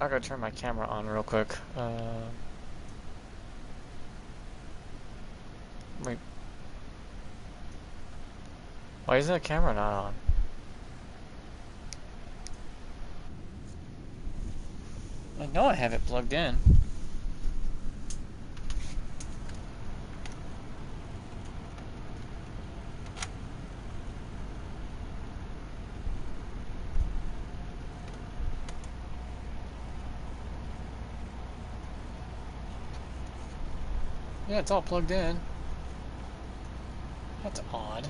I gotta turn my camera on real quick. Wait, why isn't the camera not on? I know I have it plugged in. Yeah, it's all plugged in. That's odd.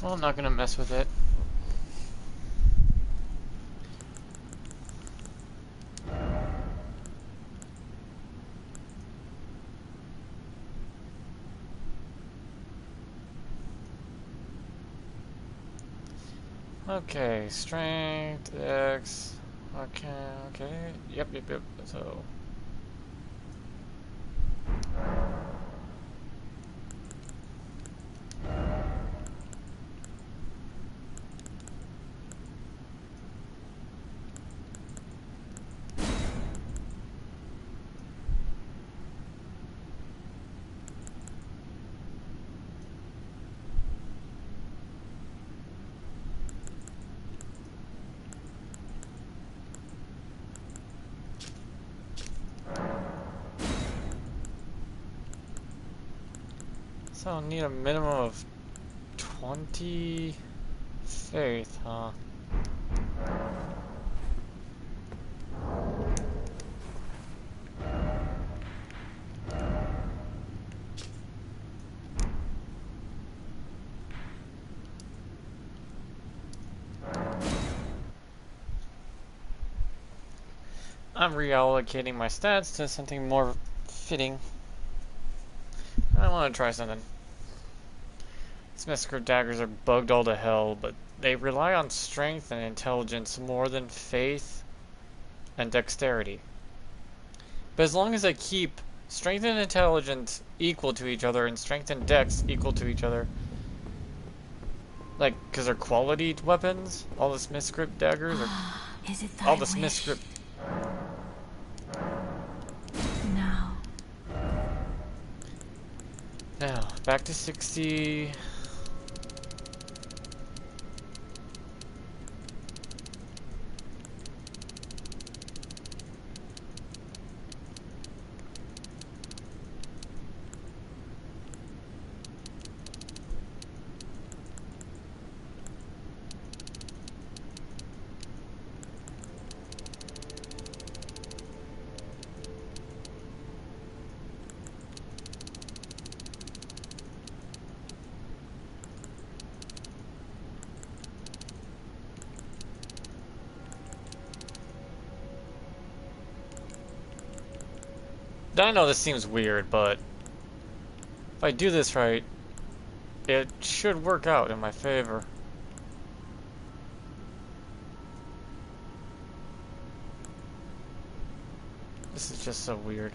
Well, I'm not gonna mess with it. Okay, strength, X. Okay. Yep. So, so I'll need a minimum of 20 faith, huh? I'm reallocating my stats to something more fitting. I want to try something. Smithscript daggers are bugged all to hell, but they rely on strength and intelligence more than faith and dexterity. But as long as I keep strength and intelligence equal to each other and strength and dex equal to each other, like, because they're quality weapons, all the Smithscript daggers are Is it all thy the wish? Smithscript. Now. Now, back to 60. I know this seems weird, but if I do this right, it should work out in my favor. This is just so weird.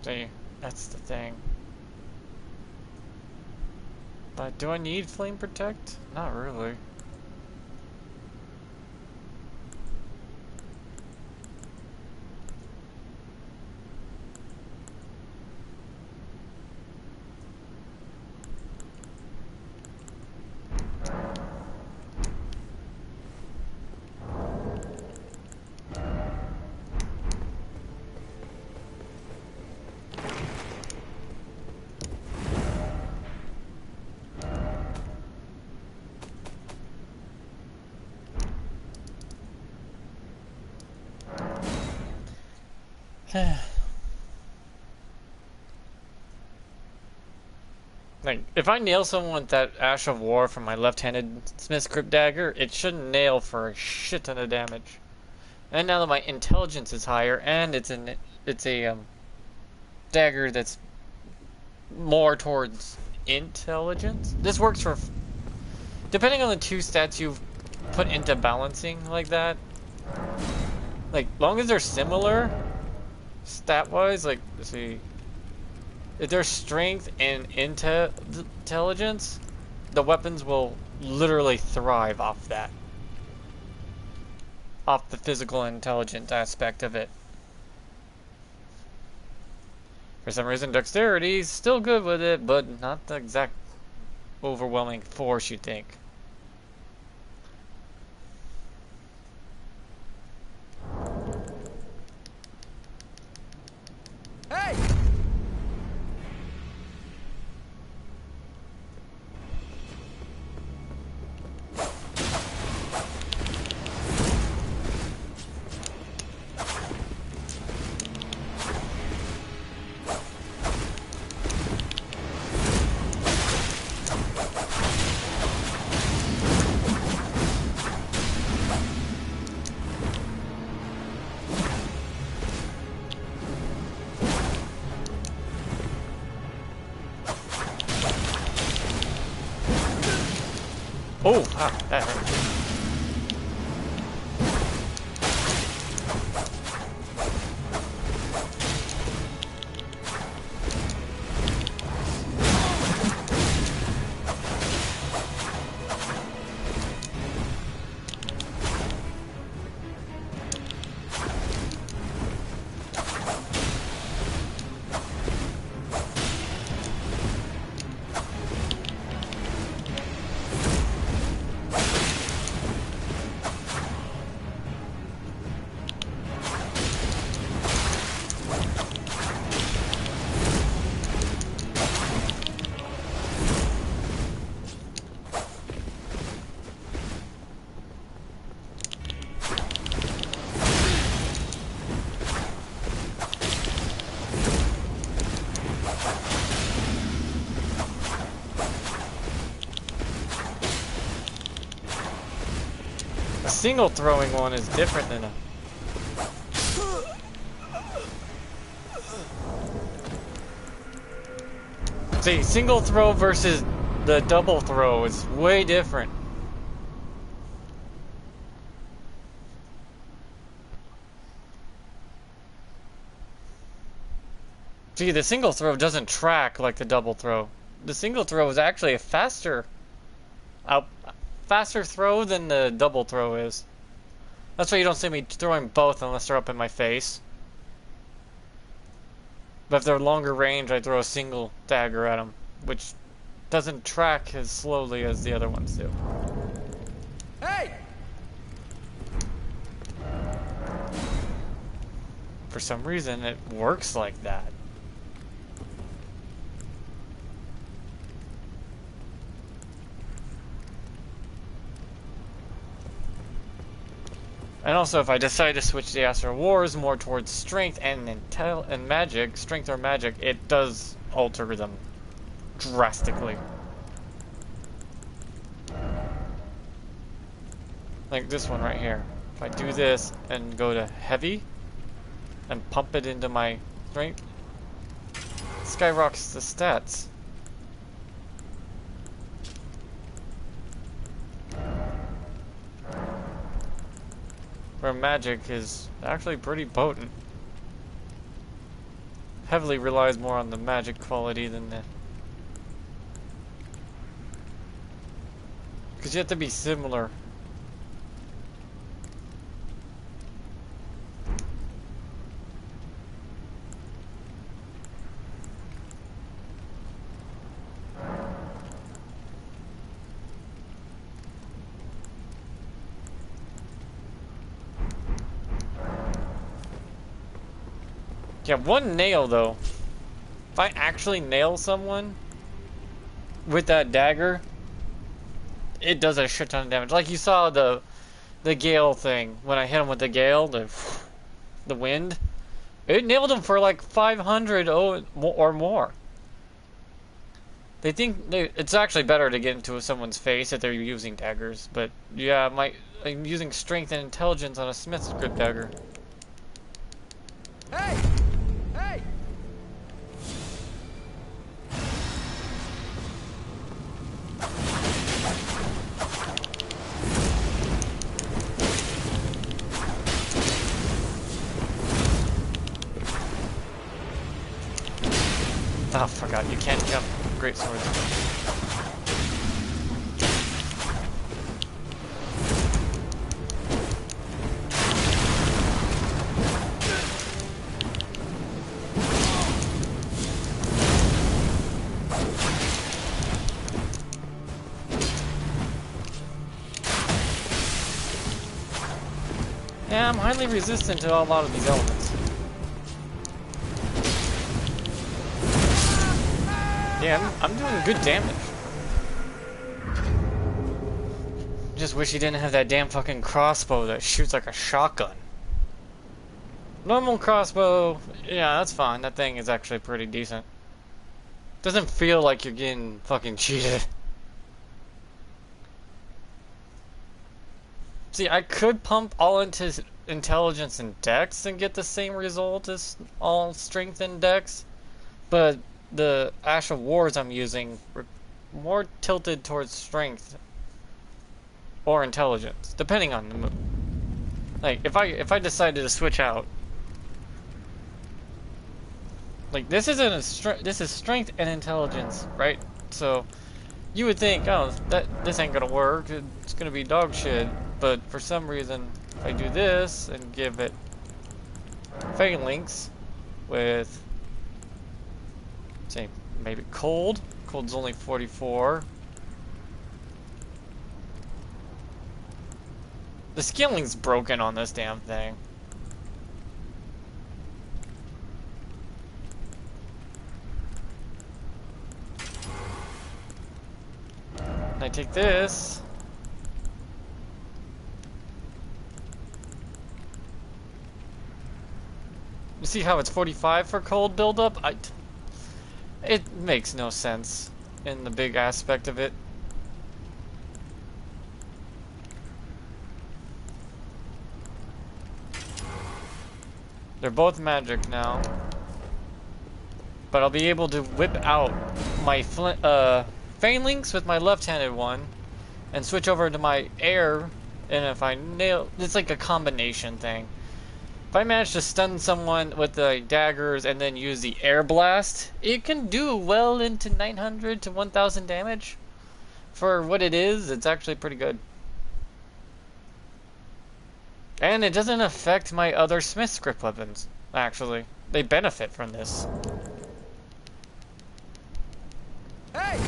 See, that's the thing. But do I need flame protect? Not really. Like, if I nail someone with that Ash of War from my left-handed smithscript dagger, it shouldn't nail for a shit ton of damage. And now that my intelligence is higher, and it's a dagger that's more towards intelligence. This works for depending on the two stats you've put into balancing like that. Like, long as they're similar stat-wise, like, let's see. If there's strength and intelligence, the weapons will literally thrive off that. Off the physical and intelligent aspect of it. For some reason, dexterity is still good with it, but not the exact overwhelming force you think. Hey! Oh, ah, that hurt. A single throwing one is different than a... See, single throw versus the double throw is way different. See, the single throw doesn't track like the double throw. The single throw is actually a faster throw than the double throw is. That's why you don't see me throwing both unless they're up in my face. But if they're longer range, I throw a single dagger at them, which doesn't track as slowly as the other ones do. Hey! For some reason, it works like that. And also, if I decide to switch the Astral Wars more towards strength and magic, strength or magic, it does alter them drastically. Like this one right here. If I do this and go to heavy and pump it into my strength, it skyrockets the stats. Where magic is actually pretty potent. Heavily relies more on the magic quality than the... Because you have to be similar. Yeah, one nail though. If I actually nail someone with that dagger, it does a shit ton of damage. Like you saw the gale thing when I hit him with the gale, the wind. It nailed him for like 500 or more. They think it's actually better to get into someone's face if they're using daggers, but yeah, I'm using strength and intelligence on a smithscript dagger. Hey! Hey! Oh, I forgot, you can't jump great swords. Yeah, I'm highly resistant to a lot of these elements. Yeah, I'm doing good damage. Just wish he didn't have that damn fucking crossbow that shoots like a shotgun. Normal crossbow, yeah, that's fine. That thing is actually pretty decent. Doesn't feel like you're getting fucking cheated. See, I could pump all into intelligence and dex and get the same result as all strength and dex, but the Ash of Wars I'm using are more tilted towards strength or intelligence, depending on the move. Like if I decided to switch out, like this isn't this is strength and intelligence, right? So you would think, oh, this ain't gonna work. It's gonna be dog shit. But for some reason, if I do this and give it phalanx with, say, maybe cold. Cold's only 44. The scaling's broken on this damn thing. And I take this. You see how it's 45 for cold buildup? It makes no sense in the big aspect of it. They're both magic now. But I'll be able to whip out my phalanx with my left-handed one and switch over to my air, and if I nail, it's like a combination thing. If I manage to stun someone with the daggers and then use the air blast, it can do well into 900 to 1000 damage. For what it is, it's actually pretty good. And it doesn't affect my other smithscript weapons, actually. They benefit from this. Hey!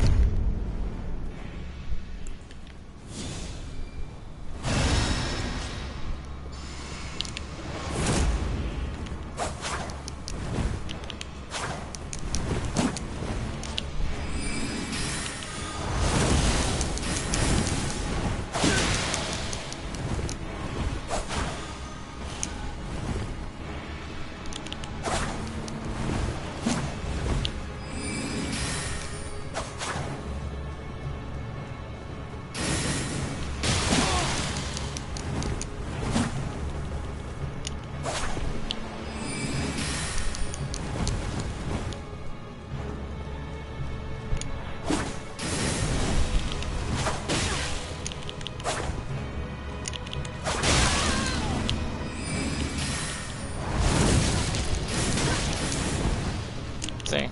See?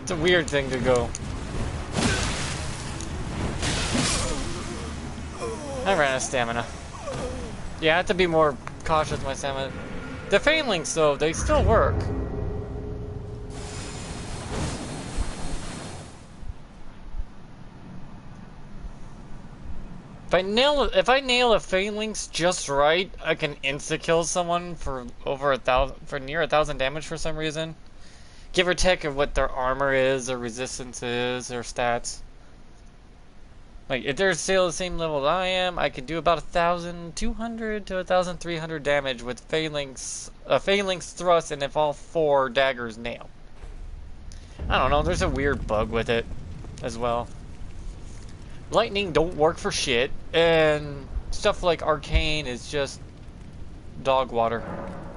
It's a weird thing to go. I ran out of stamina. Yeah, I have to be more cautious with my stamina. The phalanx, though, they still work. If I nail a phalanx just right, I can insta kill someone for near 1,000 damage for some reason. Give or take of what their armor is, their resistance is, their stats. Like, if they're still the same level as I am, I could do about 1,200 to 1,300 damage with phalanx thrust, and if all 4 daggers nail. I don't know, there's a weird bug with it as well. Lightning don't work for shit, and stuff like arcane is just dog water.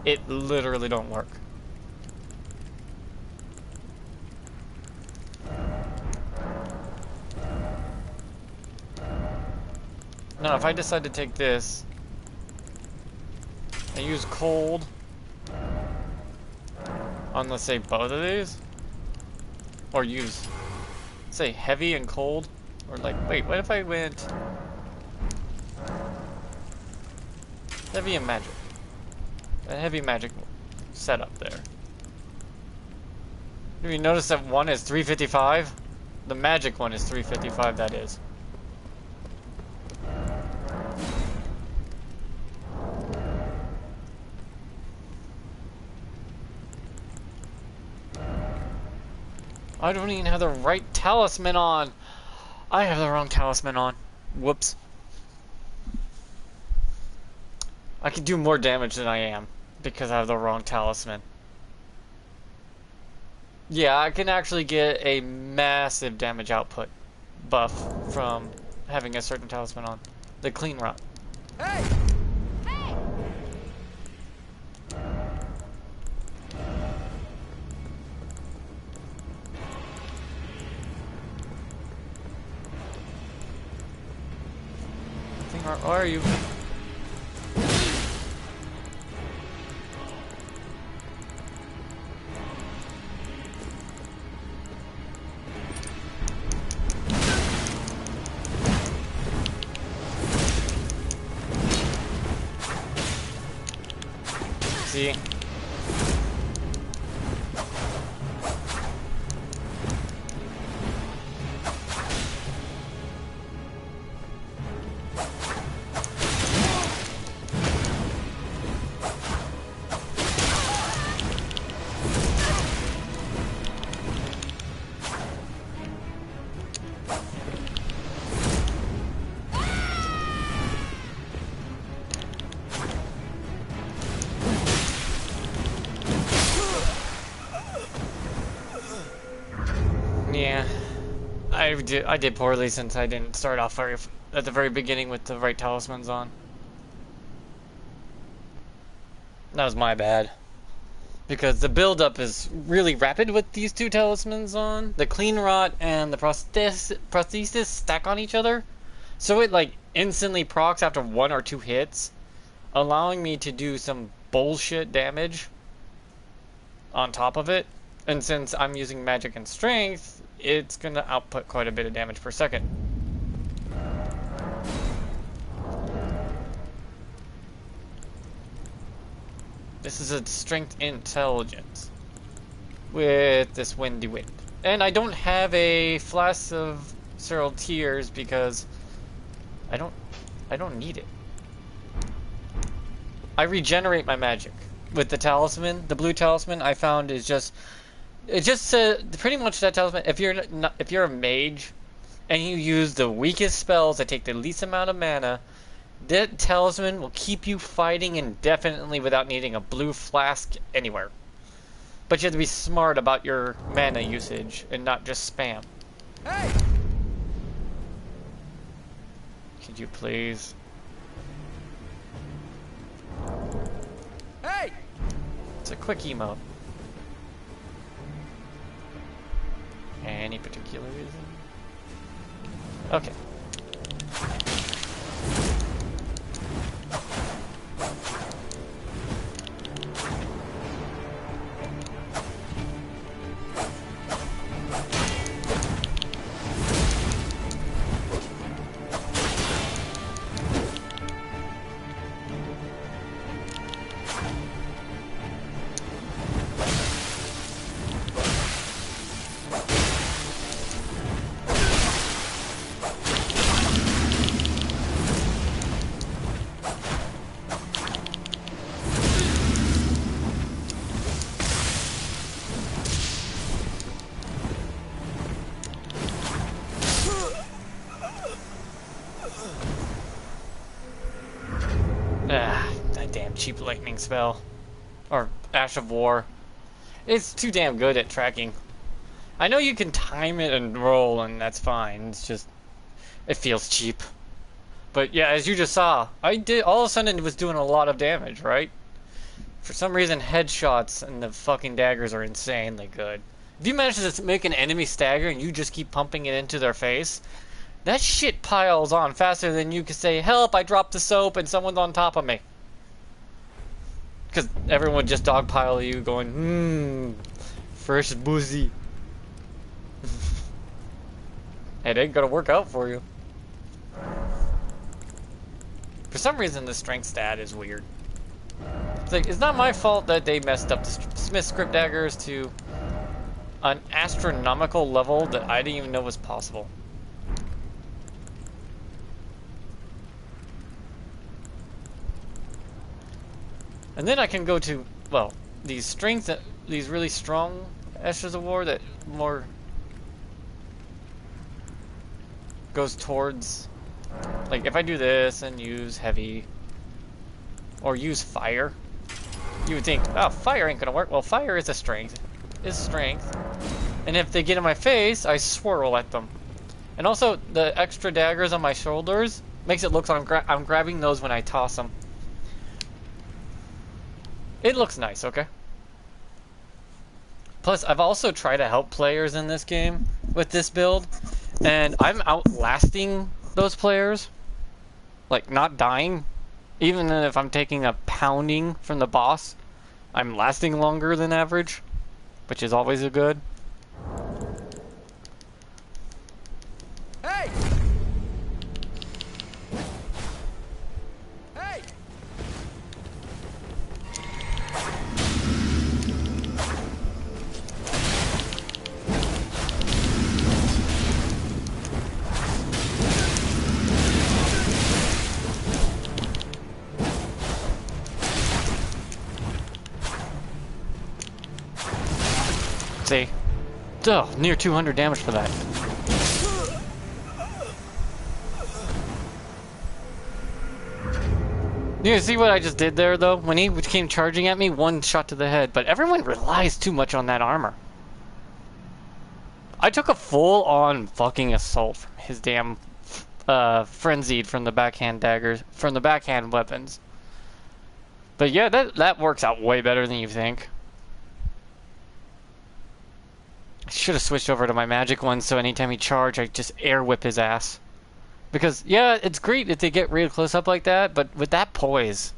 It literally don't work. Now, if I decide to take this and use cold on, let's say, both of these, or use, say, heavy and cold, or like, wait, what if I went heavy and magic? A heavy magic setup there. Do you notice that one is 355? The magic one is 355, that is. I don't even have the right talisman on. I have the wrong talisman on. Whoops. I can do more damage than I am because I have the wrong talisman. Yeah, I can actually get a massive damage output buff from having a certain talisman on. The clean rot. Hey! Hey! Where are you? See? Yeah, I did poorly since I didn't start off at the very beginning with the right talismans on. That was my bad. Because the build-up is really rapid with these 2 talismans on. The clean rot and the prosthesis stack on each other. So it like instantly procs after 1 or 2 hits, allowing me to do some bullshit damage on top of it. And since I'm using magic and strength, it's gonna output quite a bit of damage per second. This is a strength intelligence with this windy wind. And I don't have a flask of Cereal Tears because I don't need it. I regenerate my magic with the talisman. The blue talisman I found is just pretty much that talisman. If you're a mage and you use the weakest spells that take the least amount of mana, that talisman will keep you fighting indefinitely without needing a blue flask anywhere. But you have to be smart about your mana usage and not just spam. Hey! Could you please? Hey! It's a quick emote. Any particular reason? Okay. That damn cheap lightning spell. Or Ash of War. It's too damn good at tracking. I know you can time it and roll, and that's fine. It's just, it feels cheap. But yeah, as you just saw, all of a sudden it was doing a lot of damage, right? For some reason, headshots and the fucking daggers are insanely good. If you manage to make an enemy stagger and you just keep pumping it into their face, that shit piles on faster than you can say, help, I dropped the soap and someone's on top of me. Because everyone would just dogpile you going, fresh boozy. It ain't gonna work out for you. For some reason, the strength stat is weird. It's like, it's not my fault that they messed up the smithscript daggers to an astronomical level that I didn't even know was possible. And then I can go to, well, these strength, these really strong Ashes of War that more goes towards, like if I do this and use heavy or use fire, you would think, oh, fire ain't gonna work. Well, fire is a strength, and if they get in my face, I swirl at them. And also the extra daggers on my shoulders makes it look like I'm grabbing those when I toss them. It looks nice, okay? Plus, I've also tried to help players in this game with this build, and I'm outlasting those players. Like, not dying. Even if I'm taking a pounding from the boss, I'm lasting longer than average, which is always a good. Hey! Hey! See? Duh, near 200 damage for that. You see what I just did there, though? When he came charging at me, one shot to the head, but everyone relies too much on that armor. I took a full-on fucking assault from his damn frenzied from the backhand daggers, from the backhand weapons. But yeah, that works out way better than you think. I should have switched over to my magic one, so anytime he charged, I just air whip his ass. Because, yeah, it's great if they get real close up like that, but with that poise,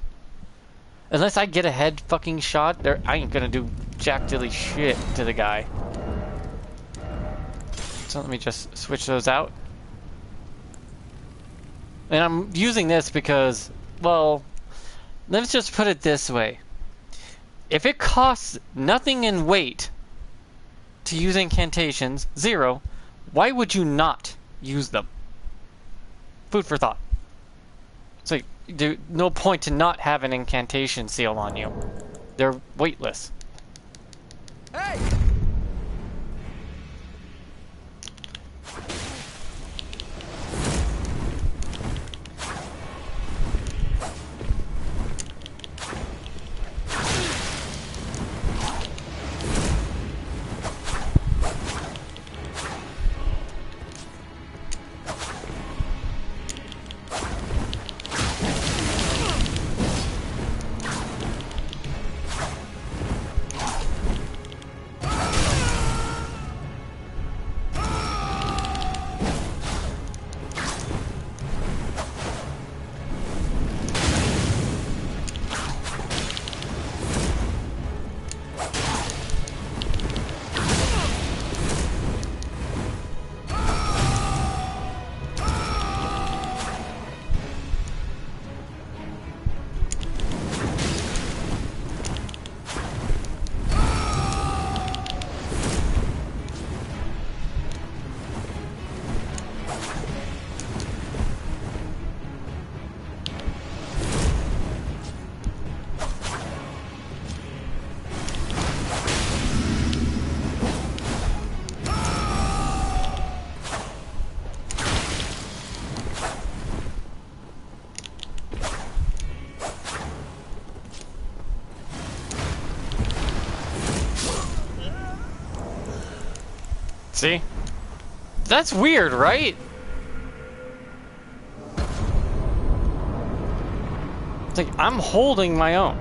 unless I get a head fucking shot, I ain't gonna do jack dilly shit to the guy. So let me just switch those out. And I'm using this because, well, let's just put it this way. If it costs nothing in weight to use incantations, 0, why would you not use them? Food for thought. It's like, there's no point to not have an incantation seal on you. They're weightless. Hey! See? That's weird, right? It's like, I'm holding my own.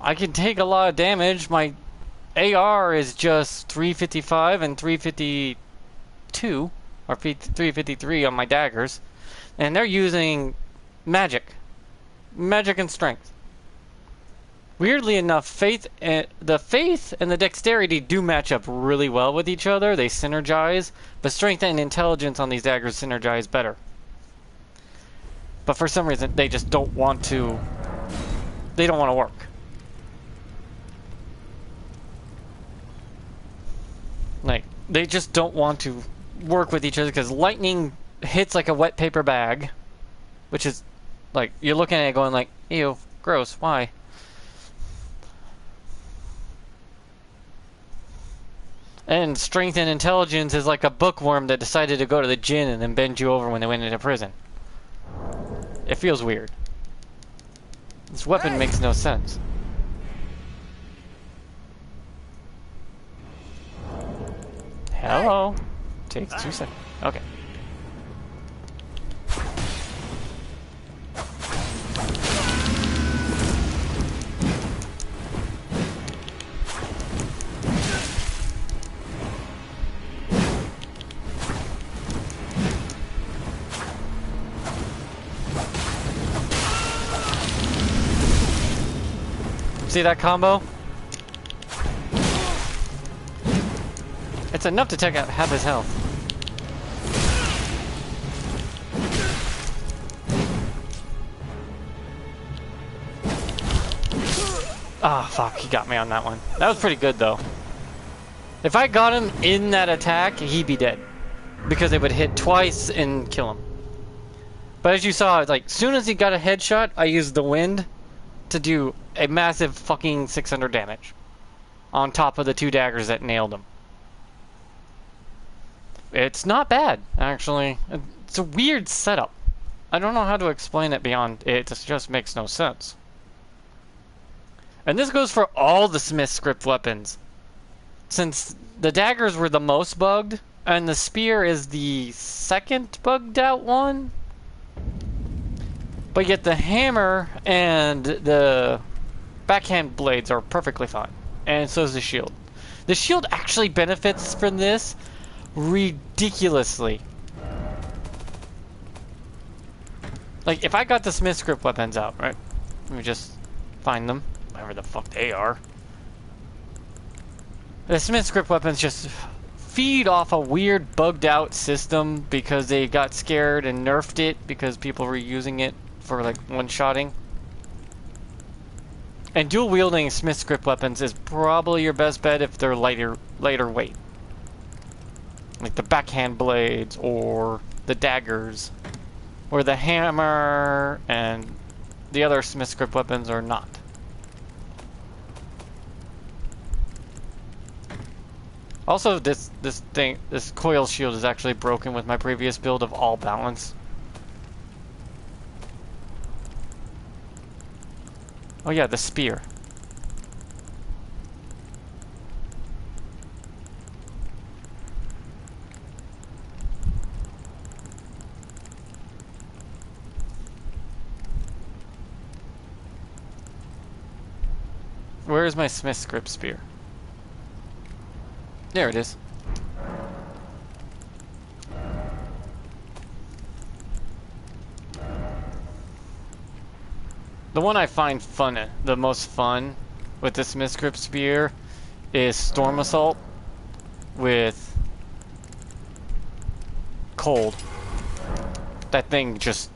I can take a lot of damage. My AR is just 355 and 352, or 353 on my daggers. And they're using magic. Magic and strength. Weirdly enough, the faith and the dexterity do match up really well with each other. They synergize, but strength and intelligence on these daggers synergize better. But for some reason, they just don't want to. They don't want to work. Like, they just don't want to work with each other because lightning hits like a wet paper bag, which is like, you're looking at it going like, ew, gross, why? And strength and intelligence is like a bookworm that decided to go to the gin and then bend you over when they went into prison. It feels weird. This weapon makes no sense. Hello. Takes 2 seconds. Okay. See that combo? It's enough to take out half his health. Ah, fuck, he got me on that one. That was pretty good, though. If I got him in that attack, he'd be dead. Because it would hit twice and kill him. But as you saw, like, soon as he got a headshot, I used the wind to do a massive fucking 600 damage. On top of the 2 daggers that nailed him. It's not bad, actually. It's a weird setup. I don't know how to explain it beyond it just makes no sense. And this goes for all the smithscript weapons. Since the daggers were the most bugged, and the spear is the second bugged out one. But yet the hammer and the backhand blades are perfectly fine. And so is the shield. The shield actually benefits from this ridiculously. Like, if I got the smithscript weapons out, right? Let me just find them. Whatever the fuck they are. The smithscript weapons just feed off a weird bugged out system because they got scared and nerfed it because people were using it for like one-shotting. And dual wielding smithscript weapons is probably your best bet if they're lighter weight. Like the backhand blades or the daggers. Or the hammer and the other smithscript weapons are not. Also, this coil shield is actually broken with my previous build of all balance. Oh yeah, the spear. Where is my smithscript spear? There it is. The one I find fun, the most fun with the smithscript spear is Storm Assault with Cold. That thing just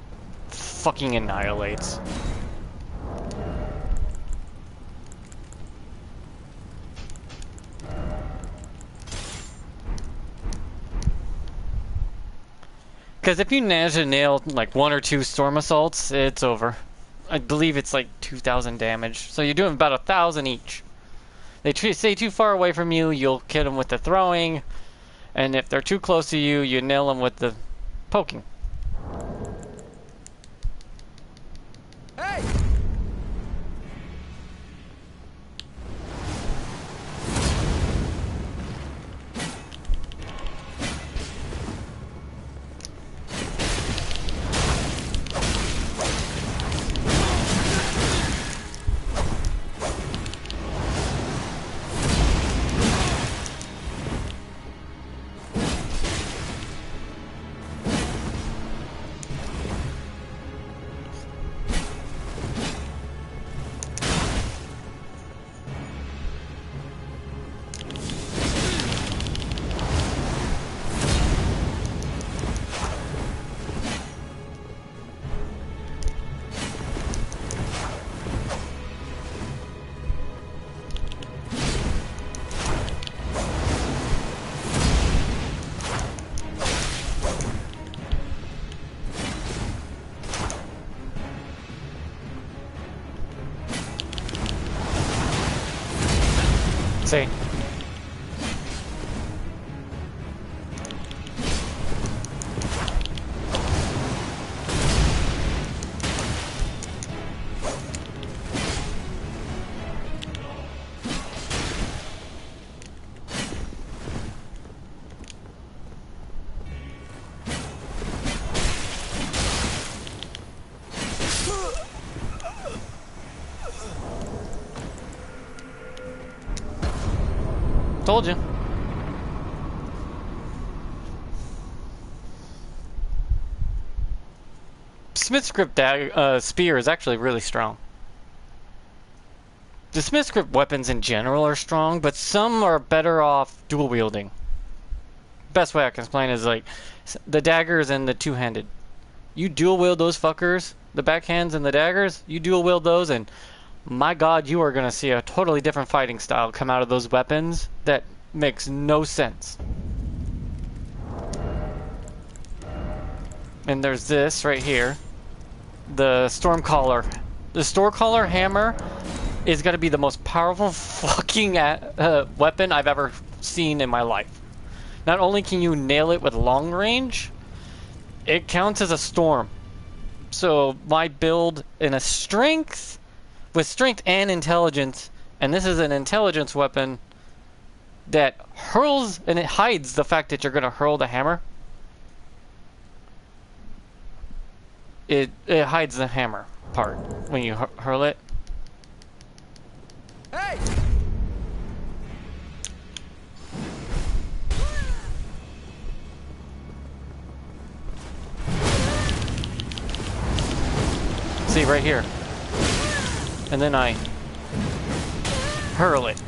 fucking annihilates. Because if you manage to nail like 1 or 2 Storm Assaults, it's over. I believe it's like 2,000 damage. So you're doing about 1,000 each. They stay too far away from you, you'll hit them with the throwing. And if they're too close to you, you nail them with the poking. Hey! See? Told you. Smithscript spear is actually really strong. The smithscript weapons in general are strong, but some are better off dual wielding. Best way I can explain is like the daggers and the two-handed. You dual wield those fuckers, the backhands and the daggers, you dual wield those, and my god, you are going to see a totally different fighting style come out of those weapons that makes no sense. And there's this right here. The Stormcaller. The Stormcaller hammer is going to be the most powerful fucking weapon I've ever seen in my life. Not only can you nail it with long range, it counts as a storm. So my build in a strength, with strength and intelligence, and this is an intelligence weapon that hurls, and it hides the fact that you're going to hurl the hammer. It hides the hammer part when you hurl it. Hey! See, right here. And then I hurl it.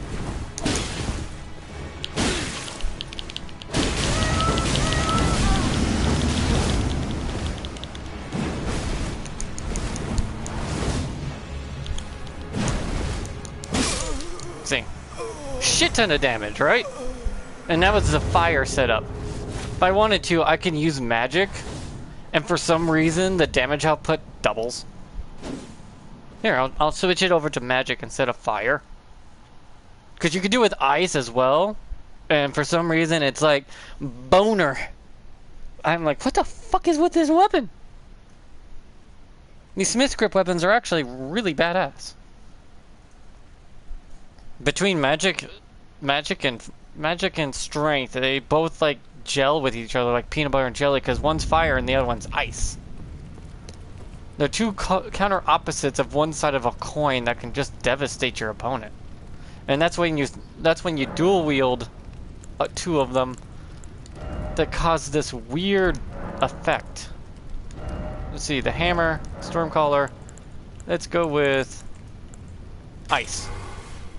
See. Shit ton of damage, right? And that was the fire setup. If I wanted to, I can use magic, and for some reason, the damage output doubles. Here, I'll switch it over to magic instead of fire. Because you could do it with ice as well, and for some reason, it's like, boner. I'm like, what the fuck is with this weapon? These smithscript weapons are actually really badass. Between magic and strength, they both like gel with each other like peanut butter and jelly, because one's fire and the other one's ice. They're two counter opposites of one side of a coin that can just devastate your opponent. And that's when you dual wield two of them that cause this weird effect. Let's see, the hammer, Stormcaller. Let's go with ice.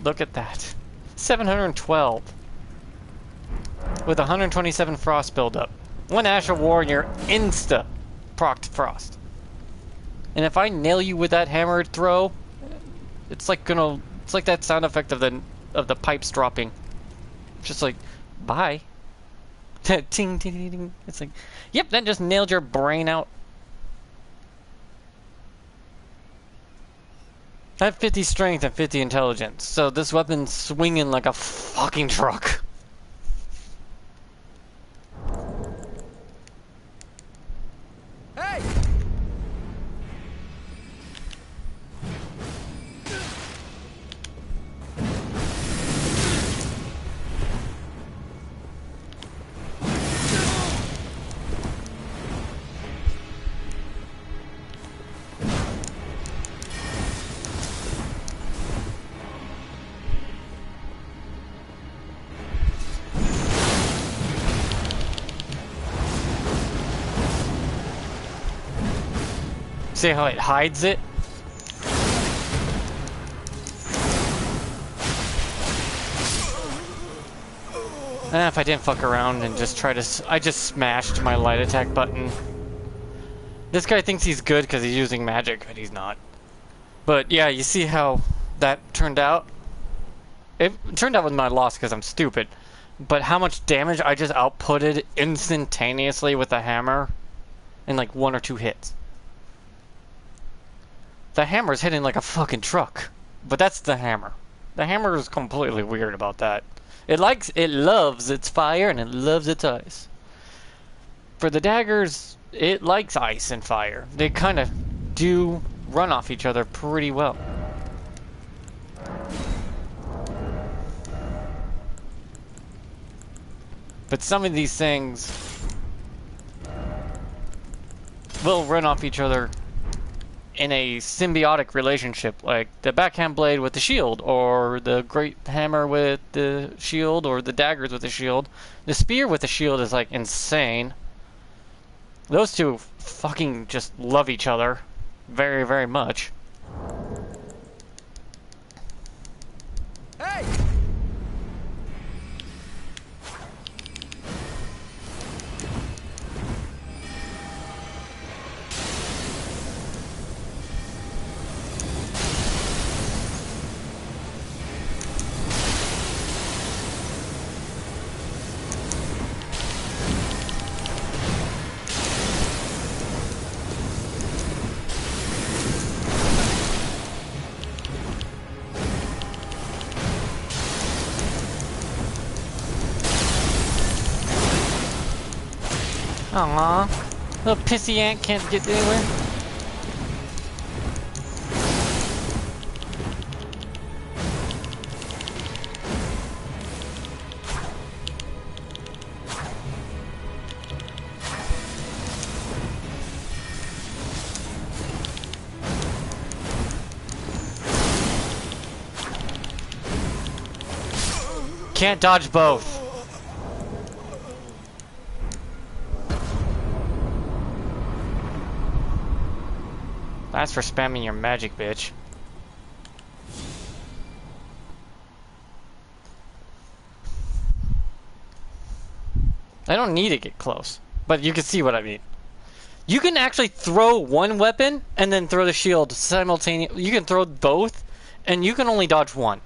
Look at that. 712. With 127 frost buildup. One Ash of War and you're insta procced frost. And if I nail you with that hammer throw, it's like that sound effect of the pipes dropping. Just like, bye. Ting, ting, ting, ting. It's like, yep, that just nailed your brain out. I have 50 strength and 50 intelligence, so this weapon's swinging like a fucking truck. Hey! See how it hides it? If I didn't fuck around and just try to... I just smashed my light attack button. This guy thinks he's good because he's using magic, but he's not. But yeah, you see how that turned out? It turned out with my loss because I'm stupid. But how much damage I just outputted instantaneously with the hammer in like 1 or 2 hits. The hammer's hitting like a fucking truck. But that's the hammer. The hammer is completely weird about that. It loves its fire and it loves its ice. For the daggers, it likes ice and fire. They kind of do run off each other pretty well. But some of these things will run off each other in a symbiotic relationship, like the backhand blade with the shield, or the great hammer with the shield, or the daggers with the shield. The spear with the shield is like insane. Those two fucking just love each other very, very much. Hey! Aww. Little pissy ant can't get anywhere. Can't dodge both. That's for spamming your magic, bitch. I don't need to get close, but you can see what I mean. You can actually throw one weapon and then throw the shield simultaneously. You can throw both, and you can only dodge one.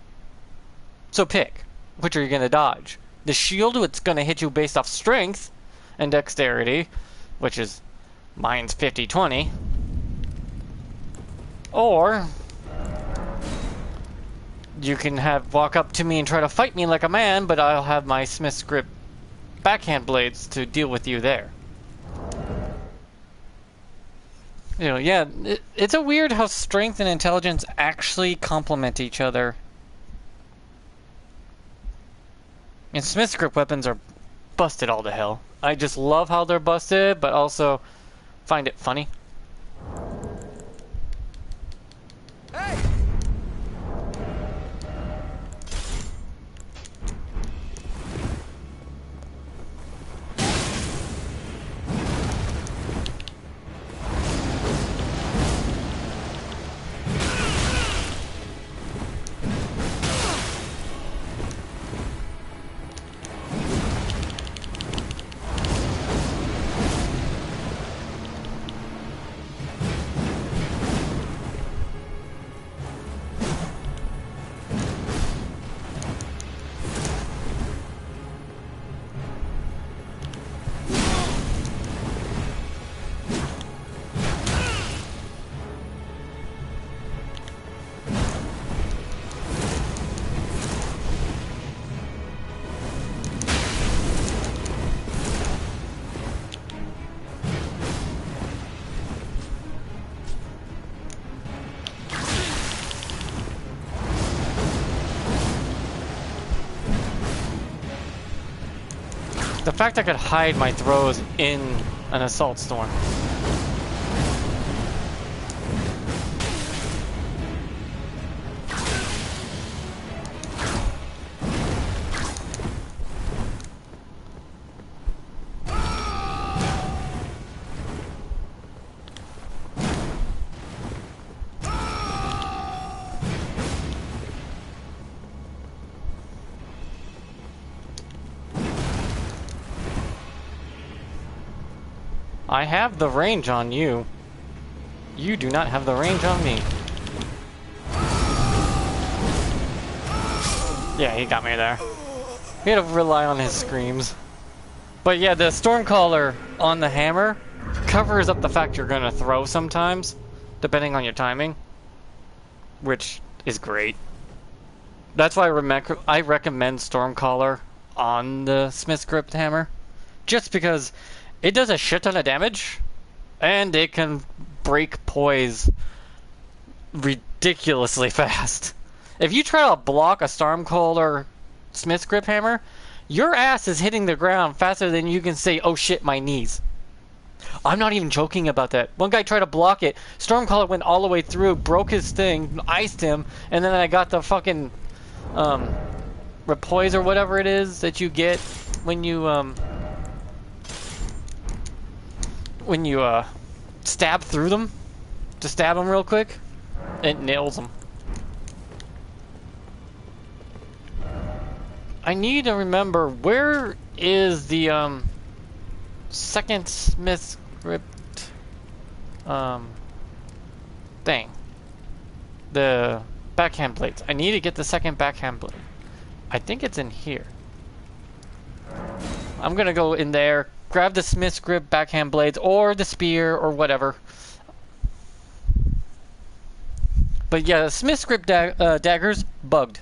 So pick, which are you going to dodge? The shield, it's going to hit you based off strength and dexterity, which is mine's 50-20. Or you can walk up to me and try to fight me like a man, but I'll have my smithscript backhand blades to deal with you there. You know, yeah, it's a weird how strength and intelligence actually complement each other. And smithscript weapons are busted all to hell. I just love how they're busted, but also find it funny. Hey! The fact I could hide my throws in an assault storm. I have the range on you. You do not have the range on me. Yeah, he got me there. We had to rely on his screams. But yeah, the Stormcaller on the hammer covers up the fact you're gonna throw sometimes, depending on your timing. Which is great. That's why I recommend Stormcaller on the smithscript hammer, just because it does a shit ton of damage, and it can break poise ridiculously fast. If you try to block a Stormcaller smithscript hammer, your ass is hitting the ground faster than you can say, "Oh shit, my knees." I'm not even joking about that. One guy tried to block it. Stormcaller went all the way through, broke his thing, iced him, and then I got the fucking repoise or whatever it is that you get when you stab through them. To stab them real quick, it nails them. I need to remember, where is the second smithscript thing? The backhand blades. I need to get the second backhand blade. I think it's in here. I'm gonna go in there, grab the smithscript backhand blades, or the spear, or whatever. But yeah, the smithscript daggers, bugged.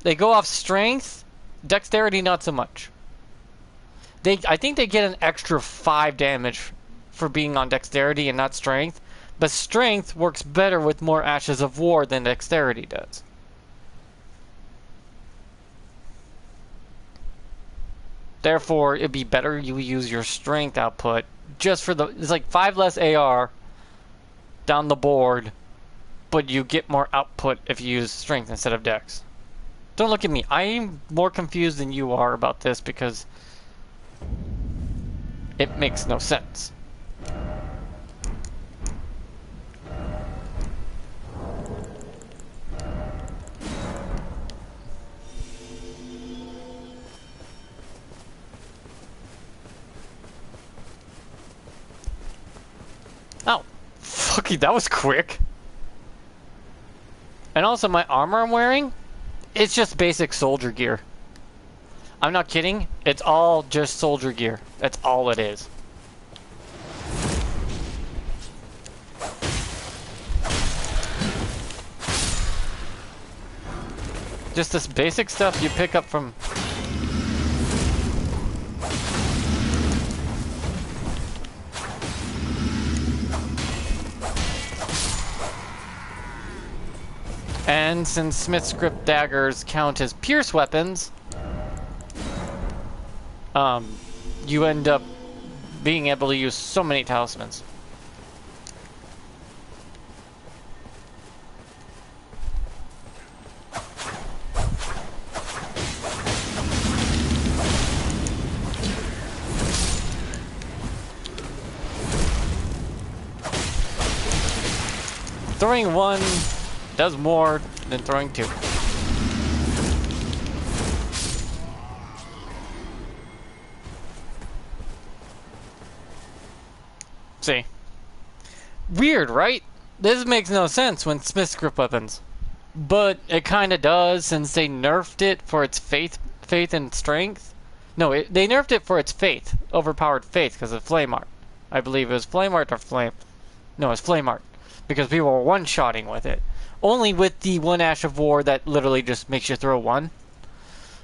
They go off strength, dexterity not so much. I think they get an extra 5 damage for being on dexterity and not strength, but strength works better with more Ashes of War than dexterity does. Therefore, it'd be better you use your strength output just for it's like 5 less AR down the board, but you get more output if you use strength instead of dex. Don't look at me. I'm more confused than you are about this because it makes no sense. Oh, fuck you, that was quick. And also my armor I'm wearing, it's just basic soldier gear. I'm not kidding. It's all just soldier gear. That's all it is. Just this basic stuff you pick up from... And since smithscript daggers count as pierce weapons, you end up being able to use so many talismans. Throwing one does more than throwing two. See? Weird, right? This makes no sense when smithscript weapons. But it kinda does, since they nerfed it for its faith and strength. No, they nerfed it for its faith. Overpowered faith because of Flame Art. I believe it was Flame Art or Flame... No, it's Flame Art. Because people were one-shotting with it. Only with the one Ash of War that literally just makes you throw one.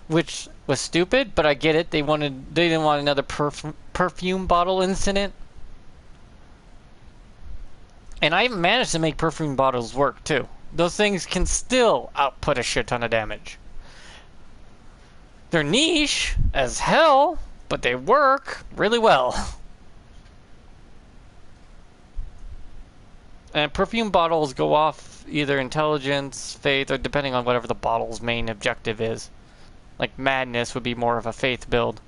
Which was stupid, but I get it. They didn't want another perfume bottle incident. And I managed to make perfume bottles work too. Those things can still output a shit ton of damage. They're niche as hell, but they work really well. And perfume bottles go off either intelligence, faith, or depending on whatever the bottle's main objective is. Like madness would be more of a faith build.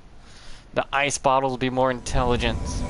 The ice bottles would be more intelligence.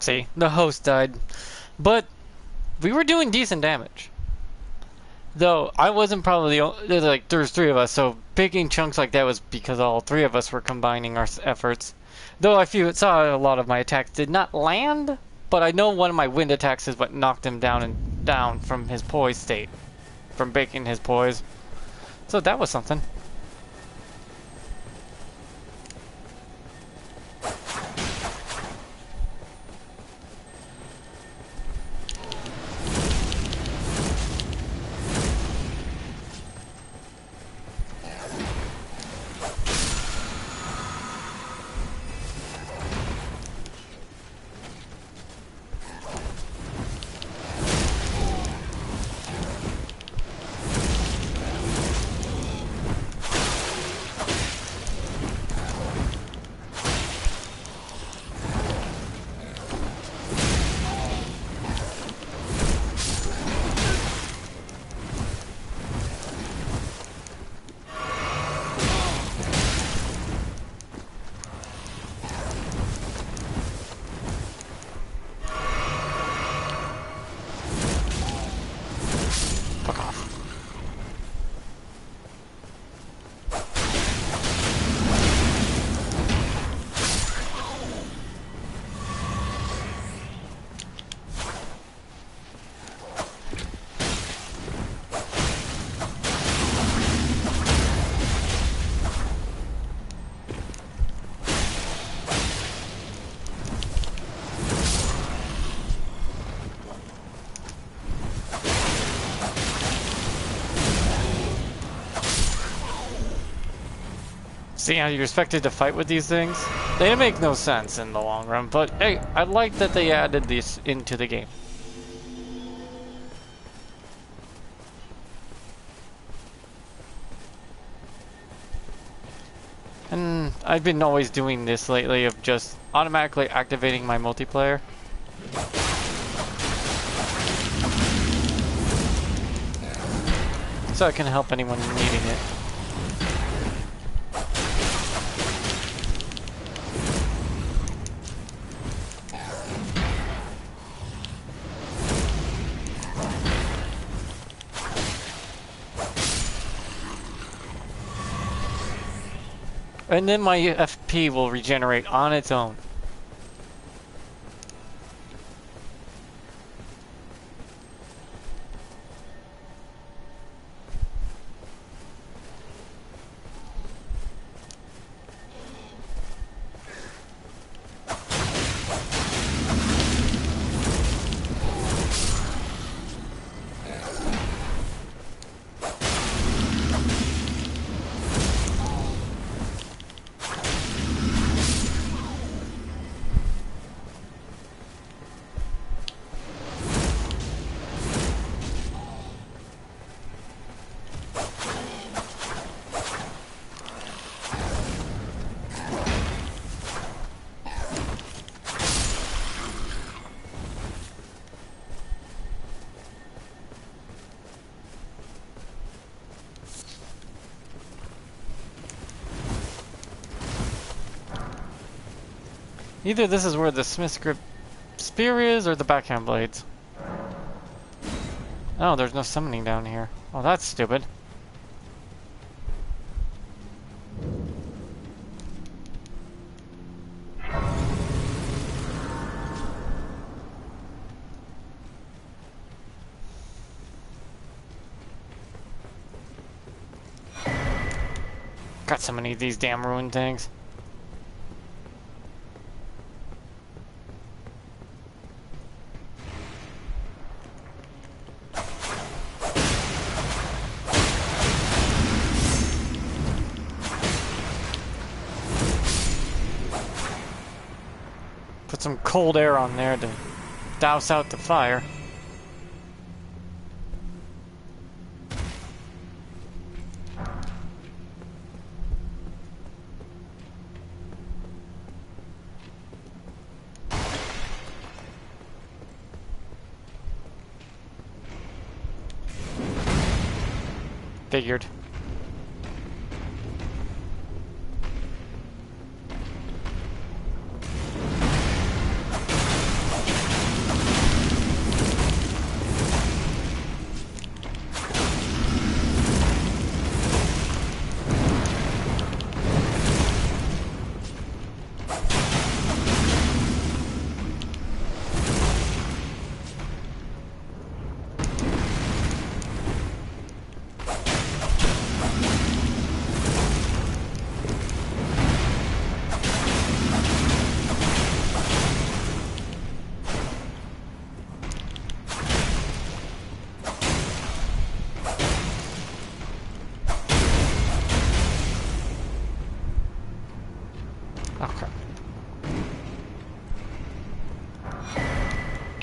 See, the host died. But we were doing decent damage. Though, I wasn't probably the only... Like, there's three of us, so picking chunks like that was because all three of us were combining our efforts. Though I saw a lot of my attacks did not land, but I know one of my wind attacks is what knocked him down from his poise state. From breaking his poise. So that was something. Fuck off. See how you're expected to fight with these things? They make no sense in the long run, but hey, I like that they added this into the game. And I've been always doing this lately of just automatically activating my multiplayer. So I can help anyone needing it. And then my FP will regenerate on its own. Either this is where the smithscript spear is, or the backhand blades. Oh, there's no summoning down here. Oh, that's stupid. Got so many of these damn ruined things. Put some cold air on there to douse out the fire. Figured.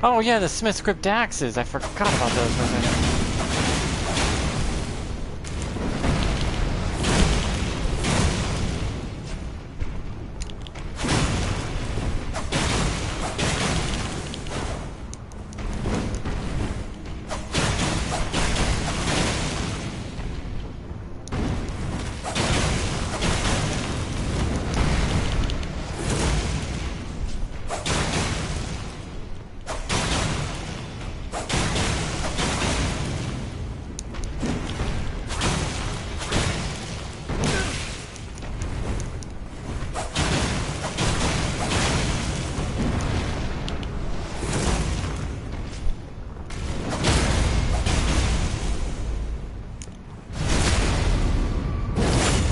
Oh yeah, the smithscript axes. I forgot about those for a second.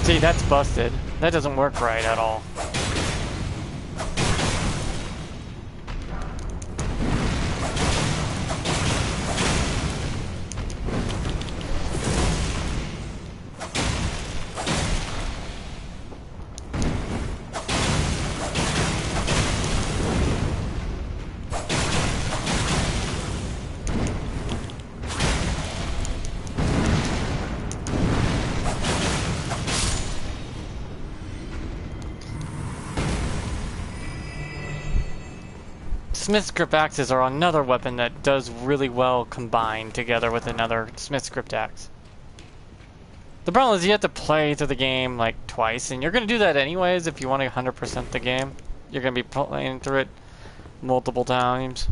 See, that's busted. That doesn't work right at all. Smithscript axes are another weapon that does really well combined together with another smithscript axe. The problem is you have to play through the game like twice, and you're going to do that anyways if you want to 100% the game. You're going to be playing through it multiple times.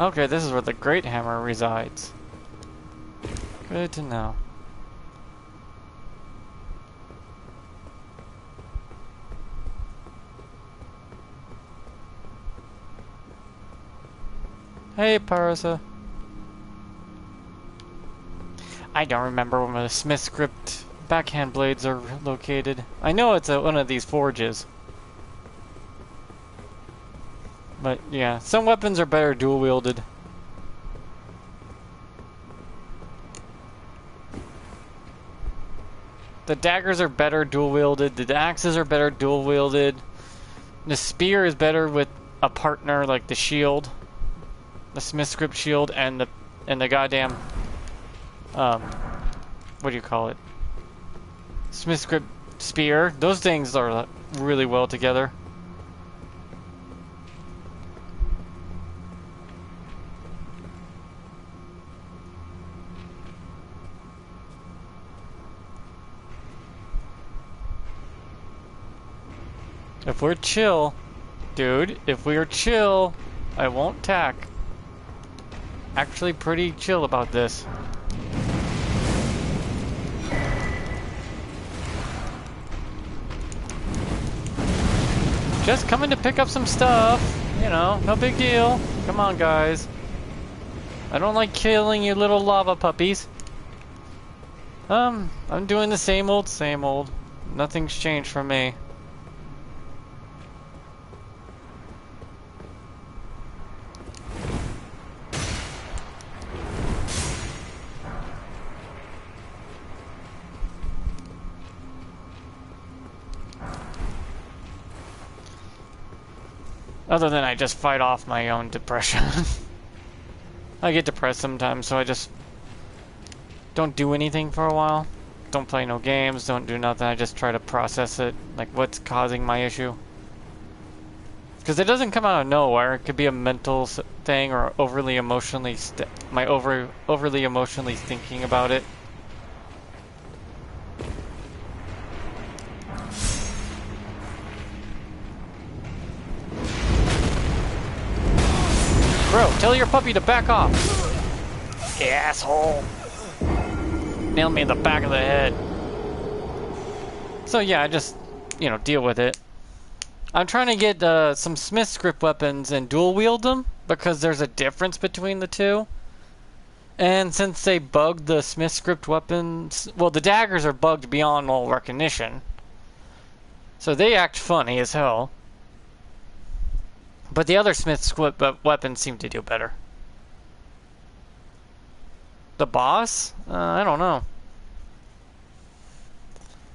Okay, this is where the Great Hammer resides. Good to know. Hey, Parasa. I don't remember where the smithscript backhand blades are located. I know it's at one of these forges. But yeah, some weapons are better dual-wielded. The daggers are better dual-wielded. The axes are better dual-wielded. The spear is better with a partner like the shield, the smithscript shield, and the goddamn what do you call it? Smithscript spear. Those things are really well together. If we're chill, dude, if we're chill, I won't tack. Actually pretty chill about this. Just coming to pick up some stuff, you know, no big deal. Come on, guys. I don't like killing you little lava puppies. I'm doing the same old, same old. Nothing's changed for me. Other than I just fight off my own depression. I get depressed sometimes, so I just don't do anything for a while. Don't play no games, don't do nothing. I just try to process it, like what's causing my issue. Because it doesn't come out of nowhere. It could be a mental thing or overly emotionally overly emotionally thinking about it. Bro, tell your puppy to back off. You asshole. Nailed me in the back of the head. So yeah, I just, you know, deal with it. I'm trying to get some smithscript weapons and dual wield them because there's a difference between the two. And since they bugged the smithscript weapons, well, the daggers are bugged beyond all recognition. So they act funny as hell. But the other smithscript weapons seem to do better. The boss? I don't know.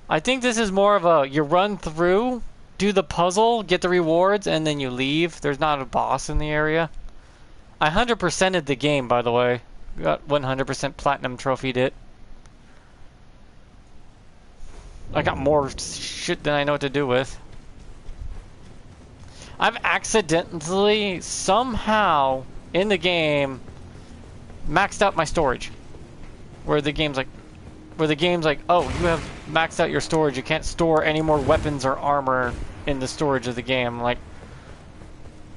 I think this is more of a, you run through, do the puzzle, get the rewards, and then you leave. There's not a boss in the area. I 100%ed the game, by the way. Got 100% platinum trophied it. I got more shit than I know what to do with. I've accidentally, somehow, in the game, maxed out my storage. Where the game's like, oh, you have maxed out your storage. You can't store any more weapons or armor in the storage of the game. I'm like,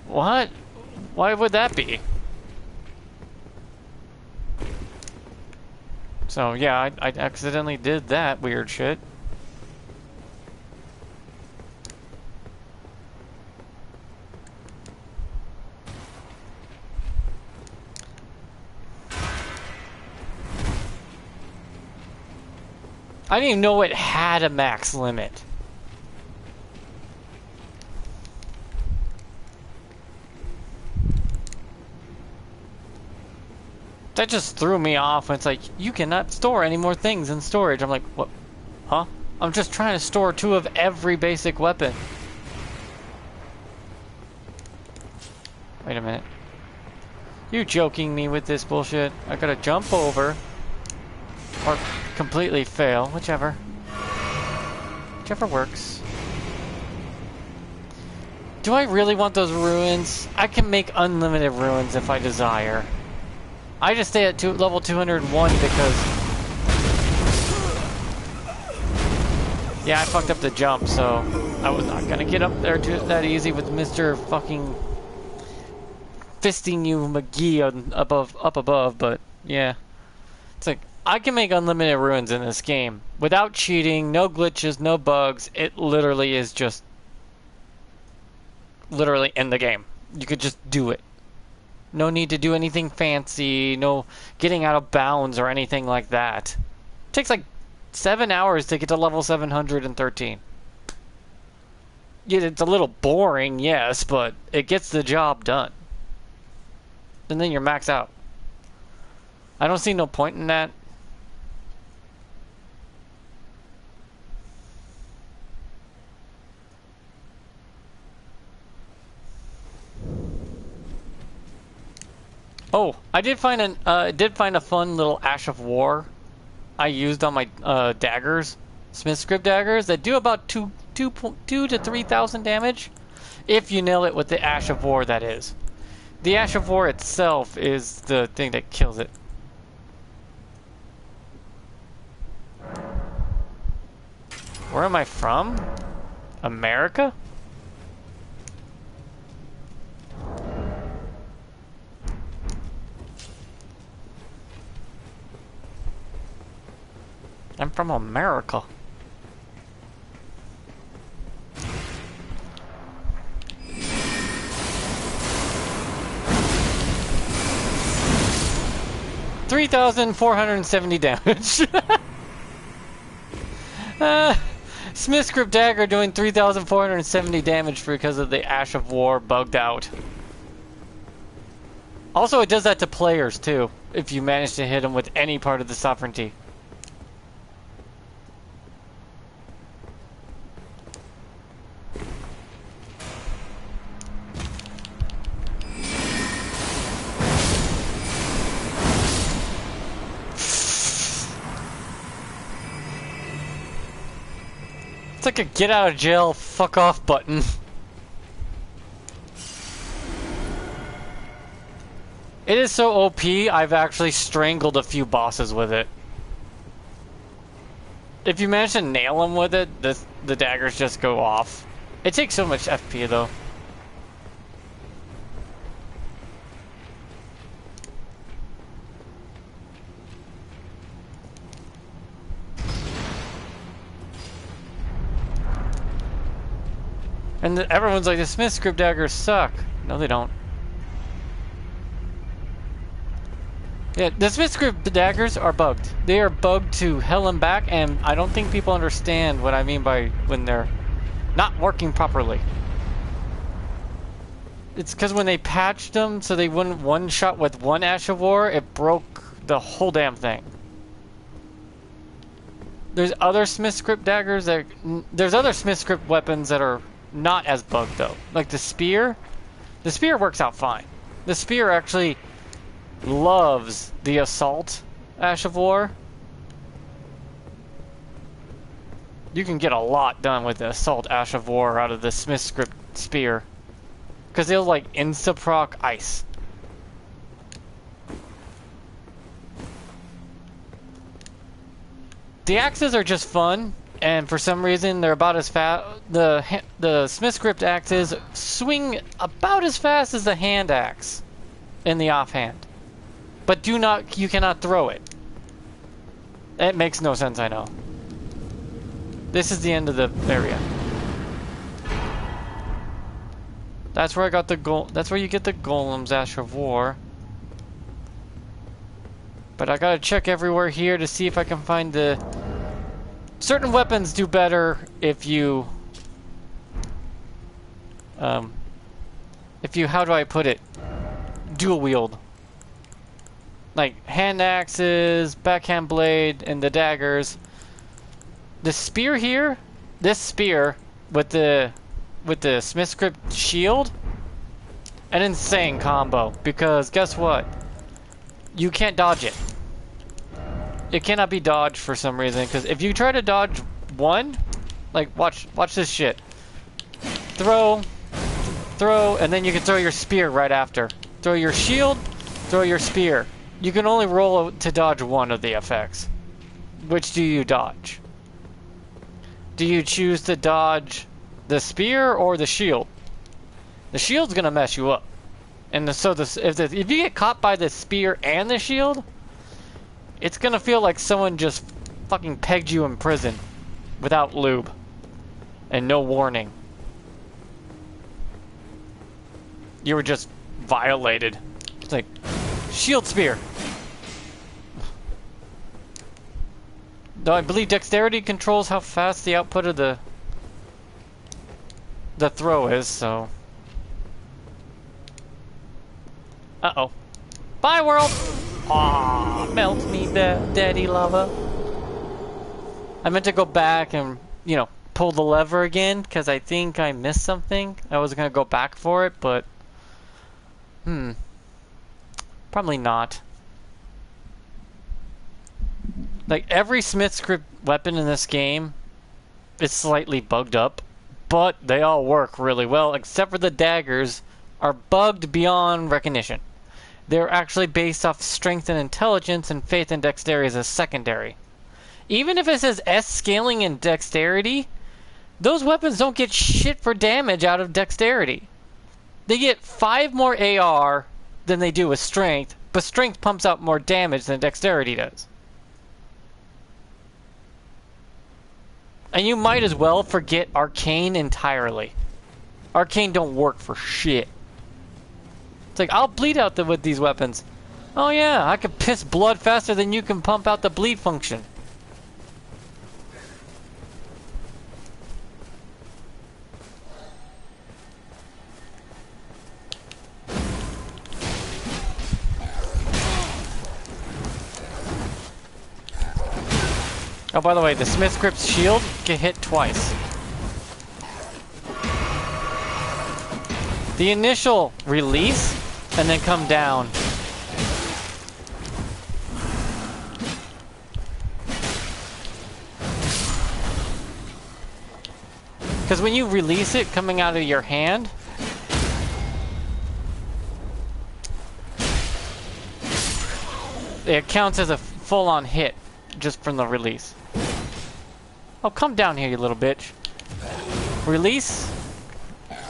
what? Why would that be? So yeah, I accidentally did that weird shit. I didn't even know it had a max limit. That just threw me off when it's like, you cannot store any more things in storage. I'm like, what? Huh? I'm just trying to store 2 of every basic weapon. Wait a minute. You joking me with this bullshit? I gotta jump over. Or completely fail, whichever. Whichever works. Do I really want those ruins? I can make unlimited ruins if I desire. I just stay at level 201 because... yeah, I fucked up the jump, so I was not gonna get up there that easy with Mr. fucking fisting you McGee up above, but yeah. It's like, I can make unlimited ruins in this game. Without cheating, no glitches, no bugs. It literally is just... literally in the game. You could just do it. No need to do anything fancy, no getting out of bounds or anything like that. It takes like 7 hours to get to level 713. Yeah, it's a little boring, yes, but it gets the job done. And then you're maxed out. I don't see no point in that. Oh, I did find a fun little Ash of War I used on my daggers, smithscript daggers that do about 2 to 3,000 damage if you nail it with the Ash of War, that is. The Ash of War itself is the thing that kills it. Where am I from? America? I'm from America. $3,470 damage. Smithscript dagger doing 3,470 damage because of the Ash of War bugged out. Also, it does that to players too, if you manage to hit them with any part of the sovereignty. It's like a get out of jail, fuck off button. It is so OP, I've actually strangled a few bosses with it. If you manage to nail them with it, the daggers just go off. It takes so much FP though. And everyone's like, the smithscript daggers suck. No, they don't. Yeah, the smithscript daggers are bugged. They are bugged to hell and back, and I don't think people understand what I mean by when they're not working properly. It's because when they patched them so they wouldn't one-shot with one Ash of War, it broke the whole damn thing. There's other smithscript daggers that... There's other smithscript weapons that are not as bugged, though. Like the spear. The spear works out fine. The spear actually loves the assault Ash of War. You can get a lot done with the assault Ash of War out of the smithscript spear. Because they'll like insta-proc ice. The axes are just fun, and for some reason they're about as fast. The smithscript axes swing about as fast as the hand axe in the offhand. But you cannot throw it. It makes no sense, I know. This is the end of the area. That's where I got the that's where you get the golems, Ash of War. But I gotta check everywhere here to see if I can find the... Certain weapons do better if you... how do I put it? Dual wield. Like hand axes, backhand blade, and the daggers. The spear here, this spear with the smithscript shield, an insane combo, because guess what? You can't dodge it. It cannot be dodged for some reason, because if you try to dodge one, like watch this shit. Throw, and then you can throw your spear right after. Throw your shield, throw your spear. You can only roll to dodge one of the effects. Which do you dodge? Do you choose to dodge the spear or the shield? The shield's gonna mess you up. And if you get caught by the spear and the shield, it's gonna feel like someone just fucking pegged you in prison without lube and no warning. You were just violated. It's like, shield spear. Though I believe dexterity controls how fast the output of the throw is, so... Uh-oh. Bye, world! Aww, melt me, daddy lava. I meant to go back and, you know, pull the lever again, because I think I missed something. I was gonna go back for it, but... Probably not. Like, every smithscript weapon in this game is slightly bugged up, but they all work really well, except for the daggers are bugged beyond recognition. They're actually based off strength and intelligence, and faith and dexterity is a secondary. Even if it says S scaling and dexterity, those weapons don't get shit for damage out of dexterity. They get 5 more AR than they do with strength, but strength pumps out more damage than dexterity does. And you might as well forget arcane entirely. Arcane don't work for shit. It's like, I'll bleed out with these weapons. Oh yeah, I can piss blood faster than you can pump out the bleed function. Oh, by the way, the smithscript's shield can hit twice. The initial release, and then come down. Because when you release it coming out of your hand, it counts as a full-on hit just from the release. Oh, come down here, you little bitch. Release.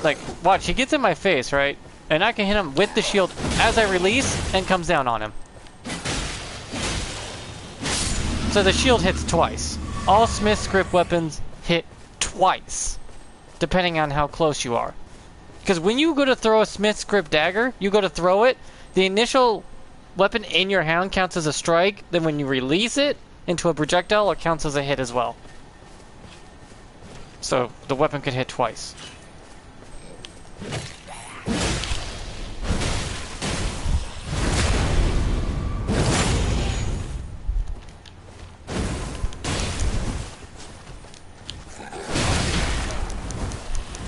Like, watch, he gets in my face, right? And I can hit him with the shield as I release and comes down on him. So the shield hits twice. All smithscript weapons hit twice, depending on how close you are. Because when you go to throw a smithscript dagger, you go to throw it, the initial weapon in your hand counts as a strike, then when you release it into a projectile, it counts as a hit as well. So the weapon could hit twice.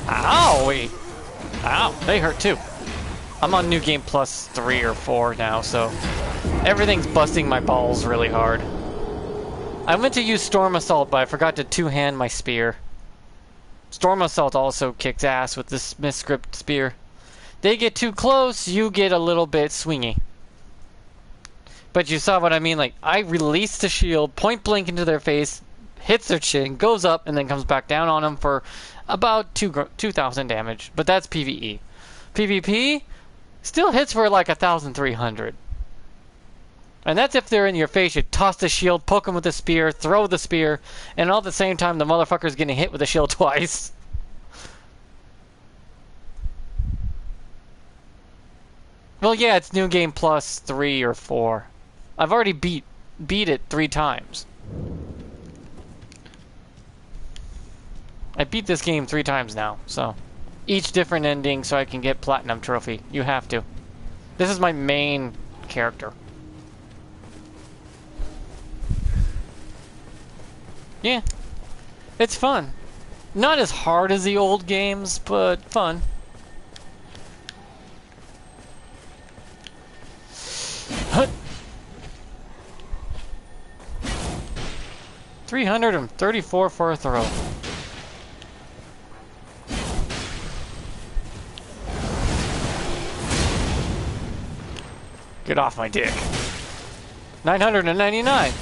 Owie! Ow, they hurt too. I'm on New Game Plus 3 or 4 now, so everything's busting my balls really hard. I went to use Storm Assault, but I forgot to two-hand my spear. Storm Assault also kicks ass with this smithscript spear. They get too close, you get a little bit swingy. But you saw what I mean, like, I released the shield, point blank into their face, hits their chin, goes up, and then comes back down on them for about 2,000 damage. But that's PvE. PvP still hits for like 1,300. And that's if they're in your face. You toss the shield, poke them with the spear, throw the spear, and all at the same time the motherfucker's getting hit with the shield twice. Well, yeah, it's New Game Plus 3 or 4. I've already beat it 3 times. I beat this game 3 times now, so each different ending so I can get Platinum Trophy. You have to. This is my main character. Yeah. It's fun. Not as hard as the old games, but fun. Hut. 334 for a throw. Get off my dick. 999.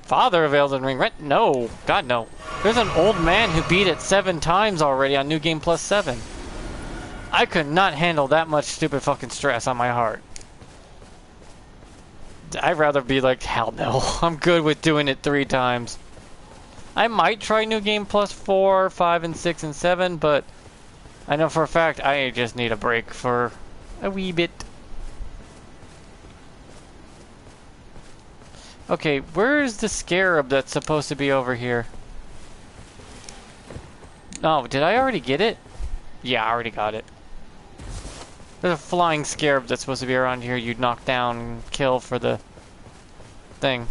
Father of Elden Ring, right? No. God, no. There's an old man who beat it 7 times already on New Game Plus 7. I could not handle that much stupid fucking stress on my heart. I'd rather be like, hell no. I'm good with doing it 3 times. I might try New Game Plus 4, 5, and 6, and 7, but I know for a fact I just need a break for a wee bit. Okay, where's the scarab that's supposed to be over here? Oh, did I already get it? Yeah, I already got it. There's a flying scarab that's supposed to be around here you'd knock down and kill for the thing.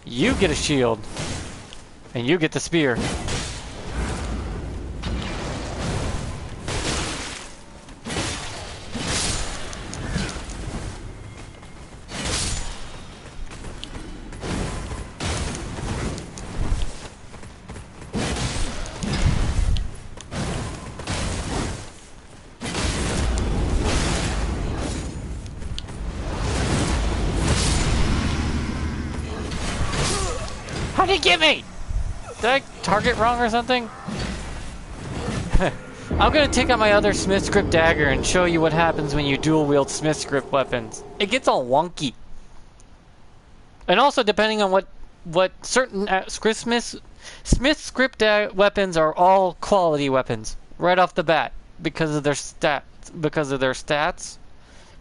You get a shield. And you get the spear. How'd he get me? Did I target wrong or something? I'm gonna take out my other smithscript dagger and show you what happens when you dual wield smithscript weapons. It gets all wonky. And also depending on what certain smithscript weapons are all quality weapons right off the bat because of their stats,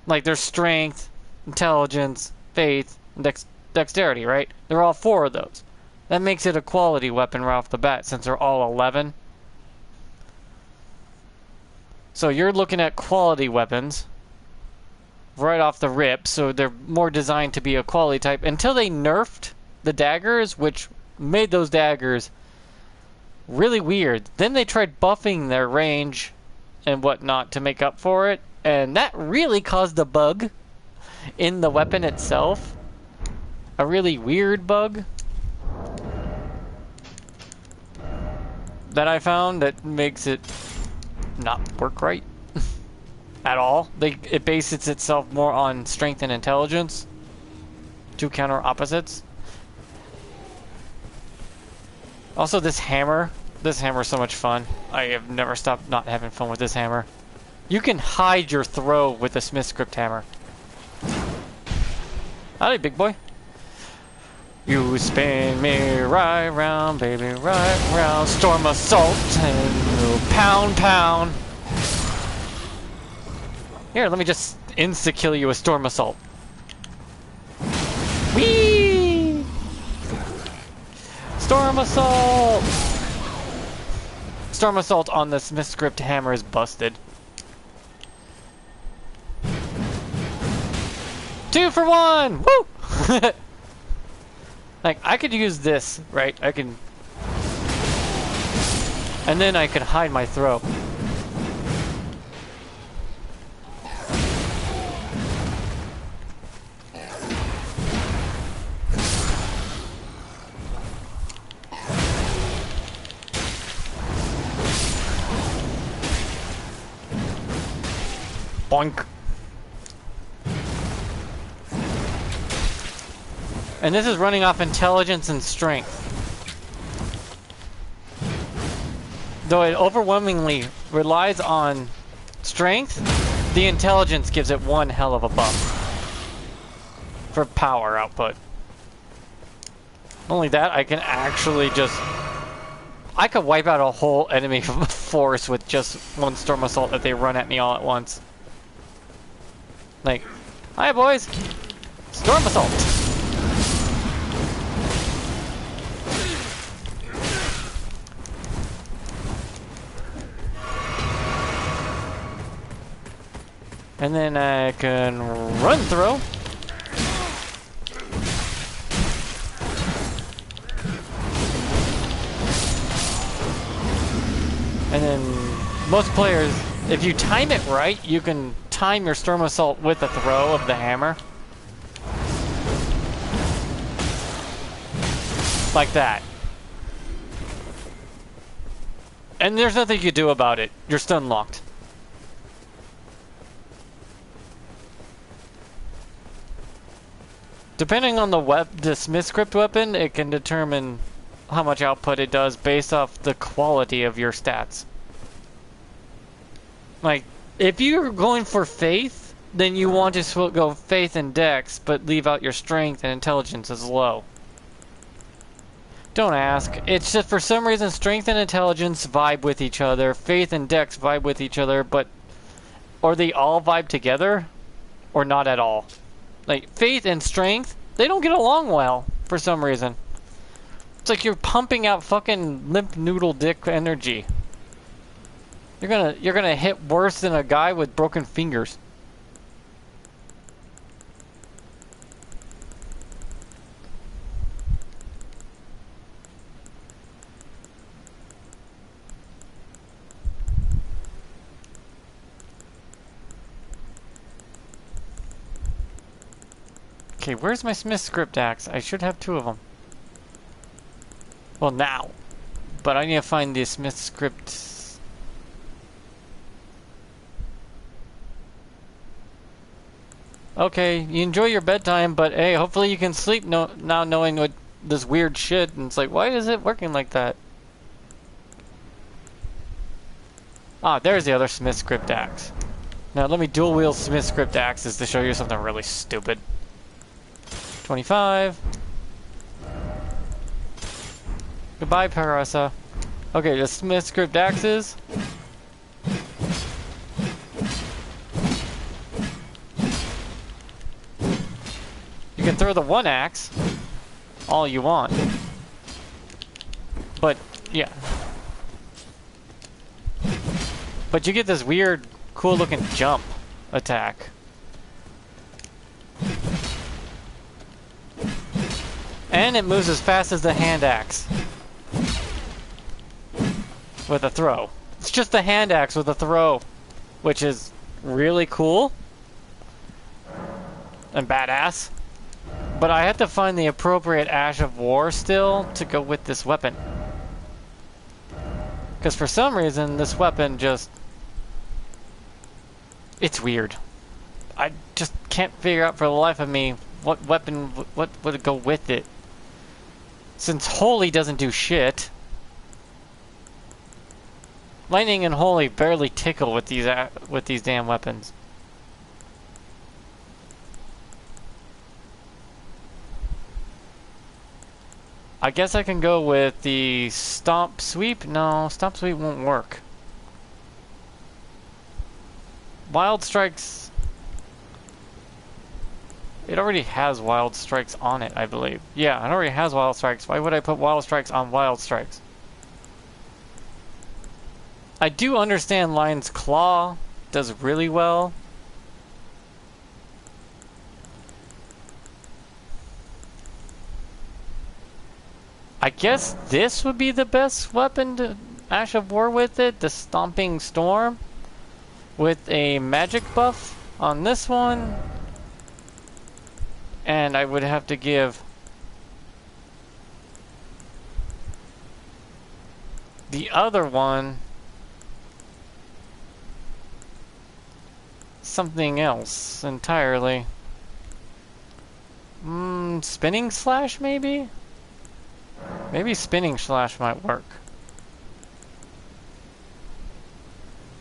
like their strength, intelligence, faith, and dexterity, right? They're all 4 of those. That makes it a quality weapon right off the bat since they're all 11. So you're looking at quality weapons right off the rip, so they're more designed to be a quality type until they nerfed the daggers, which made those daggers really weird. Then they tried buffing their range and whatnot to make up for it, and that really caused a bug in the weapon itself. A really weird bug that I found that makes it not work right at all. It bases itself more on strength and intelligence, 2 counter opposites. Also, this hammer. This hammer is so much fun. I have never stopped not having fun with this hammer. You can hide your throw with the smithscript hammer. Howdy, big boy. You spin me right round, baby, right round. Storm assault and pound, pound. Here, let me just insta-kill you with storm assault. Whee! Storm assault! Storm assault on the smithscript hammer is busted. 2 for 1! Woo! Like, I could use this, right? I can... And then I could hide my throw. Boink. And this is running off intelligence and strength. Though it overwhelmingly relies on strength, the intelligence gives it one hell of a buff for power output. Not only that, I can actually just... I could wipe out a whole enemy force with just one storm assault if they run at me all at once. Like, hi boys! Storm assault! And then I can run throw. And then most players, if you time it right, you can time your storm assault with the throw of the hammer. Like that. And there's nothing you can do about it. You're stun locked. Depending on the smithscript weapon, it can determine how much output it does based off the quality of your stats. Like, if you're going for faith, then you want to go faith and dex, but leave out your strength and intelligence as low. Don't ask. It's just for some reason strength and intelligence vibe with each other, faith and dex vibe with each other, but or they all vibe together, or not at all. Like, faith and strength, they don't get along well for some reason. It's like you're pumping out fucking limp noodle dick energy. You're gonna hit worse than a guy with broken fingers. Okay, where's my smithscript axe? I should have 2 of them. Well, now. But I need to find the smithscript. Okay, you enjoy your bedtime, but hey, hopefully you can sleep now knowing what this weird shit. And it's like, why is it working like that? Ah, there's the other smithscript axe. Now let me dual wield smithscript axes to show you something really stupid. 25. Goodbye, Parasa. Okay, the smithscript axes. You can throw the one axe all you want. But, yeah. But you get this weird, cool looking jump attack. And it moves as fast as the hand axe. With a throw. It's just the hand axe with a throw. Which is really cool. And badass. But I have to find the appropriate Ash of War still to go with this weapon. Because for some reason, this weapon just... It's weird. I just can't figure out for the life of me what weapon, what would go with it. Since Holy doesn't do shit, Lightning and holy barely tickle with these damn weapons. I guess I can go with the stomp sweep. No, stomp sweep won't work. Wild strikes. It already has wild strikes on it, I believe. Yeah, it already has wild strikes. Why would I put wild strikes on wild strikes? I do understand Lion's Claw does really well. I guess this would be the best weapon to Ash of War with it, the Stomping Storm. With a magic buff on this one. And I would have to give the other one something else entirely. Spinning Slash maybe? Maybe Spinning Slash might work.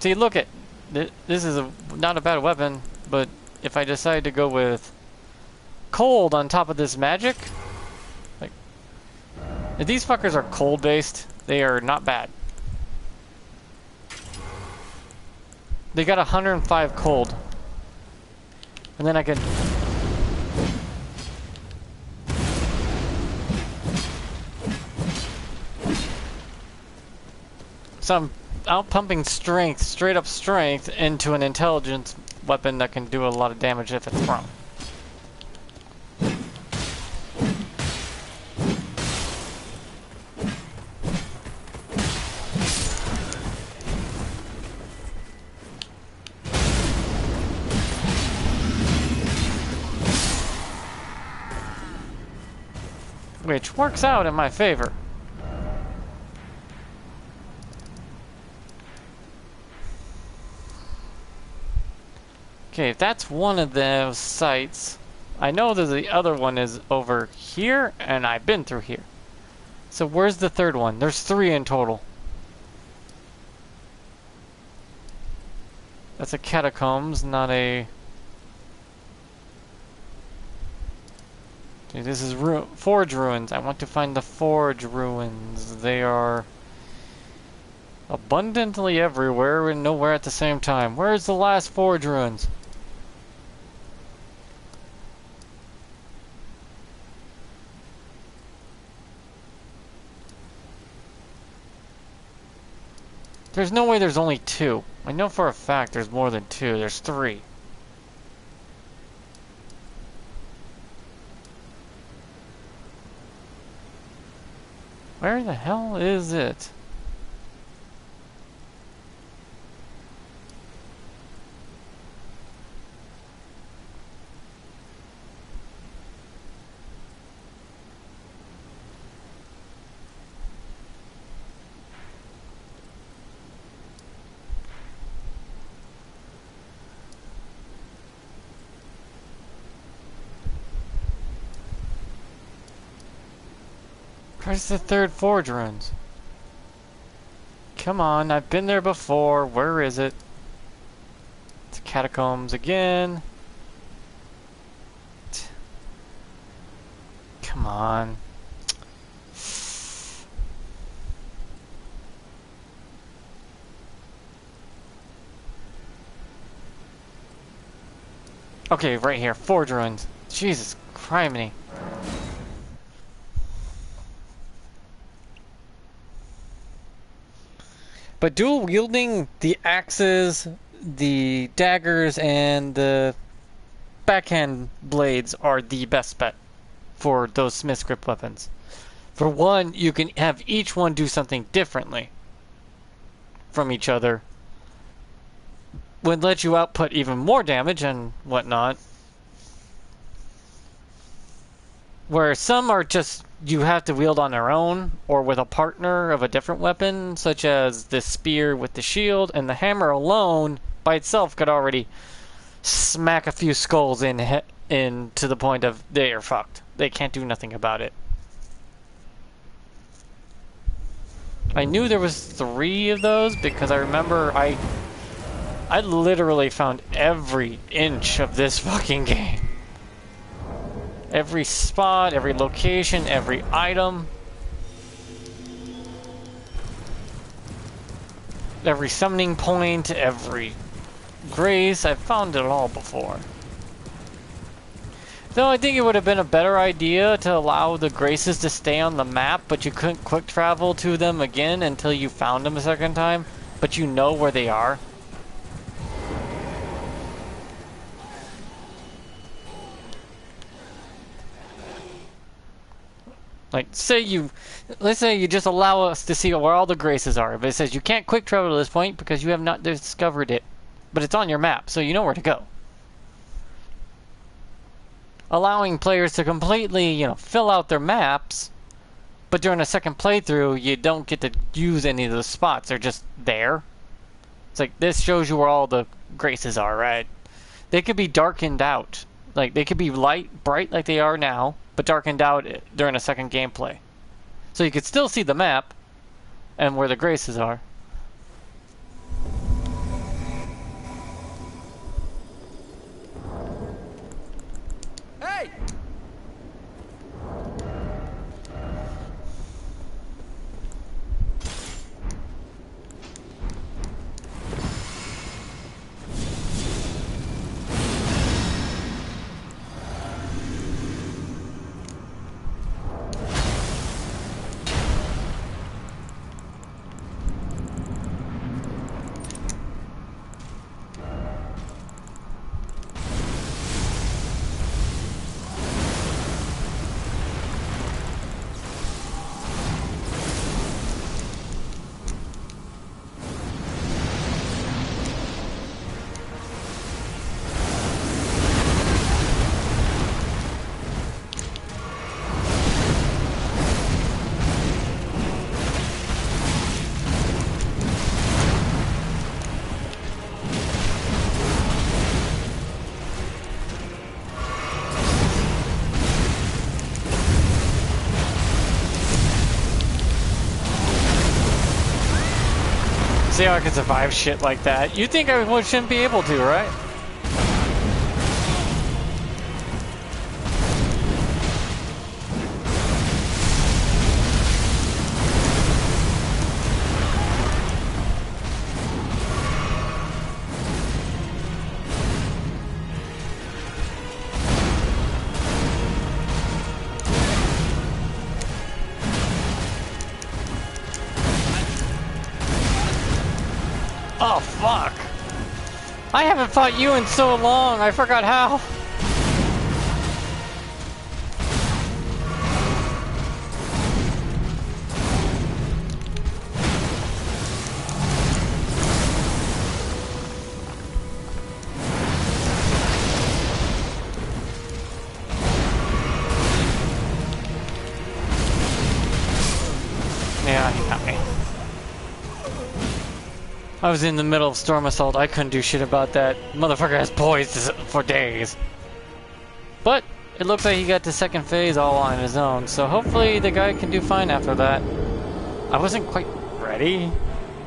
See, look at this is not a bad weapon, but if I decide to go with cold on top of this magic, like if these fuckers are cold based, they are not bad. They got 105 cold, and then I can so I'm out pumping strength, straight up strength, into an intelligence weapon that can do a lot of damage if it's thrown. Which works out in my favor. Okay, if that's one of those sites, I know that the other one is over here, and I've been through here. So where's the third one? There's 3 in total. That's a catacombs, not a... Okay, this is Forge Ruins. I want to find the Forge Ruins. They are abundantly everywhere and nowhere at the same time. Where's the last Forge Ruins? There's no way there's only 2. I know for a fact there's more than 2. There's 3. Where the hell is it? Where's the third Forge Ruins? Come on, I've been there before. Where is it? It's catacombs again. Come on. Okay, right here. Forge Ruins. Jesus criminy. But dual wielding the axes, the daggers, and the backhand blades are the best bet for those smithscript weapons. For one, you can have each one do something differently from each other. Would let you output even more damage and whatnot. Where some are just you have to wield on their own or with a partner of a different weapon, such as the spear with the shield, and the hammer alone by itself could already smack a few skulls in to the point of they are fucked. They can't do nothing about it. I knew there was 3 of those because I remember I literally found every inch of this fucking game. Every spot, every location, every item. Every summoning point, every grace. I've found it all before. Though I think it would have been a better idea to allow the graces to stay on the map, but you couldn't quick travel to them again until you found them a second time, but you know where they are. Like, let's say you just allow us to see where all the graces are, but it says you can't quick travel to this point because you have not discovered it, but it's on your map, so you know where to go. Allowing players to completely, fill out their maps, but during a second playthrough, you don't get to use any of those spots. They're just there. It's like, this shows you where all the graces are, right? They could be darkened out. Like, they could be bright like they are now, but darkened out during a second gameplay. So you could still see the map and where the graces are. Hey! See how I can survive shit like that? You think I shouldn't be able to, right? Oh, fuck. I haven't fought you in so long, I forgot how. Yeah, he got me. I was in the middle of Storm Assault. I couldn't do shit about that. Motherfucker has poised for days. But it looks like he got to second phase all on his own. So hopefully the guy can do fine after that. I wasn't quite ready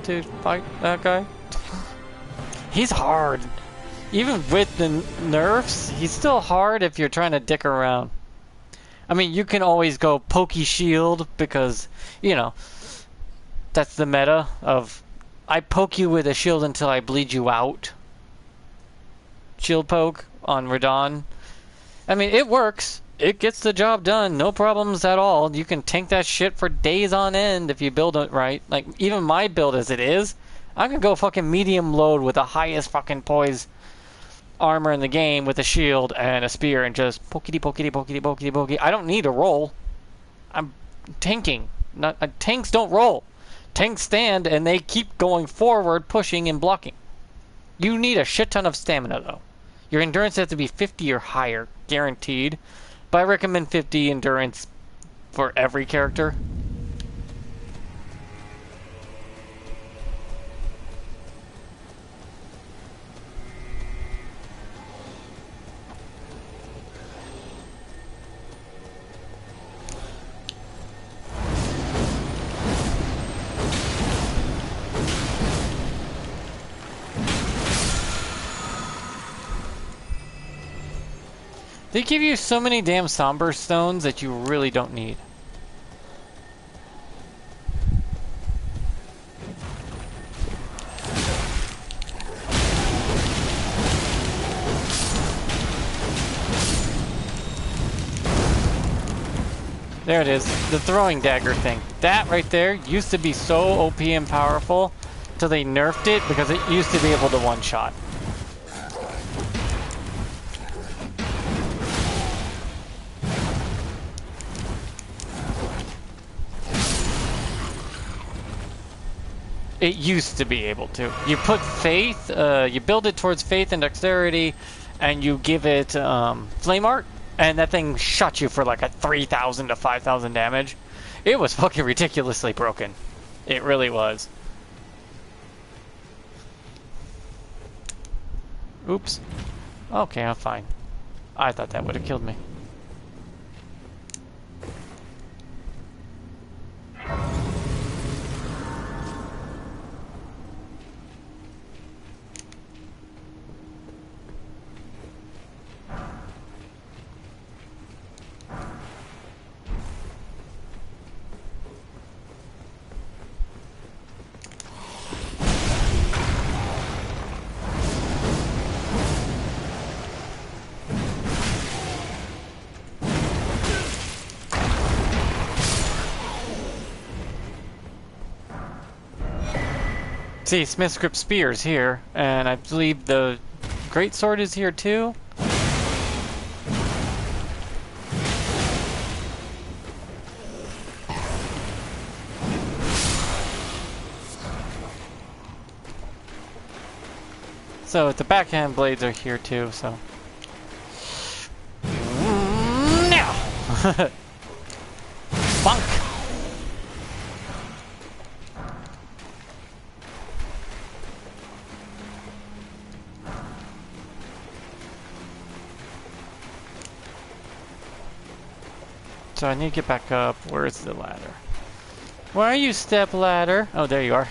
to fight that guy. He's hard. Even with the nerfs, he's still hard if you're trying to dick around. I mean, you can always go pokey shield because, that's the meta of I poke you with a shield until I bleed you out. Shield poke on Radon. I mean, it works. It gets the job done. No problems at all. You can tank that shit for days on end if you build it right. Like, even my build as it is, I can go fucking medium load with the highest fucking poise armor in the game with a shield and a spear and just pokey pokey pokey pokey pokey. I don't need a roll. I'm tanking. Tanks don't roll. Tanks stand and they keep going forward, pushing and blocking. You need a shit ton of stamina though. Your endurance has to be 50 or higher, guaranteed. But I recommend 50 endurance for every character. They give you so many damn somber stones that you really don't need. There it is, the throwing dagger thing. That right there used to be so OP and powerful till they nerfed it because it used to be able to one-shot. It used to be able to. You put faith, you build it towards faith and dexterity, and you give it flame art, and that thing shot you for like a 3,000 to 5,000 damage. It was fucking ridiculously broken. It really was. Oops. Okay, I'm fine. I thought that would have killed me. See, smithscript spears here, and I believe the greatsword is here too. So the backhand blades are here too, so. Now! Bonk! So I need to get back up. Where's the ladder? Where are you, step ladder? Oh, there you are.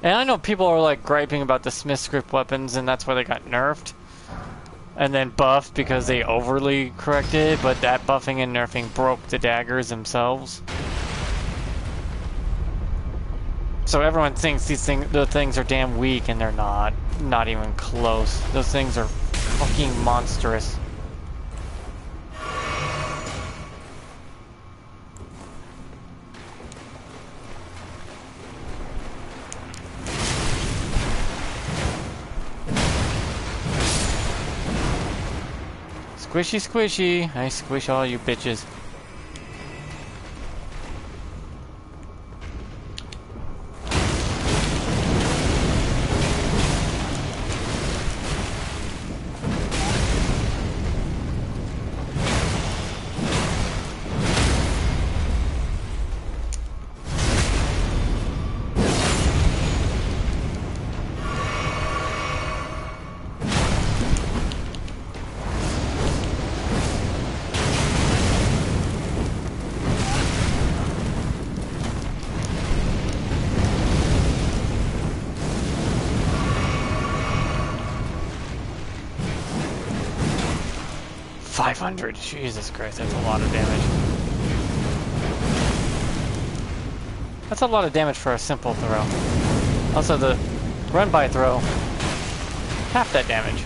And I know people are like griping about the smithscript weapons, and that's why they got nerfed. And then buffed because they overly corrected, but that buffing and nerfing broke the daggers themselves. So everyone thinks the things are damn weak, and they're not. Not even close. Those things are fucking monstrous. Squishy, squishy. I squish all you bitches. Jesus Christ, that's a lot of damage. That's a lot of damage for a simple throw. Also, the run-by throw, half that damage.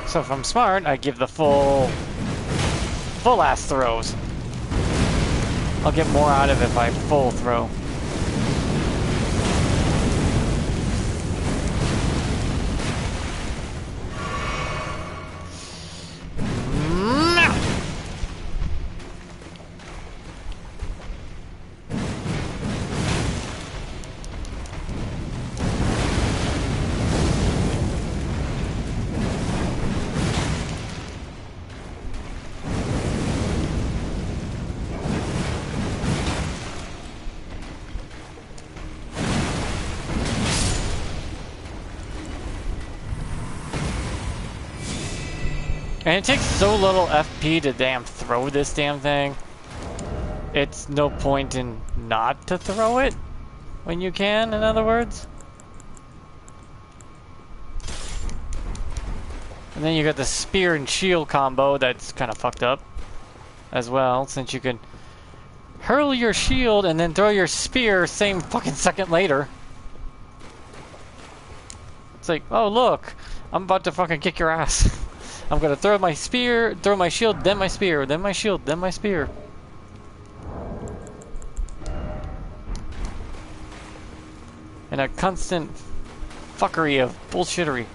So if I'm smart, I give the full ass throws. I'll get more out of it if I full throw. And it takes so little FP to damn throw this damn thing. It's no point in not to throw it when you can, in other words. And then you got the spear and shield combo that's kind of fucked up as well, since you can hurl your shield and then throw your spear same fucking second later. It's like, oh look, I'm about to fucking kick your ass. I'm gonna throw my spear, throw my shield, then my spear, then my shield, then my spear. And a constant fuckery of bullshittery.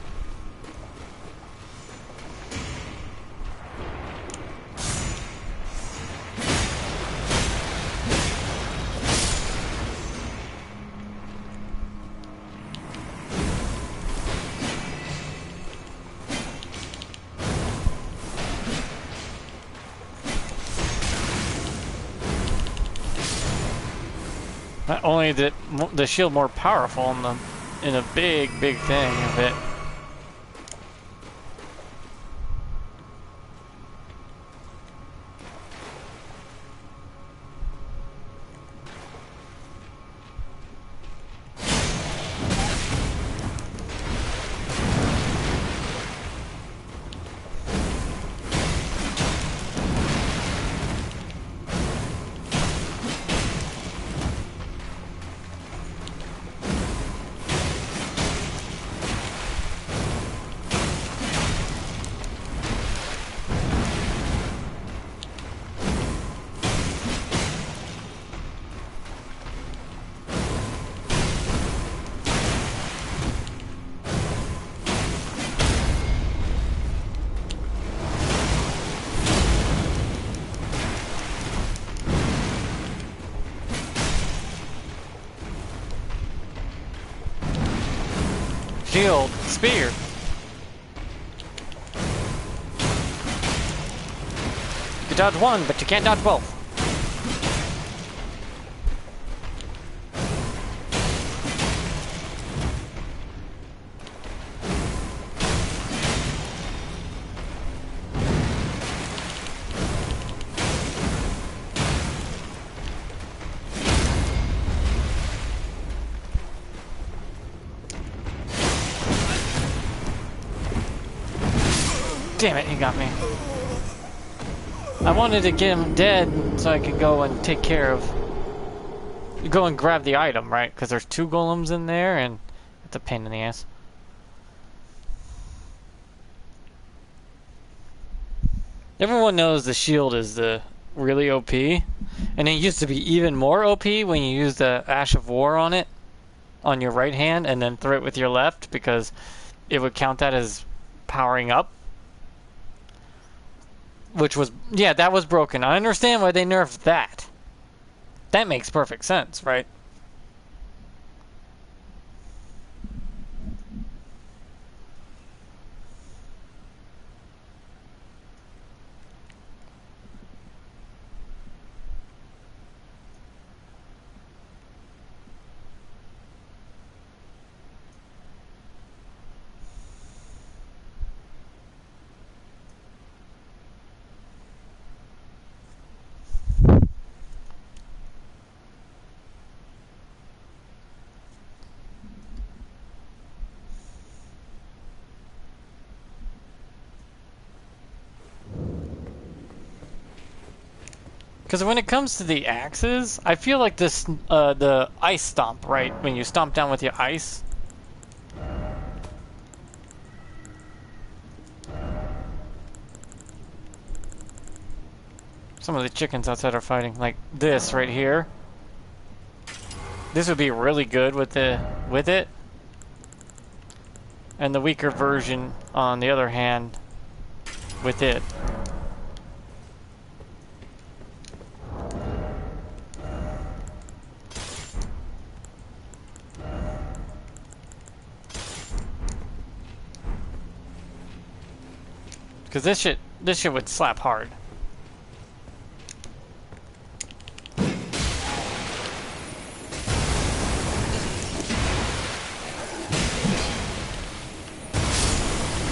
Not only is the shield more powerful in a big thing of it. Shield, spear. You can dodge one, but you can't dodge both. Damn it, he got me. I wanted to get him dead so I could go and take care of... Go and grab the item, right? Because there's 2 golems in there and it's a pain in the ass. Everyone knows the shield is the really OP. And it used to be even more OP when you use the Ash of War on it. On your right hand and then throw it with your left because it would count that as powering up. Which was, yeah, that was broken. I understand why they nerfed that. That makes perfect sense, right? Because when it comes to the axes, I feel like this, the ice stomp, right? When you stomp down with your ice. Some of the chickens outside are fighting. Like this right here. This would be really good with it. And the weaker version, on the other hand, with it. Because this shit would slap hard.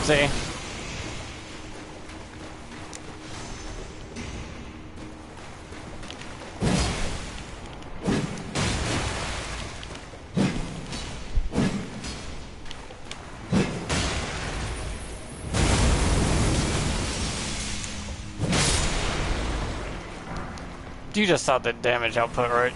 See? You just saw the damage output, right?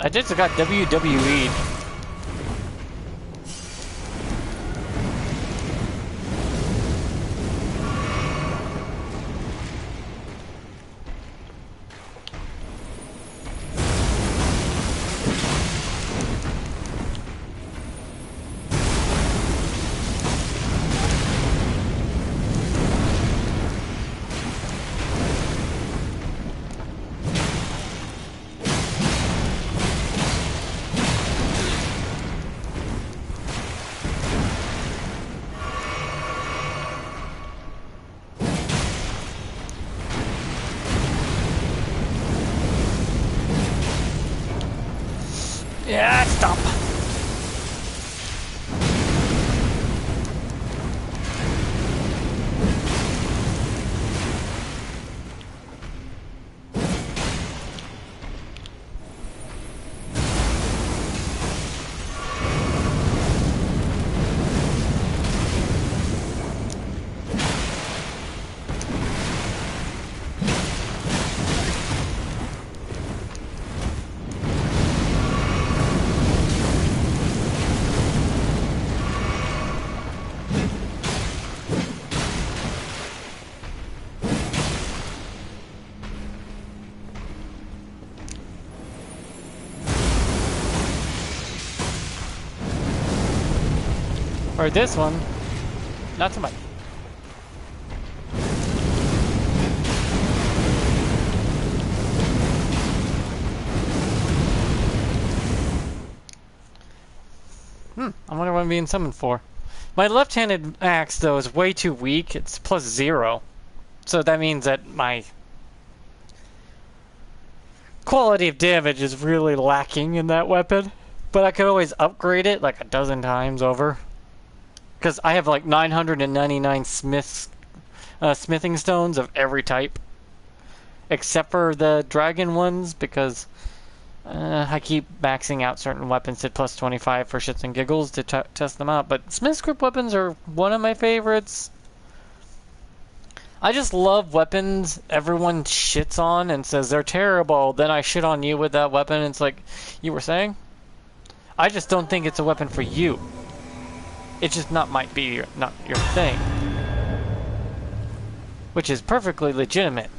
I just got WWE. Yeah, stop. Or this one. Not so much. I wonder what I'm being summoned for. My left-handed axe, though, is way too weak. It's +0. So that means that my quality of damage is really lacking in that weapon. But I could always upgrade it like a dozen times over. Because I have like 999 smithing stones of every type. Except for the dragon ones, because I keep maxing out certain weapons at +25 for shits and giggles to test them out. But smithscript weapons are one of my favorites. I just love weapons everyone shits on and says they're terrible. Then I shit on you with that weapon. And it's like, you were saying? I just don't think it's a weapon for you. It just might be not your thing. Which is perfectly legitimate.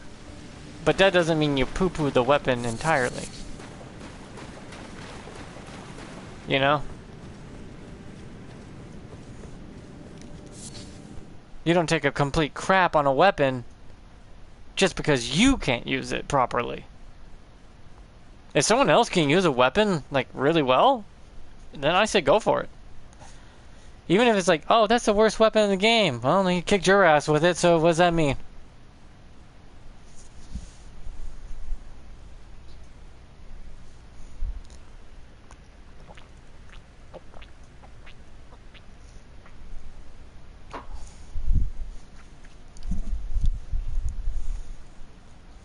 But that doesn't mean you poo-poo the weapon entirely. You know? You don't take a complete crap on a weapon just because you can't use it properly. If someone else can use a weapon, like, really well, then I say go for it. Even if it's like, oh, that's the worst weapon in the game. Well, he kicked your ass with it, so what does that mean?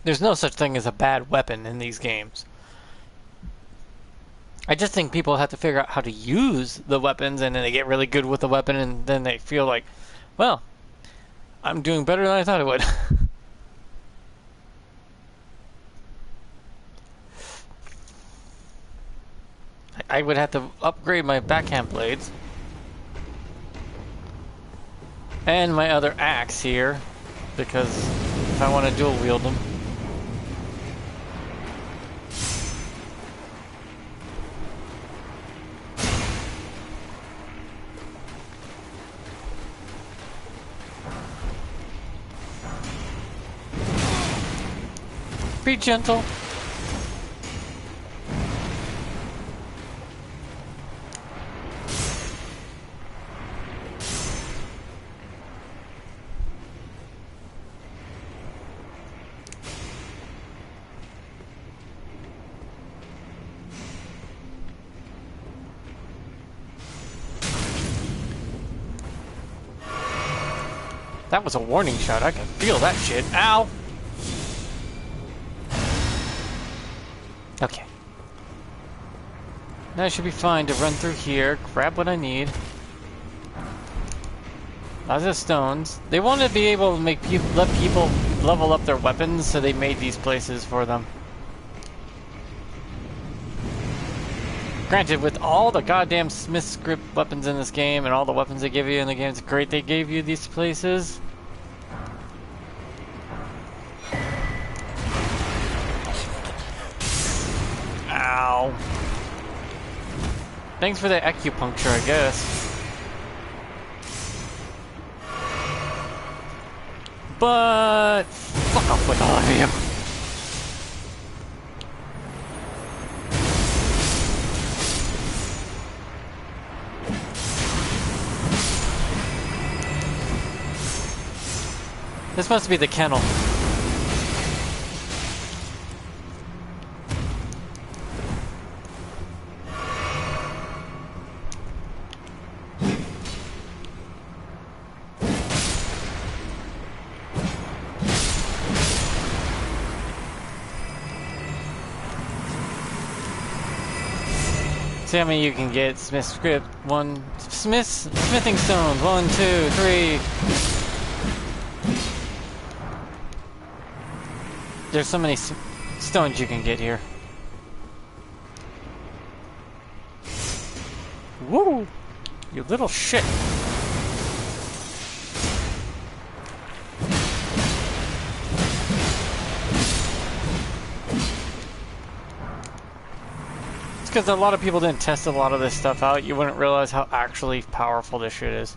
There's no such thing as a bad weapon in these games. I just think people have to figure out how to use the weapons, and then they get really good with the weapon, and then they feel like, well, I'm doing better than I thought I would. I would have to upgrade my backhand blades. And my other axe here, because if I want to dual wield them. Be gentle. That was a warning shot. I can feel that shit. Ow! Okay. Now I should be fine to run through here, grab what I need. Lots of stones. They want to be able to let people level up their weapons, so they made these places for them. Granted, with all the goddamn smithscript weapons in this game and all the weapons they give you in the game, it's great they gave you these places. Ow. Thanks for the acupuncture, I guess. But fuck off with all of you. This must be the kennel. See how many you can get. Smithscript. Smithing stones. 1, 2, 3. There's so many stones you can get here. Woo! You little shit. It's because a lot of people didn't test a lot of this stuff out. You wouldn't realize how actually powerful this shit is.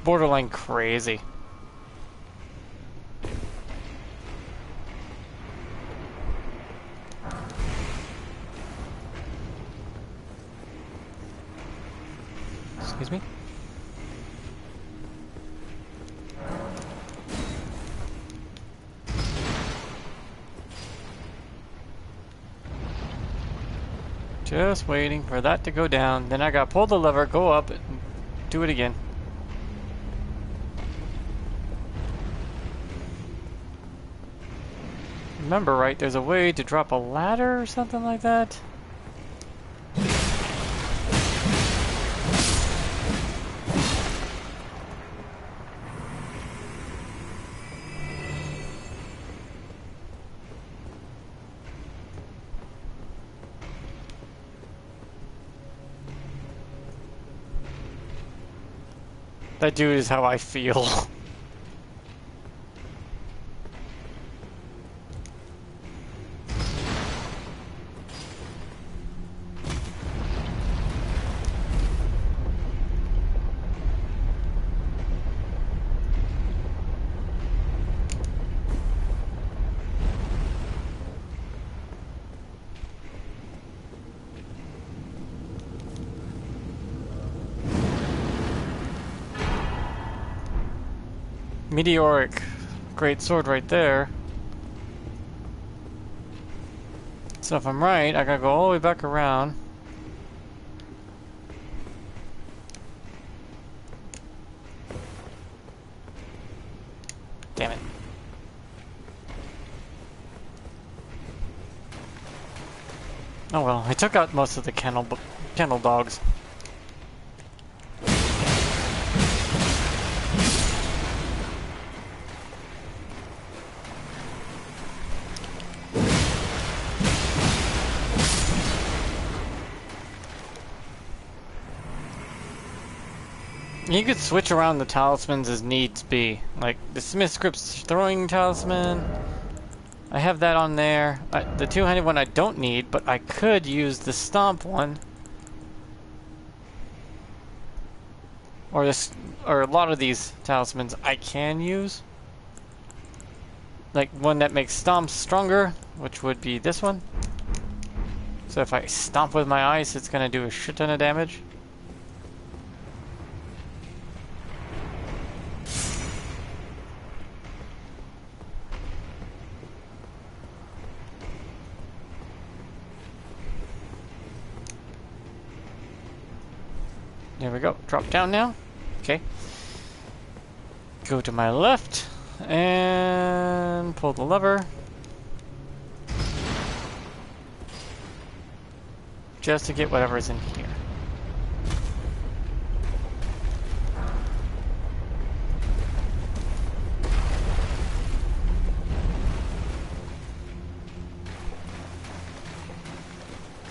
Borderline crazy. Excuse me? Just waiting for that to go down. Then I gotta pull the lever, go up, and do it again. Remember right, there's a way to drop a ladder or something like that? That dude is how I feel. Meteoric. Great sword right there. So if I'm right, I gotta go all the way back around. Damn it. Oh well, I took out most of the kennel dogs. You could switch around the talismans as needs be. Like, the smithscript's throwing talisman. I have that on there. The two-handed one I don't need, but I could use the stomp one. Or a lot of these talismans I can use. Like, one that makes stomps stronger, which would be this one. So if I stomp with my ice, it's gonna do a shit ton of damage. There we go. Drop down now. Okay. Go to my left and pull the lever. Just to get whatever's in here.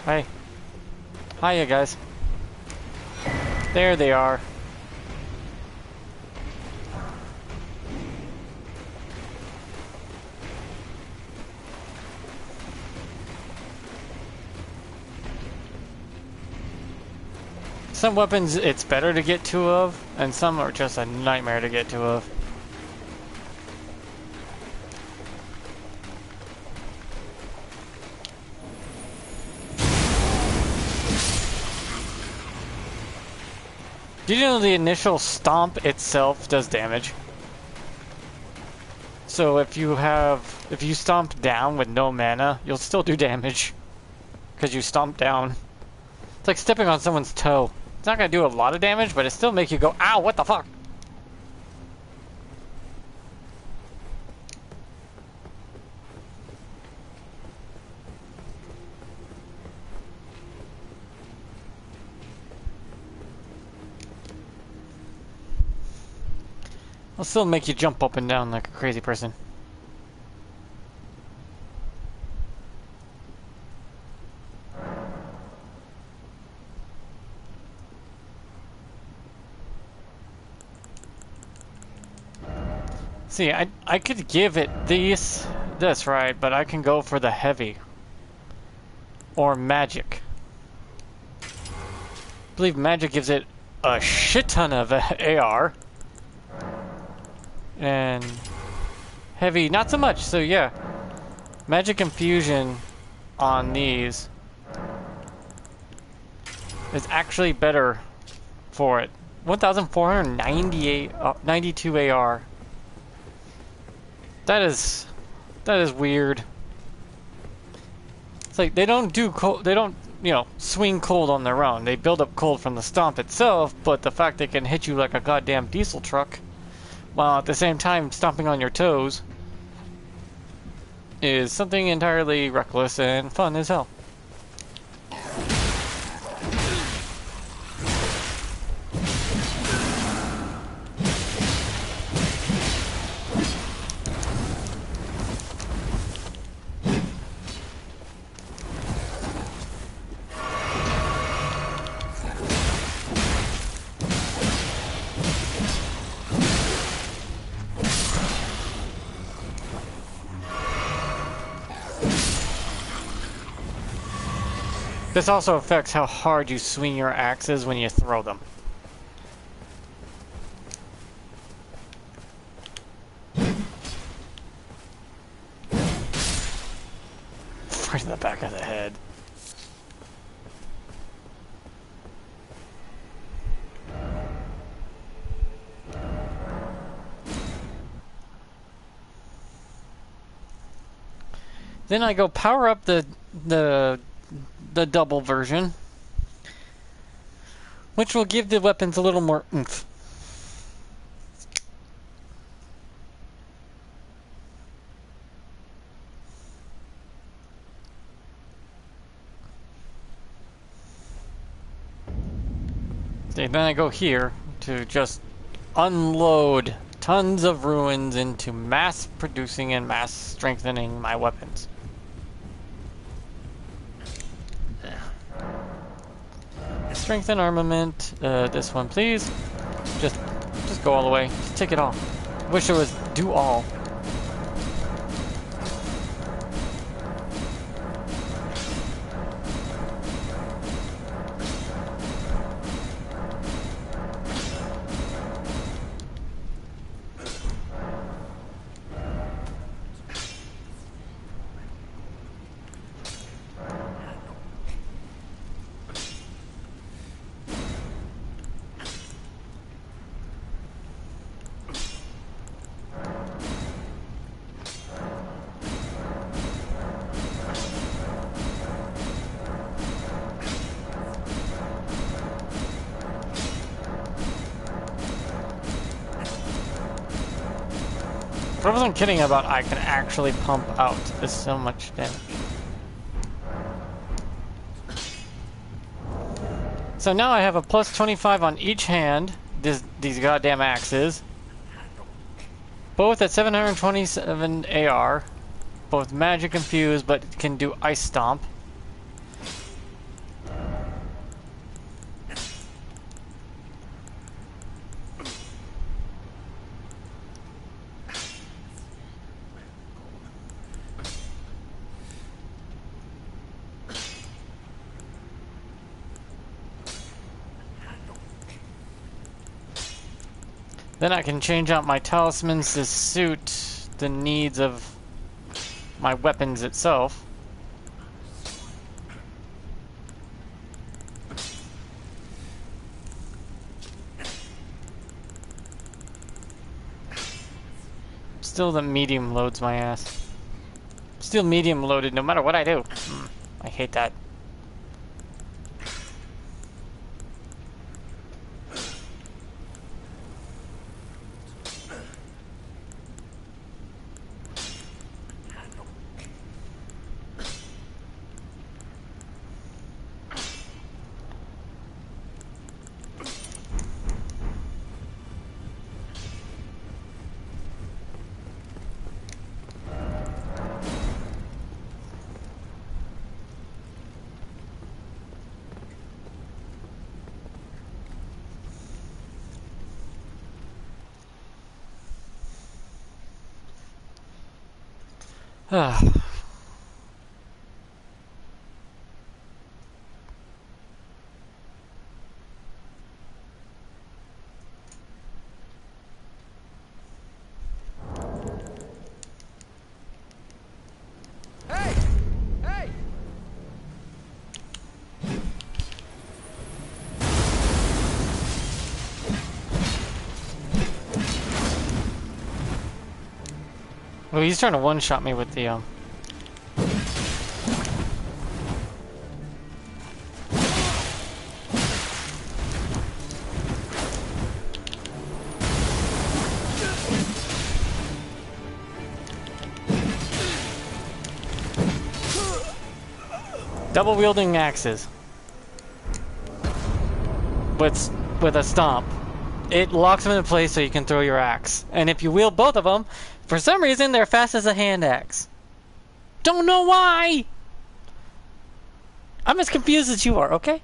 Hi. Hiya, guys. There they are. Some weapons it's better to get two of, and some are just a nightmare to get two of. Did you know the initial stomp itself does damage? So if you stomp down with no mana, you'll still do damage. Because you stomp down. It's like stepping on someone's toe. It's not going to do a lot of damage, but it still makes you go, ow, what the fuck? It'll still make you jump up and down like a crazy person. See, I could give it this right, but I can go for the heavy. Or magic. I believe magic gives it a shit ton of AR. And heavy, not so much, so yeah. Magic infusion on these is actually better for it. 1,498, 92 AR. That is weird. It's like they don't do cold, they don't, you know, swing cold on their own. They build up cold from the stomp itself, but the fact they can hit you like a goddamn diesel truck while at the same time stomping on your toes is something entirely reckless and fun as hell. This also affects how hard you swing your axes when you throw them. Right in the back of the head. Then I go power up the double version, which will give the weapons a little more oomph. Okay, then I go here to just unload tons of ruins into mass producing and mass strengthening my weapons. Strengthen armament, this one please. Just go all the way. Just take it all. Wish it was do all. I wasn't kidding about I can actually pump out this so much damage. So now I have a plus 25 on each hand, these goddamn axes. Both at 727 AR. Both magic infused, but can do ice stomp. Then I can change out my talismans to suit the needs of my weapons itself. Still the medium loads my ass. Still medium loaded no matter what I do. I hate that. Hey! Hey! Oh, he's trying to one-shot me with the double wielding axes with a stomp. It locks them into place so you can throw your axe. And if you wield both of them, for some reason they're fast as a hand axe. Don't know why. I'm as confused as you are. Okay.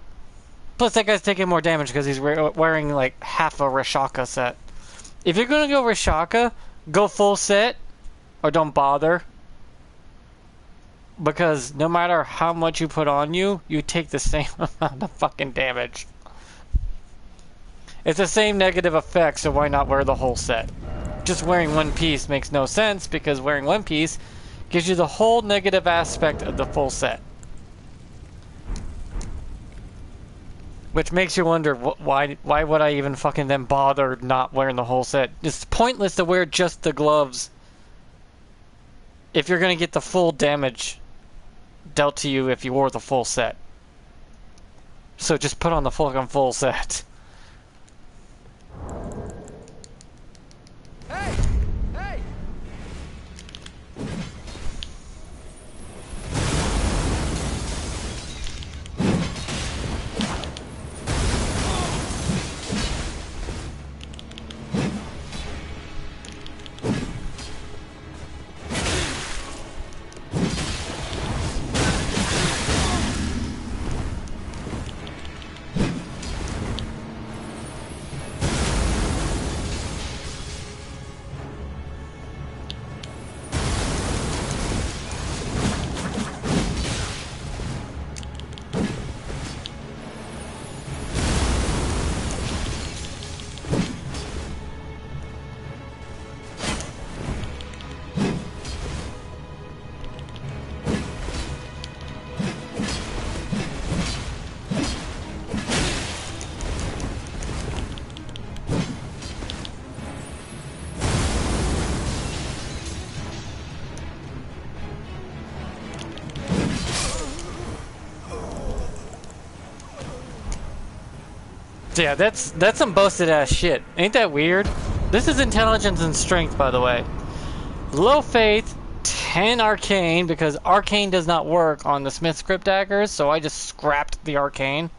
Plus that guy's taking more damage because he's wearing like half a Rashaka set. If you're gonna go Rashaka, go full set, or don't bother. Because no matter how much you put on you, you take the same amount of fucking damage. It's the same negative effect, so why not wear the whole set? Just wearing one piece makes no sense, because wearing one piece gives you the whole negative aspect of the full set. Which makes you wonder, why would I even fucking then bother not wearing the whole set? It's pointless to wear just the gloves if you're going to get the full damage dealt to you if you wore the full set. So just put on the full set. Hey! Hey! Yeah, that's some busted ass shit. Ain't that weird? This is intelligence and strength, by the way. Low faith, 10 arcane, because arcane does not work on the smithscript daggers, so I just scrapped the arcane.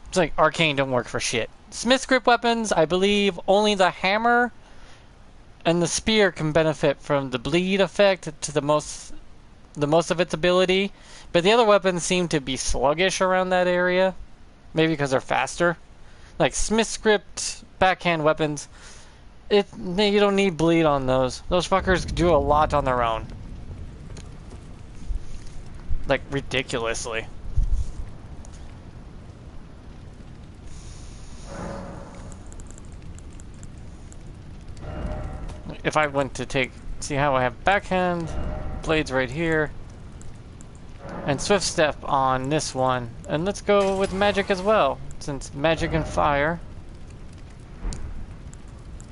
It's like, arcane don't work for shit. Smithscript weapons, I believe only the hammer and the spear can benefit from the bleed effect to the most of its ability, but the other weapons seem to be sluggish around that area. Maybe because they're faster. Like smithscript backhand weapons, you don't need bleed on those. Those fuckers do a lot on their own. Like ridiculously. If I went to see how I have backhand blades right here and swift step on this one, and let's go with magic as well, since magic and fire,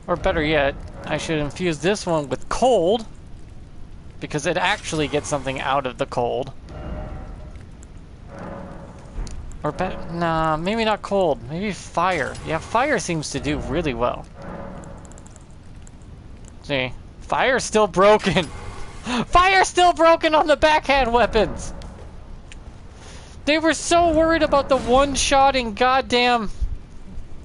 or better yet, I should infuse this one with cold because it actually gets something out of the cold. Or nah, maybe not cold, maybe fire. Yeah, fire seems to do really well. See, fire's still broken. Fire's still broken on the backhand weapons. They were so worried about the one-shotting goddamn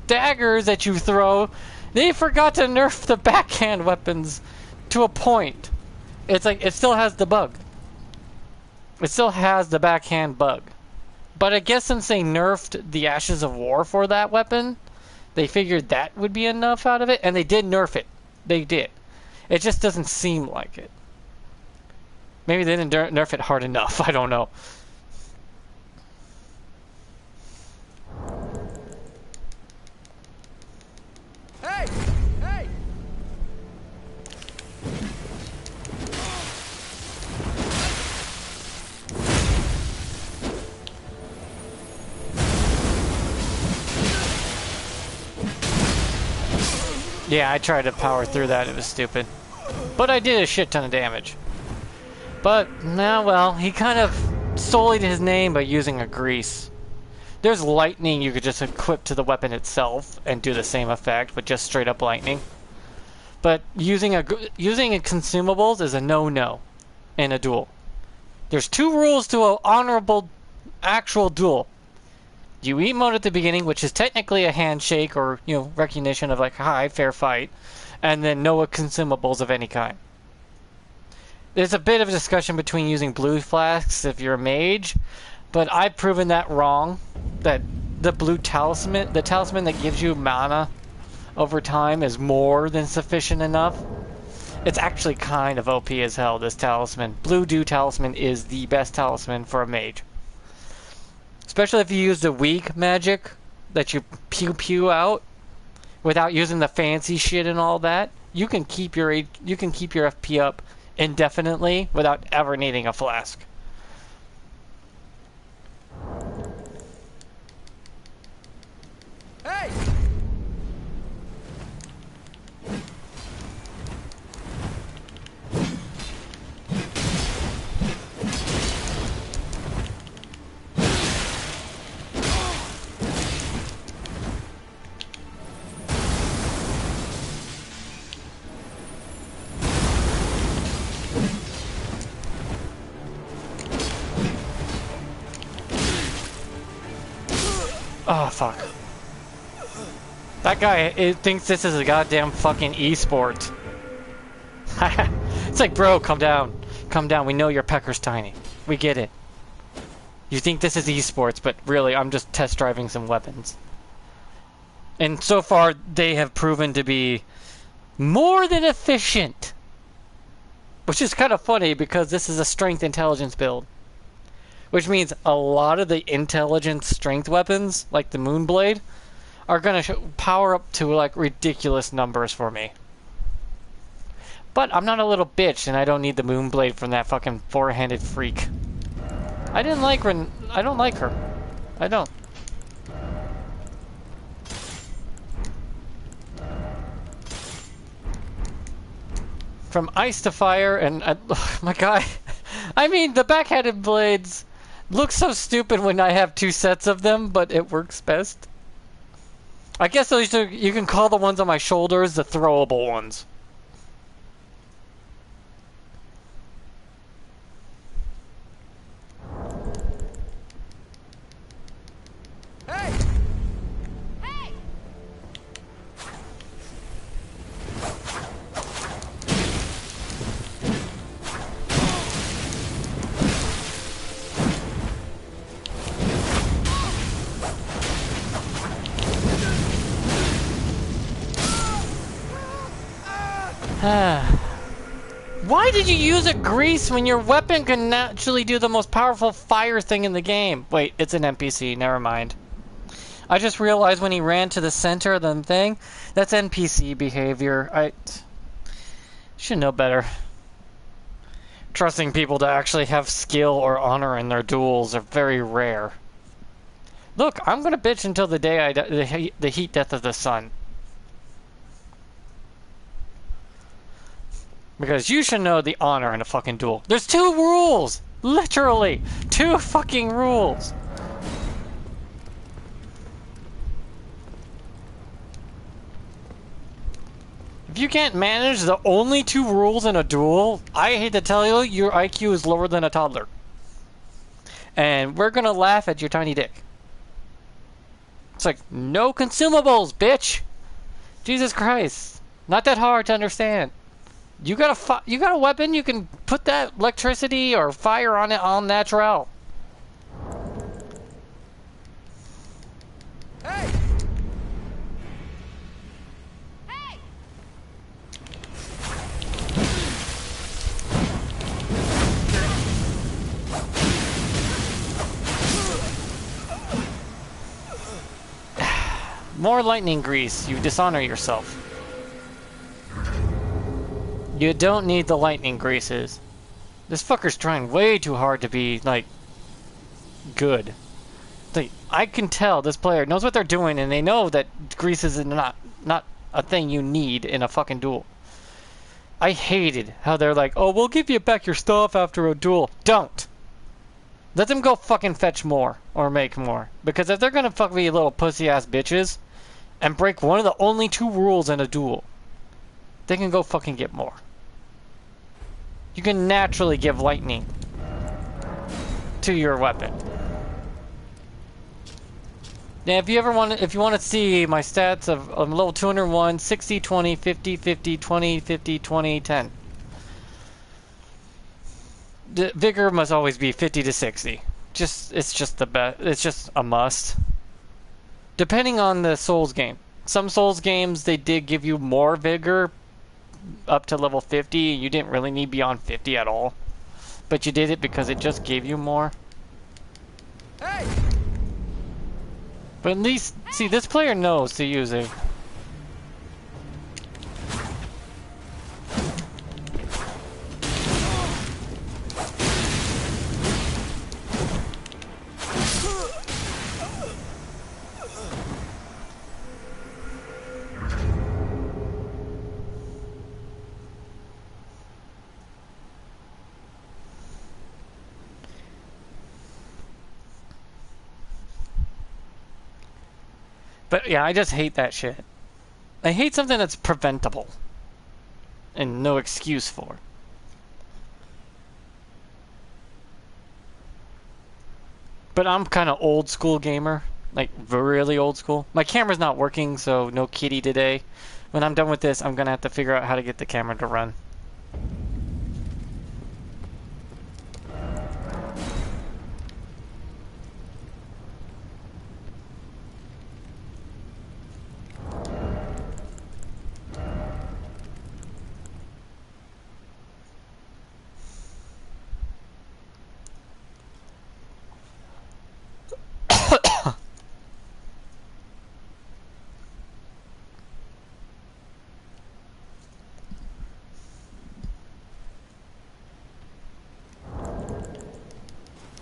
daggers that you throw, they forgot to nerf the backhand weapons to a point. It's like, it still has the bug. It still has the backhand bug. But I guess since they nerfed the Ashes of War for that weapon, they figured that would be enough out of it, and they did nerf it. They did. It just doesn't seem like it. Maybe they didn't nerf it hard enough. I don't know. Hey! Hey! Yeah, I tried to power through that. It was stupid. But I did a shit ton of damage. But, nah, well, he kind of sullied his name by using a grease. There's lightning you could just equip to the weapon itself and do the same effect, but just straight up lightning. But using a consumables is a no-no in a duel. There's two rules to an honorable actual duel. You emote at the beginning, which is technically a handshake or, recognition of like, hi, fair fight, and then no consumables of any kind. There's a bit of a discussion between using blue flasks if you're a mage, but I've proven that wrong. That the blue talisman, the talisman that gives you mana over time, is more than sufficient enough. It's actually kind of OP as hell, this talisman. Blue Dew talisman is the best talisman for a mage. Especially if you use the weak magic that you pew out without using the fancy shit and all that. You can keep your FP up indefinitely without ever needing a flask. Hey! Oh, fuck. That guy thinks this is a goddamn fucking esport. It's like, bro, calm down. Calm down. We know your pecker's tiny. We get it. You think this is esports, but really, I'm just test driving some weapons. And so far, they have proven to be more than efficient. Which is kind of funny, because this is a strength intelligence build. Which means a lot of the intelligent strength weapons, like the Moonblade, are going to power up to like ridiculous numbers for me. But I'm not a little bitch, and I don't need the Moonblade from that fucking four-handed freak. I don't like her. I don't. From ice to fire, and my guy. I mean, the backhanded blades look so stupid when I have two sets of them, but it works best. I guess those you can call the ones on my shoulders the throwable ones. Why did you use a grease when your weapon can naturally do the most powerful fire thing in the game? Wait, it's an NPC, never mind. I just realized when he ran to the center of the thing, that's NPC behavior. I should know better. Trusting people to actually have skill or honor in their duels are very rare. Look, I'm gonna bitch until the day I die, the heat death of the sun. Because you should know the honor in a fucking duel. There's 2 rules! Literally! 2 fucking rules! If you can't manage the only 2 rules in a duel, I hate to tell you, your IQ is lower than a toddler. And we're gonna laugh at your tiny dick. It's like, no consumables, bitch! Jesus Christ. Not that hard to understand. You got a weapon, you can put that electricity or fire on it all natural. Hey! Hey! More lightning grease, you dishonor yourself. You don't need the lightning greases. This fucker's trying way too hard to be, like, good. Like, I can tell this player knows what they're doing, and they know that greases is not a thing you need in a fucking duel. I hated how they're like, oh, we'll give you back your stuff after a duel. Don't! Let them go fucking fetch more, or make more. Because if they're gonna fuck me little pussy-ass bitches, and break one of the only 2 rules in a duel, they can go fucking get more. You can naturally give lightning to your weapon. Now, if you want to see my stats of level 201, 60, 20, 50, 50, 20, 50, 20, 10. The vigor must always be 50 to 60. It's just the best. It's just a must. Depending on the Souls game. Some Souls games, they did give you more vigor up to level 50. You didn't really need beyond 50 at all. But you did it because it just gave you more. Hey! But at least, see, this player knows to use it. But yeah, I just hate that shit. I hate something that's preventable. And no excuse for. But I'm kind of old school gamer. Like, really old school. My camera's not working, so no kitty today. When I'm done with this, I'm gonna have to figure out how to get the camera to run.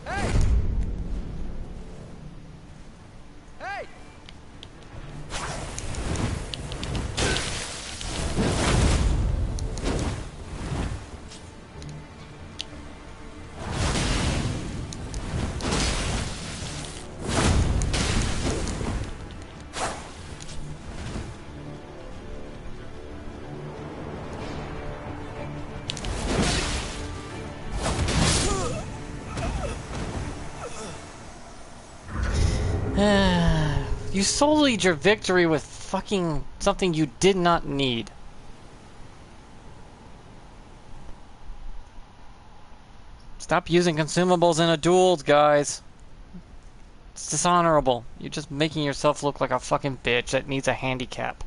Hey! Hey! You sullied your victory with fucking something you did not need. Stop using consumables in a duel, guys. It's dishonorable. You're just making yourself look like a fucking bitch that needs a handicap.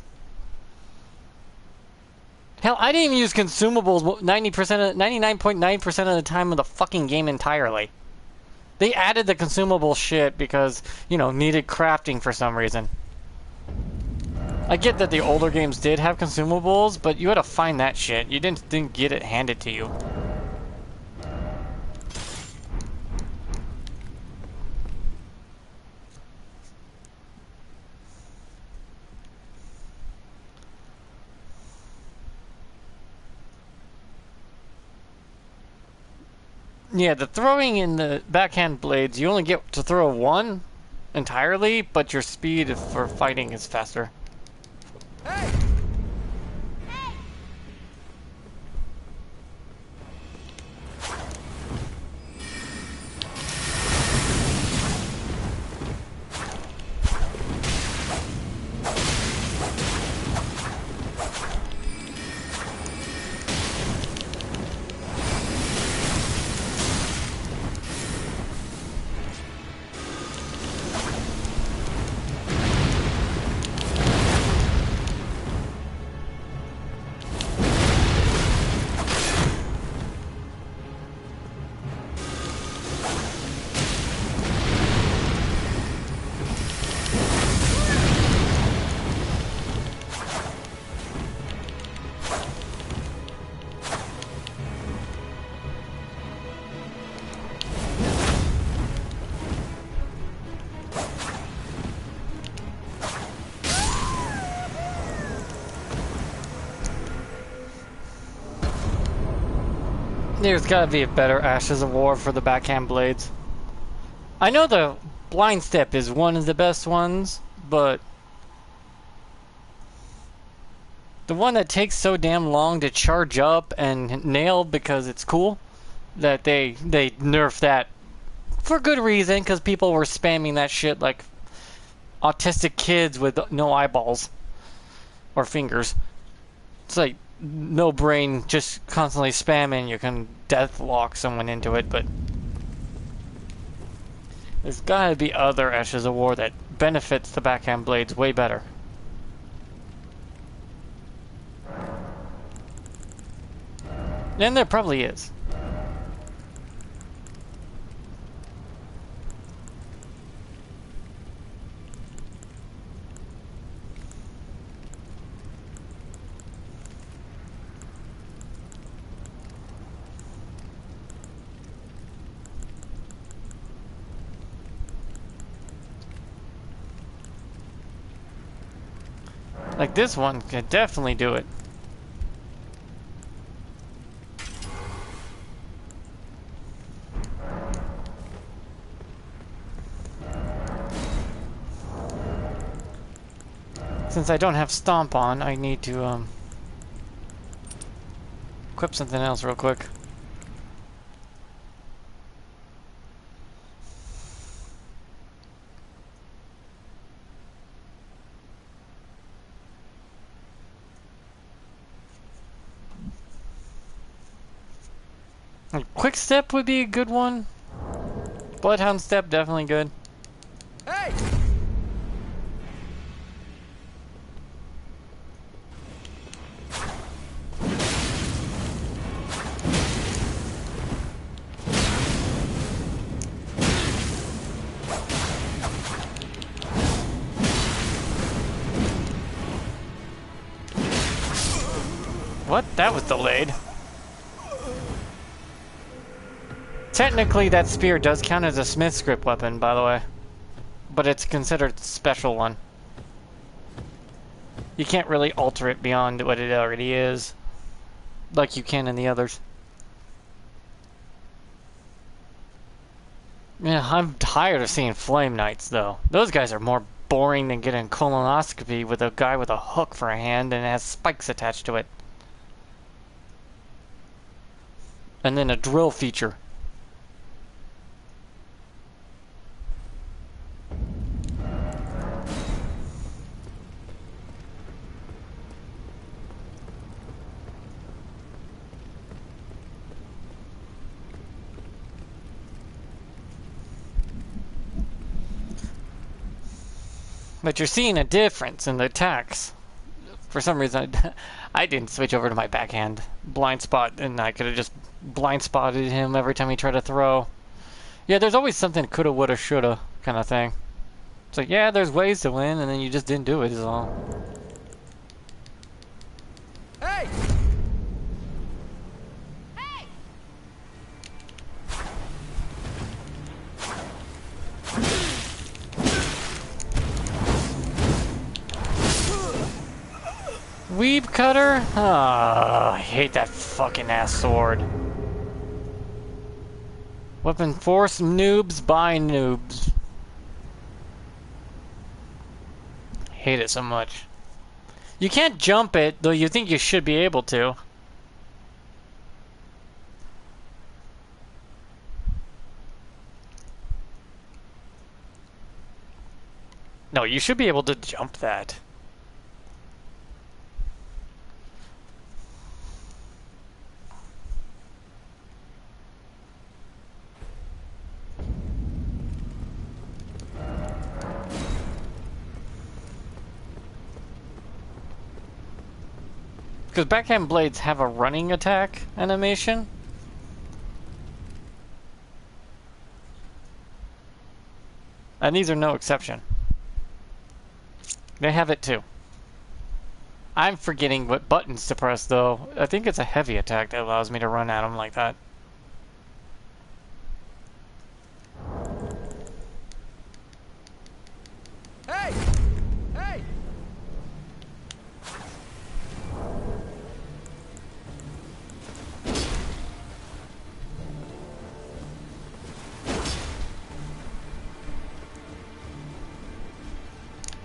Hell, I didn't even use consumables 99.9% of the time of the fucking game entirely. They added the consumable shit because, you know, needed crafting for some reason. I get that the older games did have consumables, but you had to find that shit. You didn't get it handed to you. Yeah, the throwing in the backhand blades, you only get to throw one entirely, but your speed for fighting is faster. Hey! There's gotta be a better Ashes of War for the backhand blades. I know the blind step is one of the best ones, but the one that takes so damn long to charge up and nail because it's cool, that they nerfed that for good reason, because people were spamming that shit like autistic kids with no eyeballs or fingers. It's like no brain, just constantly spamming. You can death lock someone into it, but there's gotta be other Ashes of War that benefits the backhand blades way better. And there probably is. Like this one could definitely do it. Since I don't have Stomp on, I need to equip something else real quick. Quick Step would be a good one. Bloodhound Step, definitely good. Hey! What? That was delayed. Technically, that spear does count as a smithscript weapon, by the way. But it's considered a special one. You can't really alter it beyond what it already is, like you can in the others. Yeah, I'm tired of seeing Flame Knights, though. Those guys are more boring than getting colonoscopy with a guy with a hook for a hand and has spikes attached to it. And then a drill feature. But you're seeing a difference in the attacks. For some reason, I didn't switch over to my backhand blind spot, and I could have just blind spotted him every time he tried to throw. Yeah, there's always something coulda, woulda, shoulda kind of thing. It's like, yeah, there's ways to win, and then you just didn't do it, is all. Hey! Weeb cutter? Ah, I hate that fucking ass sword. Weapon force noobs by noobs. Hate it so much. You can't jump it, though you think you should be able to. No, you should be able to jump that. Because backhand blades have a running attack animation. And these are no exception. They have it too. I'm forgetting what buttons to press though. I think it's a heavy attack that allows me to run at them like that. Hey! Hey!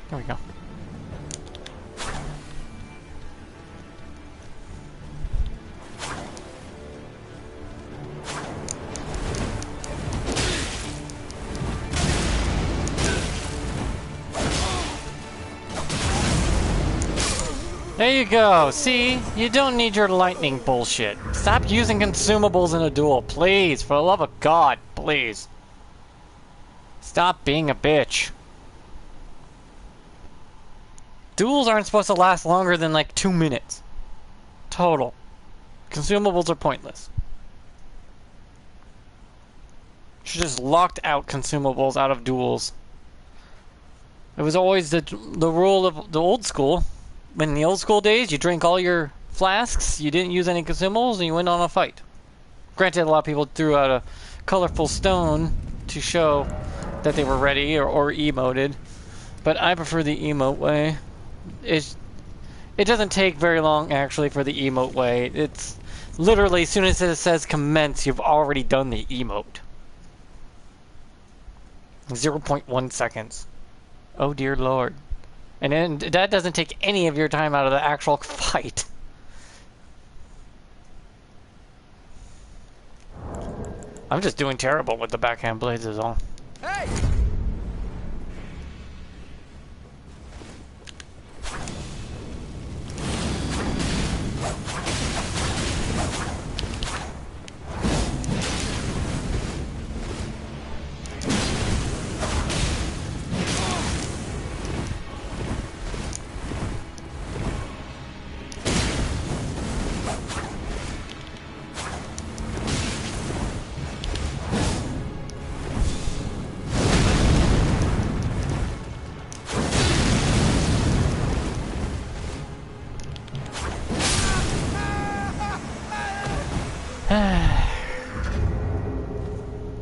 There we go. There you go. See? You don't need your lightning bullshit. Stop using consumables in a duel, please. For the love of God, please. Stop being a bitch. Duels aren't supposed to last longer than like 2 minutes. Total. Consumables are pointless. Should just locked out consumables out of duels. It was always the rule of the old school. In the old school days, you drank all your flasks, you didn't use any consumables, and you went on a fight. Granted, a lot of people threw out a colorful stone to show that they were ready or emoted, but I prefer the emote way. It doesn't take very long, actually, for the emote way. It's literally, as soon as it says commence, you've already done the emote. 0.1 seconds. Oh dear lord. And then that doesn't take any of your time out of the actual fight. I'm just doing terrible with the backhand blades is all. Hey!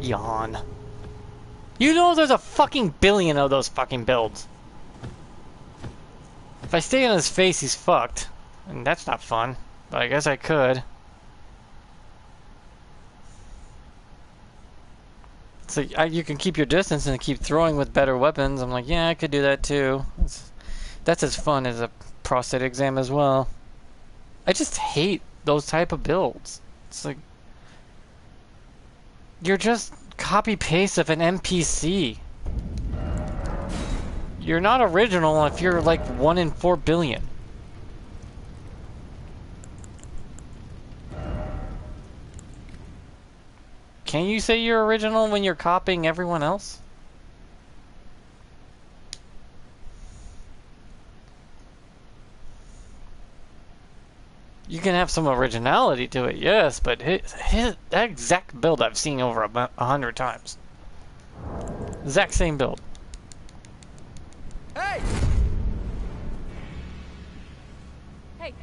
Yawn. You know there's a fucking billion of those fucking builds. If I stay on his face, he's fucked. And that's not fun. But I guess I could. So you can keep your distance and keep throwing with better weapons. I'm like, yeah, I could do that too. That's as fun as a prostate exam as well. I just hate those type of builds. It's like you're just copy paste of an NPC. You're not original if you're like 1 in 4 billion. Can you say you're original when you're copying everyone else? You can have some originality to it, yes, but that exact build I've seen over 100 times. Exact same build. Hey! Hey.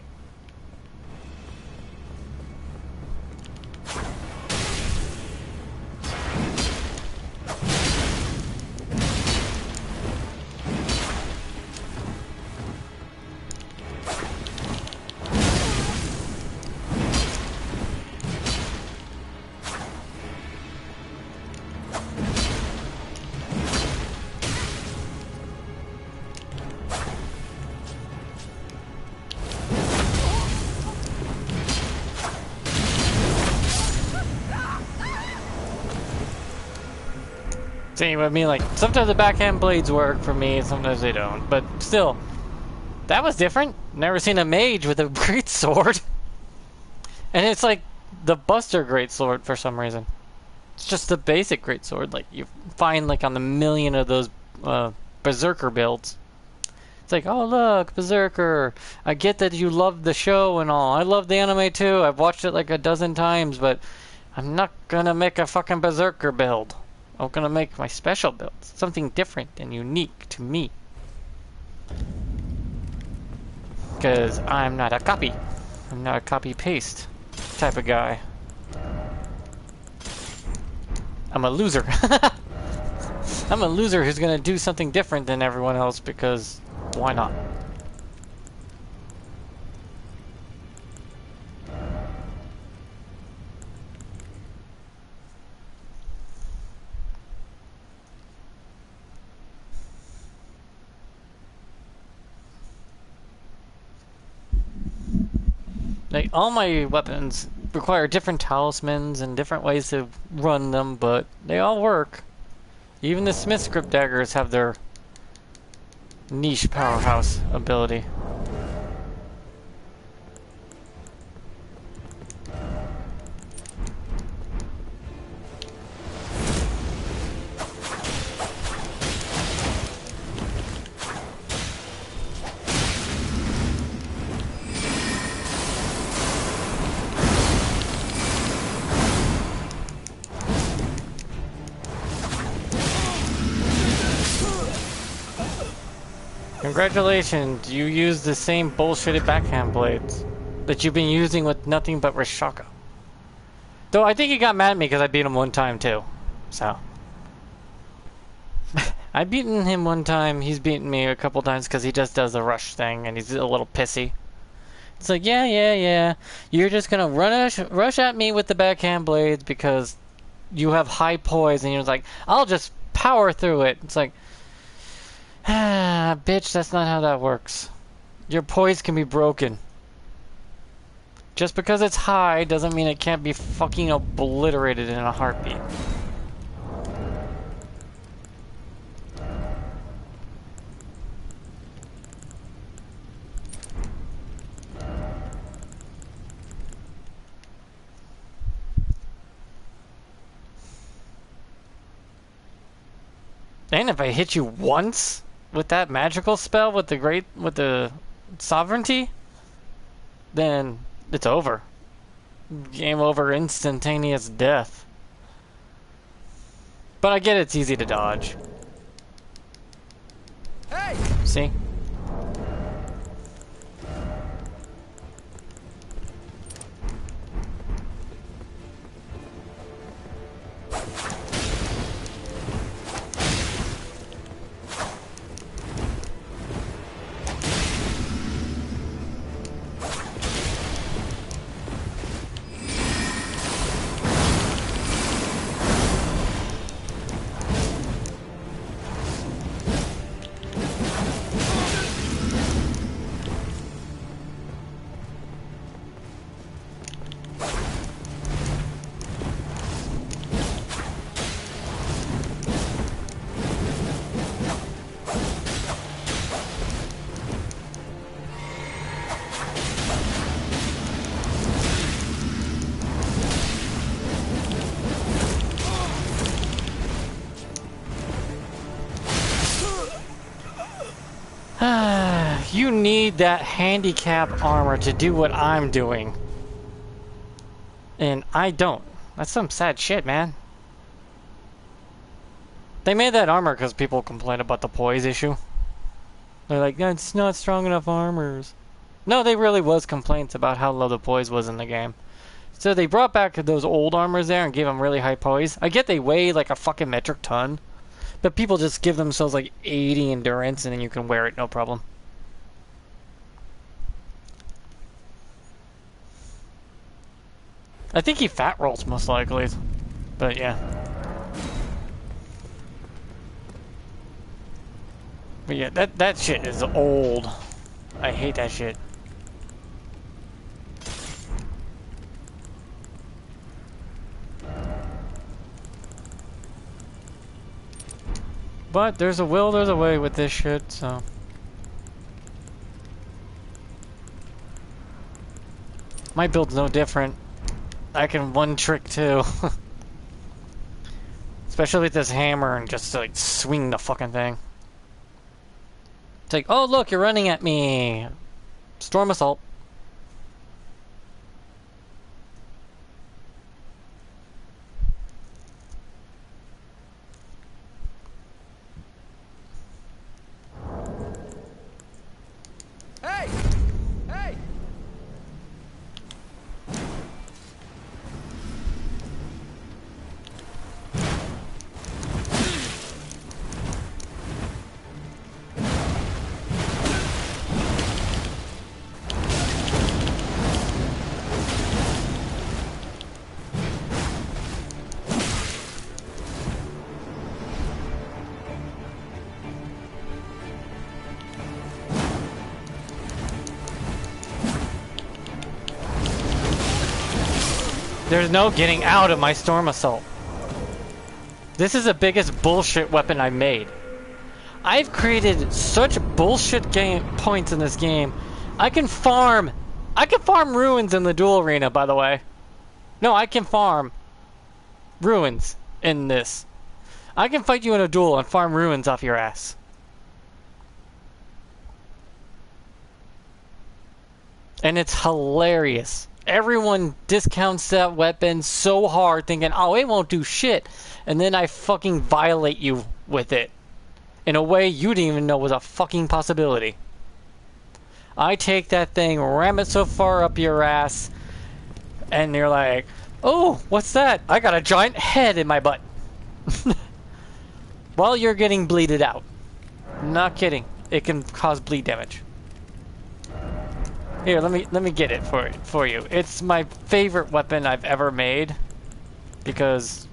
See what I mean? Like, sometimes the backhand blades work for me, sometimes they don't. But still, that was different. Never seen a mage with a great sword. And it's like the Buster great sword for some reason. It's just the basic great sword. Like, you find like on the million of those Berserker builds. It's like, oh look, Berserker. I get that you love the show and all. I love the anime too. I've watched it like a dozen times, but I'm not gonna make a fucking Berserker build. I'm gonna make my special build. Something different and unique to me. Because I'm not a copy. I'm not a copy-paste type of guy. I'm a loser. I'm a loser who's gonna do something different than everyone else because why not? Like, all my weapons require different talismans and different ways to run them, but they all work. Even the smithscript daggers have their niche powerhouse ability. Congratulations, you used the same bullshitted backhand blades that you've been using with nothing but Rashaka. Though I think he got mad at me because I beat him one time too. So. I beaten him one time, he's beaten me a couple times because he just does the rush thing and he's a little pissy. It's like, yeah. You're just gonna rush at me with the backhand blades because you have high poise and you're like, I'll just power through it. It's like, ah, bitch, that's not how that works. Your poise can be broken. Just because it's high doesn't mean it can't be fucking obliterated in a heartbeat. And if I hit you once with that magical spell with the sovereignty, then it's over. Game over, instantaneous death. But I get it's easy to dodge. Hey! See? you need that handicap armor to do what I'm doing. And I don't. That's some sad shit, man. They made that armor because people complain about the poise issue. They're like, that's not strong enough armors. No, they really was complaints about how low the poise was in the game. So they brought back those old armors there and gave them really high poise. I get they weigh like a fucking metric ton. But people just give themselves like 80 endurance and then you can wear it no problem. I think he fat rolls most likely. But yeah. But yeah, that shit is old. I hate that shit. But there's a will, there's a way with this shit, so. My build's no different. I can one trick too. Especially with this hammer and just like swing the fucking thing. It's like, oh look, you're running at me. Storm assault. Hey! Hey! There's no getting out of my storm assault. This is the biggest bullshit weapon I've made. I've created such bullshit game points in this game. I can farm ruins in the duel arena, by the way. No, I can farm ruins in this. I can fight you in a duel and farm ruins off your ass. And it's hilarious. Everyone discounts that weapon so hard thinking, oh, it won't do shit. And then I fucking violate you with it. In a way you didn't even know was a fucking possibility. I take that thing, ram it so far up your ass, and you're like, oh, what's that? I got a giant head in my butt. While you're getting bleeded out. Not kidding. It can cause bleed damage. Here, let me get it for you. It's my favorite weapon I've ever made because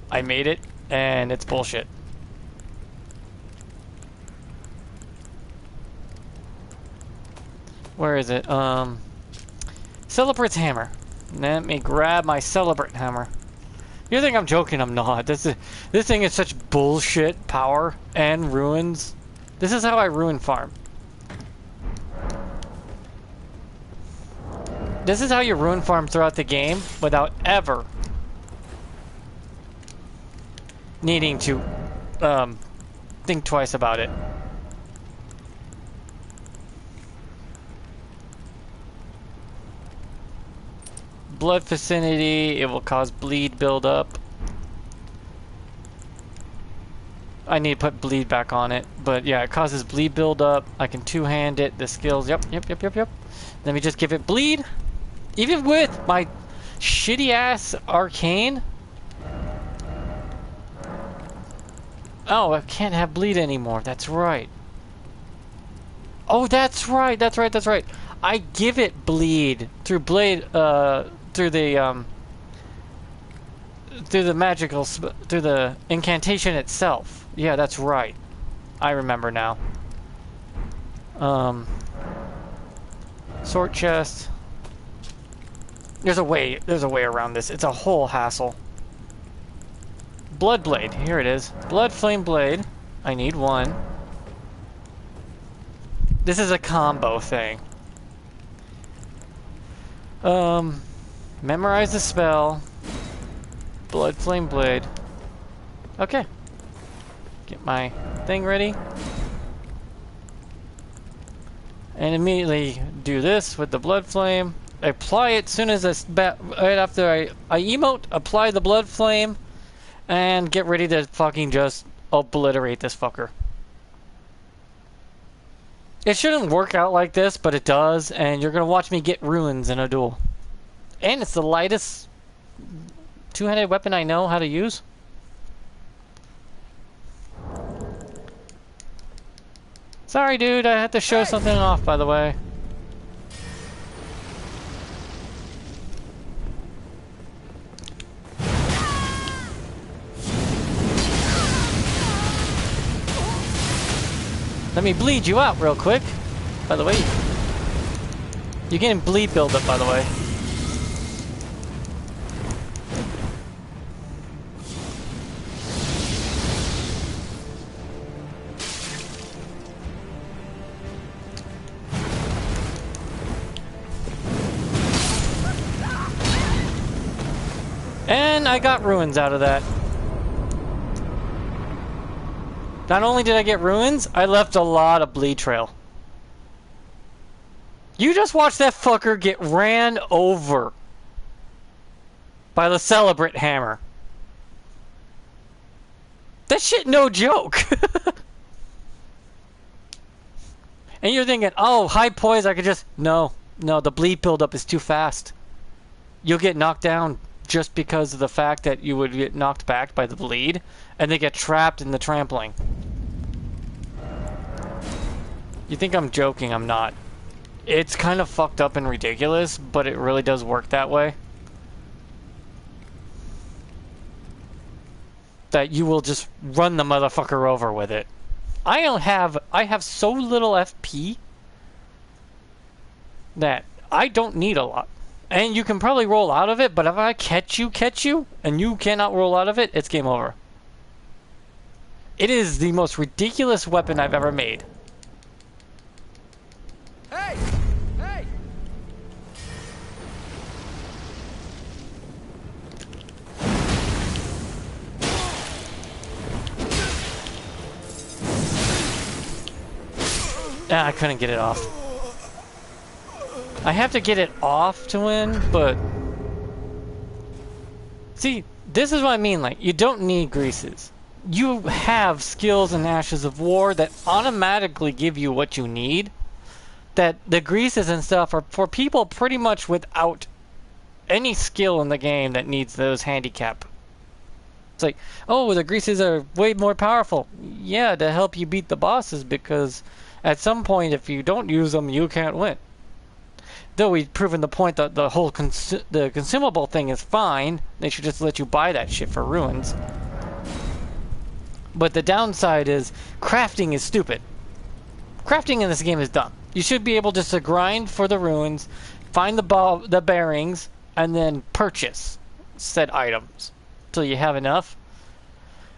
I made it and it's bullshit. Where is it? Celebrate's hammer. Let me grab my Celebrate hammer. You think I'm joking? I'm not. This thing is such bullshit power and ruins. This is how I ruin farm. This is how you ruin farm throughout the game without ever needing to think twice about it. Blood vicinity, it will cause bleed buildup. I need to put bleed back on it, but yeah, it causes bleed buildup. I can two-hand it, the skills, yep. Let me just give it bleed. Even with my shitty ass arcane. Oh, I can't have bleed anymore. That's right. Oh, that's right. I give it bleed through blade, through the through the incantation itself. Yeah, that's right. I remember now. Sword chest. There's a way around this. It's a whole hassle. Blood blade. Here it is. Blood flame blade. I need one. This is a combo thing. Memorize the spell. Blood flame blade. Okay. Get my thing ready. And immediately do this with the blood flame. Apply it as soon as right after I emote, apply the blood flame, and get ready to fucking just obliterate this fucker. It shouldn't work out like this, but it does, and you're gonna watch me get ruins in a duel. And it's the lightest two-handed weapon I know how to use. Sorry, dude, I had to show something off, by the way. Let me bleed you out real quick. By the way, you're getting bleed buildup, by the way. And I got ruins out of that. Not only did I get ruins, I left a lot of bleed trail. You just watched that fucker get ran over by the Celebrate hammer. That shit no joke. And you're thinking, oh, high poise, I could just... No, the bleed buildup is too fast. You'll get knocked down just because of the fact that you would get knocked back by the bleed, and they get trapped in the trampling. You think I'm joking, I'm not. It's kind of fucked up and ridiculous, but it really does work that way. That you will just run the motherfucker over with it. I have so little FP that I don't need a lot. And you can probably roll out of it, but if I catch you, and you cannot roll out of it, it's game over. It is the most ridiculous weapon I've ever made. Hey! Hey! Ah, I couldn't get it off. I have to get it off to win, but... See, this is what I mean, like, you don't need greases. You have skills and Ashes of War that automatically give you what you need. That the greases and stuff are for people pretty much without any skill in the game that needs those handicap. It's like, oh, the greases are way more powerful. Yeah, to help you beat the bosses, because at some point if you don't use them, you can't win. Though we've proven the point that the whole the consumable thing is fine. They should just let you buy that shit for ruins. But the downside is crafting is stupid. Crafting in this game is dumb. You should be able just to grind for the ruins, find the bearings, and then purchase said items till you have enough.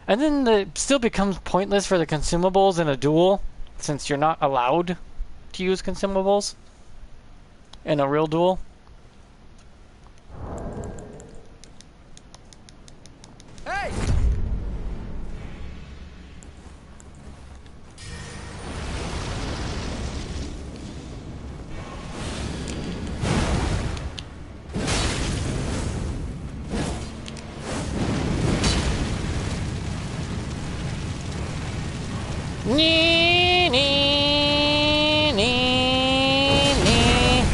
And then it still becomes pointless for the consumables in a duel, since you're not allowed to use consumables in a real duel. Hey! Nee, nee, nee, nee.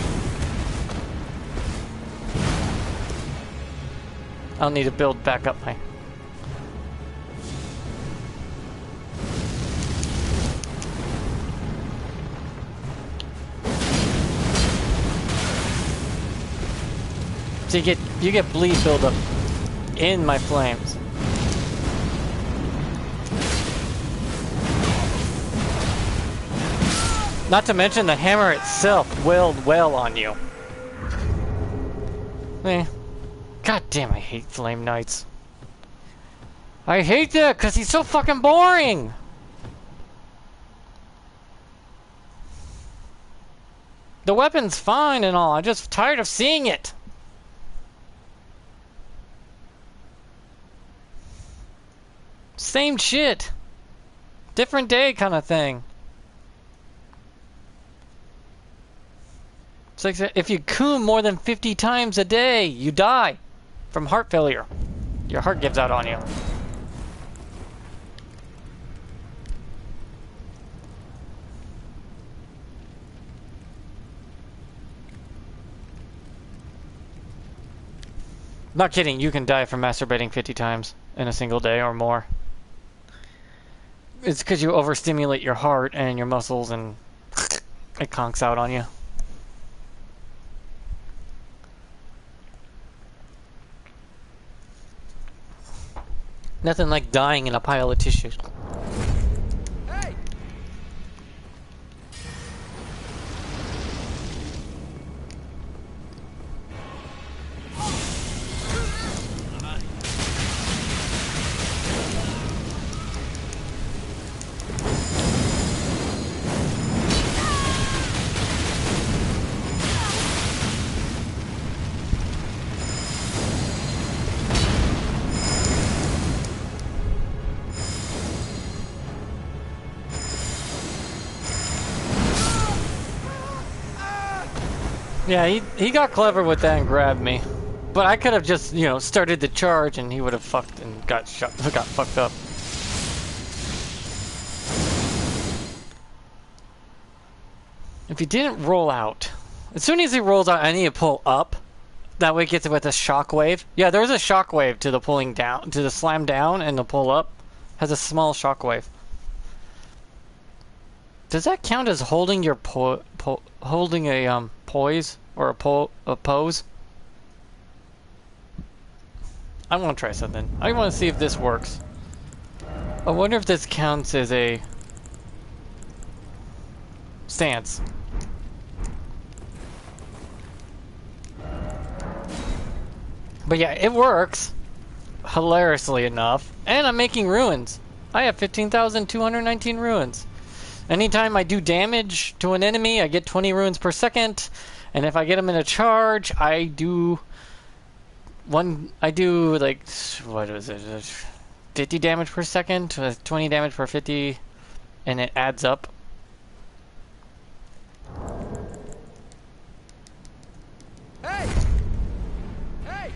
I'll need to build back up my... So you get bleed buildup in my flames. Not to mention the hammer itself wailed well on you. God damn, I hate Flame Knights. I hate that because he's so fucking boring! The weapon's fine and all, I'm just tired of seeing it. Same shit. Different day kind of thing. It's like if you coom more than 50 times a day, you die from heart failure. Your heart gives out on you. Not kidding, you can die from masturbating 50 times in a single day or more. It's because you overstimulate your heart and your muscles and it conks out on you. Nothing like dying in a pile of tissues. Hey! Yeah, he got clever with that and grabbed me. But I could have just, you know, started the charge and he would have fucked and got fucked up. If he didn't roll out, as soon as he rolls out, I need to pull up. That way it gets it with a shockwave. Yeah, there's a shockwave to the pulling down, to the slam down and the pull up. Has a small shockwave. Does that count as holding your holding a poise or a pose? I want to try something. I want to see if this works. I wonder if this counts as a stance. But yeah, it works. Hilariously enough. And I'm making ruins. I have 15,219 ruins. Anytime I do damage to an enemy, I get 20 ruins per second. And if I get them in a charge, I do like, what is it? 50 damage per second, 20 damage per 50, and it adds up. Hey! Hey!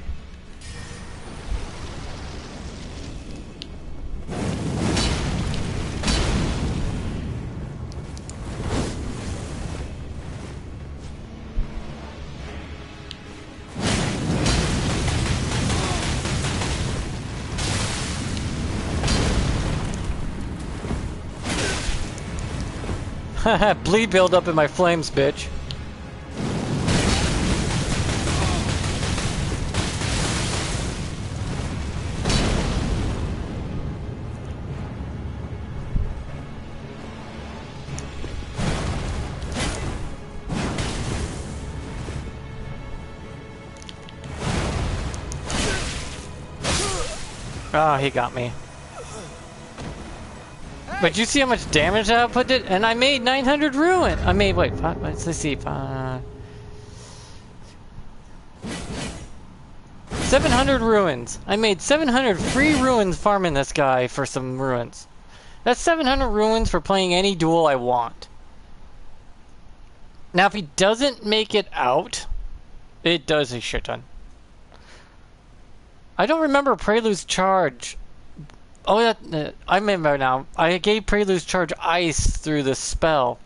Bleed build up in my flames, bitch. Ah, he got me. But you see how much damage I output did? And I made 900 ruin. I made, wait, let's see, 700 ruins. I made 700 free ruins farming this guy for some ruins. That's 700 ruins for playing any duel I want. Now, if he doesn't make it out, it does a shit ton. I don't remember Prelude's charge. Oh, I remember now. I gave Prelude's charge ice through the spell,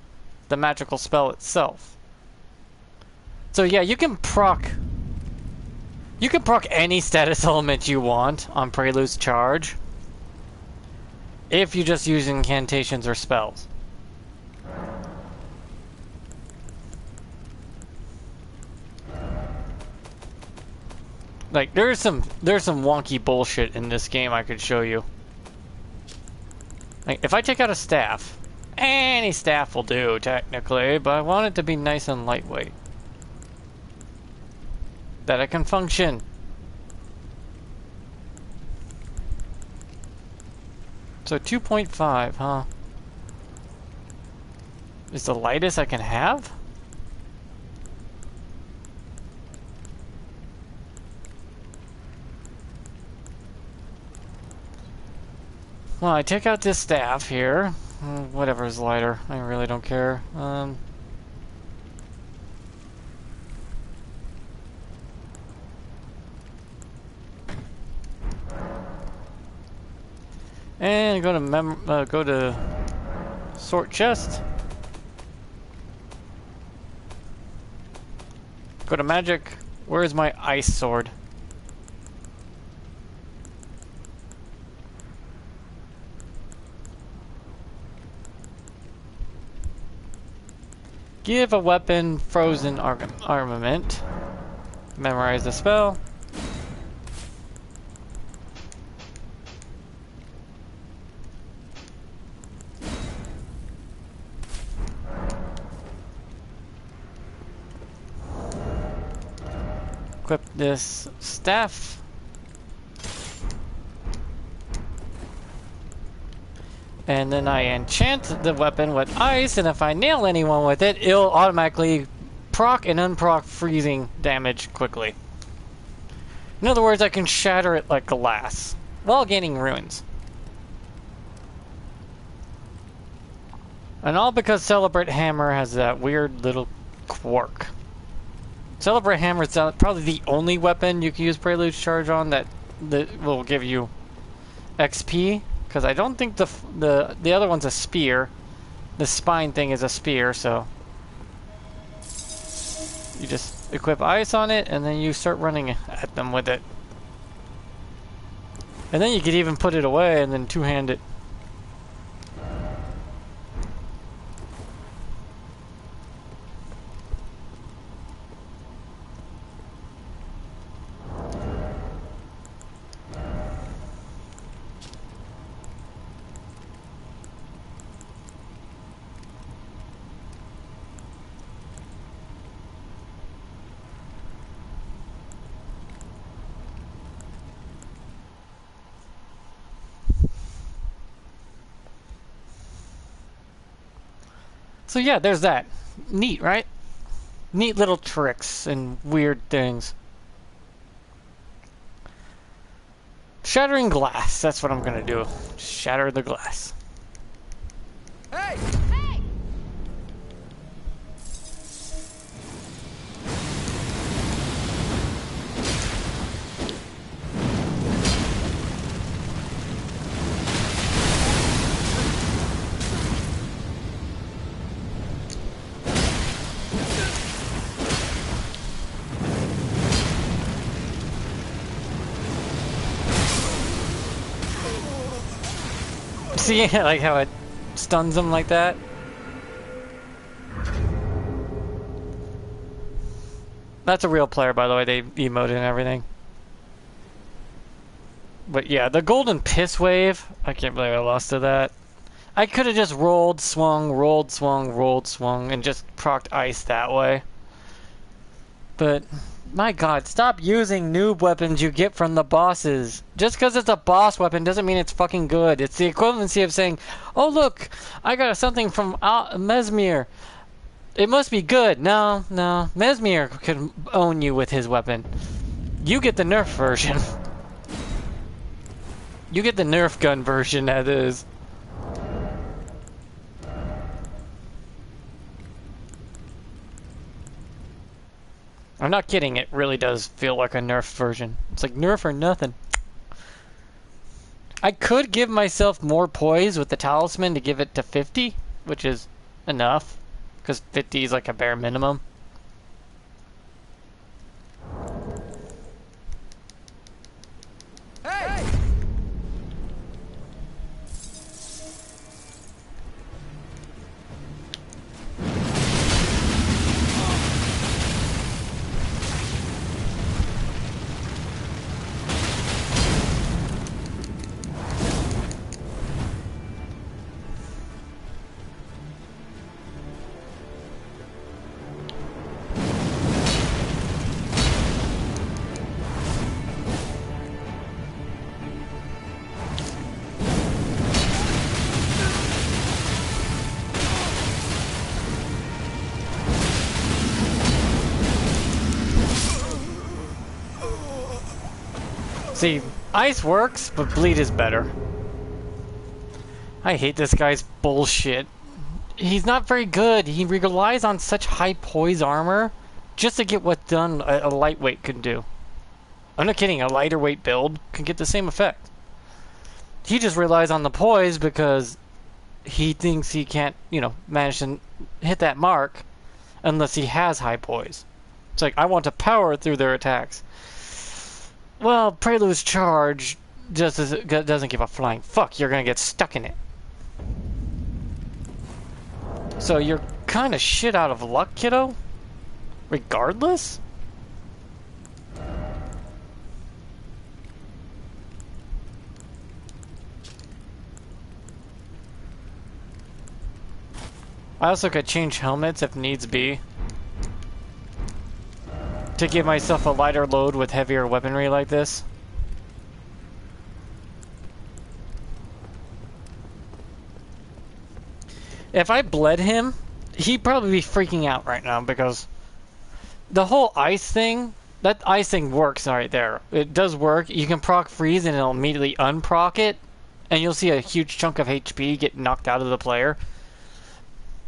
the magical spell itself. So yeah, you can proc any status element you want on Prelude's charge if you just use incantations or spells. Like there's some wonky bullshit in this game I could show you. Like, if I take out a staff, any staff will do, technically, but I want it to be nice and lightweight. That it can function. So 2.5, huh? Is the lightest I can have? Well, I take out this staff here. Whatever is lighter. I really don't care. And go to sort chest. Go to magic. Where is my ice sword? Give a weapon frozen armament. Memorize the spell. Equip this staff. And then I enchant the weapon with ice, and if I nail anyone with it, it'll automatically proc and unproc freezing damage quickly. In other words, I can shatter it like glass, while gaining ruins. And all because Celebrate Hammer has that weird little quirk. Celebrate Hammer is probably the only weapon you can use Prelude Charge on that will give you XP. Because I don't think the other one's a spear. The spine thing is a spear, so you just equip ice on it, and then you start running at them with it. And then you could even put it away and then two-hand it. So yeah, there's that. Neat, right? Neat little tricks and weird things. Shattering glass. That's what I'm gonna do. Shatter the glass. Hey! Hey! See, like how it stuns them like that? That's a real player, by the way. They emoted and everything. But yeah, the golden piss wave. I can't believe I lost to that. I could have just rolled, swung, rolled, swung, rolled, swung, and just procced ice that way. But my god, stop using noob weapons you get from the bosses. Just because it's a boss weapon doesn't mean it's fucking good. It's the equivalency of saying, oh look, I got something from Mesmir. It must be good. No, no. Mesmir could own you with his weapon. You get the Nerf version. You get the Nerf gun version, that is. I'm not kidding, it really does feel like a Nerf version. It's like Nerf or nothing. I could give myself more poise with the talisman to give it to 50, which is enough, because 50 is like a bare minimum. Hey! See, ice works, but bleed is better. I hate this guy's bullshit. He's not very good. He relies on such high poise armor just to get what done a lightweight can do. I'm not kidding, a lighter weight build can get the same effect. He just relies on the poise because he thinks he can't, manage to hit that mark unless he has high poise. It's like, I want to power through their attacks. Well, Prelude's charge doesn't give a flying fuck. You're gonna get stuck in it. So you're kind of shit out of luck, kiddo. Regardless. I also could change helmets if needs be, to give myself a lighter load with heavier weaponry like this. If I bled him, he'd probably be freaking out right now because the whole ice thing, that ice thing works right there. It does work. You can proc freeze and it'll immediately unproc it, and you'll see a huge chunk of HP get knocked out of the player.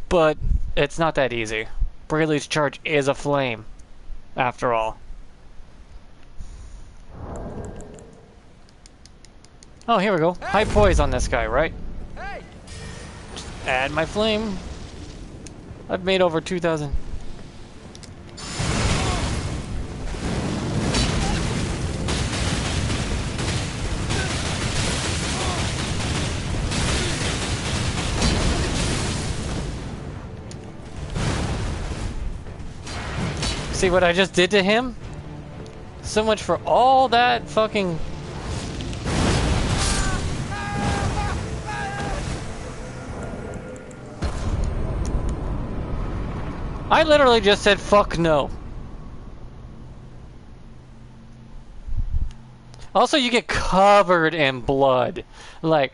But it's not that easy. Prelude's charge is a flame, after all. Oh, here we go. High poise on this guy, right? Hey! Just add my flame. I've made over 2,000. See what I just did to him? So much for all that fucking... I literally just said fuck no. Also, you get covered in blood. Like,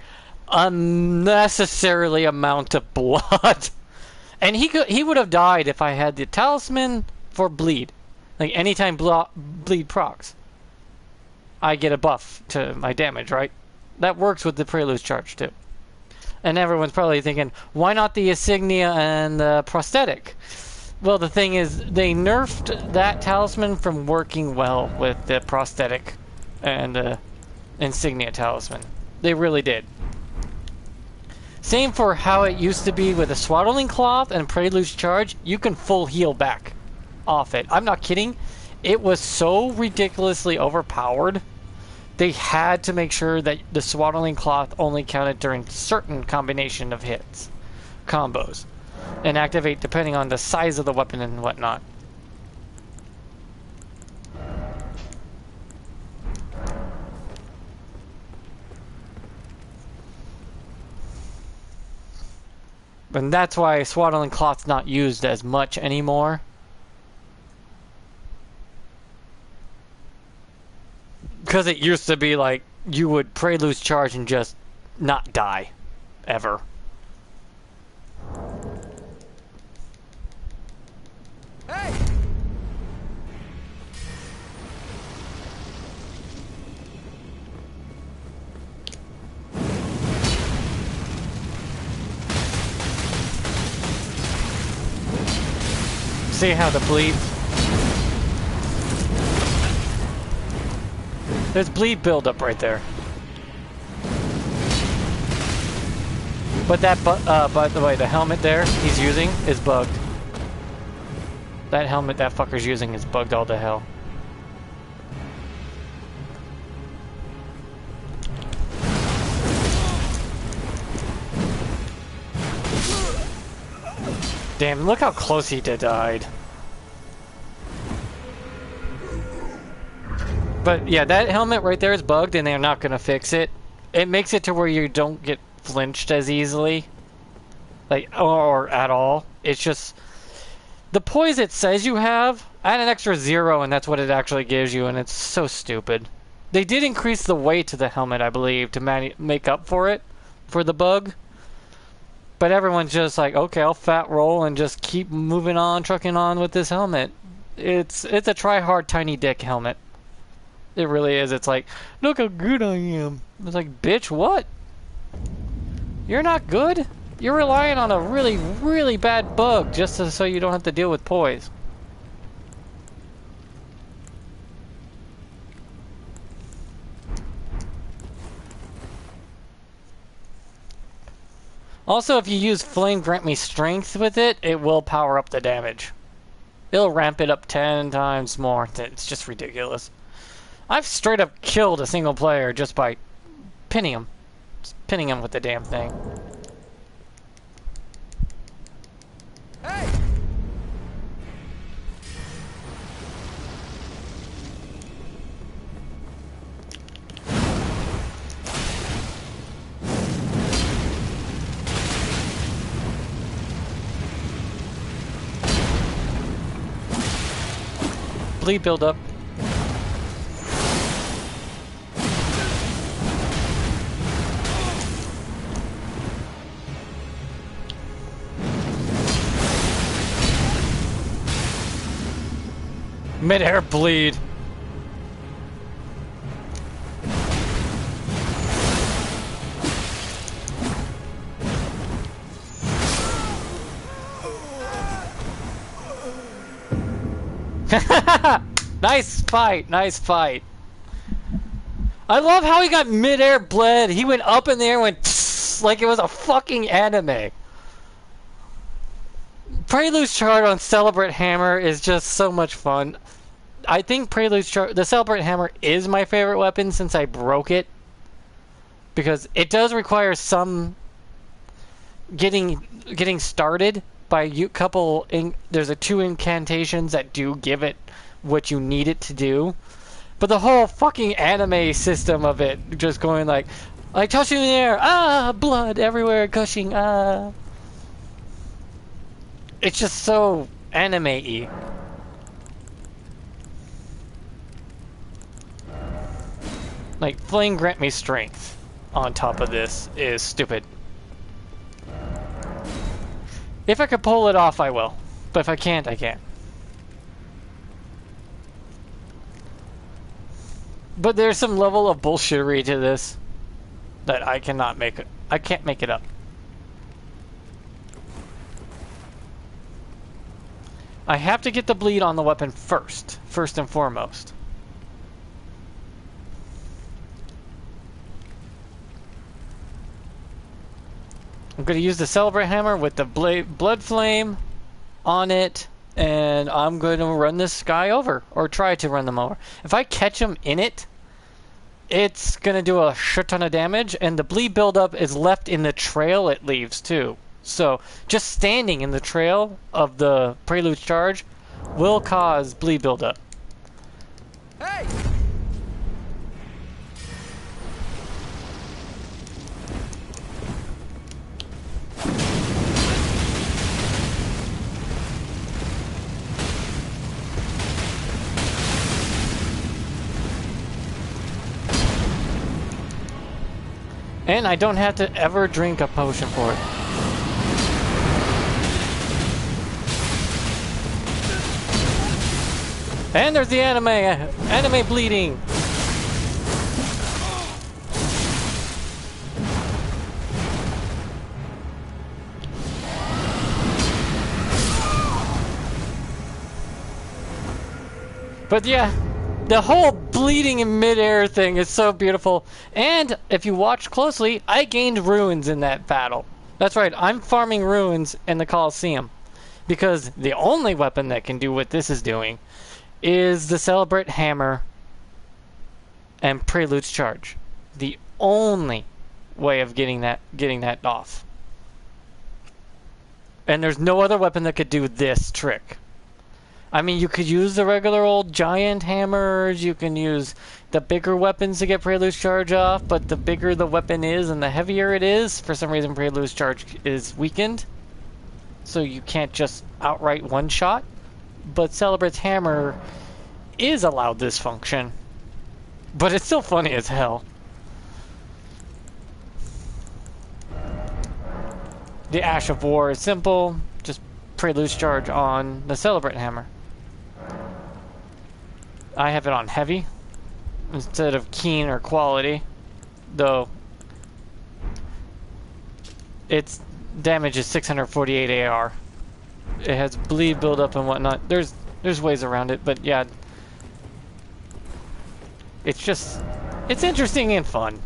unnecessarily amount of blood. And he would have died if I had the talisman for bleed. Like, anytime bleed procs, I get a buff to my damage, right? That works with the Prelude's charge, too. And everyone's probably thinking, why not the insignia and the prosthetic? Well, the thing is, they nerfed that talisman from working well with the prosthetic and the insignia talisman. They really did. Same for how it used to be with the swaddling cloth and Prelude's charge. You can full heal back off it. I'm not kidding. It was so ridiculously overpowered. They had to make sure that the swaddling cloth only counted during certain combination of hits, combos, and activate depending on the size of the weapon and whatnot. And that's why swaddling cloth's not used as much anymore. Because it used to be like, you would Prelude's charge and just not die. Ever. Hey! See how the bleed... There's bleed buildup right there. But that, by the way, the helmet there he's using is bugged. That helmet that fucker's using is bugged all to hell. Damn, look how close he died. But yeah, that helmet right there is bugged and they're not gonna fix it. It makes it to where you don't get flinched as easily. Like, or at all. It's just... The poise it says you have, add an extra 0 and that's what it actually gives you, and it's so stupid. They did increase the weight to the helmet, I believe, to make up for it, for the bug. But everyone's just like, okay, I'll fat roll and just keep moving on, trucking on with this helmet. It's a try-hard tiny dick helmet. It really is. It's like, look how good I am. It's like, bitch, what? You're not good? You're relying on a really, really bad bug just so you don't have to deal with poise. Also, if you use Flame Grant Me Strength with it, it will power up the damage. It'll ramp it up 10 times more. It's just ridiculous. I've straight up killed a single player just by pinning him. Just pinning him with the damn thing. Hey! Bleed build up. Mid-air bleed. Nice fight, nice fight. I love how he got mid-air bled. He went up in the air and went tss, like it was a fucking anime. Prelude's Charge on Celebrate Hammer is just so much fun. I think the Celebrate Hammer is my favorite weapon since I broke it. Because it does require some getting started by a couple. There's two incantations that do give it what you need it to do. But the whole fucking anime system of it, just going like touching the air, ah, blood everywhere, gushing, ah. It's just so anime-y. Like, Flame Grant Me Strength on top of this is stupid. If I could pull it off, I will. But if I can't, I can't. But there's some level of bullshittery to this that I cannot make it. I can't make it up. I have to get the bleed on the weapon first and foremost. I'm going to use the Celebrate Hammer with the Blood Flame on it, and I'm going to run this guy over, or try to run them over. If I catch him in it, it's going to do a shit ton of damage, and the bleed buildup is left in the trail it leaves too. So, just standing in the trail of the Prelude Charge will cause bleed buildup. Hey! And I don't have to ever drink a potion for it. And there's the anime bleeding. But yeah, the whole bleeding in midair thing is so beautiful. And if you watch closely, I gained runes in that battle. That's right, I'm farming runes in the Colosseum. Because the only weapon that can do what this is doing is the Celebrate Hammer and Prelude's Charge. The only way of getting that off. And there's no other weapon that could do this trick. I mean, you could use the regular old giant hammers, you can use the bigger weapons to get Prelude's Charge off, but the bigger the weapon is and the heavier it is, for some reason Prelude's Charge is weakened. So you can't just outright one-shot. But Celebrate's Hammer is allowed this function. But it's still funny as hell. The Ash of War is simple. Just Prelude's Charge on the Celebrate Hammer. I have it on heavy instead of keen or quality, though its damage is 648 AR. It has bleed buildup and whatnot. There's ways around it, but yeah, it's interesting and fun.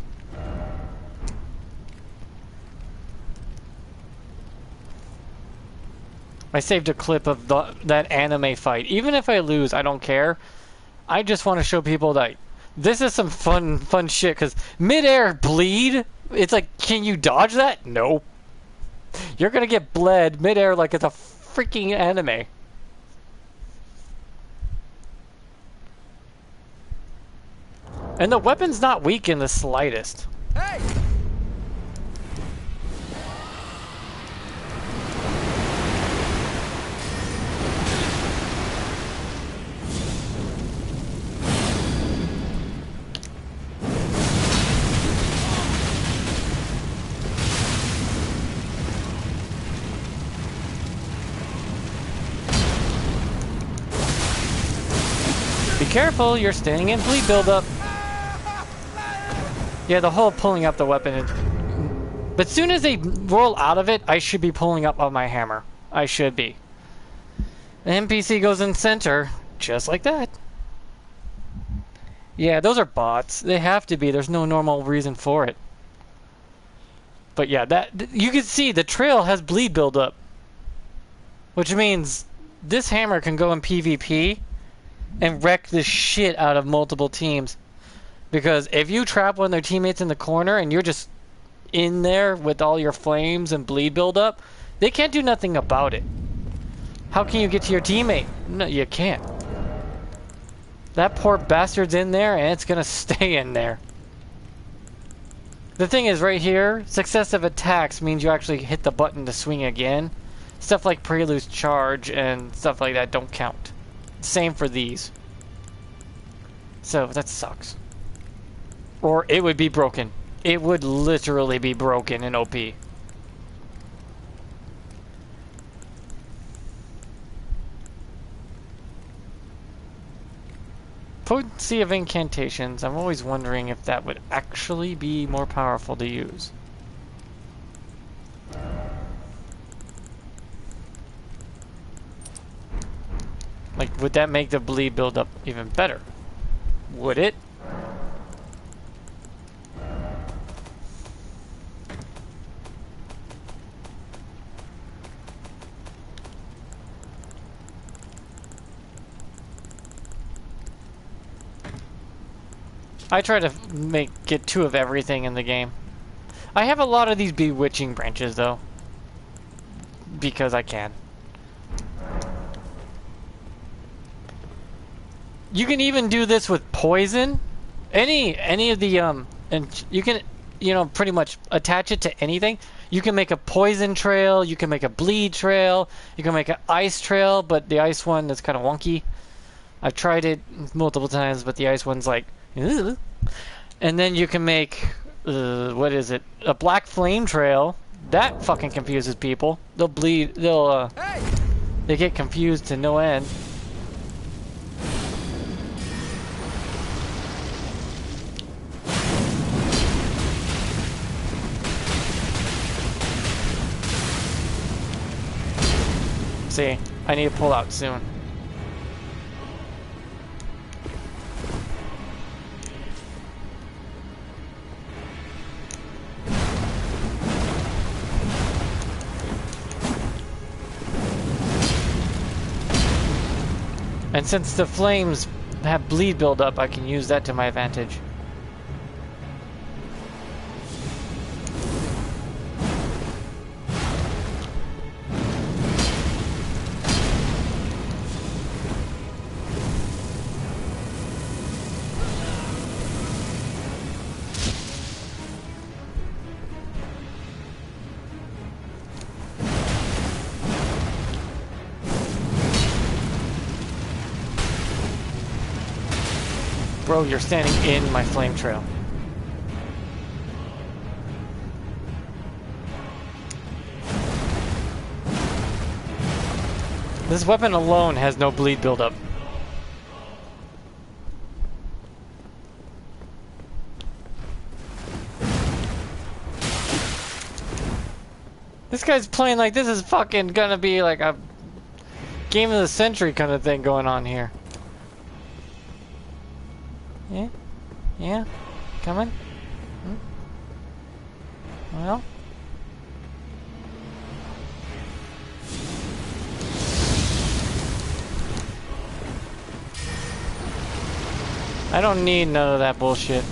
I saved a clip of that anime fight. Even if I lose, I don't care. I just want to show people that this is some fun shit, because mid-air bleed, it's like, can you dodge that? No. You're gonna get bled mid-air like it's a freaking anime. And the weapon's not weak in the slightest. Hey! Be careful, you're standing in bleed buildup. Yeah, the whole pulling up the weapon is... But soon as they roll out of it, I should be pulling up on my hammer. I should be. The NPC goes in center, just like that. Yeah, those are bots. They have to be. There's no normal reason for it. But yeah, that you can see the trail has bleed buildup. Which means this hammer can go in PvP and wreck the shit out of multiple teams. Because if you trap one of their teammates in the corner and you're just in there with all your flames and bleed buildup, they can't do nothing about it. How can you get to your teammate? No, you can't. That poor bastard's in there and it's gonna stay in there. The thing is, right here, successive attacks means you actually hit the button to swing again. Stuff like Prelude's charge and stuff like that don't count. Same for these. So, that sucks. Or it would be broken. It would literally be broken in OP. Potency of incantations. I'm always wondering if that would actually be more powerful to use. Like, would that make the bleed build up even better? Would it? I try to get 2 of everything in the game. I have a lot of these bewitching branches though, because I can. You can even do this with poison. Any of the and you can, you know, pretty much attach it to anything. You can make a poison trail, you can make a bleed trail, you can make an ice trail, but the ice one is kind of wonky. I've tried it multiple times, but the ice one's like, ugh. And then you can make, what is it? A black flame trail. That fucking confuses people. They'll bleed, Hey! they get confused to no end. See, I need to pull out soon. And since the flames have bleed buildup, I can use that to my advantage. Bro, you're standing in my flame trail. This weapon alone has no bleed buildup. This guy's playing like this is fucking gonna be like a game of the century kind of thing going on here. Yeah? Yeah? Coming? Hmm? Well? I don't need none of that bullshit.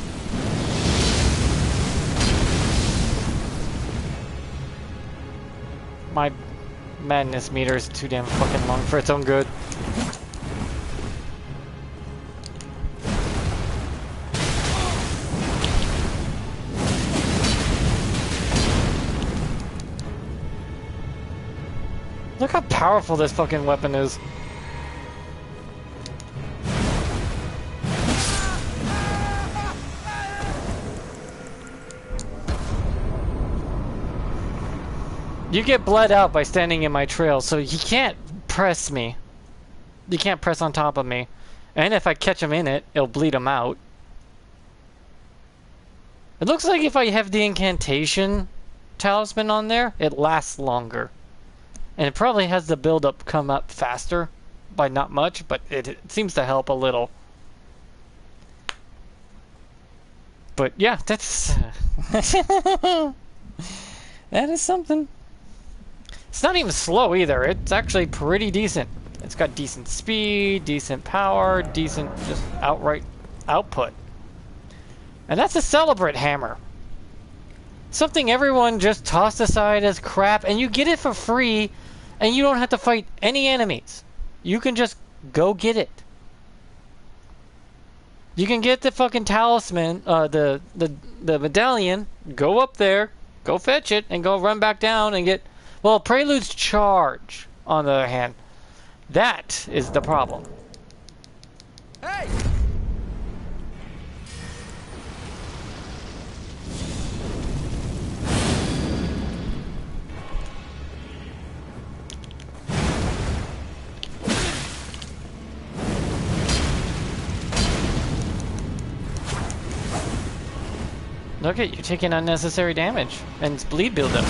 My madness meter is too damn fucking long for its own good. Look how powerful this fucking weapon is. You get bled out by standing in my trail, so you can't press me. You can't press on top of me. And if I catch him in it, it'll bleed him out. It looks like if I have the incantation talisman on there, it lasts longer. And it probably has the build-up come up faster by not much, but it seems to help a little. But yeah, that's... that is something. It's not even slow either. It's actually pretty decent. It's got decent speed, decent power, decent just outright output. And that's a Celebrate hammer. Something everyone just tossed aside as crap, and you get it for free, and you don't have to fight any enemies. You can just go get it. You can get the fucking talisman, the medallion, go up there, go fetch it, and go run back down and get... Well, Prelude's charge, on the other hand, that is the problem. Hey! Look at you taking unnecessary damage and it's bleed buildup.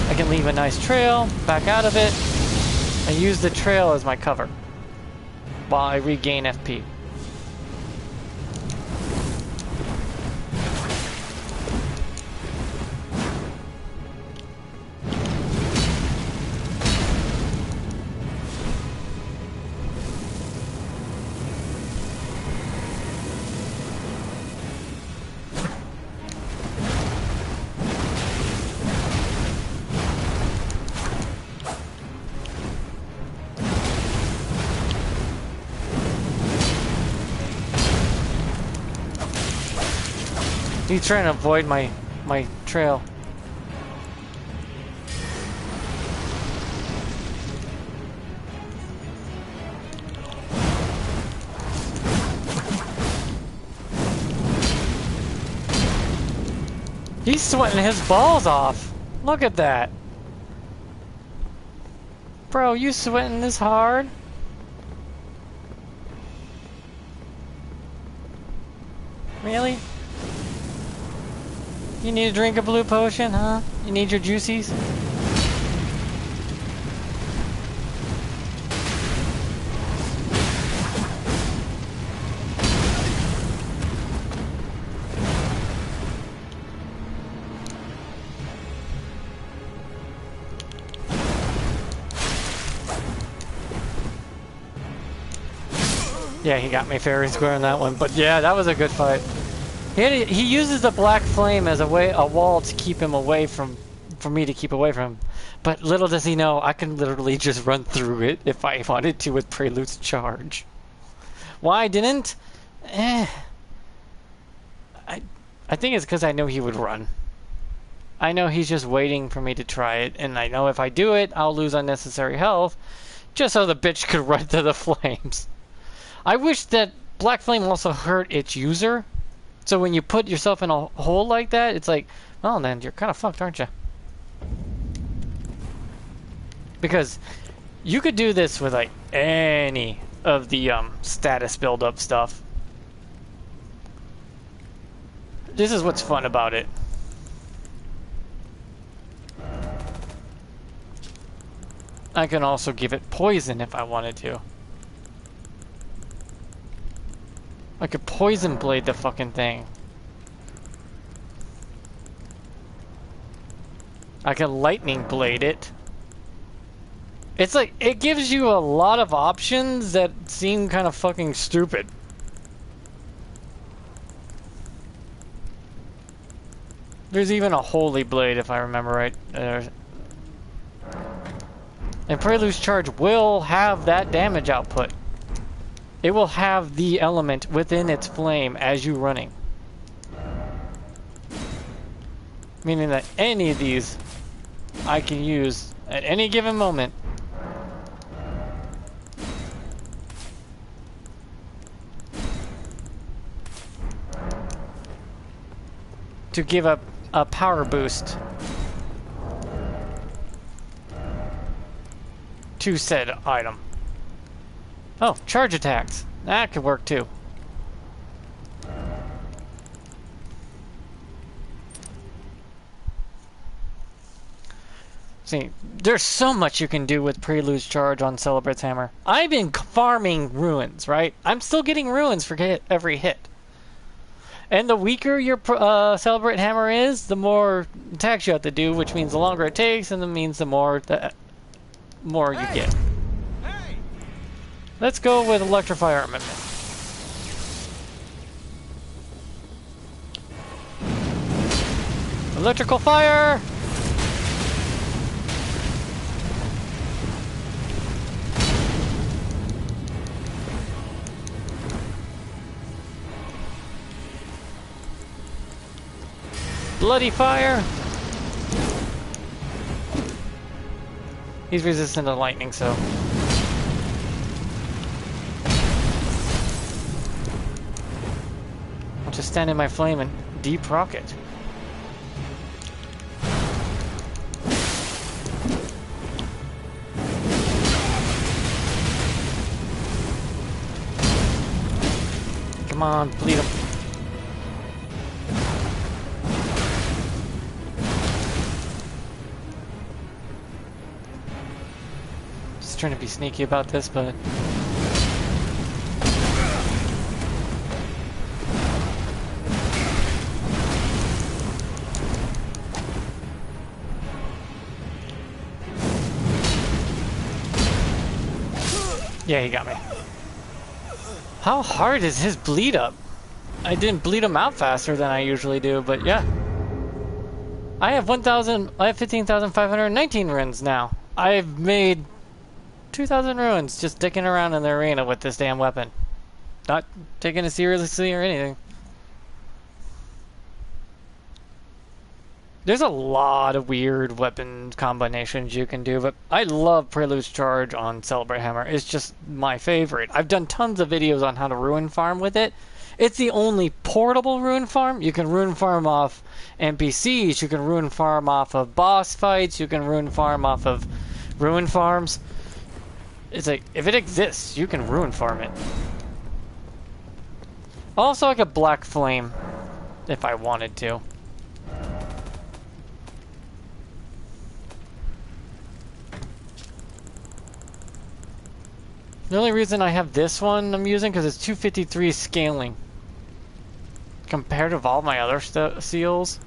I can leave a nice trail, back out of it, and use the trail as my cover while I regain FP. He's trying to avoid my trail. He's sweating his balls off. Look at that. Bro, you sweating this hard? Really? You need to drink a blue potion, huh? You need your juicies? Yeah, he got me fair and square on that one, but yeah, that was a good fight. He uses the black flame as a wall to keep him away for me to keep away from him. But little does he know, I can literally just run through it if I wanted to with Prelude's charge. Why I didn't? I think it's because I know he would run. I know he's just waiting for me to try it, and I know if I do it, I'll lose unnecessary health, just so the bitch could run to the flames. I wish that black flame also hurt its user. So when you put yourself in a hole like that, it's like, well then, you're kind of fucked, aren't you? Because you could do this with like any of the status build-up stuff. This is what's fun about it. I can also give it poison if I wanted to. I could poison blade the fucking thing. I could lightning blade it. It's like, it gives you a lot of options that seem kind of fucking stupid. There's even a holy blade, if I remember right. And Prelude's Charge will have that damage output. It will have the element within its flame as you running. Meaning that any of these I can use at any given moment. To give up a power boost to said item. Oh, charge attacks. That could work too. See, there's so much you can do with Prelude's Charge on Celebrate's Hammer. I've been farming ruins, right? I'm still getting ruins for every hit. And the weaker your Celebrate Hammer is, the more attacks you have to do, which means the longer it takes, and that means the more you get. Hey! Let's go with Electrify Armament. Electrical fire! Bloody fire! He's resistant to lightning, so... I'll just stand in my flame and deep rocket. Come on, bleed him. Trying to be sneaky about this, but yeah, he got me. How hard is his bleed up? I didn't bleed him out faster than I usually do, but yeah. I have 15,519 runes now. I've made 2,000 ruins just dicking around in the arena with this damn weapon. Not taking it seriously or anything. There's a lot of weird weapon combinations you can do, but I love Prelude's Charge on Celebrate Hammer. It's just my favorite. I've done tons of videos on how to ruin farm with it. It's the only portable ruin farm. You can ruin farm off NPCs, you can ruin farm off of boss fights, you can ruin farm off of ruin farms. It's like, if it exists, you can ruin farm it. Also, I could black flame if I wanted to. The only reason I have this one I'm using because it's 253 scaling compared to all my other seals.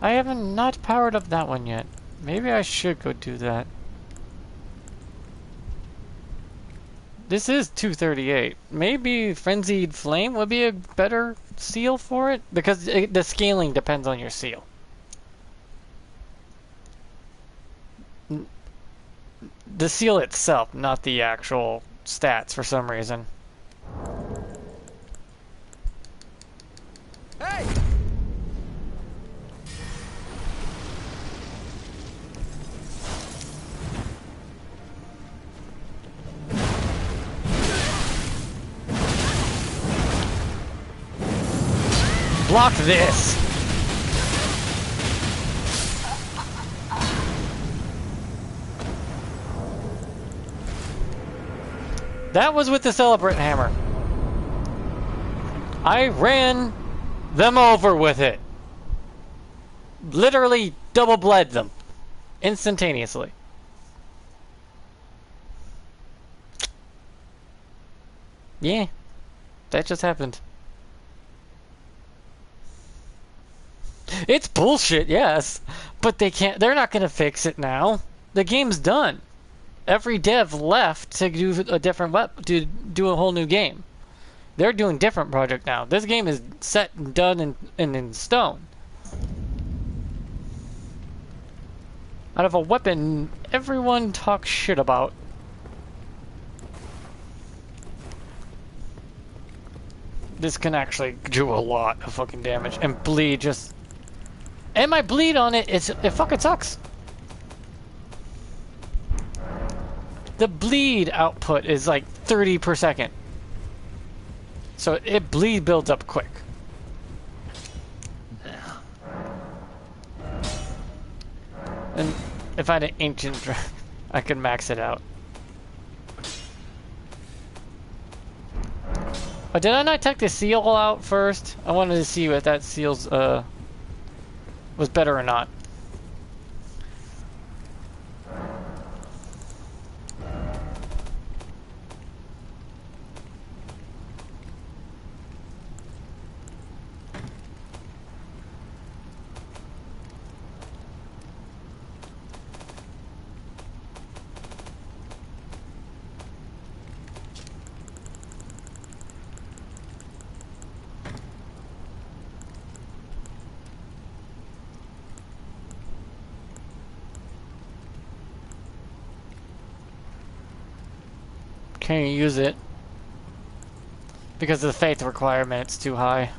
I haven't not powered up that one yet. Maybe I should go do that. This is 238. Maybe Frenzied Flame would be a better seal for it? Because the scaling depends on your seal. The seal itself, not the actual stats for some reason. Hey! Block this! That was with the Celebrate Hammer. I ran them over with it. Literally double bled them. Instantaneously. Yeah, that just happened. It's bullshit, yes, but they're not gonna fix it now. The game's done. Every dev left to do a different to do a whole new game. They're doing different project now. This game is set and done and in stone. Out of a weapon everyone talks shit about. This can actually do a lot of fucking damage and bleed just... And my bleed on it, it fucking sucks. The bleed output is like 30 per second. So it bleed builds up quick. And if I had an ancient I could max it out. Oh, did I not check the seal out first? I wanted to see if that seal's was better or not. Can't use it because of the faith requirement. It's too high.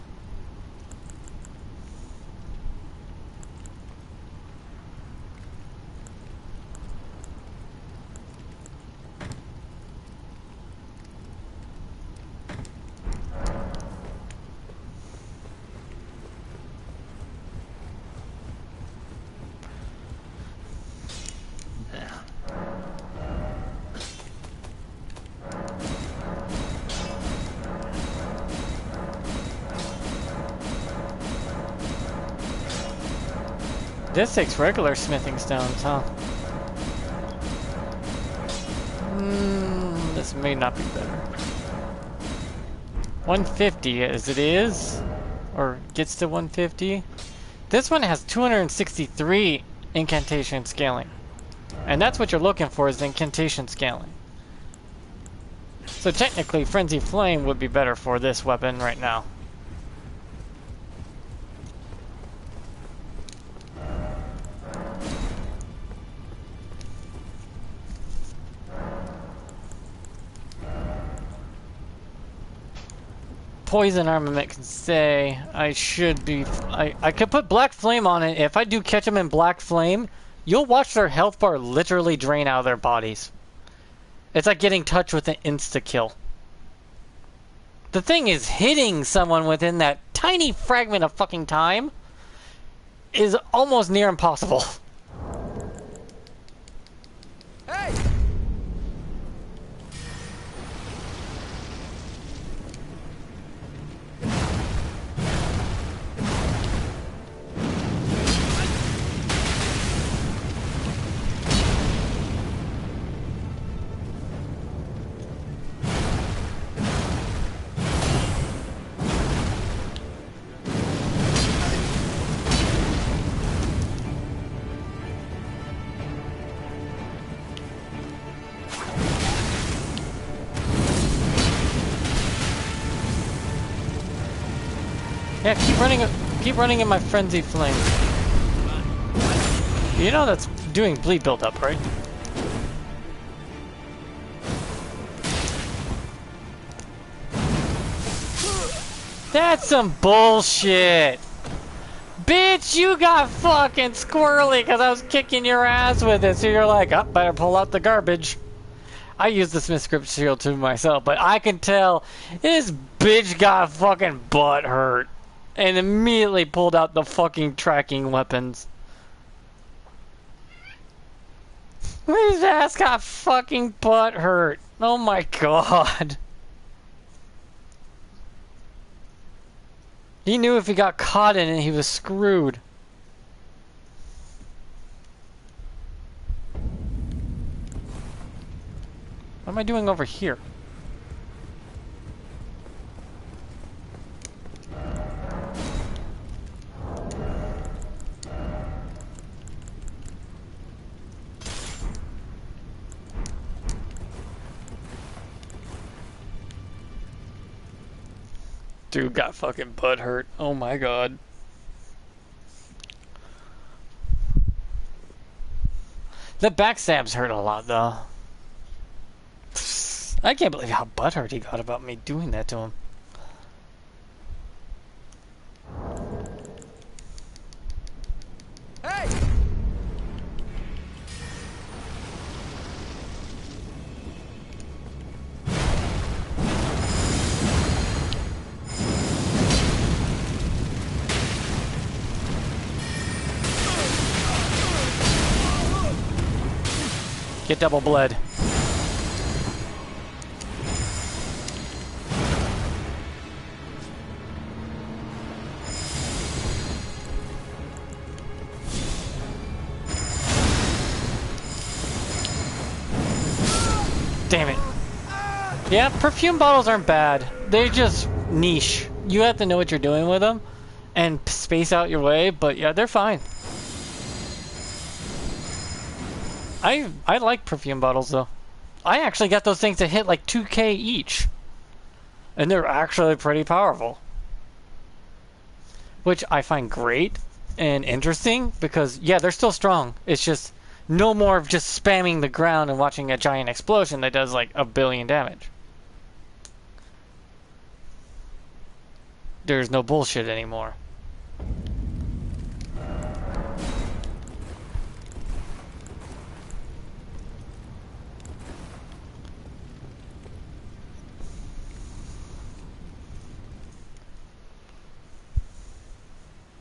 This takes regular smithing stones, huh? This may not be better. 150 as it is, or gets to 150. This one has 263 incantation scaling, and that's what you're looking for, is incantation scaling. So technically, Frenzy Flame would be better for this weapon right now. Poison Armament can say I should be... I could put Black Flame on it. If I do catch them in Black Flame, you'll watch their health bar literally drain out of their bodies. It's like getting touched with an insta-kill. The thing is, hitting someone within that tiny fragment of fucking time is almost near impossible. Hey! Yeah, keep running in my Frenzy Flame. You know that's doing bleed buildup, right? That's some bullshit! Bitch, you got fucking squirrely because I was kicking your ass with it, so you're like, oh, better pull out the garbage. I use the smithscript shield to myself, but I can tell this bitch got fucking butt hurt and immediately pulled out the fucking tracking weapons. His ass got fucking butt hurt. Oh my god. He knew if he got caught in it, he was screwed. What am I doing over here? Dude got fucking butt hurt. Oh my god. The backstabs hurt a lot though. I can't believe how butthurt he got about me doing that to him. Hey! Get double bled. Damn it. Yeah, perfume bottles aren't bad. They're just niche. You have to know what you're doing with them and space out your way, but yeah, they're fine. I like perfume bottles though. I actually got those things to hit like 2K each. And they're actually pretty powerful. Which I find great and interesting because yeah, they're still strong. It's just no more of just spamming the ground and watching a giant explosion that does like 1 billion damage. There's no bullshit anymore.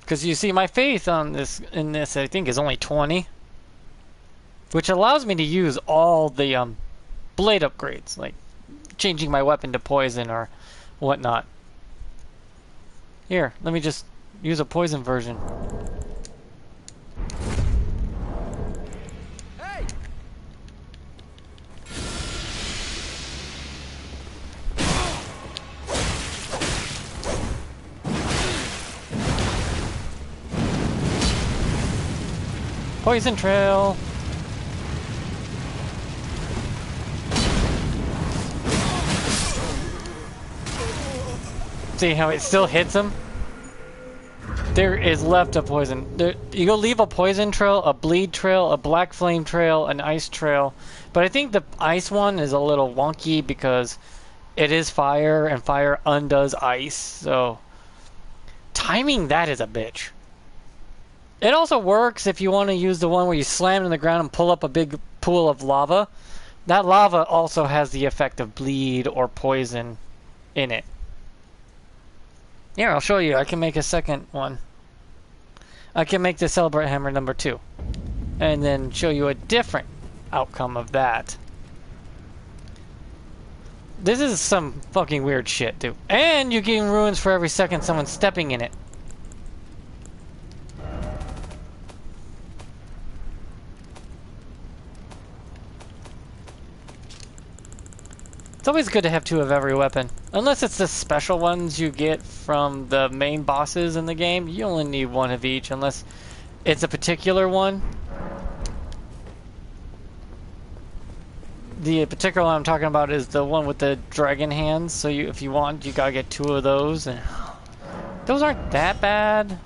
Because you see, my faith on this I think is only 20, which allows me to use all the blade upgrades, like changing my weapon to poison or whatnot. Here, let me just use a poison version. Hey! Poison trail. See how it still hits him? There is left a poison. You'll leave a poison trail, a bleed trail, a black flame trail, an ice trail. But I think the ice one is a little wonky because it is fire and fire undoes ice. So timing that is a bitch. It also works if you want to use the one where you slam in the ground and pull up a big pool of lava. That lava also has the effect of bleed or poison in it. Here, I'll show you. I can make a second one. I can make the Celebrate Hammer number 2. And then show you a different outcome of that. This is some fucking weird shit, dude. And you gain ruins for every second someone's stepping in it. It's always good to have 2 of every weapon. Unless it's the special ones you get from the main bosses in the game, you only need 1 of each unless it's a particular one. The particular one I'm talking about is the one with the dragon hands, so if you want, you gotta get 2 of those. And those aren't that bad.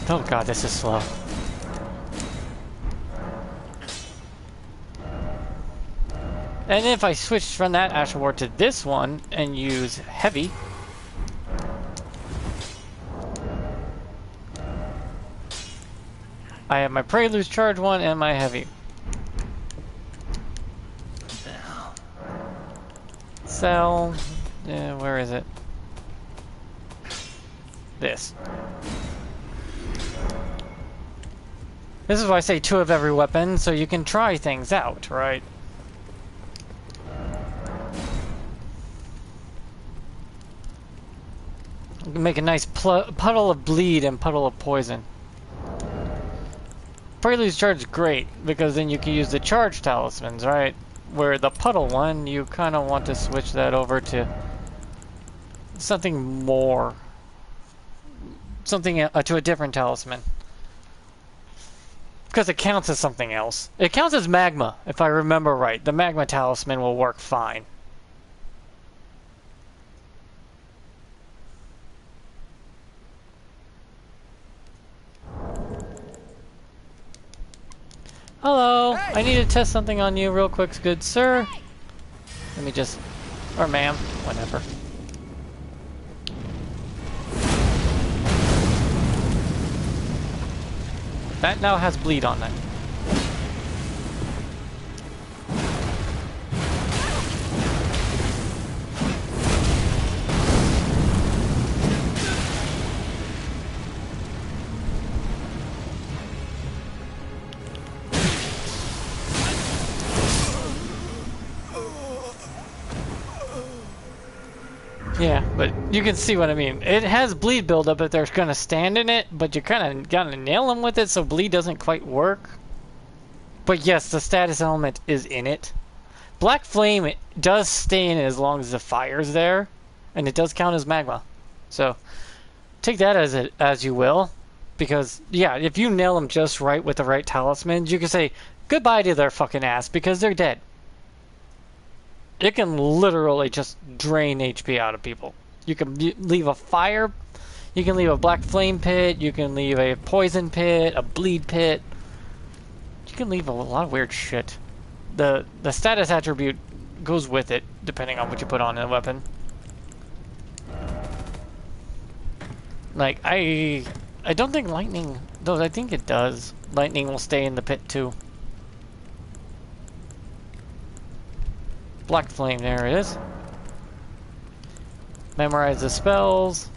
Oh god, this is slow. And if I switch from that Ash Award to this one and use heavy, I have my Preludes Charge one and my heavy. Sell. Where is it? This. This is why I say 2 of every weapon, so you can try things out, right? You can make a nice puddle of bleed and puddle of poison. Prelude's Charge is great, because then you can use the charge talismans, right? Where the puddle one, you kind of want to switch that over to something more something to a different talisman. Because it counts as something else. It counts as magma, if I remember right. The magma talisman will work fine. Hello, Hey! I need to test something on you real quick, good sir. Let me just, or ma'am, whatever. That now has bleed on it. Yeah, but you can see what I mean. It has bleed buildup if they're gonna stand in it, but you kind of gotta nail them with it so bleed doesn't quite work. But yes, the status element is in it. Black flame it does stay in it as long as the fire's there, and it does count as magma. So take that as you will, because yeah, if you nail them just right with the right talismans, you can say goodbye to their fucking ass because they're dead. It can literally just drain HP out of people. You can leave a fire, you can leave a black flame pit, you can leave a poison pit, a bleed pit. You can leave a lot of weird shit. The status attribute goes with it, depending on what you put on a weapon. Like, I don't think lightning, though I think it does. Lightning will stay in the pit too. Black flame, there it is. Memorize the spells,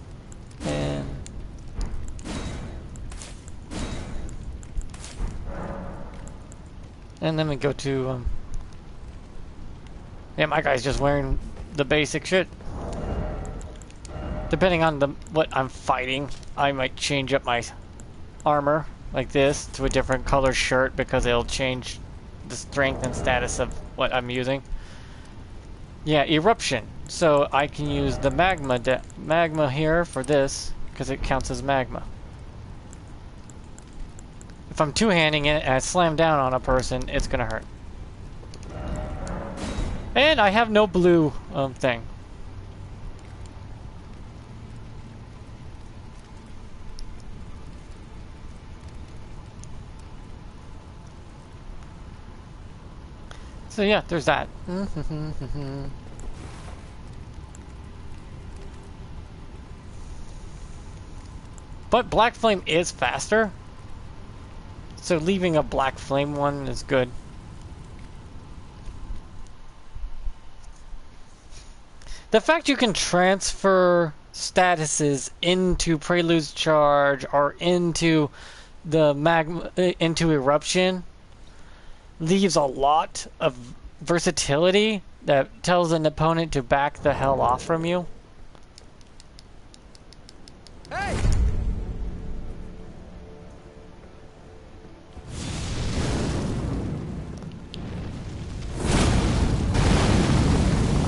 and then we go to yeah, my guy's just wearing the basic shit. Depending on what I'm fighting, I might change up my armor like this to a different color shirt because it'll change the strength and status of what I'm using. Yeah, eruption. So I can use the magma here for this because it counts as magma. If I'm two-handing it and I slam down on a person, it's gonna hurt. And I have no blue thing. So yeah, there's that. But black flame is faster, so leaving a black flame one is good. The fact you can transfer statuses into Prelude's Charge or into the magma into eruption leaves a lot of versatility that tells an opponent to back the hell off from you. Hey!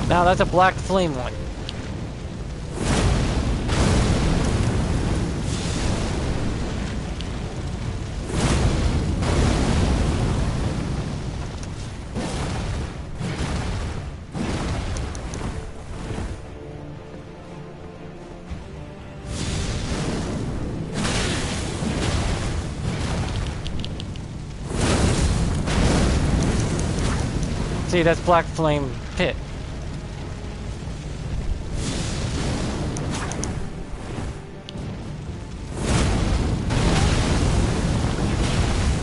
Now that's a black flame one. See, that's black flame pit.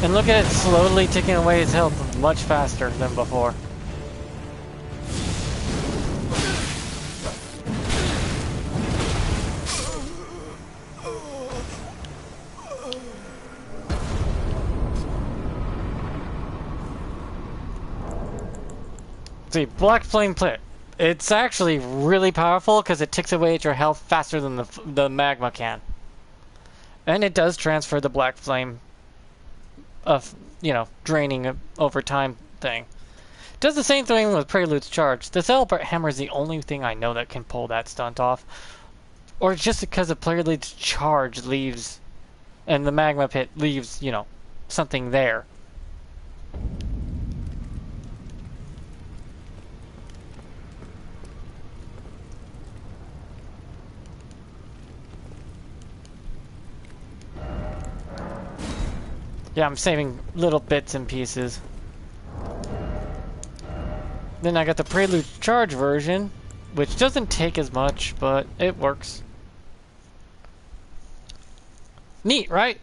And look at it slowly ticking away his health much faster than before. See, Black Flame Pit. It's actually really powerful because it ticks away at your health faster than the magma can. And it does transfer the Black Flame of, draining over time thing. Does the same thing with Prelude's Charge. The Celebrate Hammer is the only thing I know that can pull that stunt off. Or just because the player leads charge leaves, and the magma pit leaves, you know, something there. Yeah, I'm saving little bits and pieces. Then I got the Prelude Charge version, which doesn't take as much, but it works. Neat, right?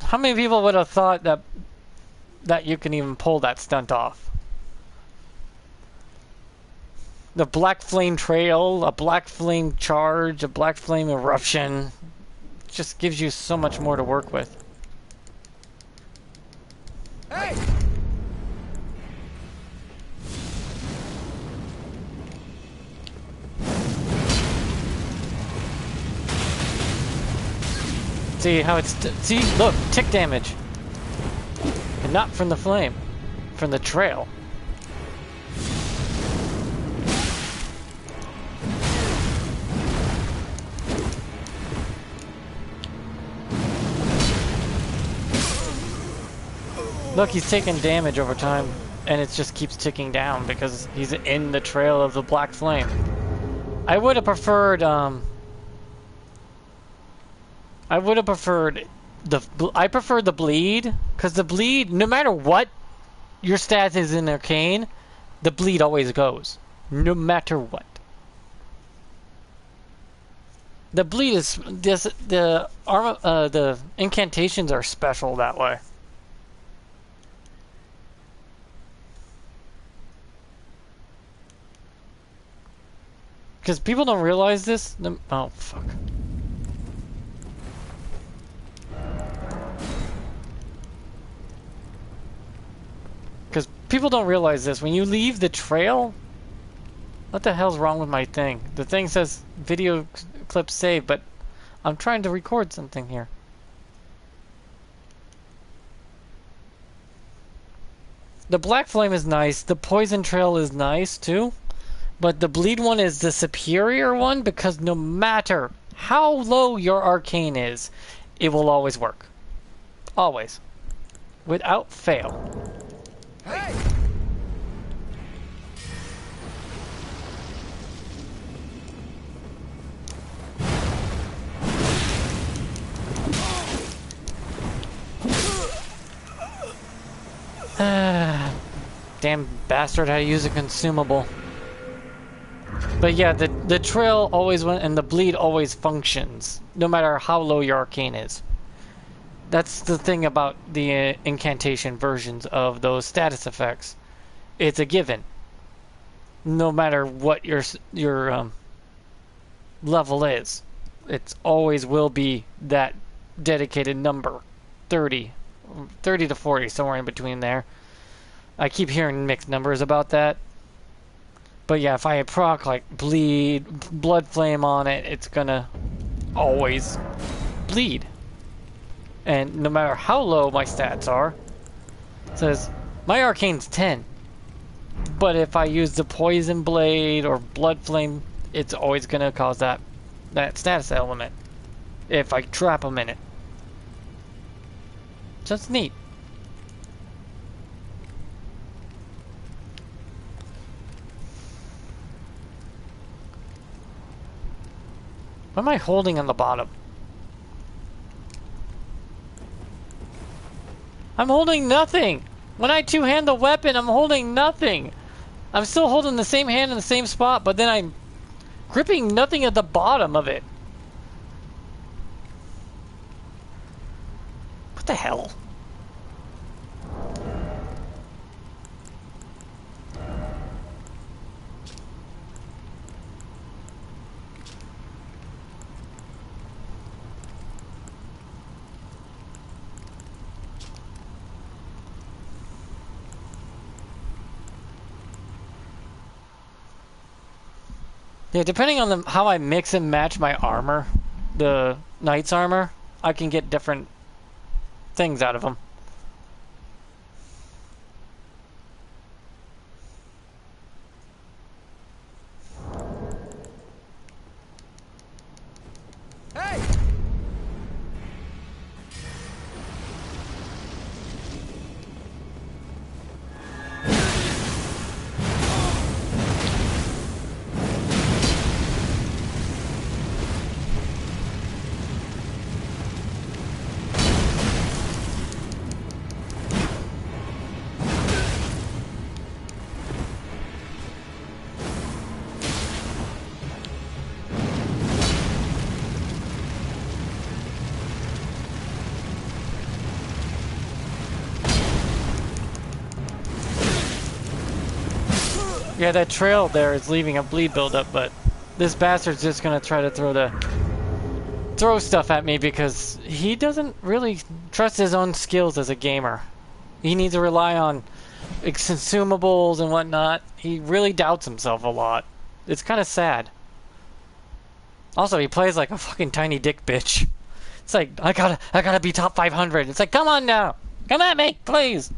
How many people would have thought that you can even pull that stunt off? The Black Flame Trail, a Black Flame Charge, a Black Flame Eruption, just gives you so much more to work with. Hey! See how it's... see? Look, tick damage. And not from the flame. From the trail. Look, he's taking damage over time. And it just keeps ticking down because he's in the trail of the black flame. I would have preferred, I prefer the bleed, because the bleed, no matter what your stats is in Arcane, the bleed always goes. No matter what. The bleed is, the incantations are special that way. Because people don't realize this. Oh, fuck. Because people don't realize this. When you leave the trail... What the hell's wrong with my thing? The thing says video clip saved, but I'm trying to record something here. The Black Flame is nice. The Poison Trail is nice, too. But the Bleed one is the superior one because no matter how low your Arcane is, it will always work. Always. Without fail. Hey! Damn bastard had to use a consumable. But yeah, the trail always went and the bleed always functions, no matter how low your arcane is. That's the thing about the incantation versions of those status effects. It's a given. No matter what your level is, it always will be that dedicated number, 30 to 40, somewhere in between there. I keep hearing mixed numbers about that. But yeah, if I proc like bleed, blood flame on it, it's gonna always bleed. And no matter how low my stats are, it says my arcane's 10. But if I use the poison blade or blood flame, it's always gonna cause that status element if I trap them in it. So it's neat. What am I holding on the bottom? I'm holding nothing! When I two-hand the weapon, I'm holding nothing! I'm still holding the same hand in the same spot, but then I'm gripping nothing at the bottom of it. What the hell? Yeah, depending on how I mix and match my armor, the knight's armor, I can get different things out of them. Yeah, that trail there is leaving a bleed buildup, but this bastard's just gonna try to throw stuff at me because he doesn't really trust his own skills as a gamer. He needs to rely on consumables and whatnot. He really doubts himself a lot. It's kind of sad. Also, he plays like a fucking tiny dick bitch. It's like, I gotta be top 500. It's like, come on now. Come at me, please.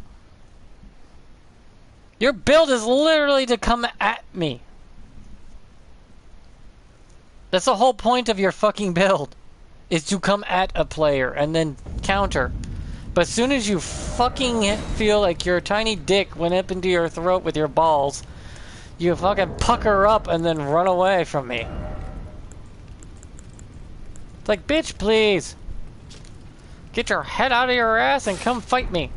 Your build is literally to come at me. That's the whole point of your fucking build. Is to come at a player and then counter. But as soon as you fucking feel like your tiny dick went up into your throat with your balls, you fucking pucker up and then run away from me. It's like, bitch, please. Get your head out of your ass and come fight me.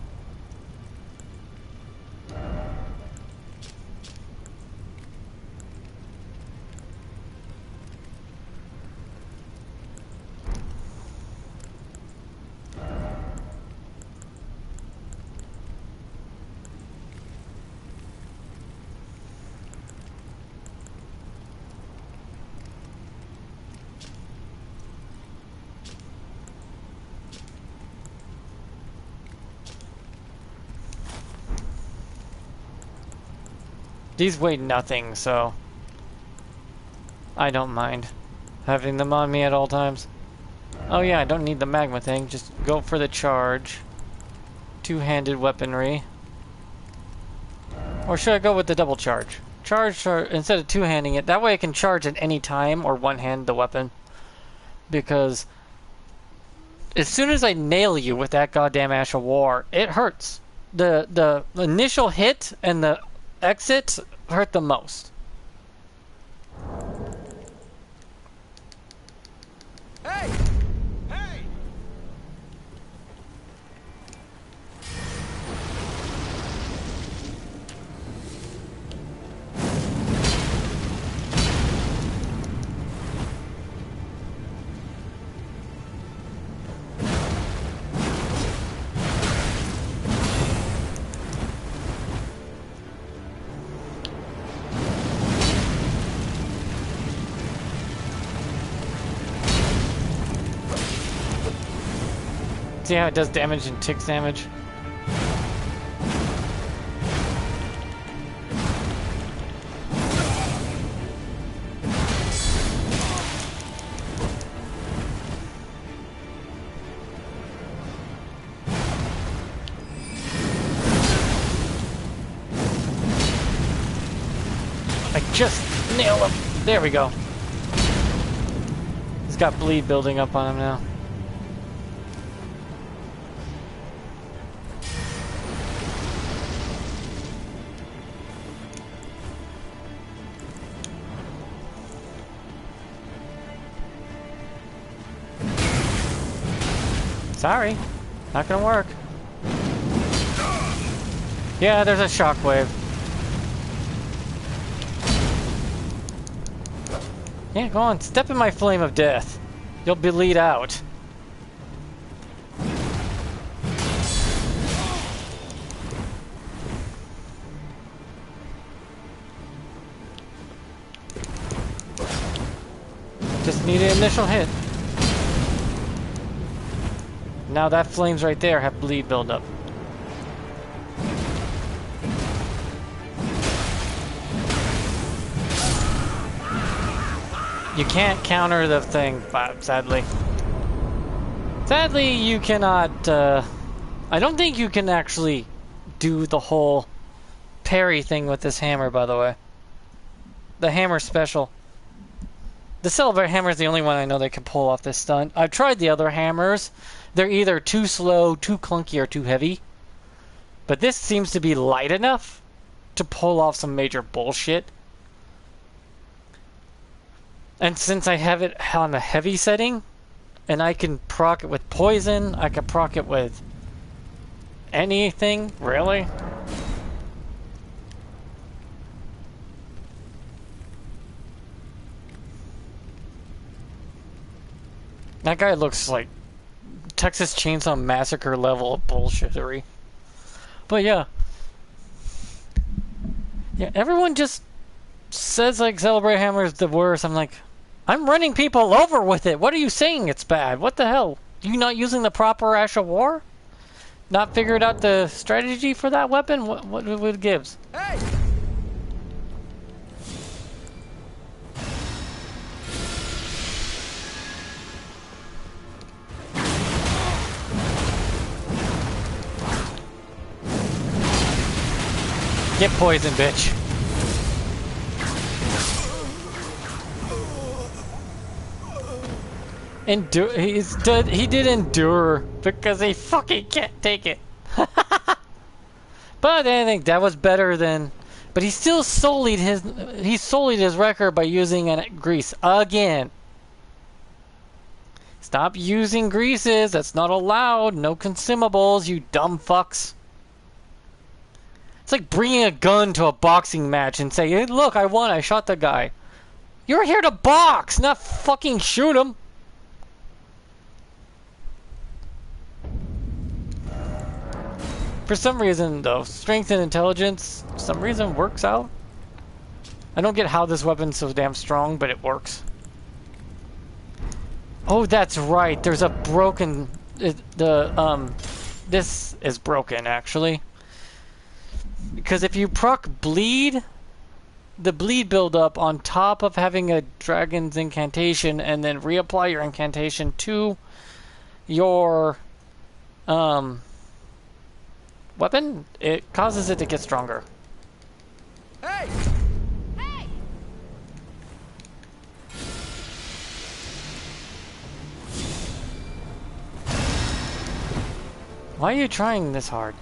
These weigh nothing, so I don't mind having them on me at all times. Oh yeah, I don't need the magma thing. Just go for the charge. Two-handed weaponry. Or should I go with the double charge? Charge instead of two-handing it. That way I can charge at any time or one-hand the weapon. Because as soon as I nail you with that goddamn Ash of War, it hurts. The initial hit and the exits hurt the most. Hey! Hey! See how it does damage and ticks damage? I just nailed him. There we go. He's got bleed building up on him now. Sorry, not gonna work. Yeah, there's a shockwave. Yeah, go on, step in my flame of death. You'll bleed out. Just need an initial hit. Now that flames right there have bleed buildup. You can't counter the thing, sadly. Sadly, you cannot, I don't think you can actually do the whole parry thing with this hammer, by the way. The hammer special. The silver hammer is the only one I know that can pull off this stunt. I've tried the other hammers. They're either too slow, too clunky, or too heavy. But this seems to be light enough to pull off some major bullshit. And since I have it on the heavy setting, and I can proc it with poison, I can proc it with anything, really? That guy looks like Texas Chainsaw Massacre level of bullshittery. But yeah. Yeah, everyone just says like Celebrate Hammer is the worst. I'm like, I'm running people over with it. What are you saying it's bad? What the hell? You not using the proper Ash of War? Not figured out the strategy for that weapon? What gives? Hey! Get poisoned, bitch. He did endure because he fucking can't take it. But I think that was better than. But he still sullied his record by using grease again. Stop using greases. That's not allowed. No consumables, you dumb fucks. It's like bringing a gun to a boxing match and say, hey, look, I won. I shot the guy. You're here to box, not fucking shoot him. For some reason, though, strength and intelligence, for some reason, works out. I don't get how this weapon's so damn strong, but it works. Oh, that's right. There's a broken... This is broken, actually. Because if you proc bleed, the bleed build up on top of having a dragon's incantation and then reapply your incantation to your... weapon, it causes it to get stronger. Hey! Hey! Why are you trying this hard?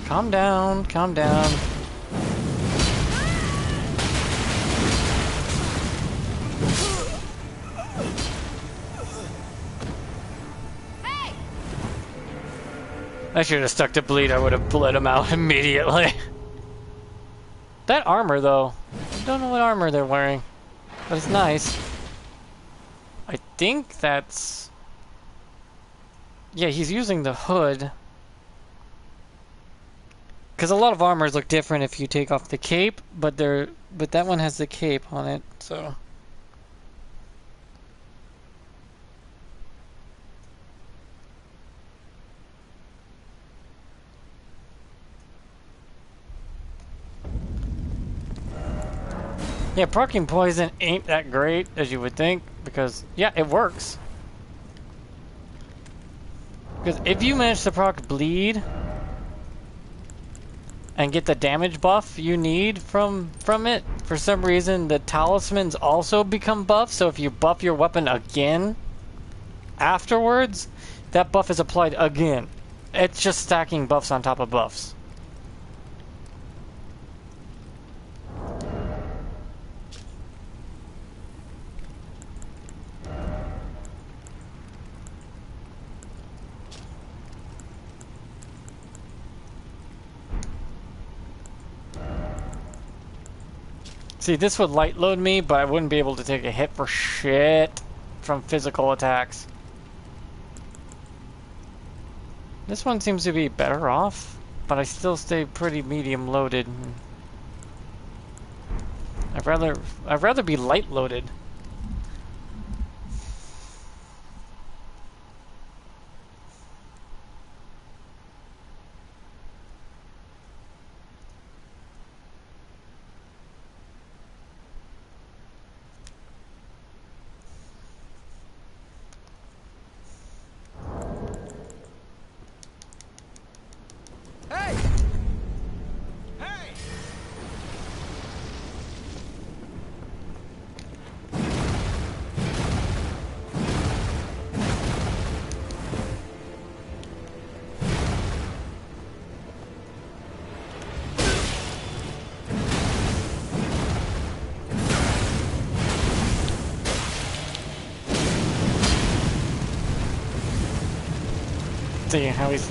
Calm down, calm down. I should have stuck to bleed. I would have bled him out immediately. That armor, though. I don't know what armor they're wearing. But it's nice. I think that's... Yeah, he's using the hood. Because a lot of armors look different if you take off the cape. But that one has the cape on it, so... Yeah, proccing poison ain't that great as you would think, because, yeah, it works. Because if you manage to proc bleed and get the damage buff you need from it, for some reason the talismans also become buffs, so if you buff your weapon again afterwards, that buff is applied again. It's just stacking buffs on top of buffs. See, this would light load me, but I wouldn't be able to take a hit for shit from physical attacks. This one seems to be better off, but I still stay pretty medium loaded. I'd rather be light loaded. Hey! Hey! See how he's...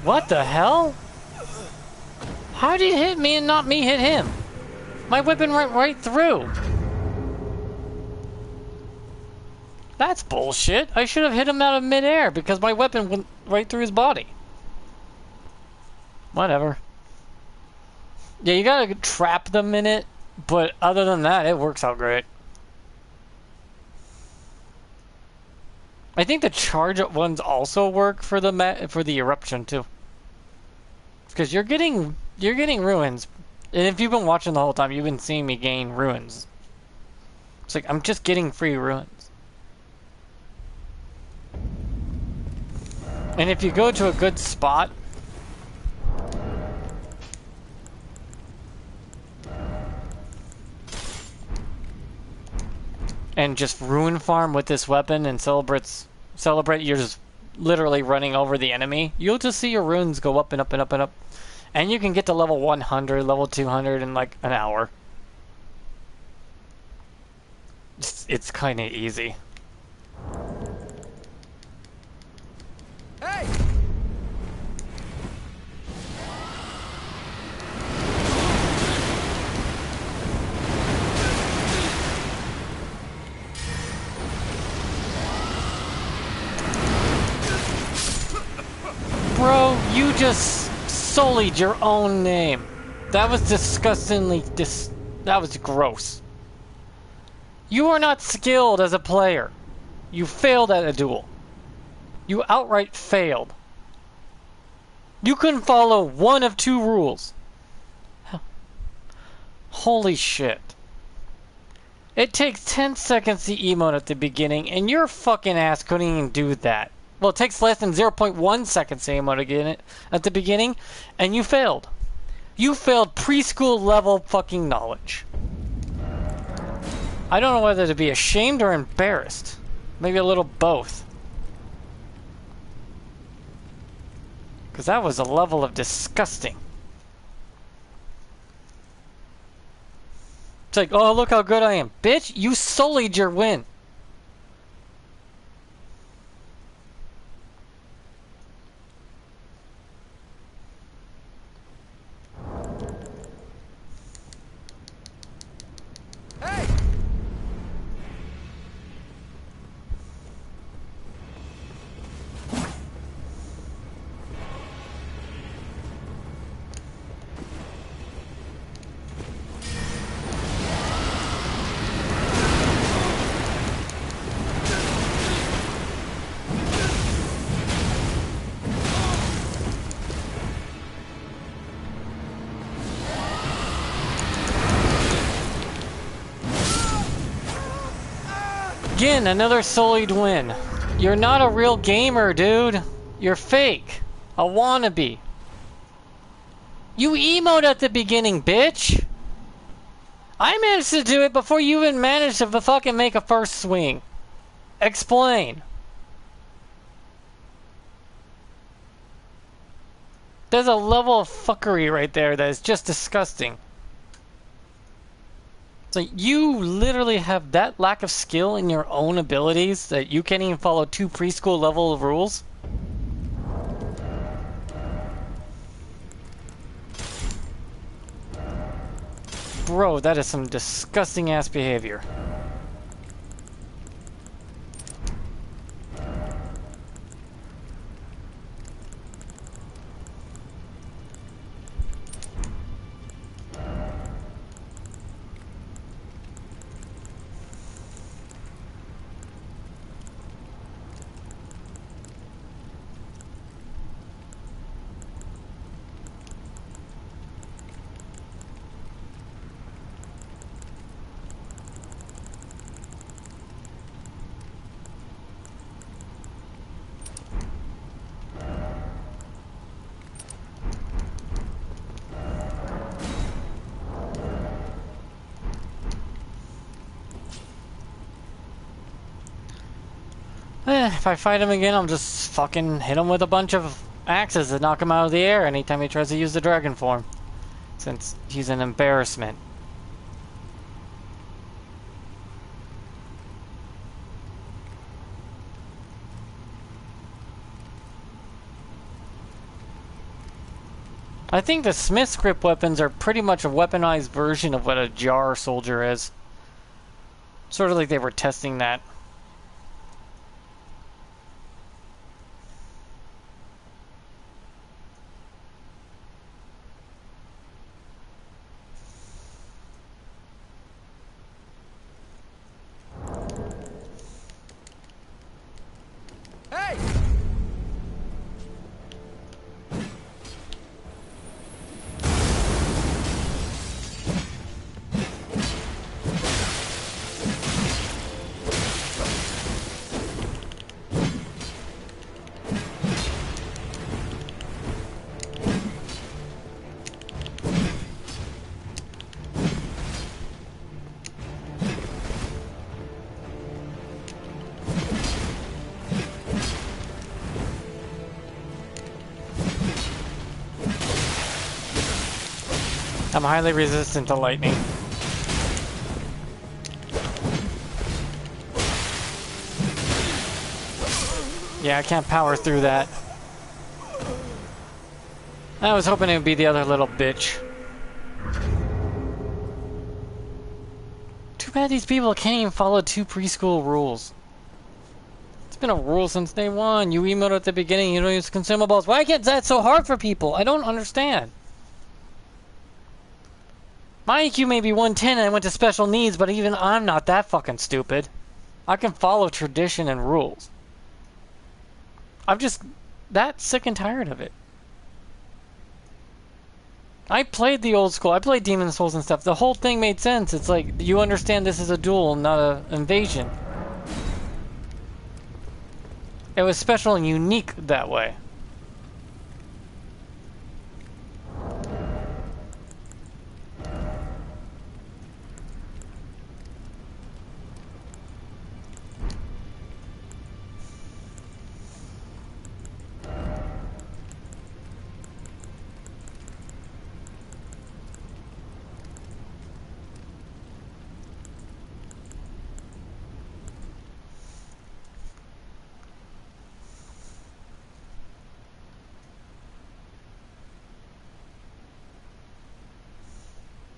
What the hell? How did he hit me and not me hit him? My weapon went right through. That's bullshit. I should have hit him out of midair because my weapon went right through his body. Whatever. Yeah, you gotta trap them in it, but other than that, it works out great. I think the charge up ones also work for the eruption too. Because you're getting ruins. And if you've been watching the whole time, you've been seeing me gain ruins. It's like I'm just getting free ruins. And if you go to a good spot, and just ruin farm with this weapon and celebrate you're just literally running over the enemy, you'll just see your runes go up and up and up and up. And you can get to level 100, level 200 in like an hour. It's kind of easy. Hey! Bro, you just sullied your own name. That was disgustingly that was gross. You are not skilled as a player. You failed at a duel. You outright failed. You couldn't follow one of two rules. Holy shit. It takes 10 seconds to emote at the beginning, and your fucking ass couldn't even do that. Well, it takes less than 0.1 seconds to emote again at the beginning, and you failed. You failed preschool level fucking knowledge. I don't know whether to be ashamed or embarrassed. Maybe a little both. Because that was a level of disgusting. It's like, oh, look how good I am. Bitch, you sullied your win. Hey! Again, another sullied win. You're not a real gamer, dude. You're fake. A wannabe. You emote at the beginning, bitch. I managed to do it before you even managed to fucking make a first swing. Explain. There's a level of fuckery right there that is just disgusting. So you literally have that lack of skill in your own abilities that you can't even follow 2 preschool level of rules? Bro, that is some disgusting ass behavior. If I fight him again, I'll just fucking hit him with a bunch of axes that knock him out of the air anytime he tries to use the dragon form. Since he's an embarrassment. I think the smithscript weapons are pretty much a weaponized version of what a jar soldier is. Sort of like they were testing that. Hey! I'm highly resistant to lightning. Yeah, I can't power through that. I was hoping it would be the other little bitch. Too bad these people can't even follow 2 preschool rules. It's been a rule since day one. You emote at the beginning, you don't use consumables. Why is that so hard for people? I don't understand. My IQ may be 110 and I went to special needs, but even I'm not that fucking stupid. I can follow tradition and rules. I'm just that sick and tired of it. I played the old school. I played Demon Souls and stuff. The whole thing made sense. It's like, you understand this is a duel, not an invasion. It was special and unique that way.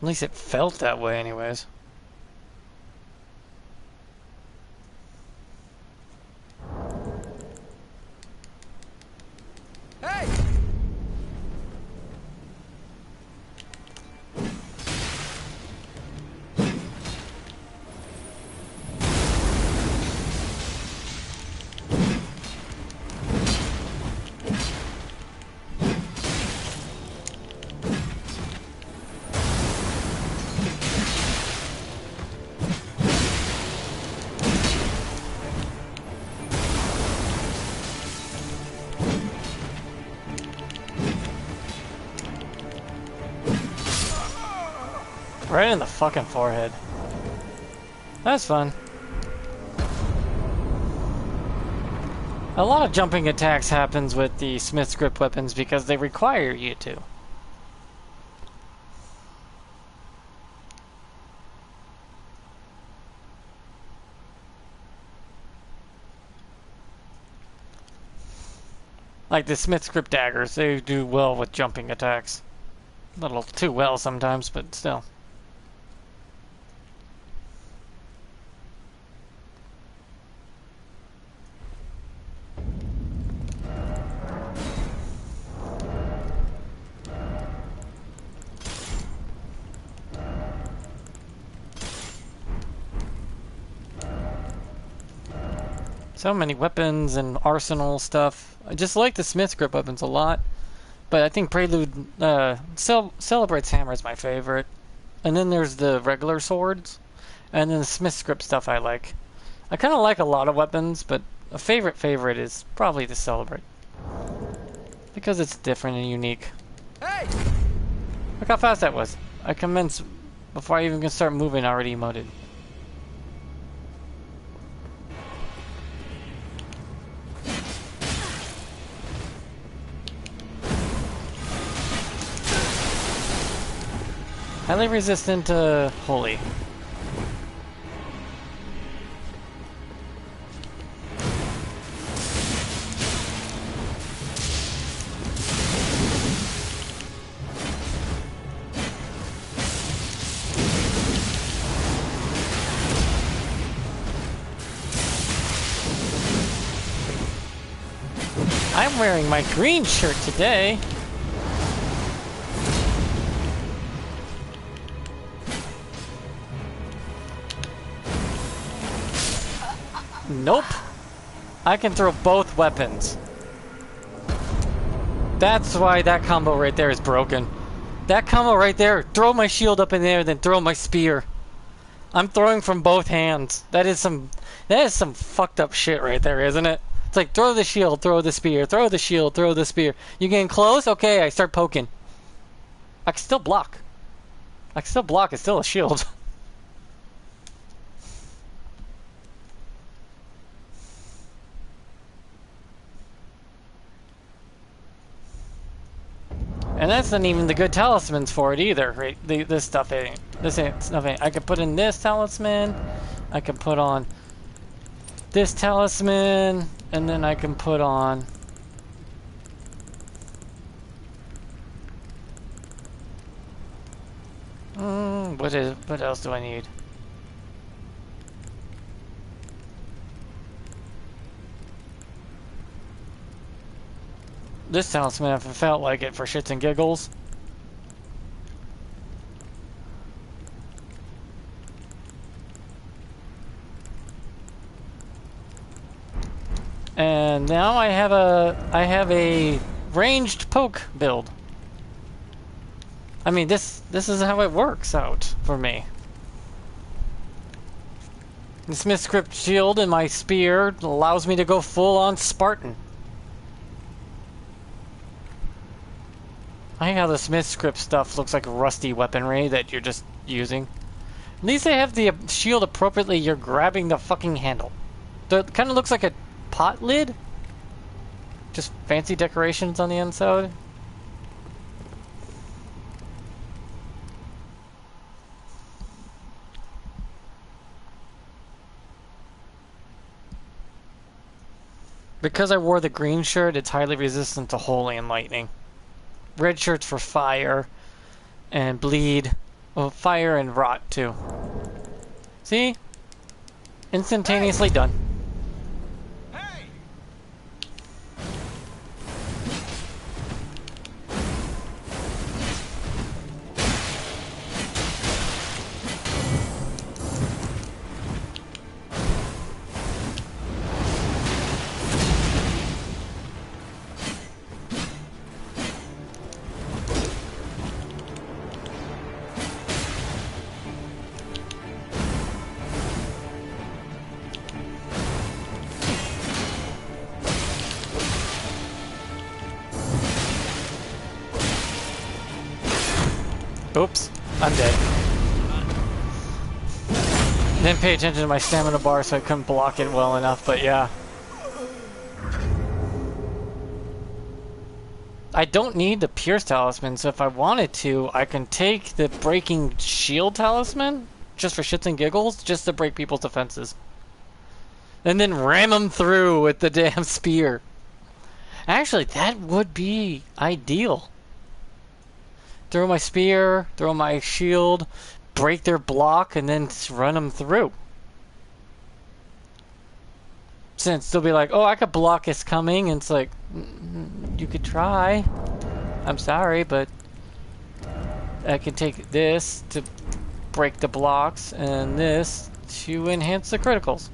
At least it felt that way anyways. Hey! Right in the fucking forehead. That's fun. A lot of jumping attacks happens with the smithscript weapons because they require you to. Like the smithscript daggers, they do well with jumping attacks. A little too well sometimes, but still. So many weapons and arsenal stuff. I just like the smithscript weapons a lot. But I think Prelude, Celebrate's hammer is my favorite. And then there's the regular swords. And then the smithscript stuff I like. I kind of like a lot of weapons, but a favorite is probably the Celebrate. Because it's different and unique. Hey! Look how fast that was. I commenced before I even can start moving, I already emoted. Highly resistant to holy. I'm wearing my green shirt today. Nope. I can throw both weapons. That's why that combo right there is broken. That combo right there, throw my shield up in there, then throw my spear. I'm throwing from both hands. That is some fucked up shit right there, isn't it? It's like throw the shield, throw the spear, throw the shield, throw the spear. You getting close? Okay, I start poking. I can still block. I can still block, it's still a shield. And that's not even the good talismans for it either, right? This stuff ain't. This ain't nothing. I could put in this talisman. I can put on this talisman, and then I can put on what else do I need? This talisman if I felt like it for shits and giggles. And now I have a ranged poke build. I mean this is how it works out for me. The smithscript shield and my spear allows me to go full on Spartan. I like how the smithscript stuff looks like rusty weaponry that you're just using. At least they have the shield appropriately. You're grabbing the fucking handle. It kind of looks like a pot lid. Just fancy decorations on the inside. Because I wore the green shirt, it's highly resistant to holy and lightning. Red shirt's for fire and bleed. Well, fire and rot too. See? Instantaneously done. Hey! Oops, I'm dead. Didn't pay attention to my stamina bar, so I couldn't block it well enough, but yeah. I don't need the Pierce Talisman, so if I wanted to, I can take the Breaking Shield Talisman, just for shits and giggles, just to break people's defenses. And then ram them through with the damn spear. Actually, that would be ideal. Throw my spear, throw my shield, break their block, and then run them through. Since they'll be like, oh, I could block this coming, and it's like, you could try. I'm sorry, but I can take this to break the blocks, and this to enhance the criticals.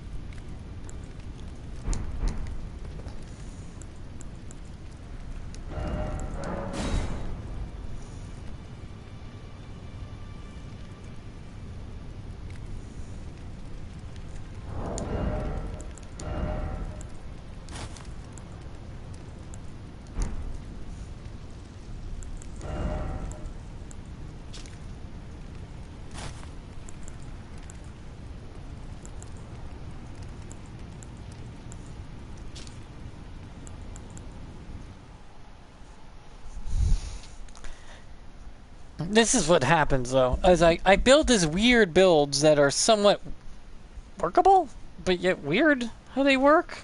This is what happens though, as I build these weird builds that are somewhat workable, but yet weird how they work.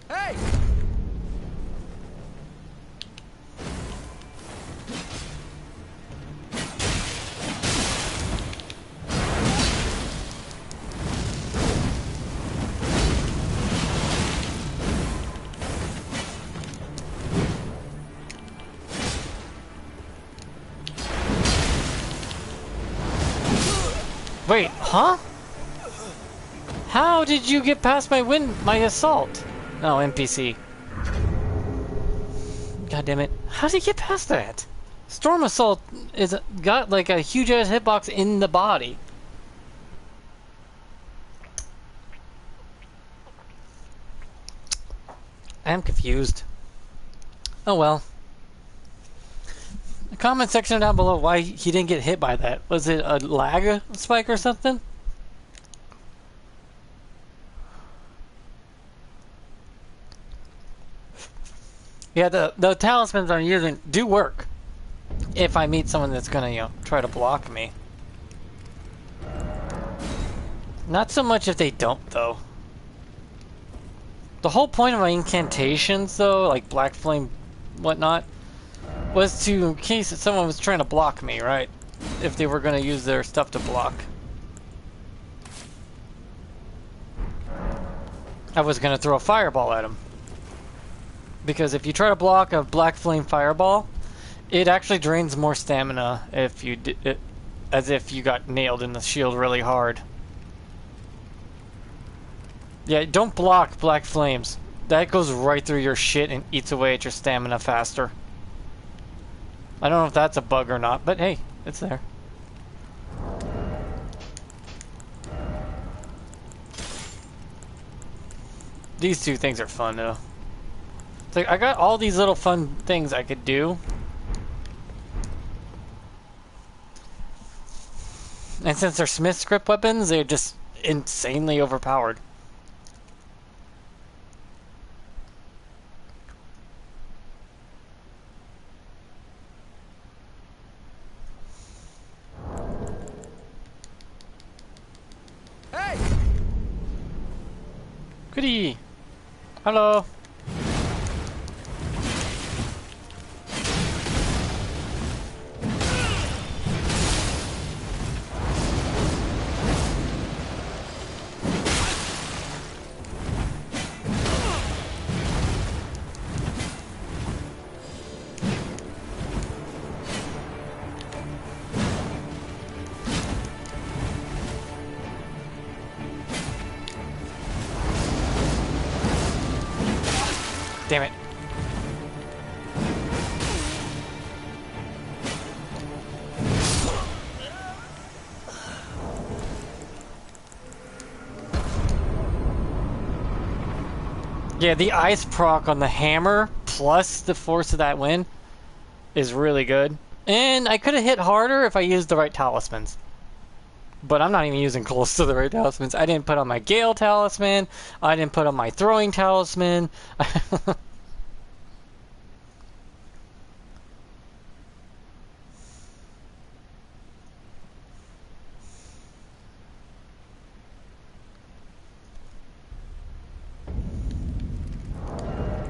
Hey! Wait, huh? How did you get past my assault? No, NPC. God damn it. How did he get past that? Storm Assault is got like a huge ass hitbox in the body. I'm confused. Oh well. The comment section down below why he didn't get hit by that. Was it a lag spike or something? Yeah, the talismans I'm using do work. If I meet someone that's gonna, you know, try to block me. Not so much if they don't, though. The whole point of my incantations, though, like Black Flame, whatnot, was to, in case someone was trying to block me, right? If they were gonna use their stuff to block. I was gonna throw a fireball at them. Because if you try to block a Black Flame fireball, it actually drains more stamina if you as if you got nailed in the shield really hard. Yeah, don't block Black Flames. That goes right through your shit and eats away at your stamina faster. I don't know if that's a bug or not, but hey, it's there. These two things are fun though. It's like I got all these little fun things I could do. And since they're smithscript weapons, they're just insanely overpowered. Hey! Goody! Hello! Damn it. Yeah, the ice proc on the hammer plus the force of that wind is really good. And I could have hit harder if I used the right talismans. But I'm not even using close to the right talismans. I didn't put on my Gale talisman. I didn't put on my throwing talisman.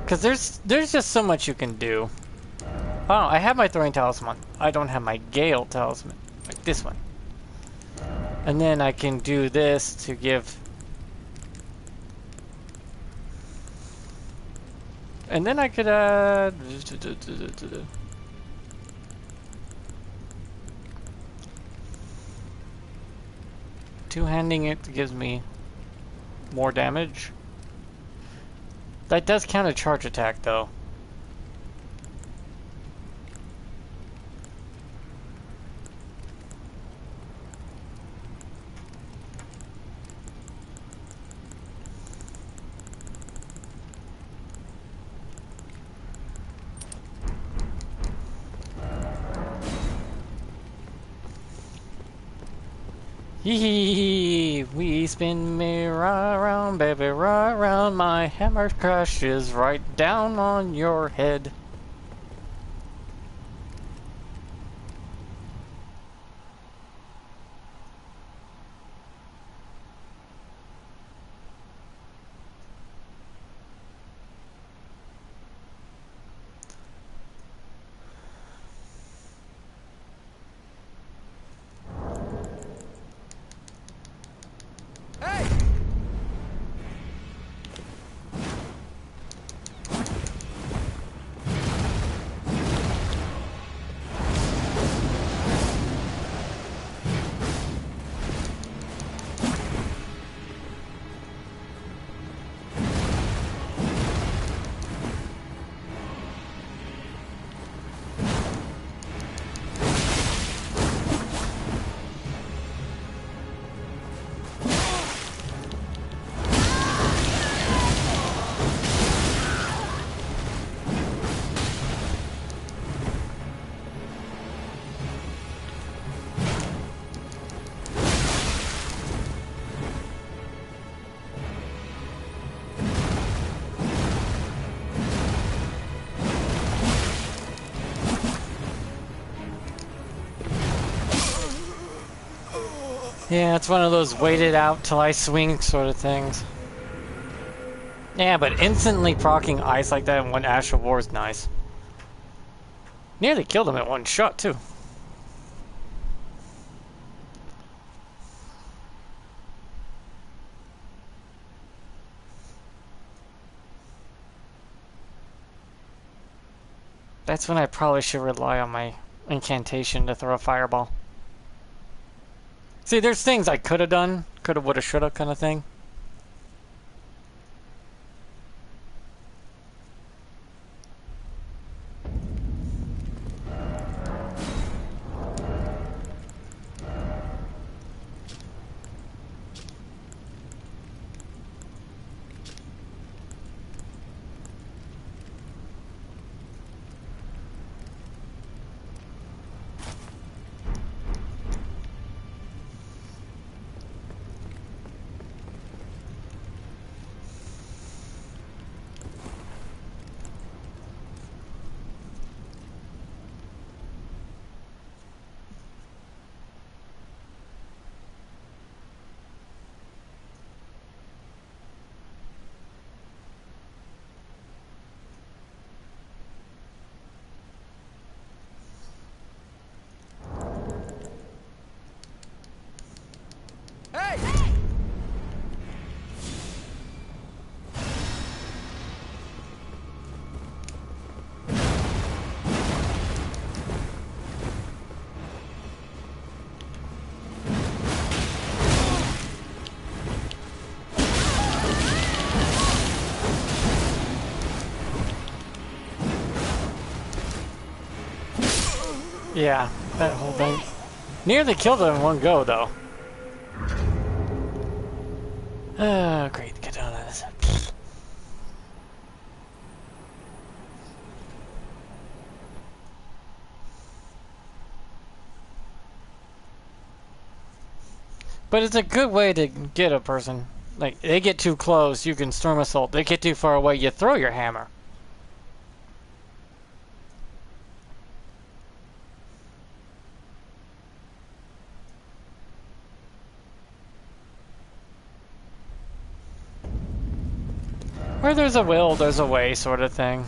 Because there's just so much you can do. Oh, I have my throwing talisman. I don't have my Gale talisman. Like this one. And then I can do this to give... And then I could two-handing it gives me more damage. That does count a charge attack, though. Hee, we spin me right around, baby, right around. My hammer crashes right down on your head. Yeah, it's one of those waited out till I swing sort of things. Yeah, but instantly proccing ice like that in one Astral War is nice. Nearly killed him at one shot, too. That's when I probably should rely on my incantation to throw a fireball. See, there's things I could have done. Coulda, woulda, shoulda kind of thing. Hey! Yeah, that whole thing. Nearly killed him in one go, though. Great, get out of this. But it's a good way to get a person. Like, they get too close, you can storm assault. They get too far away, you throw your hammer. Where there's a will, there's a way, sort of thing.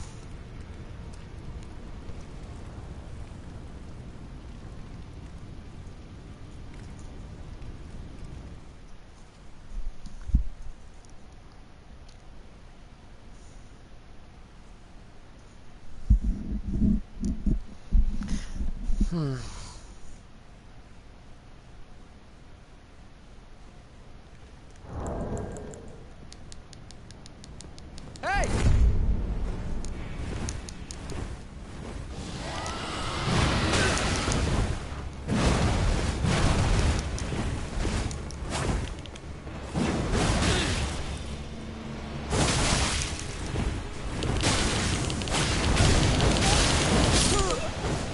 Hey!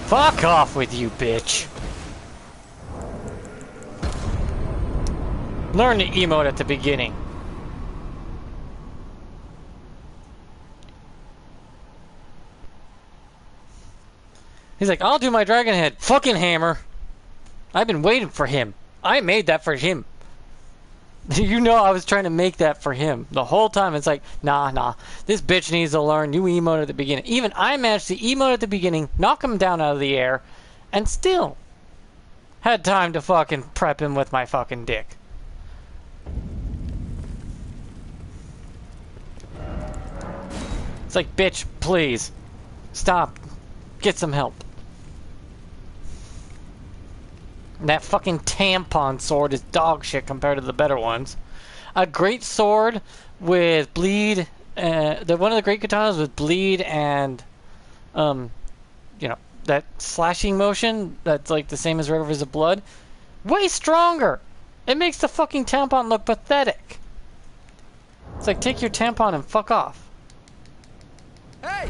Fuck off with you, bitch. Learn the emote at the beginning. He's like, I'll do my dragon head. Fucking hammer. I've been waiting for him. I made that for him. You know I was trying to make that for him. The whole time it's like, nah. This bitch needs to learn new emote at the beginning. Even I managed to emote at the beginning, knock him down out of the air, and still had time to fucking prep him with my fucking dick. It's like, bitch, please. Stop. Get some help. And that fucking tampon sword is dog shit compared to the better ones. A great sword with bleed, one of the great katanas with bleed and, you know, that slashing motion that's like the same as Rivers of Blood. Way stronger. It makes the fucking tampon look pathetic. It's like, take your tampon and fuck off. Hey!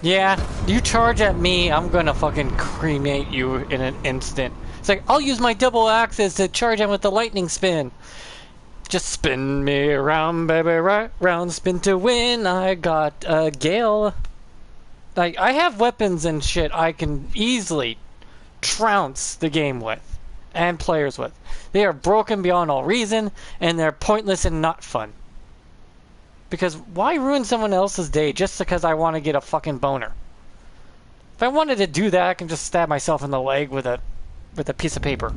Yeah, you charge at me, I'm gonna fucking cremate you in an instant. It's like, I'll use my double axes to charge him with the lightning spin. Just spin me around, baby, right round, spin to win. I got a gale. Like, I have weapons and shit I can easily trounce the game with. And players with. They are broken beyond all reason, and they're pointless and not fun. Because why ruin someone else's day just because I want to get a fucking boner? If I wanted to do that, I can just stab myself in the leg with a piece of paper.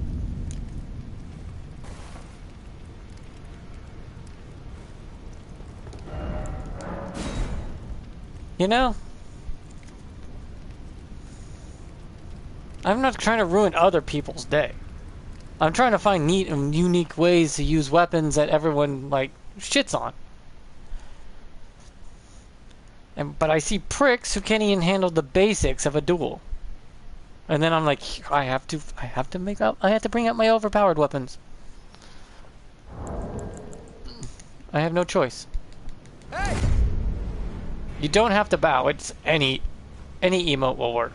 You know? I'm not trying to ruin other people's day. I'm trying to find neat and unique ways to use weapons that everyone, like, shits on. But I see pricks who can't even handle the basics of a duel. And then I'm like, I have to bring out my overpowered weapons. I have no choice. Hey! You don't have to bow. It's any emote will work.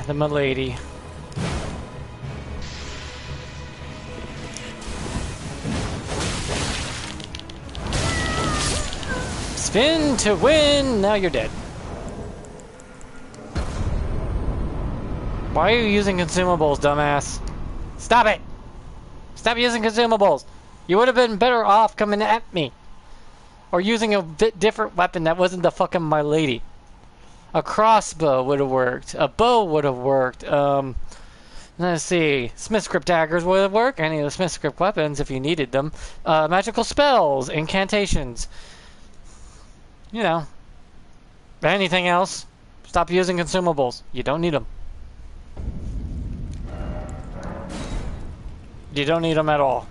The milady. Spin to win! Now you're dead. Why are you using consumables, dumbass? Stop it! Stop using consumables! You would have been better off coming at me. Or using a bit different weapon that wasn't the fucking my lady. A crossbow would have worked. A bow would have worked. Let's see. Smithscript daggers would have worked. Any of the Smithscript weapons if you needed them. Magical spells. Incantations. You know. Anything else? Stop using consumables. You don't need them. You don't need them at all.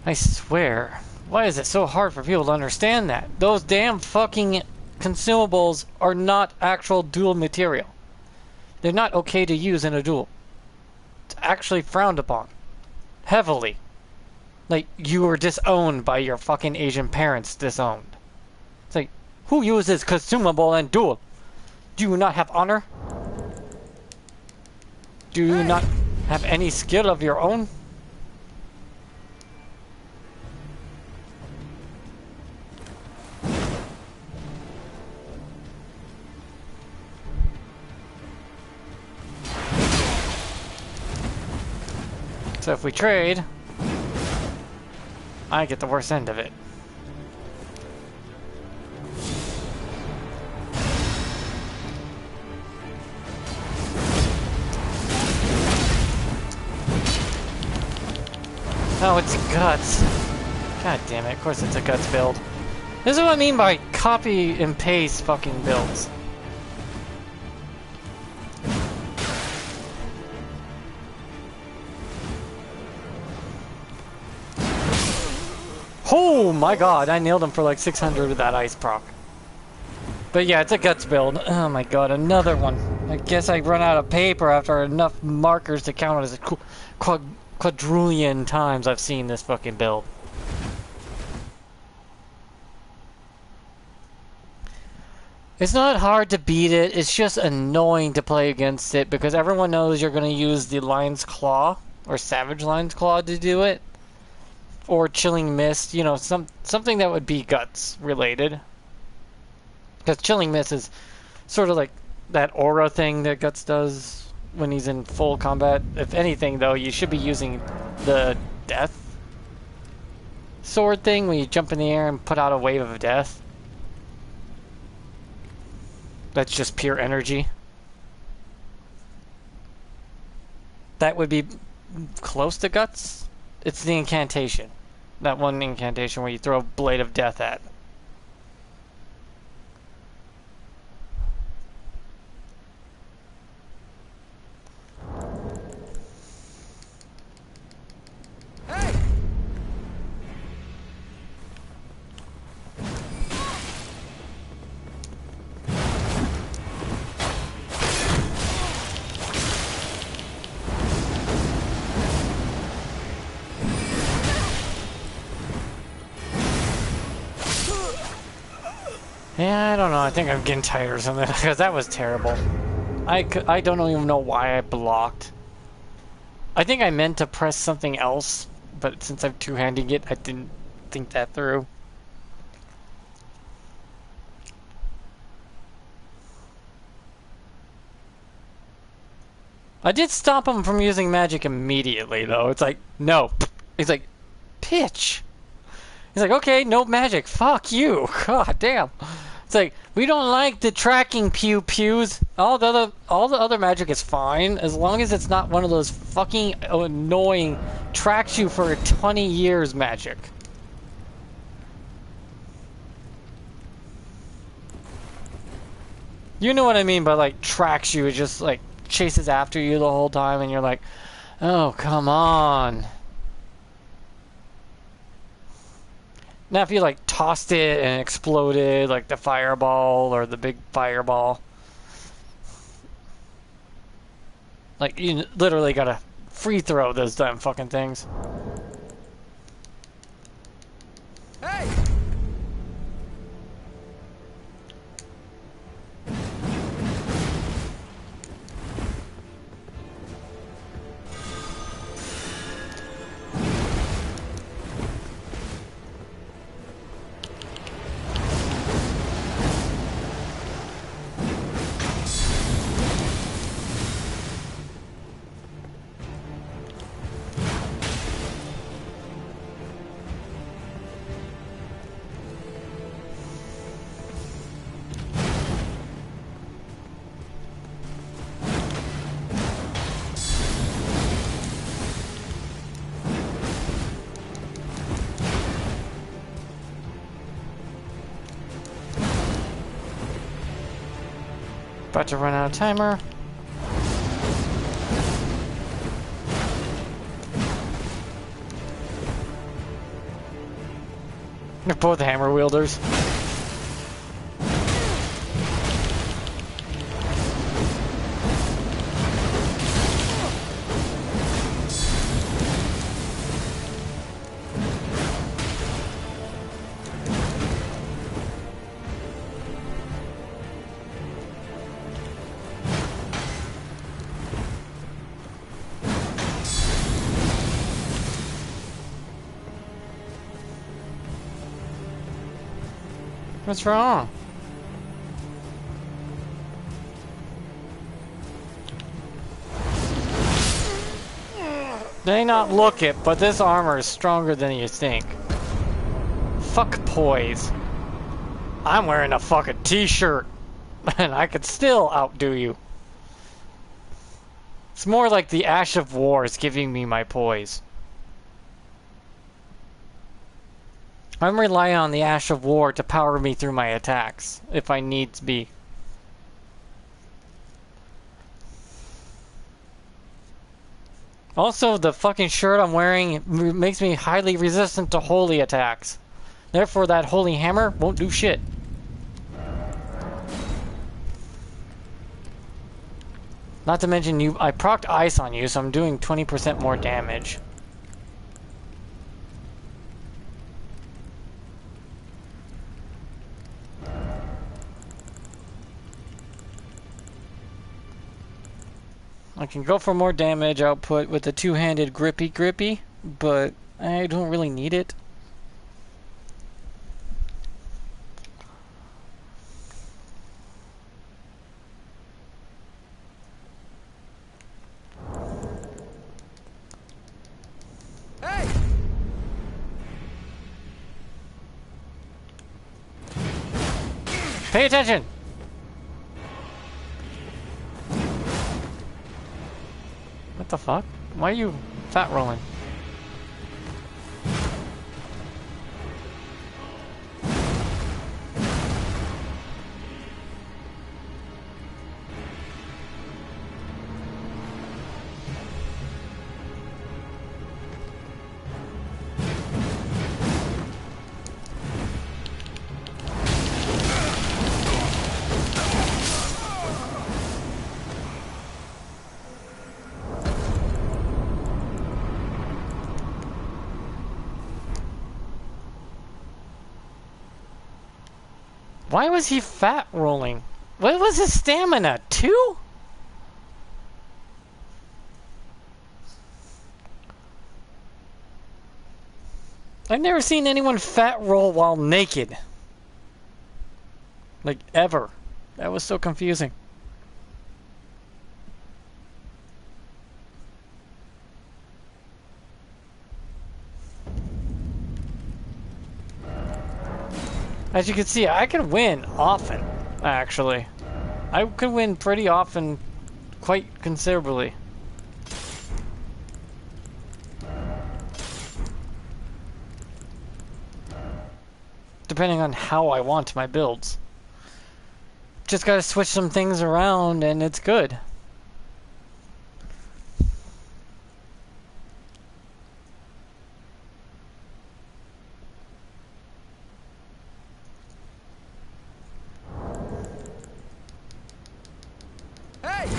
I swear, why is it so hard for people to understand that? Those damn fucking consumables are not actual duel material. They're not okay to use in a duel. It's actually frowned upon. Heavily. Like, you were disowned by your fucking Asian parents disowned. It's like, who uses consumable in duel? Do you not have honor? Do you not have any skill of your own? So if we trade, I get the worst end of it. Oh, it's guts. God damn it, of course it's a guts build. This is what I mean by copy and paste fucking builds. Oh my god, I nailed him for like 600 with that ice proc. But yeah, it's a guts build. Oh my god, another one. I guess I run out of paper after enough markers to count as a quadrillion times I've seen this fucking build. It's not hard to beat it, it's just annoying to play against it because everyone knows you're going to use the Lion's Claw or Savage Lion's Claw to do it. Or Chilling Mist, you know, something that would be guts related. Because Chilling Mist is sort of like that aura thing that Guts does when he's in full combat. If anything, though, you should be using the death sword thing when you jump in the air and put out a wave of death. That's just pure energy. That would be close to Guts. It's the incantation. That one incantation where you throw a blade of death at. Hey! Yeah, I don't know. I think I'm getting tired or something because that was terrible. I don't even know why I blocked. I think I meant to press something else, but since I'm two-handing it, I didn't think that through. I did stop him from using magic immediately, though. It's like, no. He's like, pitch. He's like, okay, no magic. Fuck you. God damn. It's like, we don't like the tracking pew-pews. All the other magic is fine, as long as it's not one of those fucking annoying tracks you for 20 years magic. You know what I mean by, like, tracks you. It just, like, chases after you the whole time, and you're like, oh, come on. Now, if you, like, tossed it and exploded, like the fireball or the big fireball, like, you literally gotta free throw those damn fucking things. Hey! About to run out of timer. They're both hammer wielders. What's wrong? They not look it, but this armor is stronger than you think. Fuck poise. I'm wearing a fucking t-shirt, and I could still outdo you. It's more like the Ash of War is giving me my poise. I'm relying on the Ash of War to power me through my attacks, if I needs be. Also, the fucking shirt I'm wearing makes me highly resistant to holy attacks. Therefore, that holy hammer won't do shit. Not to mention, I procced ice on you, so I'm doing 20% more damage. I can go for more damage output with the two-handed grippy, but I don't really need it. Pay attention! What the fuck? Why are you fat rolling? Why was he fat rolling? What was his stamina? 2? I've never seen anyone fat roll while naked. Like, ever. That was so confusing. As you can see, I can win often, actually. I can win pretty often, quite considerably. Depending on how I want my builds. Just gotta switch some things around and it's good. Hey!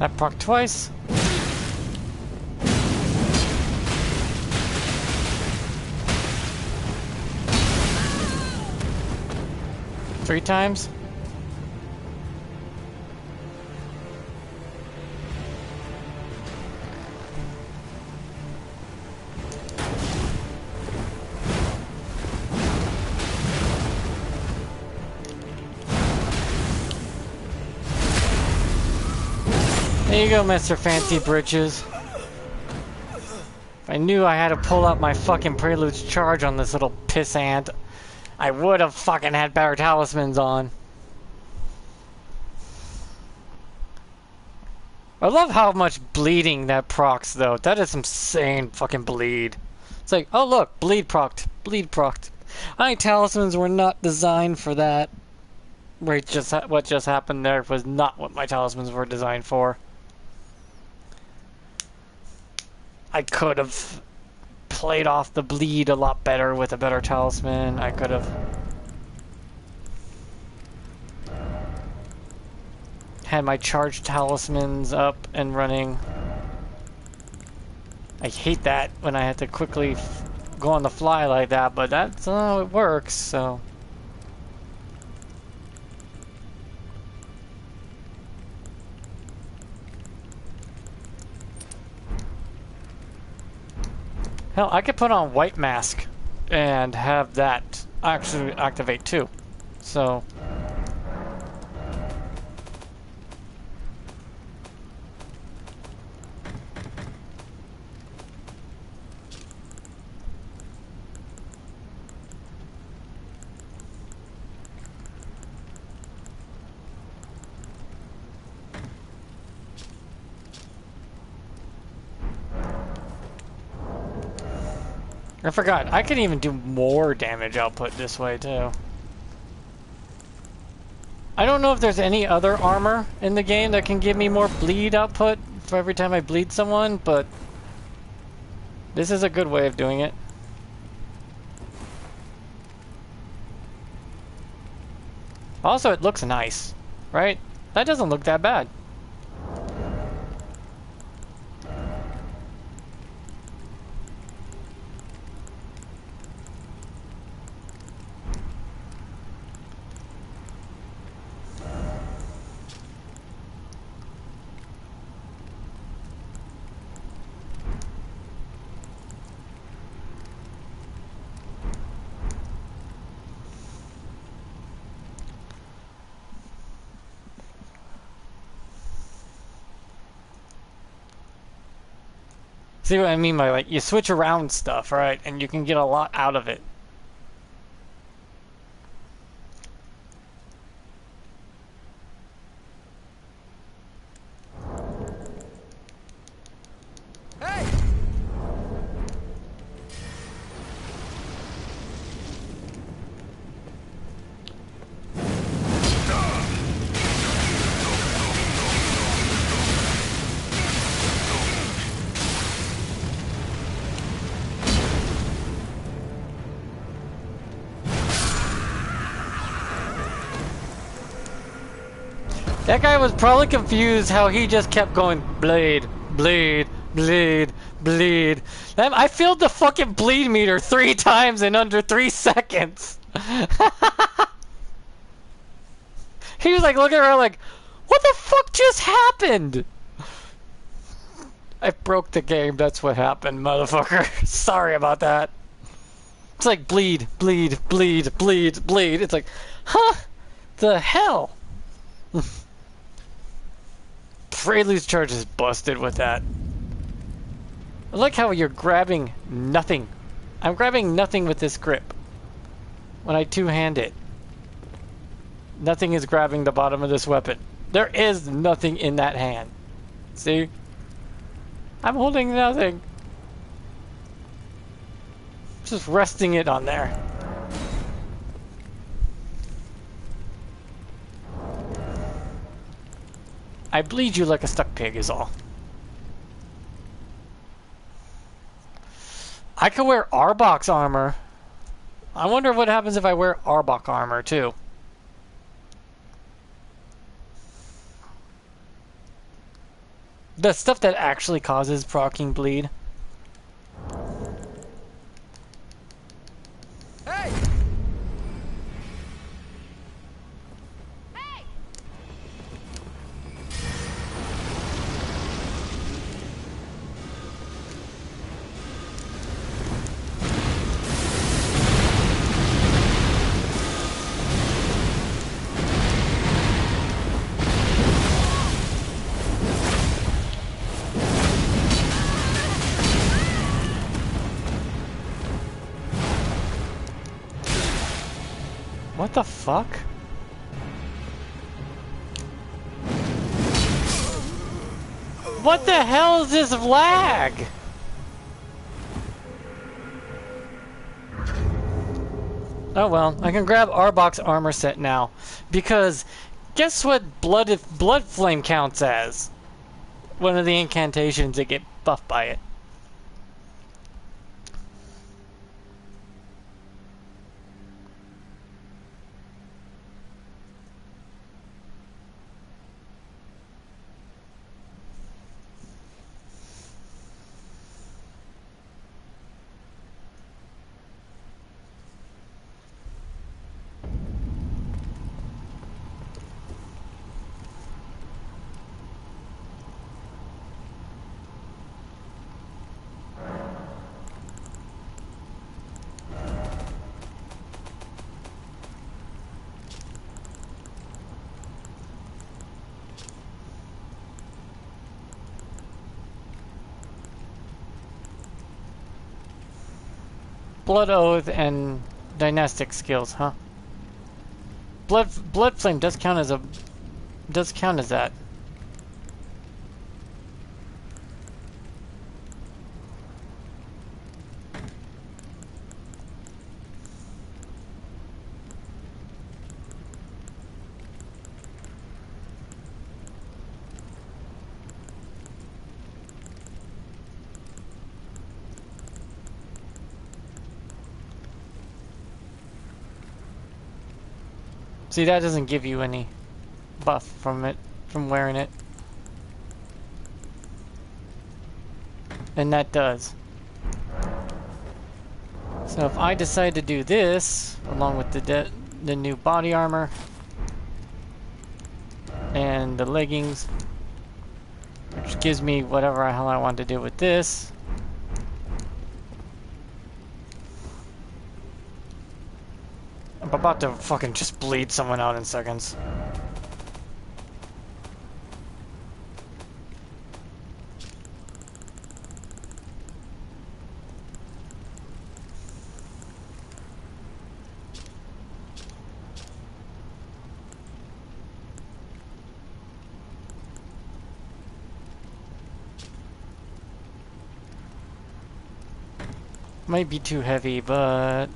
'That proc twice. Three times. There you go, Mr. Fancy Britches. If I knew I had to pull out my fucking Prelude's charge on this little pissant, I would have fucking had better talismans on. I love how much bleeding that procs, though. That is some insane fucking bleed. It's like, oh look, bleed procced, bleed procced. My talismans were not designed for that. Right, what just happened there was not what my talismans were designed for. I could have played off the bleed a lot better with a better talisman. I could have had my charged talismans up and running. I hate that when I have to quickly go on the fly like that, but that's how it works, so. Hell, I could put on White Mask and have that actually activate too. So. I forgot, I can even do more damage output this way too. I don't know if there's any other armor in the game that can give me more bleed output for every time I bleed someone, but this is a good way of doing it. Also, it looks nice, right? That doesn't look that bad. See what I mean by, like, you switch around stuff, right? And you can get a lot out of it. Hey! That guy was probably confused how he just kept going bleed, bleed, bleed, bleed. I filled the fucking bleed meter 3 times in under 3 seconds. He was like looking around like, what the fuck just happened? I broke the game, that's what happened, motherfucker. Sorry about that. It's like bleed, bleed, bleed, bleed, bleed. It's like, huh? The hell? Prelude's charge is busted with that. I like how you're grabbing nothing. I'm grabbing nothing with this grip. When I two-hand it. Nothing is grabbing the bottom of this weapon. There is nothing in that hand. See? I'm holding nothing. Just resting it on there. I bleed you like a stuck pig is all. I could wear Arbok's armor. I wonder what happens if I wear Arbok armor too. The stuff that actually causes proccing bleed. Hey! Hey! What the fuck? What the hell is this lag? Oh well, I can grab Arbok's armor set now. Because guess what blood flame counts as? One of the incantations that get buffed by it. Blood Oath and dynastic skills, huh? Blood Flame does count as that. See, that doesn't give you any buff from it, from wearing it. And that does. So if I decide to do this, along with the new body armor, and the leggings, which gives me whatever the hell I want to do with this. I'm about to fucking just bleed someone out in seconds. Might be too heavy, but...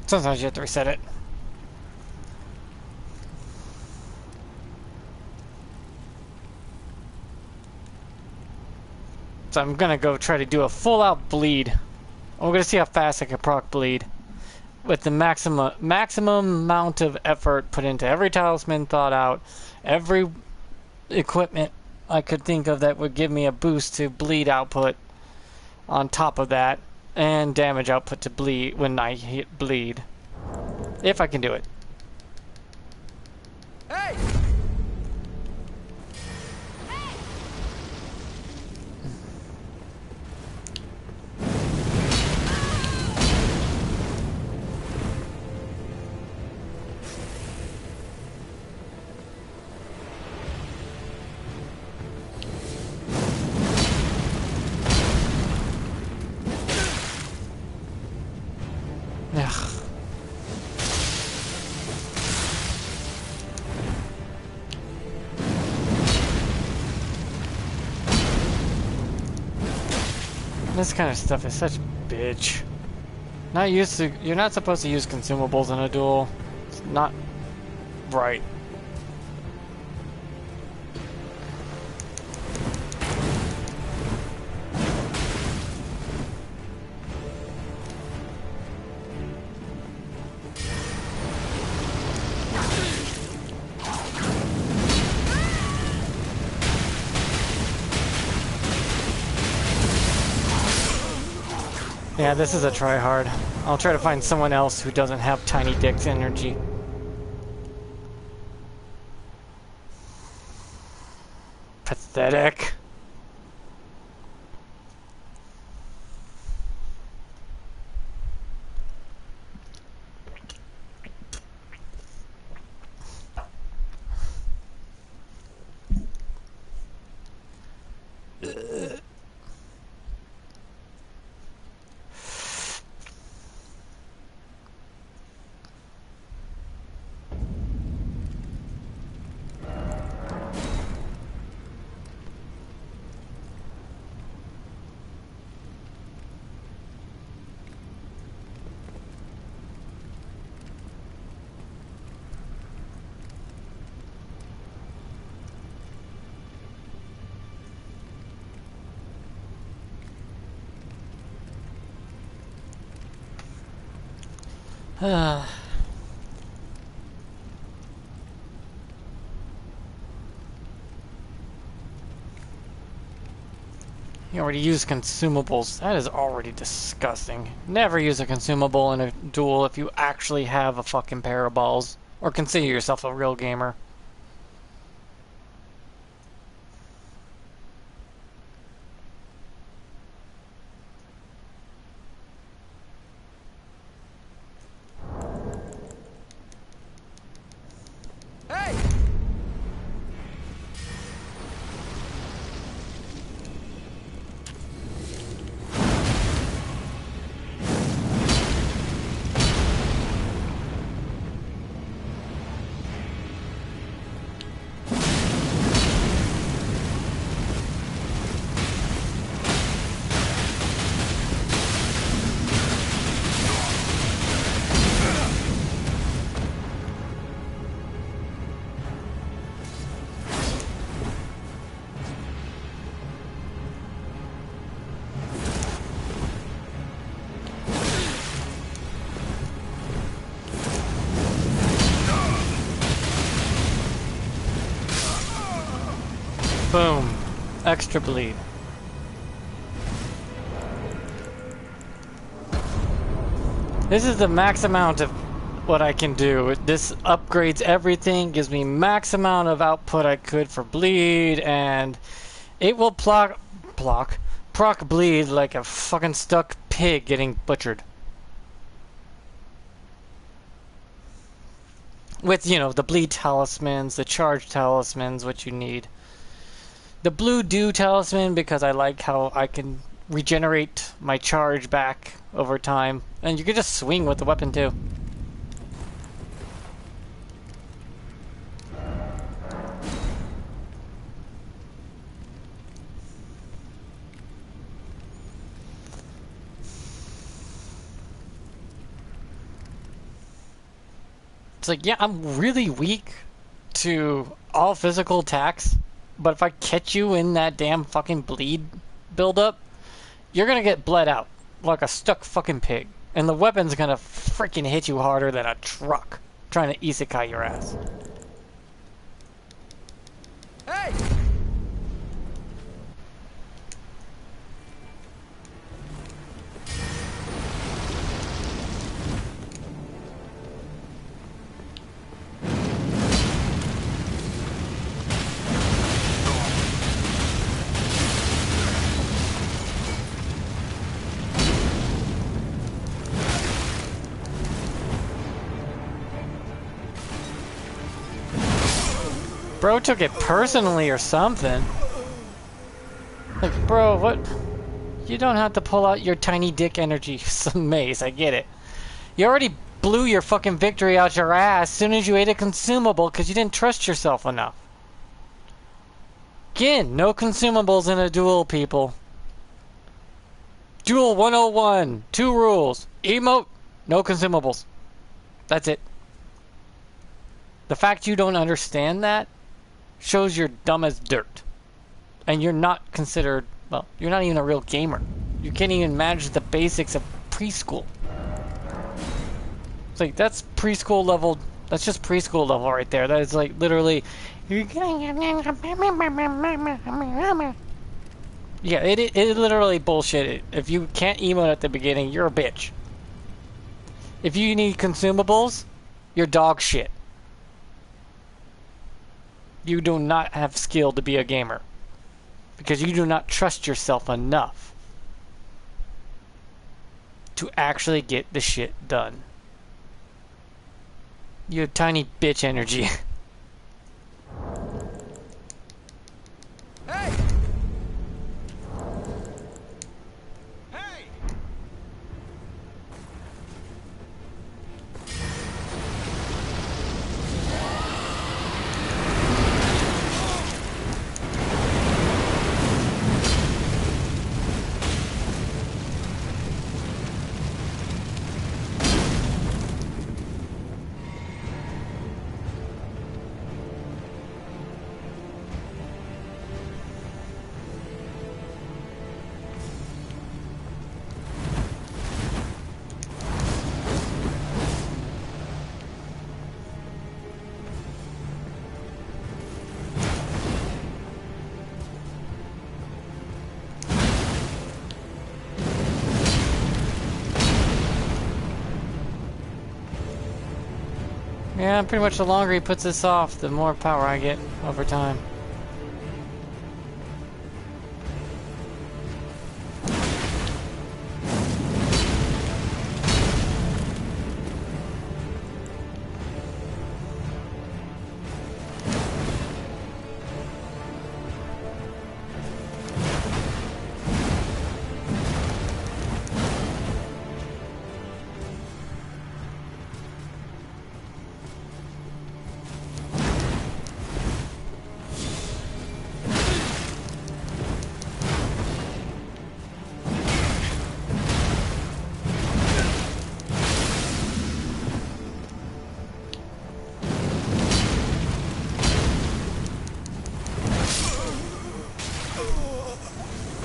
Sometimes you have to reset it. So I'm gonna go try to do a full-out bleed. We're gonna see how fast I can proc bleed. With the maximum amount of effort put into every talisman thought out, every equipment I could think of that would give me a boost to bleed output on top of that, and damage output to bleed when I hit bleed. If I can do it. Hey! Ugh. This kind of stuff is such bitch. Not used to. You're not supposed to use consumables in a duel. It's not right. Yeah, this is a try-hard. I'll try to find someone else who doesn't have tiny dick's energy. Pathetic. You already use consumables. That is already disgusting. Never use a consumable in a duel if you actually have a fucking pair of balls. Or consider yourself a real gamer. Hey! Boom. Extra bleed. This is the max amount of what I can do. This upgrades everything, gives me max amount of output I could for bleed, and it will proc bleed like a fucking stuck pig getting butchered. With, you know, the bleed talismans, the charge talismans, what you need. The blue dew talisman, because I like how I can regenerate my charge back over time. And you can just swing with the weapon too. It's like, yeah, I'm really weak to all physical attacks, but if I catch you in that damn fucking bleed buildup, you're gonna get bled out like a stuck fucking pig. And the weapon's gonna freaking hit you harder than a truck trying to isekai your ass. Hey! Bro took it personally or something. Like, bro, what? You don't have to pull out your tiny dick energy some mace, I get it. You already blew your fucking victory out your ass as soon as you ate a consumable because you didn't trust yourself enough. Again, no consumables in a duel, people. Duel 101, 2 rules. Emote, no consumables. That's it. The fact you don't understand that shows you're dumb as dirt. And you're not considered, well, you're not even a real gamer. You can't even manage the basics of preschool. It's like, that's preschool level, that's just preschool level right there. That is like literally, yeah, it literally bullshit. If you can't emote at the beginning, you're a bitch. If you need consumables, you're dog shit. You do not have skill to be a gamer. Because you do not trust yourself enough to actually get the shit done. You have tiny bitch energy. Hey! Hey! pretty much the longer he puts this off, the more power I get over time.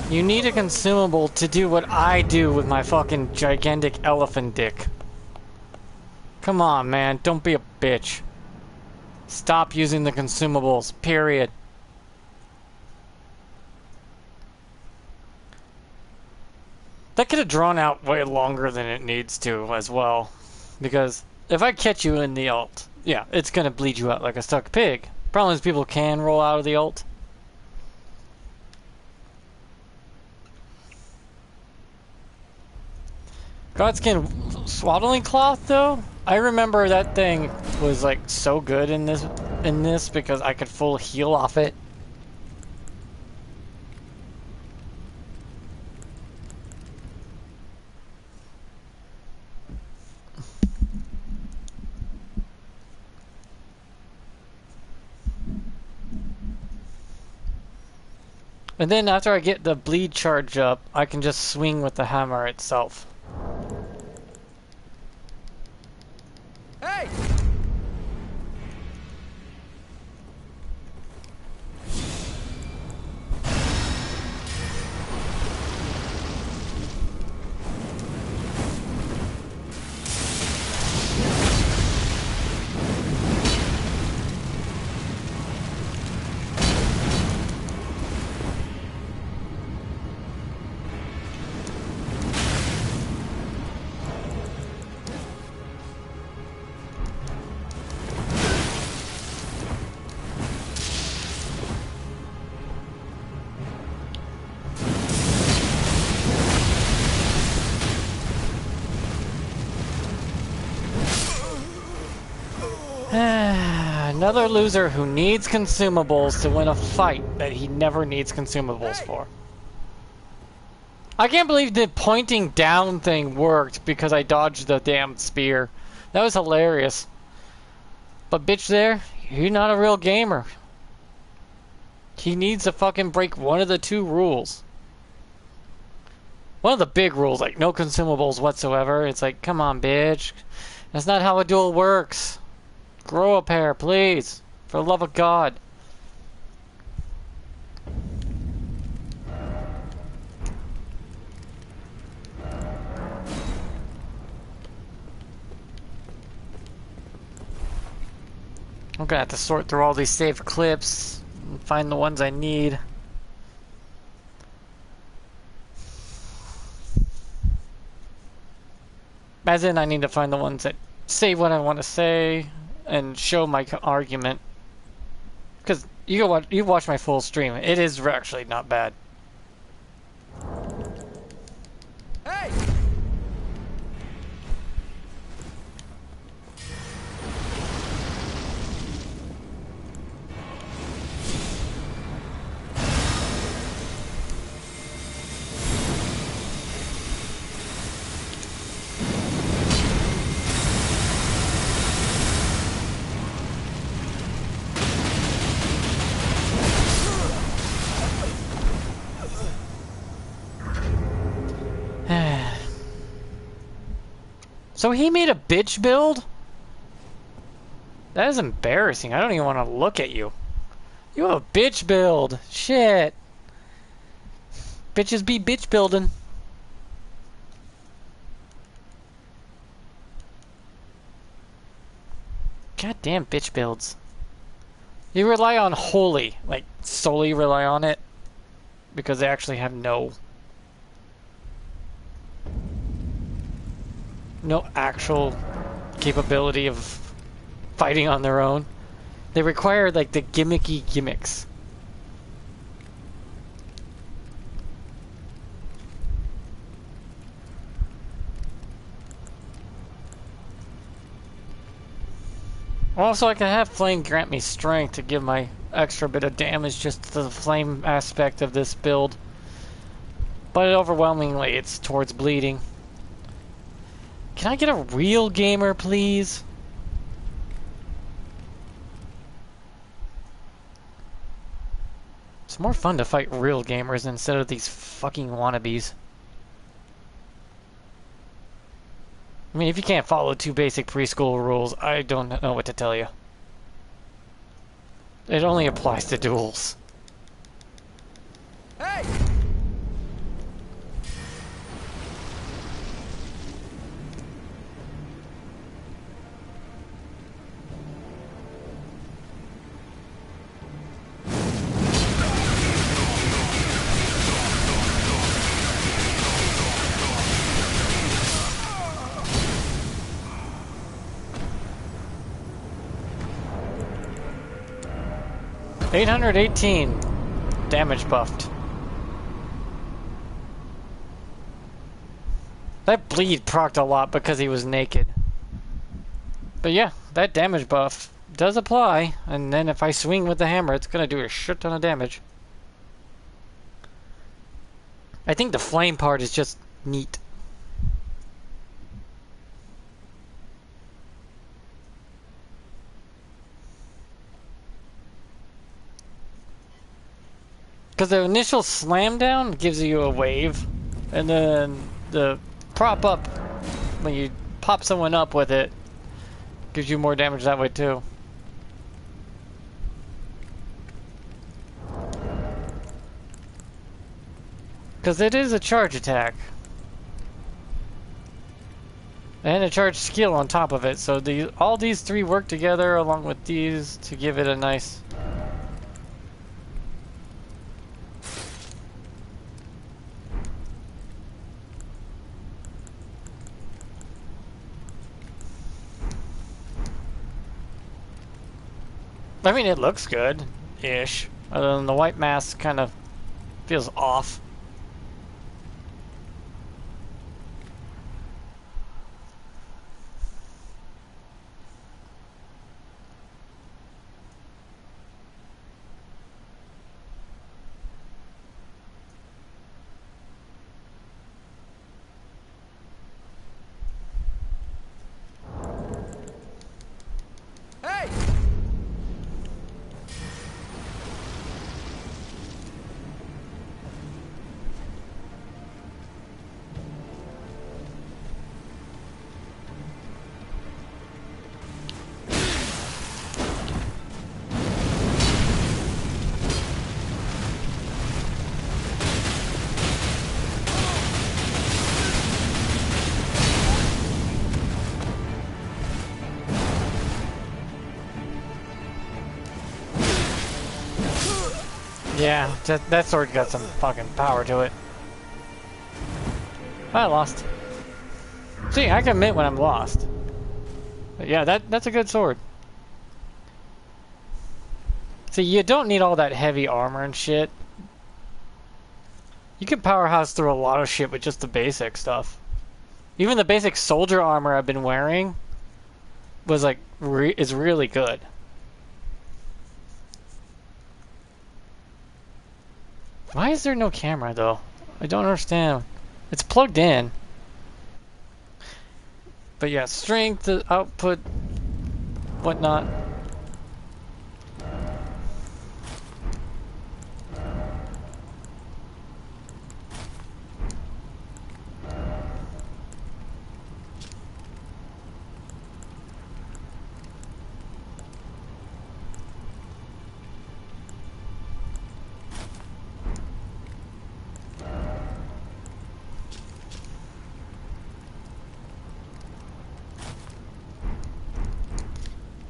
You need a consumable to do what I do with my fucking gigantic elephant dick. Come on, man. Don't be a bitch. Stop using the consumables. Period. That could have drawn out way longer than it needs to as well. Because if I catch you in the ult, yeah, it's gonna bleed you out like a stuck pig. Problem is people can roll out of the ult. Godskin swaddling cloth though? I remember that thing was like so good in this because I could full heal off it. And then after I get the bleed charge up, I can just swing with the hammer itself. Hey! Another loser who needs consumables to win a fight that he never needs consumables for. I can't believe the pointing down thing worked because I dodged the damn spear. That was hilarious. But bitch there, you're not a real gamer. He needs to fucking break one of the two rules. One of the big rules, like no consumables whatsoever. It's like, come on, bitch. That's not how a duel works. Grow a pair, please. For the love of God. I'm gonna have to sort through all these saved clips and find the ones I need. As in, I need to find the ones that say what I want to say and show my argument. Because you watch my full stream. It is actually not bad. Hey! So he made a bitch build? That is embarrassing. I don't even want to look at you. You have a bitch build. Shit. Bitches be bitch building. Goddamn bitch builds. You rely on holy, like solely rely on it because they actually have no actual capability of fighting on their own. They require like the gimmicky gimmicks. Also, I can have flame grant me strength to give my extra bit of damage just to the flame aspect of this build. But overwhelmingly, it's towards bleeding. Can I get a real gamer, please? It's more fun to fight real gamers instead of these fucking wannabes. I mean, if you can't follow 2 basic preschool rules, I don't know what to tell you. It only applies to duels. Hey! 818 damage buffed. That bleed procced a lot because he was naked. But yeah, that damage buff does apply, and then if I swing with the hammer, it's gonna do a shit ton of damage. I think the flame part is just neat. Because the initial slam down gives you a wave, and then the prop up, when you pop someone up with it, gives you more damage that way too. Because it is a charge attack. And a charge skill on top of it, so all these 3 work together along with these to give it a nice... I mean, it looks good-ish. Other than the white mask kind of feels off. Hey! Yeah, that sword got some fucking power to it. I lost. See, I can admit when I'm lost. But yeah, that's a good sword. See, you don't need all that heavy armor and shit. You can powerhouse through a lot of shit with just the basic stuff. Even the basic soldier armor I've been wearing was like is really good. Why is there no camera though? I don't understand. It's plugged in. But yeah, strength, output, whatnot.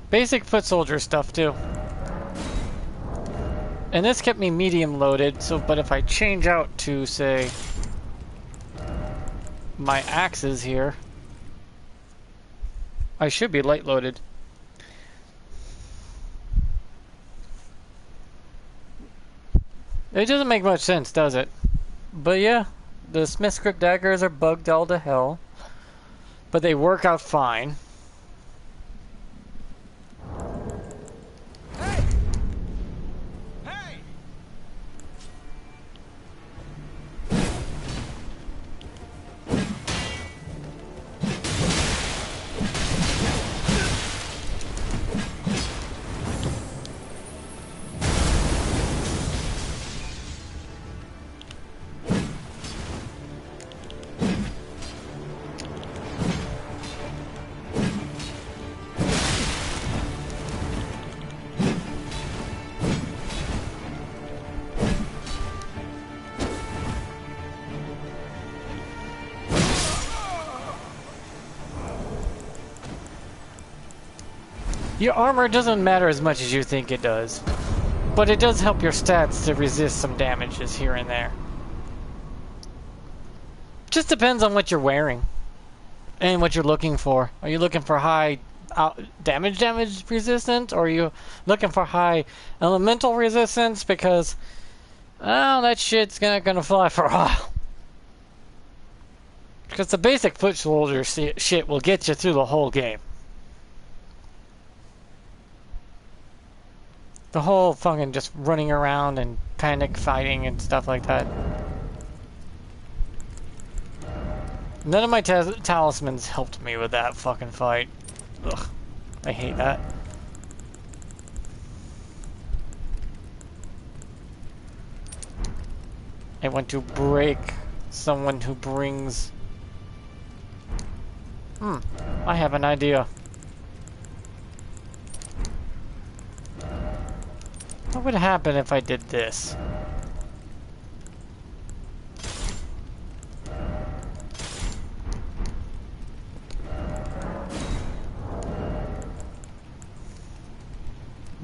Basic foot soldier stuff too. And this kept me medium loaded, so but if I change out to say my axes here, I should be light loaded. It doesn't make much sense, does it? But yeah, the smithscript daggers are bugged all to hell, but they work out fine. Hey! Hey! Your armor doesn't matter as much as you think it does, but it does help your stats to resist some damages here and there. Just depends on what you're wearing and what you're looking for. Are you looking for high damage resistance, or are you looking for high elemental resistance? Because oh, that shit's not gonna fly for a while. Because the basic foot soldier shit will get you through the whole game. The whole fucking just running around and panic fighting and stuff like that. None of my talismans helped me with that fucking fight. Ugh, I hate that. I want to break someone who brings... I have an idea. What would happen if I did this?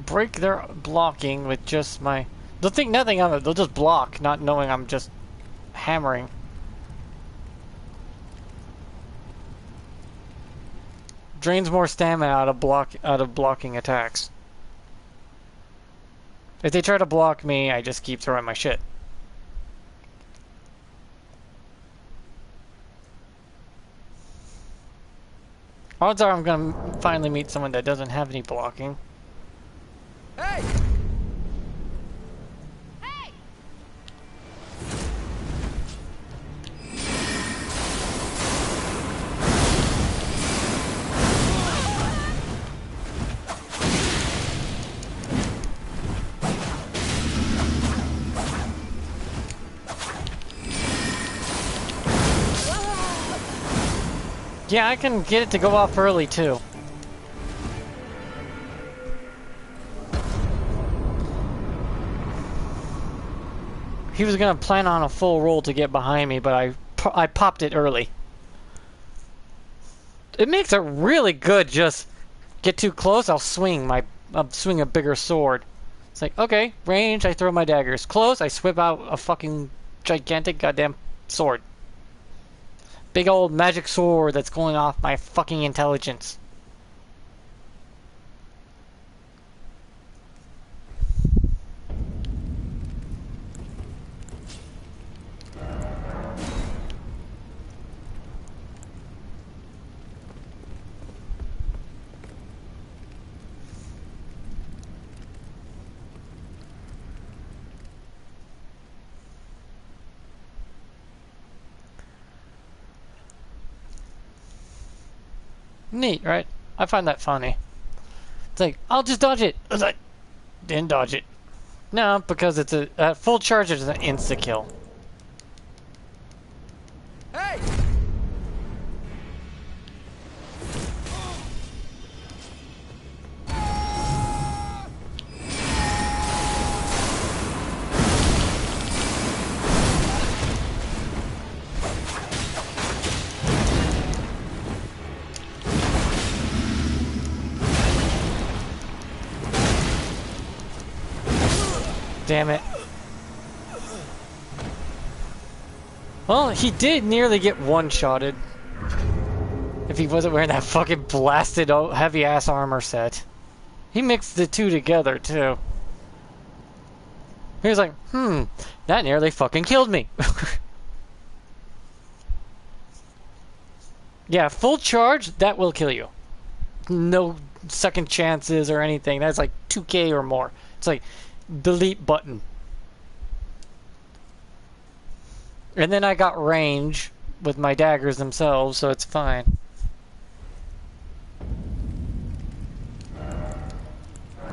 Break their blocking with just my... They'll think nothing of it. They'll just block, not knowing I'm just hammering. Drains more stamina out of blocking attacks. If they try to block me, I just keep throwing my shit. Odds are I'm gonna finally meet someone that doesn't have any blocking. Hey! Hey! Yeah, I can get it to go off early too. He was gonna plan on a full roll to get behind me, but I popped it early. It makes it really good. Just get too close, I'll swing a bigger sword. It's like, okay, range, I throw my daggers. Close, I whip out a fucking gigantic goddamn sword. Big old magic sword that's going off my fucking intelligence. Neat, right? I find that funny. It's like, I'll just dodge it. I was like, didn't dodge it. No, because it's a full charge is an insta-kill. Hey! Damn it. Well, he did nearly get one-shotted. If he wasn't wearing that fucking blasted heavy-ass armor set. He mixed the two together, too. He was like, that nearly fucking killed me. Yeah, full charge, that will kill you. No second chances or anything. That's like 2k or more. It's like delete button. And then I got range with my daggers themselves, so it's fine.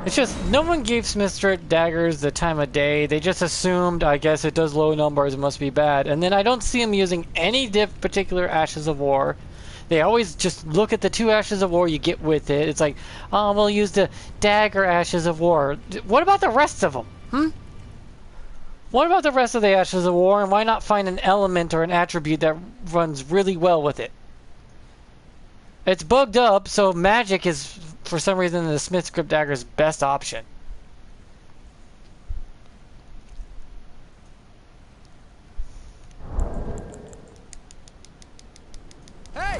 It's just, no one gave smithscript daggers the time of day. They just assumed, I guess it does low numbers, it must be bad. And then I don't see them using any particular Ashes of War. They always just look at the 2 Ashes of War you get with it. It's like, oh, we'll use the dagger Ashes of War. What about the rest of them? What about the rest of the Ashes of War, and why not find an element or an attribute that runs really well with it? It's bugged up, so magic is, for some reason, the smithscript dagger's best option. Hey!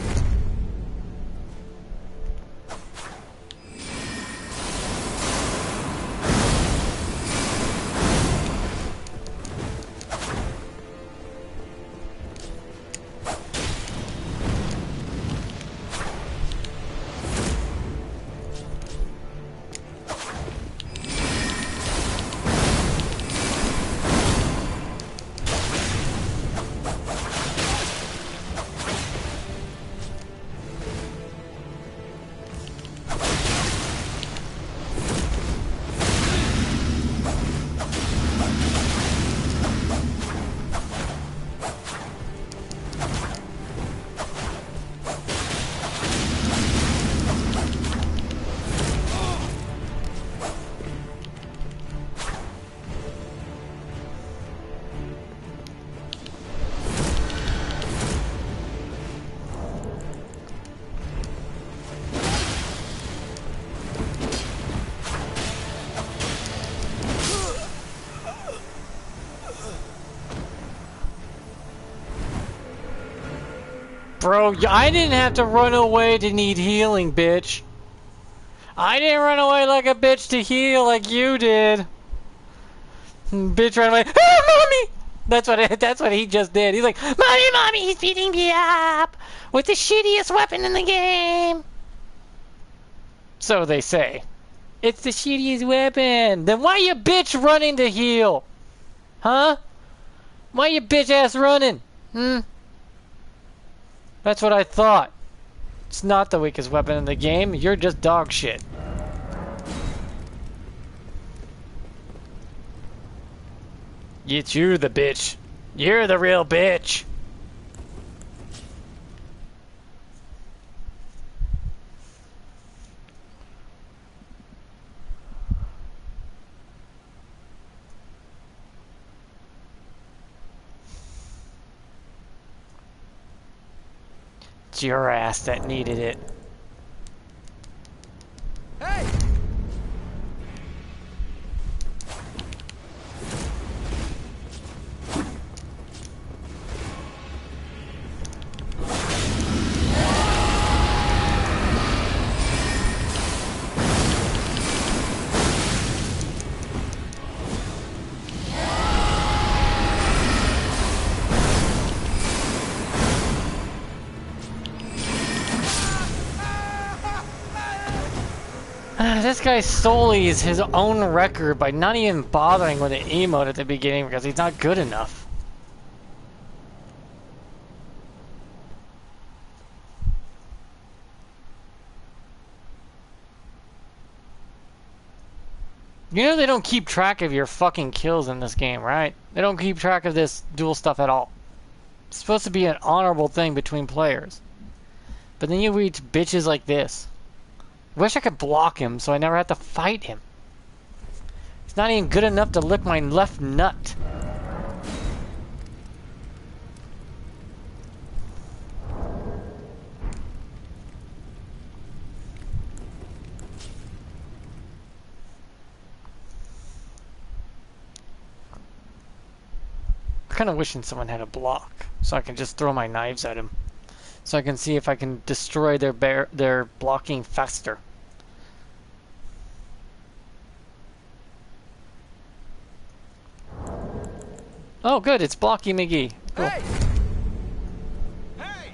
Bro, I didn't have to run away to need healing, bitch. I didn't run away like a bitch to heal like you did. Bitch ran away. Ah, mommy! That's what he just did. He's like, mommy, he's beating me up with the shittiest weapon in the game. So they say. It's the shittiest weapon. Then why you bitch running to heal? Huh? Why you bitch ass running? That's what I thought. It's not the weakest weapon in the game. You're just dog shit. It's you, the bitch. You're the real bitch. It's your ass that needed it. Hey! This guy sullies his own record by not even bothering with an emote at the beginning because he's not good enough. You know they don't keep track of your fucking kills in this game, right? They don't keep track of this duel stuff at all. It's supposed to be an honorable thing between players. But then you reach bitches like this. Wish I could block him so I never have to fight him. He's not even good enough to lick my left nut. I'm kind of wishing someone had a block so I can just throw my knives at him. So I can see if I can destroy their blocking faster. Oh, good. It's Blocky McGee. Cool. Hey! Hey!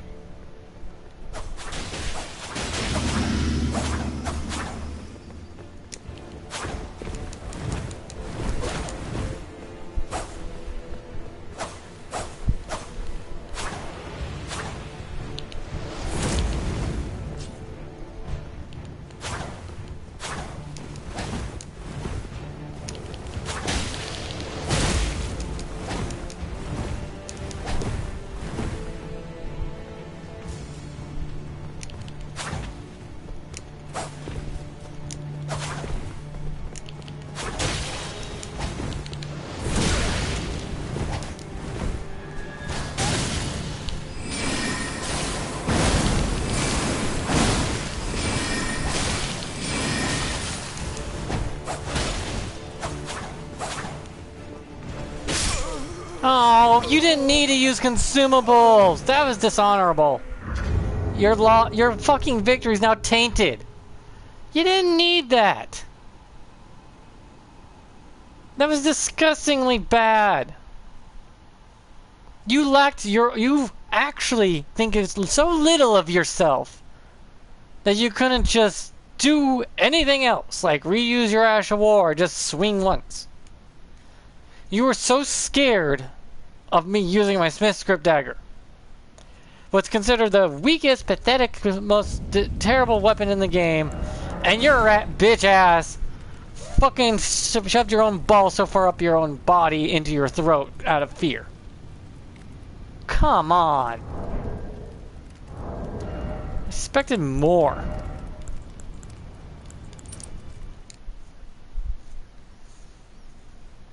Oh, you didn't need to use consumables. That was dishonorable. Your fucking victory is now tainted. You didn't need that. That was disgustingly bad. You actually think it's so little of yourself that you couldn't just do anything else, like reuse your Ash of War or just swing once. You were so scared of me using my smithscript dagger. What's considered the weakest, pathetic, most terrible weapon in the game, and your bitch ass fucking shoved your own ball so far up your own body into your throat out of fear. Come on. I expected more.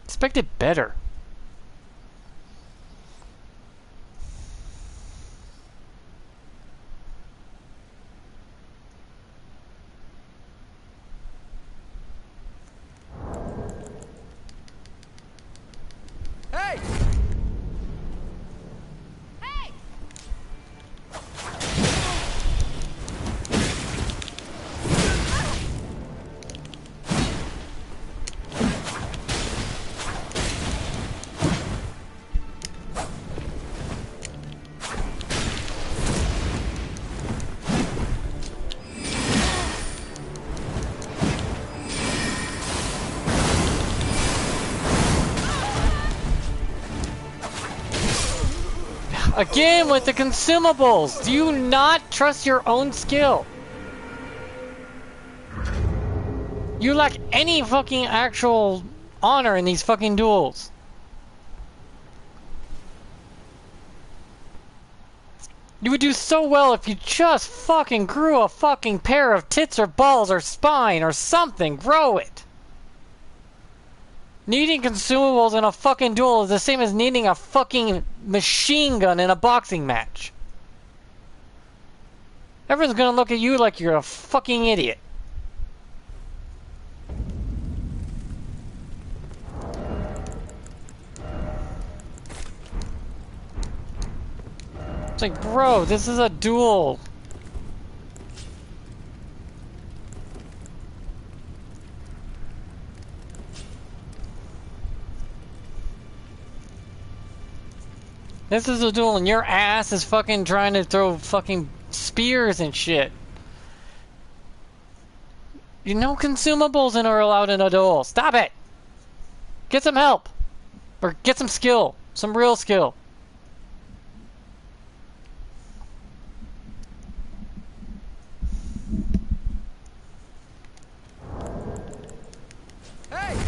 Expected better. Hey! Hey! Again with the consumables! Do you not trust your own skill? You lack any fucking actual honor in these fucking duels. You would do so well if you just fucking grew a fucking pair of tits or balls or spine or something. Grow it. Needing consumables in a fucking duel is the same as needing a fucking machine gun in a boxing match. Everyone's gonna look at you like you're a fucking idiot. It's like, bro, this is a duel. This is a duel and your ass is fucking trying to throw fucking spears and shit. You know consumables and are allowed in a duel. Stop it! Get some help! Or get some skill. Some real skill. Hey!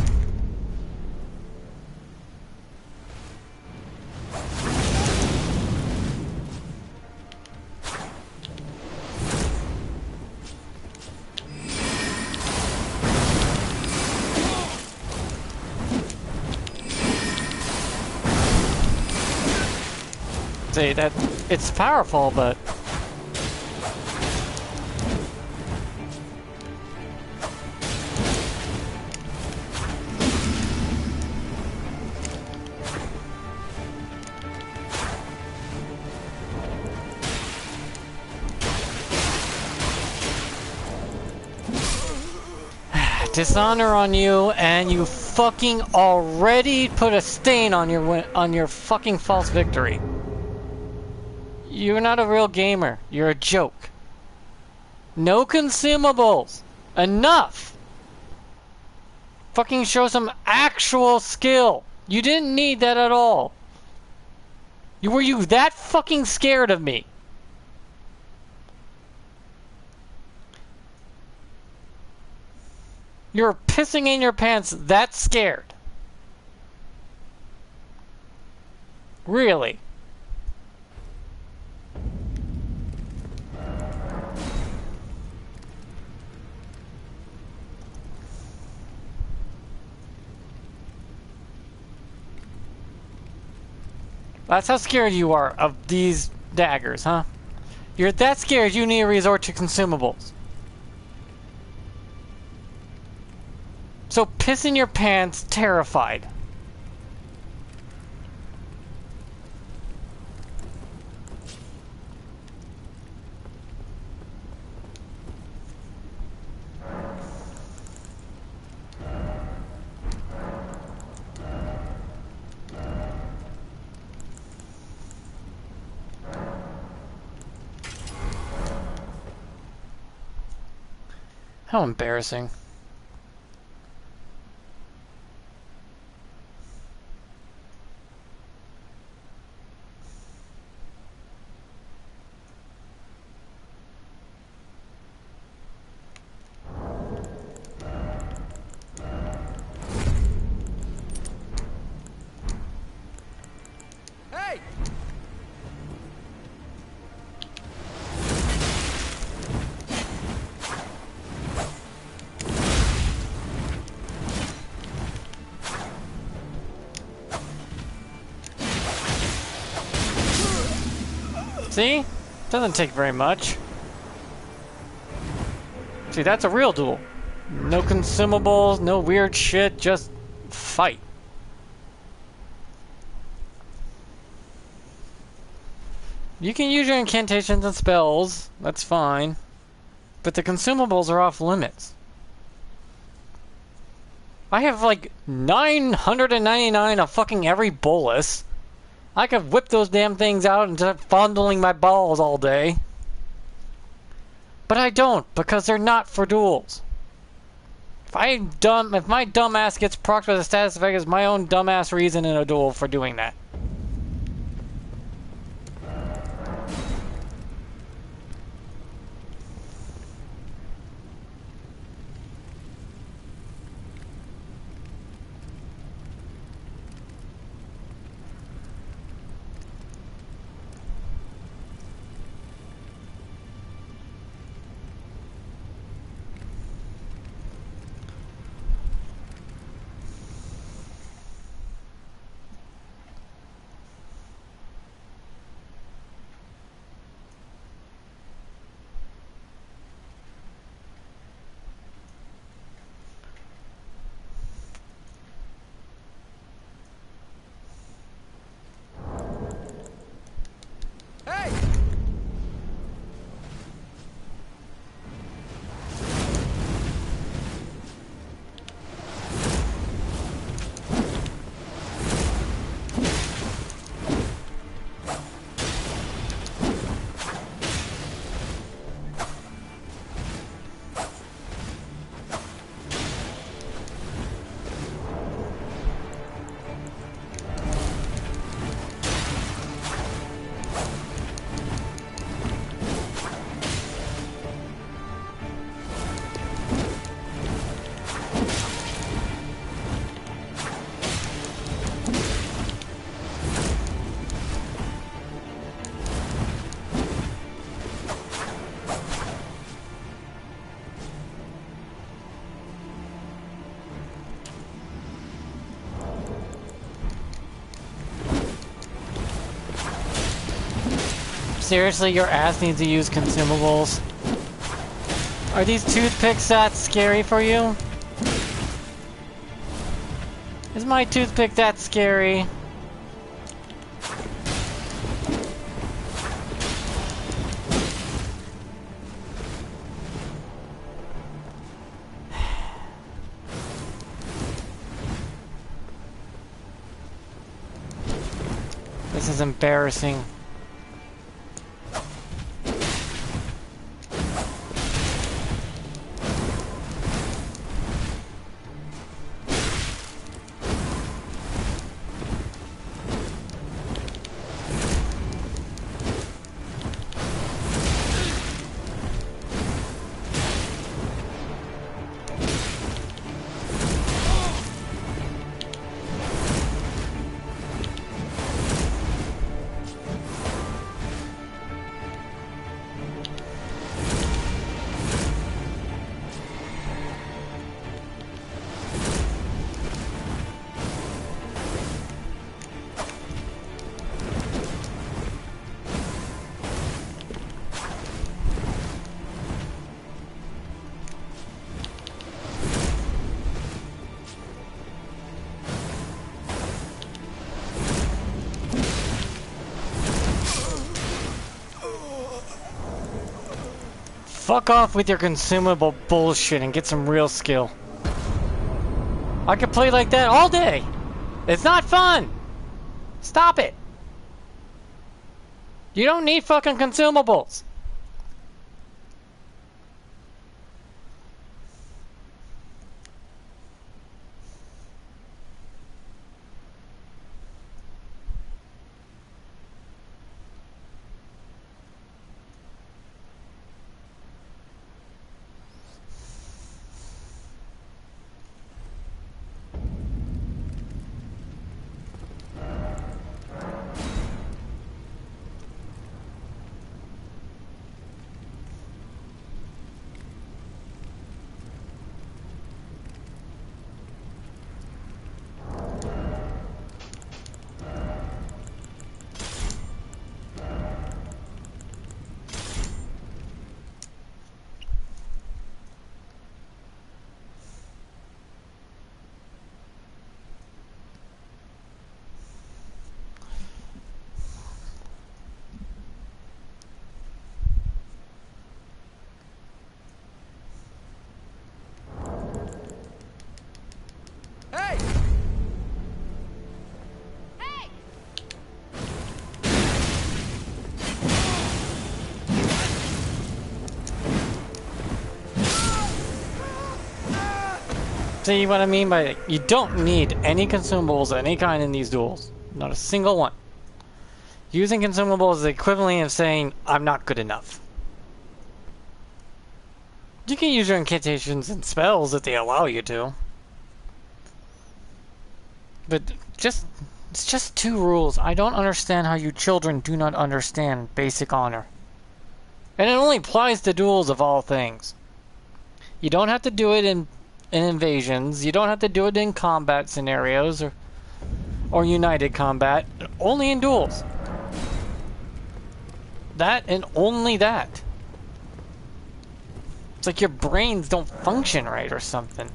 See, that it's powerful, but dishonor on you, and you fucking already put a stain on your fucking false victory. You're not a real gamer. You're a joke. No consumables. Enough. Fucking show some actual skill. You didn't need that at all. Were you that fucking scared of me? You're pissing in your pants that scared. Really? That's how scared you are of these daggers, huh? You're that scared you need to resort to consumables. So piss in your pants, terrified. How embarrassing. Hey! See? Doesn't take very much. See, that's a real duel. No consumables, no weird shit, just fight. You can use your incantations and spells, that's fine. But the consumables are off limits. I have like 999 of fucking every bolus. I could whip those damn things out and start fondling my balls all day. But I don't, because they're not for duels. If my dumb ass gets procced with a status effect, it's my own dumbass reason in a duel for doing that. Hey! Seriously, your ass needs to use consumables? Are these toothpicks that scary for you? Is my toothpick that scary? This is embarrassing. Fuck off with your consumable bullshit and get some real skill. I could play like that all day. It's not fun. Stop it. You don't need fucking consumables. Hey! Hey! See what I mean by it? You don't need any consumables of any kind in these duels. Not a single one. Using consumables is the equivalent of saying, I'm not good enough. You can use your incantations and spells if they allow you to. But it's just 2 rules. I don't understand how you children do not understand basic honor. And it only applies to duels of all things. You don't have to do it in invasions. You don't have to do it in combat scenarios or united combat. Only in duels. That and only that. It's like your brains don't function right or something.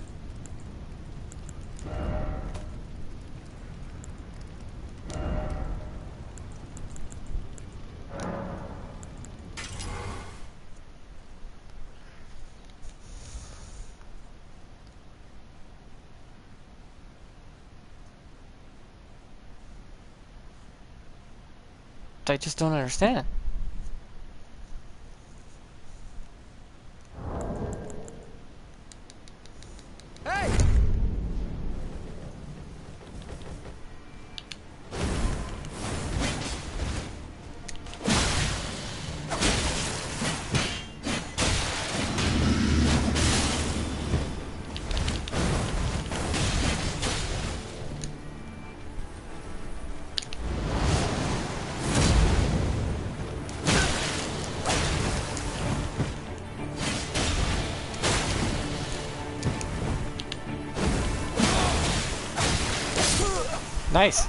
I just don't understand. Hey! Nice.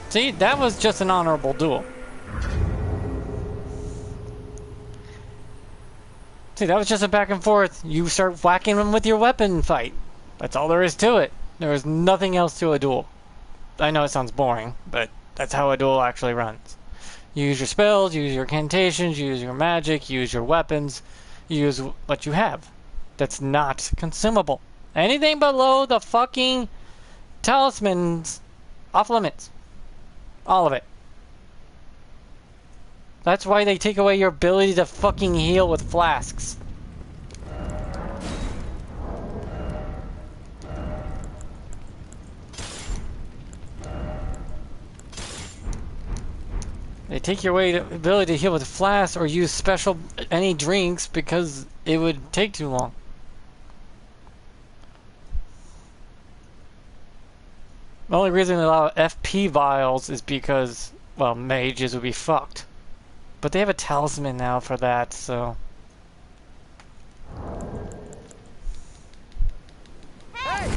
See, that was just an honorable duel. See, that was just a back and forth. You start whacking them with your weapon fight. That's all there is to it. There is nothing else to a duel. I know it sounds boring, but that's how a duel actually runs. You use your spells, you use your incantations, you use your magic, you use your weapons, you use what you have. That's not consumable. Anything below the fucking talismans, off limits. All of it. That's why they take away your ability to fucking heal with flasks. They take your ability to heal with flasks or use special any drinks because it would take too long. The only reason they allow FP vials is because, well, mages would be fucked. But they have a talisman now for that, so... Hey!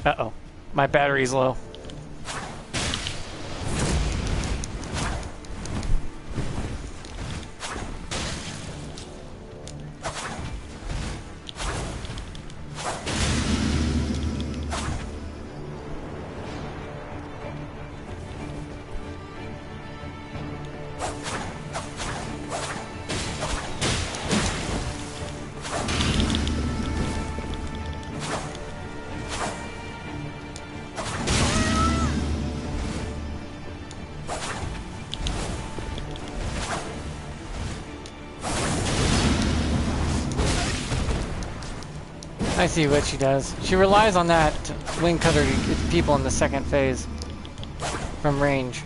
Uh-oh. My battery's low. I see what she does. She relies on that wing cutter to get people in the second phase from range.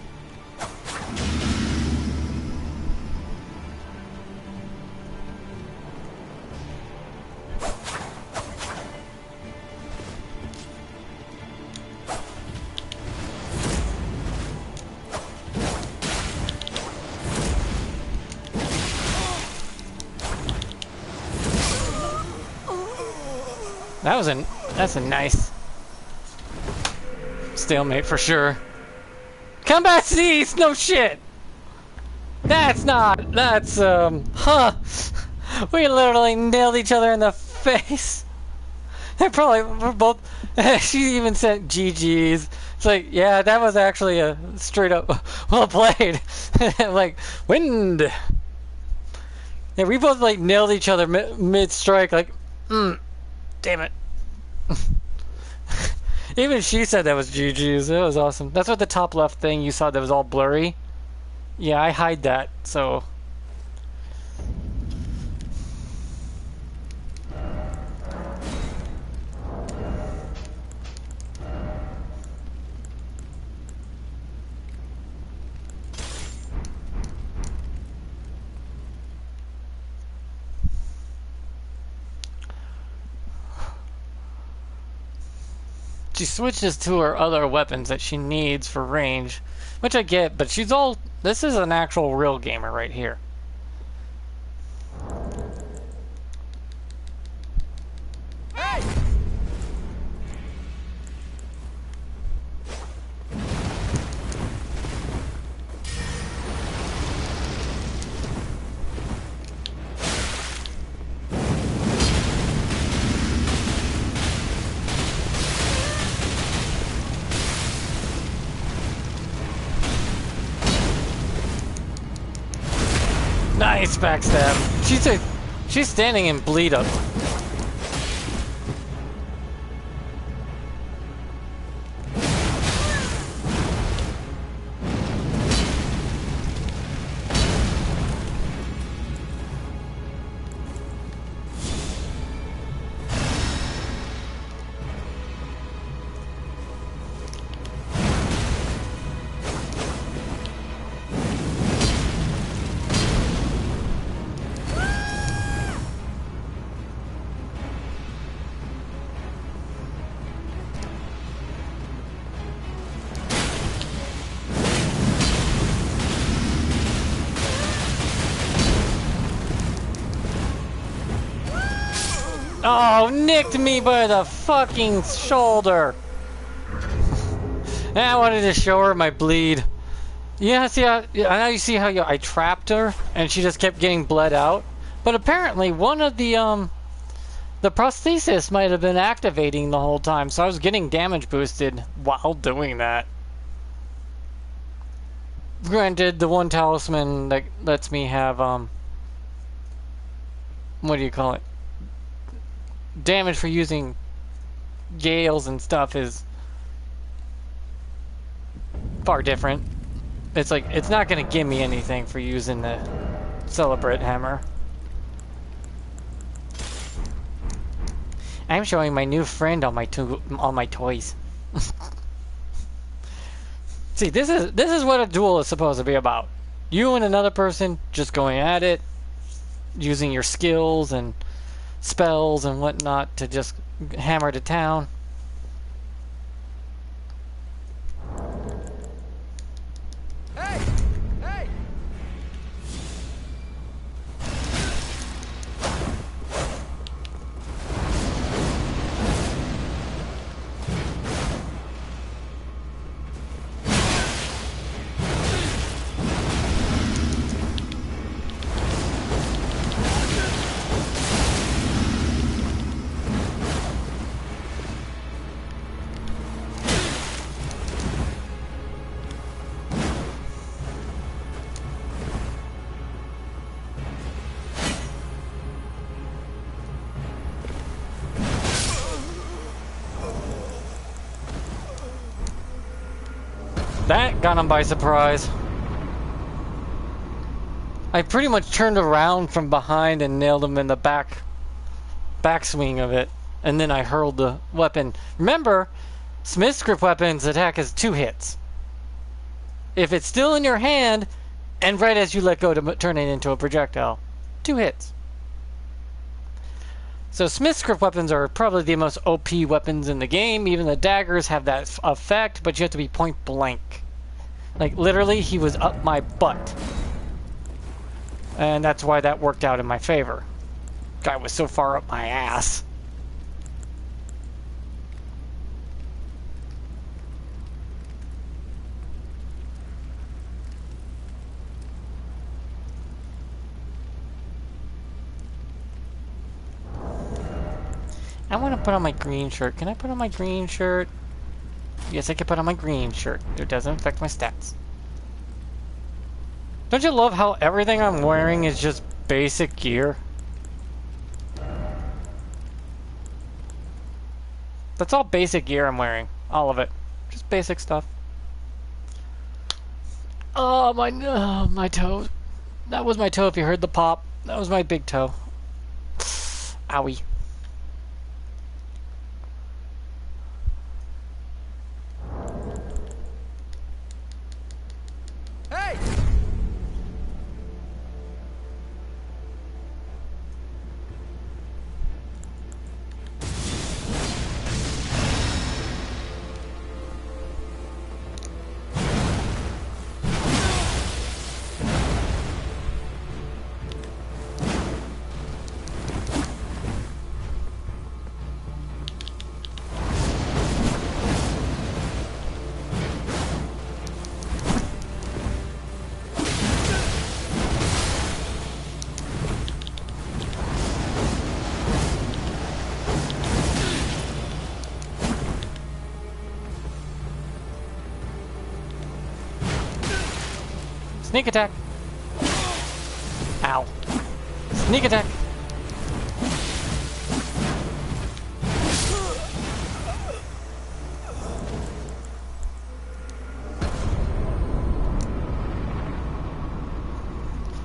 That's a nice stalemate for sure. Combat cease! No shit! That's huh. We literally nailed each other in the face. We're both, she even sent GG's. It's like, yeah, that was actually a straight up, well played. Like, wind. Yeah, we both like nailed each other mid-strike, like, damn it. Even she said that was GG's. That was awesome. That's what the top left thing you saw that was all blurry. Yeah, I hide that, so... She switches to her other weapons that she needs for range, which I get, but this is an actual real gamer right here. Hey! Nice backstab. She's standing in bleed up. Oh, nicked me by the fucking shoulder. I wanted to show her my bleed. Yeah, see how, now you see how I trapped her and she just kept getting bled out. But apparently one of the prosthesis might have been activating the whole time, so I was getting damage boosted while doing that. Granted, the one talisman that lets me have what do you call it? damage for using gales and stuff is far different. It's like, it's not going to give me anything for using the Celebrate Hammer. I'm showing my new friend all my toys. See, this is what a duel is supposed to be about. You and another person just going at it, using your skills and spells and whatnot to just hammer to town. Hey! Hey! That got him by surprise. I pretty much turned around from behind and nailed him in the backswing of it. And then I hurled the weapon. Remember, smithscript weapons attack is 2 hits. If it's still in your hand, and right as you let go to turn it into a projectile, 2 hits. So smithscript weapons are probably the most OP weapons in the game. Even the daggers have that effect, but you have to be point blank. Like, literally, he was up my butt. And that's why that worked out in my favor. Guy was so far up my ass. I want to put on my green shirt. Can I put on my green shirt? Yes, I can put on my green shirt. It doesn't affect my stats. Don't you love how everything I'm wearing is just basic gear? That's all basic gear I'm wearing. All of it. Just basic stuff. Oh, my toe. That was my toe if you heard the pop. That was my big toe. Owie. Hey! Sneak attack. Ow. Sneak attack.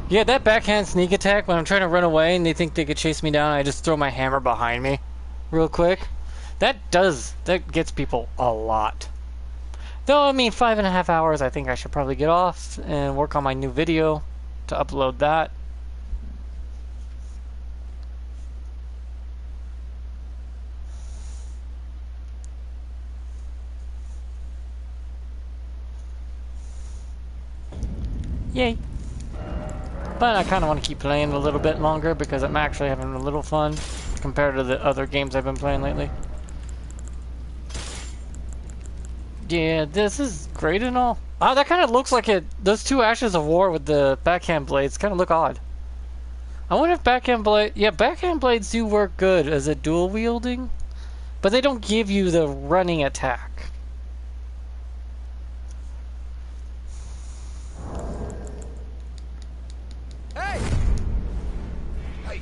Yeah, that backhand sneak attack, when I'm trying to run away and they think they could chase me down, I just throw my hammer behind me real quick. That gets people a lot. Though, I mean, 5.5 hours, I think I should probably get off and work on my new video to upload that. Yay. But I kind of want to keep playing a little bit longer because I'm actually having a little fun compared to the other games I've been playing lately. Yeah, this is great and all. Oh, that kind of looks like it. Those 2 Ashes of War with the backhand blades kind of look odd. I wonder if backhand blade... Yeah, backhand blades do work good as a dual wielding. But they don't give you the running attack. Hey! Hey!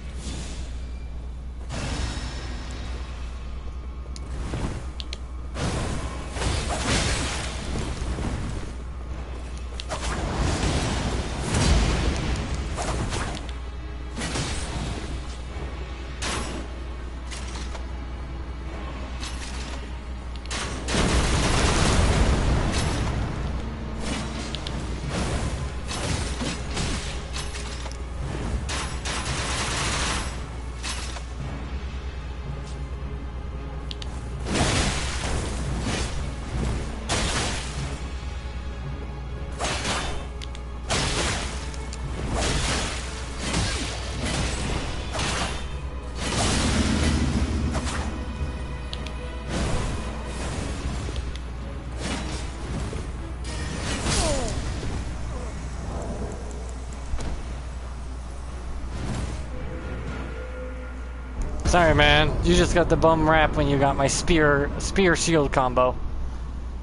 Sorry, man. You just got the bum rap when you got my spear shield combo.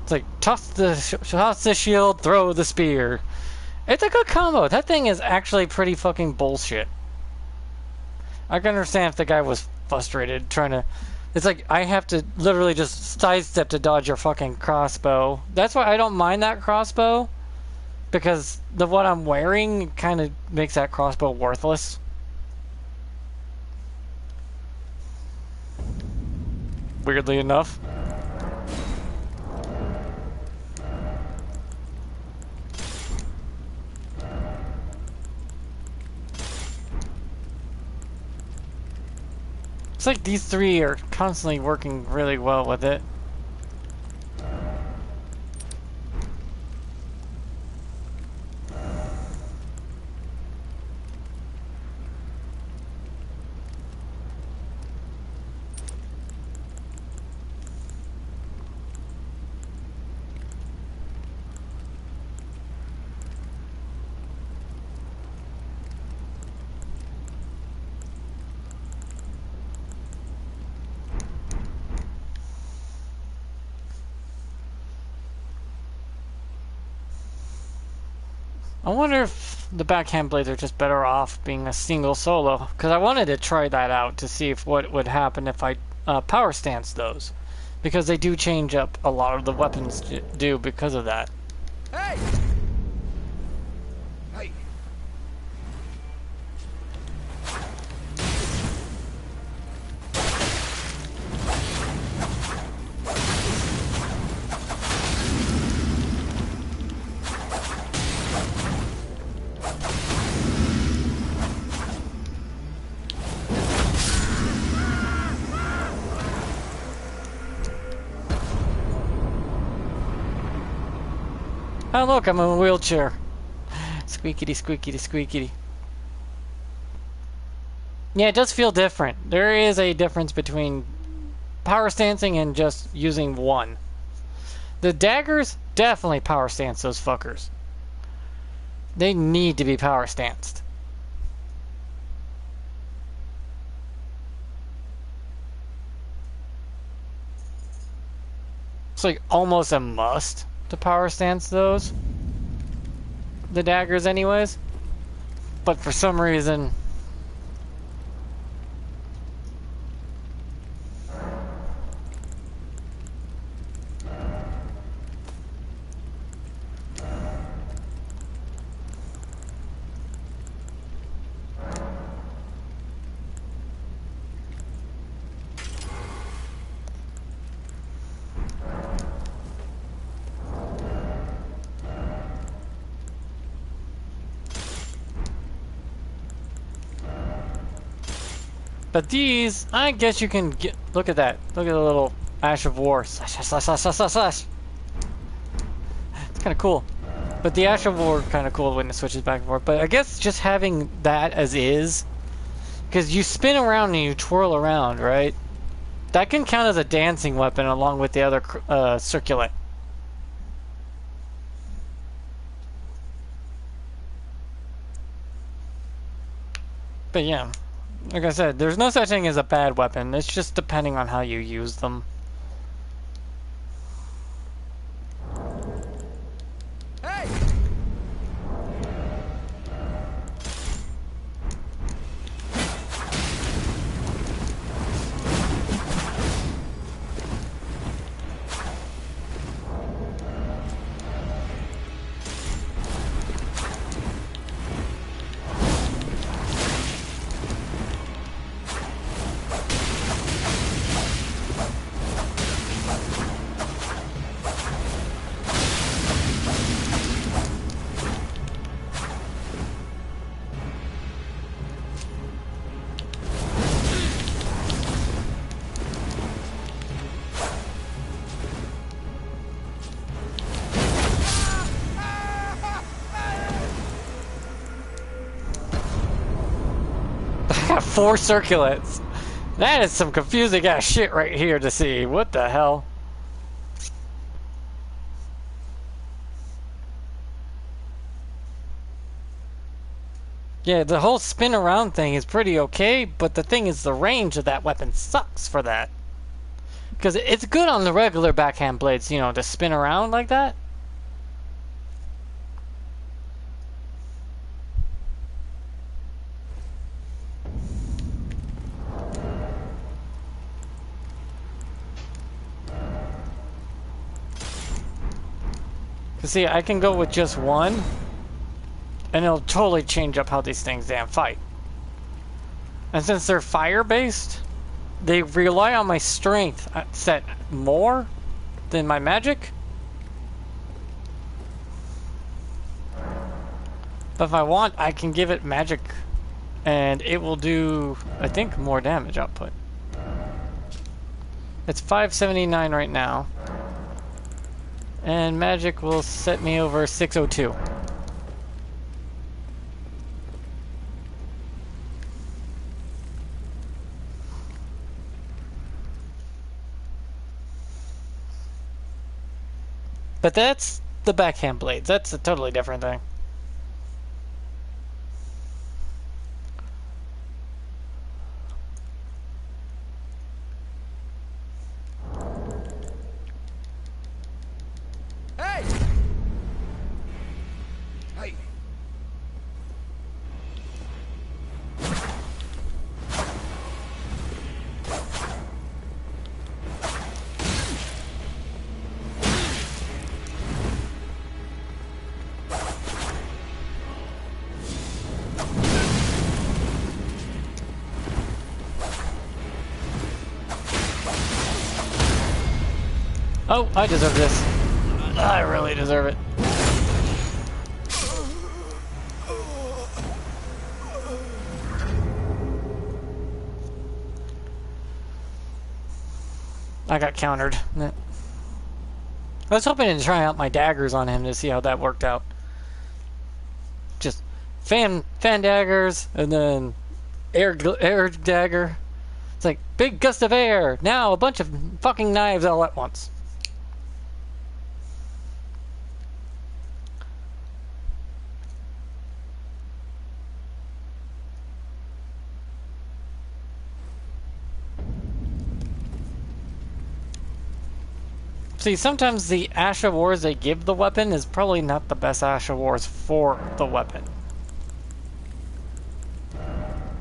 It's like toss the shield, throw the spear. It's a good combo. That thing is actually pretty fucking bullshit. I can understand if the guy was frustrated trying to. It's like I have to literally just sidestep to dodge your fucking crossbow. That's why I don't mind that crossbow, because the what I'm wearing kind of makes that crossbow worthless. Weirdly enough. It's like these three are constantly working really well with it. I wonder if the backhand blades are just better off being a single solo, because I wanted to try that out to see if what would happen if I power stance those, because they do change up a lot of the weapons do because of that. Hey! Hey! Oh look, I'm in a wheelchair. Squeakity, squeakity, squeakity. Yeah, it does feel different. There is a difference between power stancing and just using one. The daggers definitely power stance those fuckers. They need to be power stanced. It's like almost a must to power stance those. The daggers anyways. But for some reason... But these, I guess you can get... Look at that. Look at the little Ash of War. Slash, slash, slash, slash, slash, slash. It's kind of cool. But the Ash of War kind of cool when it switches back and forth. But I guess just having that as is... Because you spin around and you twirl around, right? That can count as a dancing weapon along with the other circulant. But yeah. Like I said, there's no such thing as a bad weapon. It's just depending on how you use them. Hey! I got 4 circulants. That is some confusing ass shit right here to see. What the hell? Yeah, the whole spin around thing is pretty okay, but the thing is the range of that weapon sucks for that. Because it's good on the regular backhand blades, you know, to spin around like that. Because see, I can go with just one, and it'll totally change up how these things damn fight. And since they're fire-based, they rely on my strength set more than my magic. But if I want, I can give it magic, and it will do, I think, more damage output. It's 579 right now. And magic will set me over 602. But that's the backhand blades. That's a totally different thing. Hey! Hey! Oh, I deserve this. I really deserve it. I got countered. I was hoping to try out my daggers on him to see how that worked out. Just fan daggers and then air dagger. It's like big gust of air. Now a bunch of fucking knives all at once. See, sometimes the Asha Wars they give the weapon is probably not the best Asha Wars for the weapon.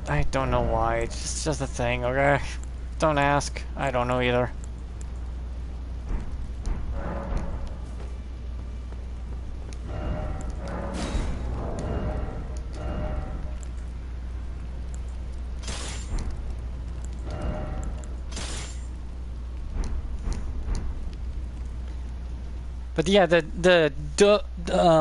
I don't know why. It's just a thing, okay? Don't ask. I don't know either. But yeah, the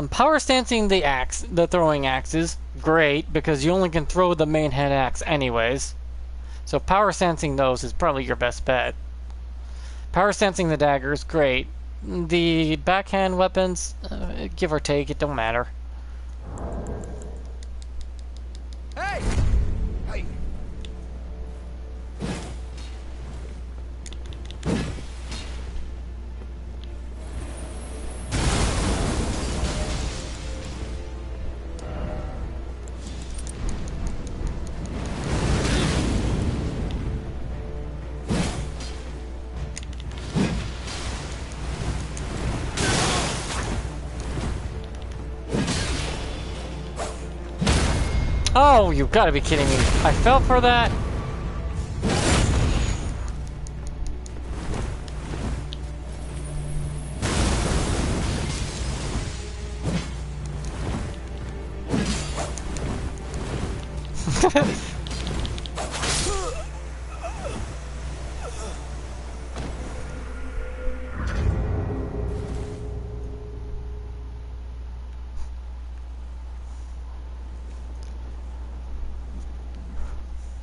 power stancing the axe, the throwing axe is great because you only can throw the main head axe anyways. So power stancing those is probably your best bet. Power stancing the dagger is great. The backhand weapons, give or take, it don't matter. Hey! Hey! Oh, you gotta be kidding me. I fell for that?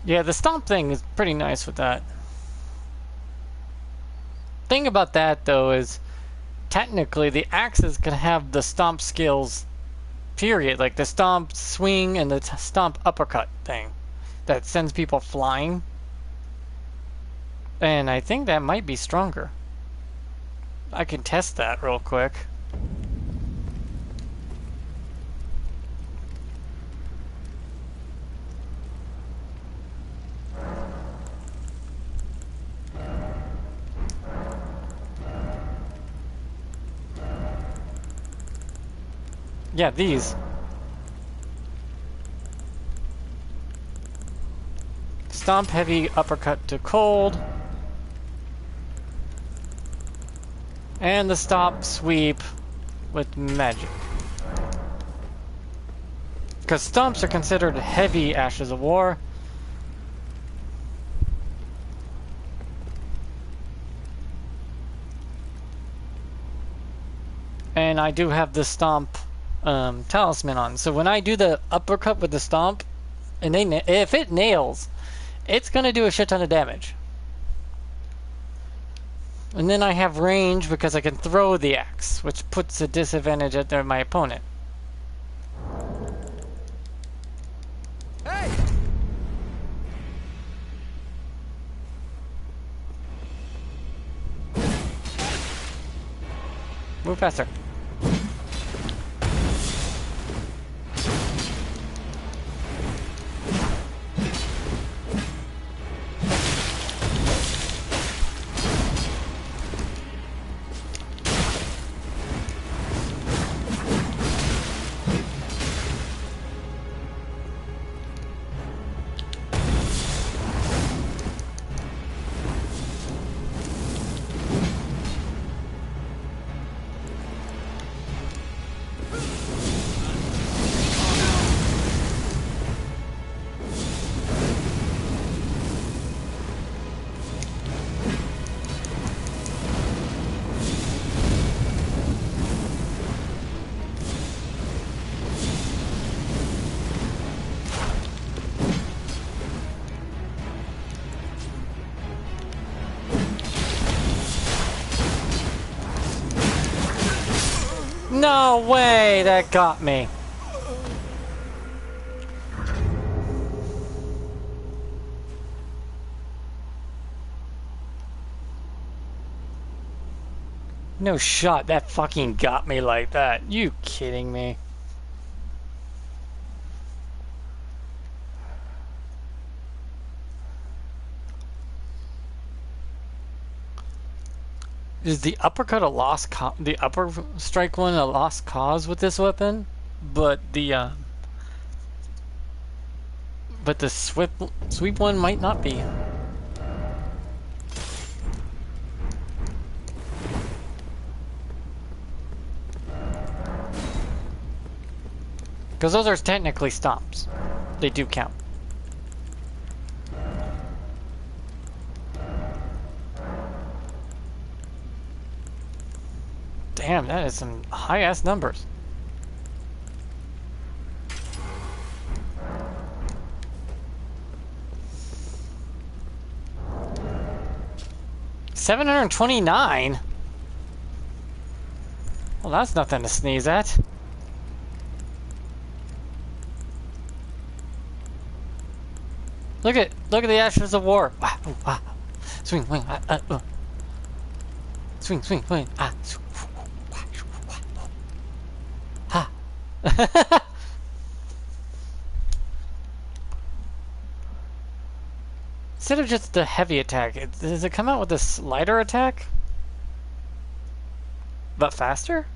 Yeah, the stomp thing is pretty nice with that. Thing about that though is technically the axes can have the stomp skills period, like the stomp swing and the stomp uppercut thing that sends people flying. And I think that might be stronger. I can test that real quick. Yeah, these. Stomp, heavy, uppercut to cold. And the stop, sweep with magic. Because stomps are considered heavy Ashes of War. And I do have the stomp talisman on. So when I do the uppercut with the stomp, and if it nails, it's going to do a shit ton of damage. And then I have range because I can throw the axe, which puts a disadvantage at my opponent. Hey! Move faster. No way, that got me. No shot, that fucking got me like that. You kidding me? Is the uppercut a lost the upper strike one a lost cause with this weapon? But the sweep one might not be. Because those are technically stomps. They do count. Damn, that is some high-ass numbers. $729? Well, that's nothing to sneeze at. Look at the Ashes of War. Swing, swing, swing, swing, swing. Ha. Instead of just the heavy attack, does it come out with a slider attack? But faster?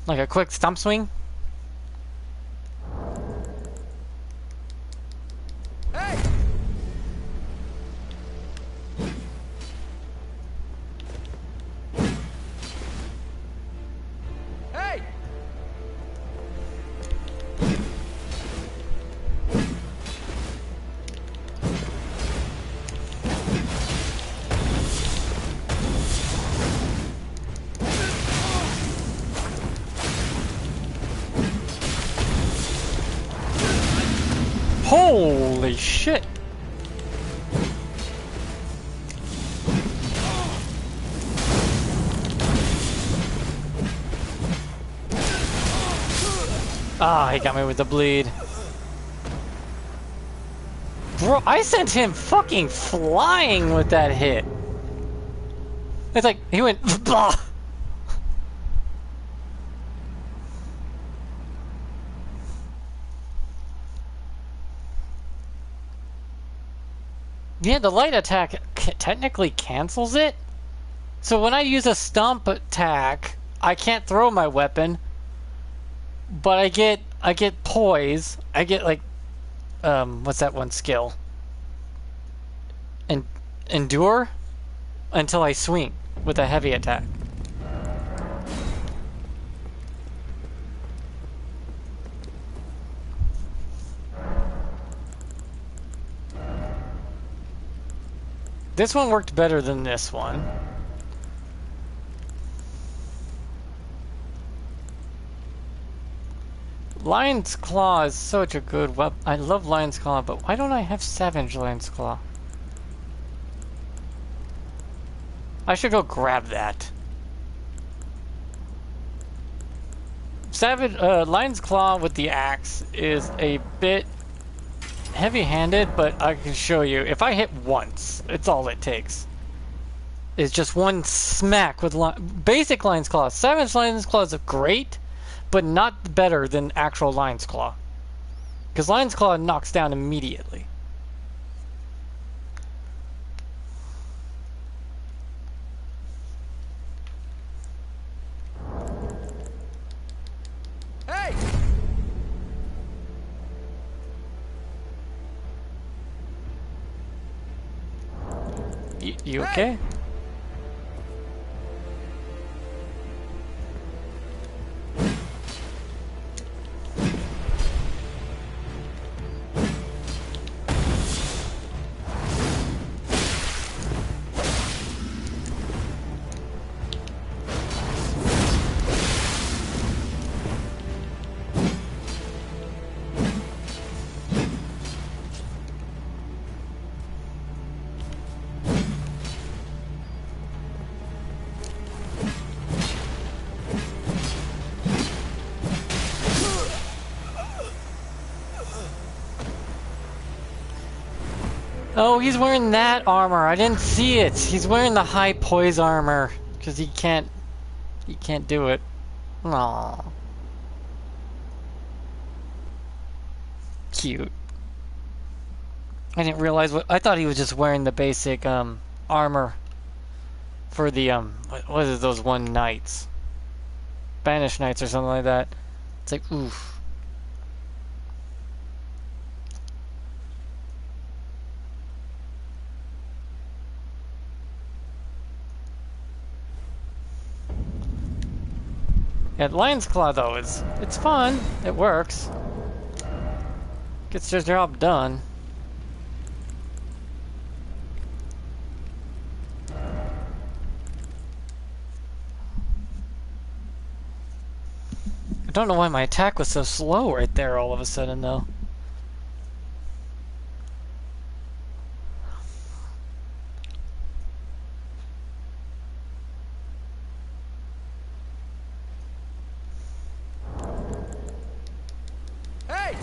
Like a quick stump swing? Hey! Hey! Holy shit! Ah, he got me with the bleed. Bro, I sent him fucking flying with that hit. It's like, he went, blah! Yeah, the light attack technically cancels it. So when I use a stomp attack, I can't throw my weapon, but I get poise. I get like what's that one skill? And endure until I swing with a heavy attack. This one worked better than this one. Lion's Claw is such a good weapon. I love Lion's Claw, but why don't I have Savage Lion's Claw? I should go grab that. Savage Lion's Claw with the axe is a bit heavy-handed, but I can show you. If I hit once, it's all it takes. It's just one smack with basic Lion's Claw. Savage Lion's Claw is great, but not better than actual Lion's Claw. Because Lion's Claw knocks down immediately. Hey! You okay? Oh, he's wearing that armor. I didn't see it. He's wearing the high poise armor because he can't do it. Aww. Cute. I didn't realize I thought he was just wearing the basic armor for the what is those one knights? Spanish knights or something like that. It's like oof. Yeah, Lion's Claw though it's fun. It works. Gets the job done. I don't know why my attack was so slow right there all of a sudden though. Hey!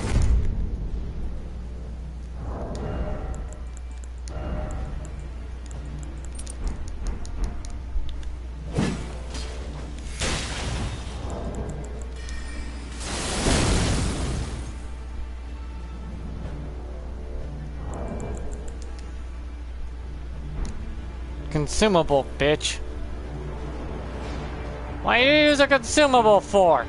Consumable, bitch. Why do you use a consumable for?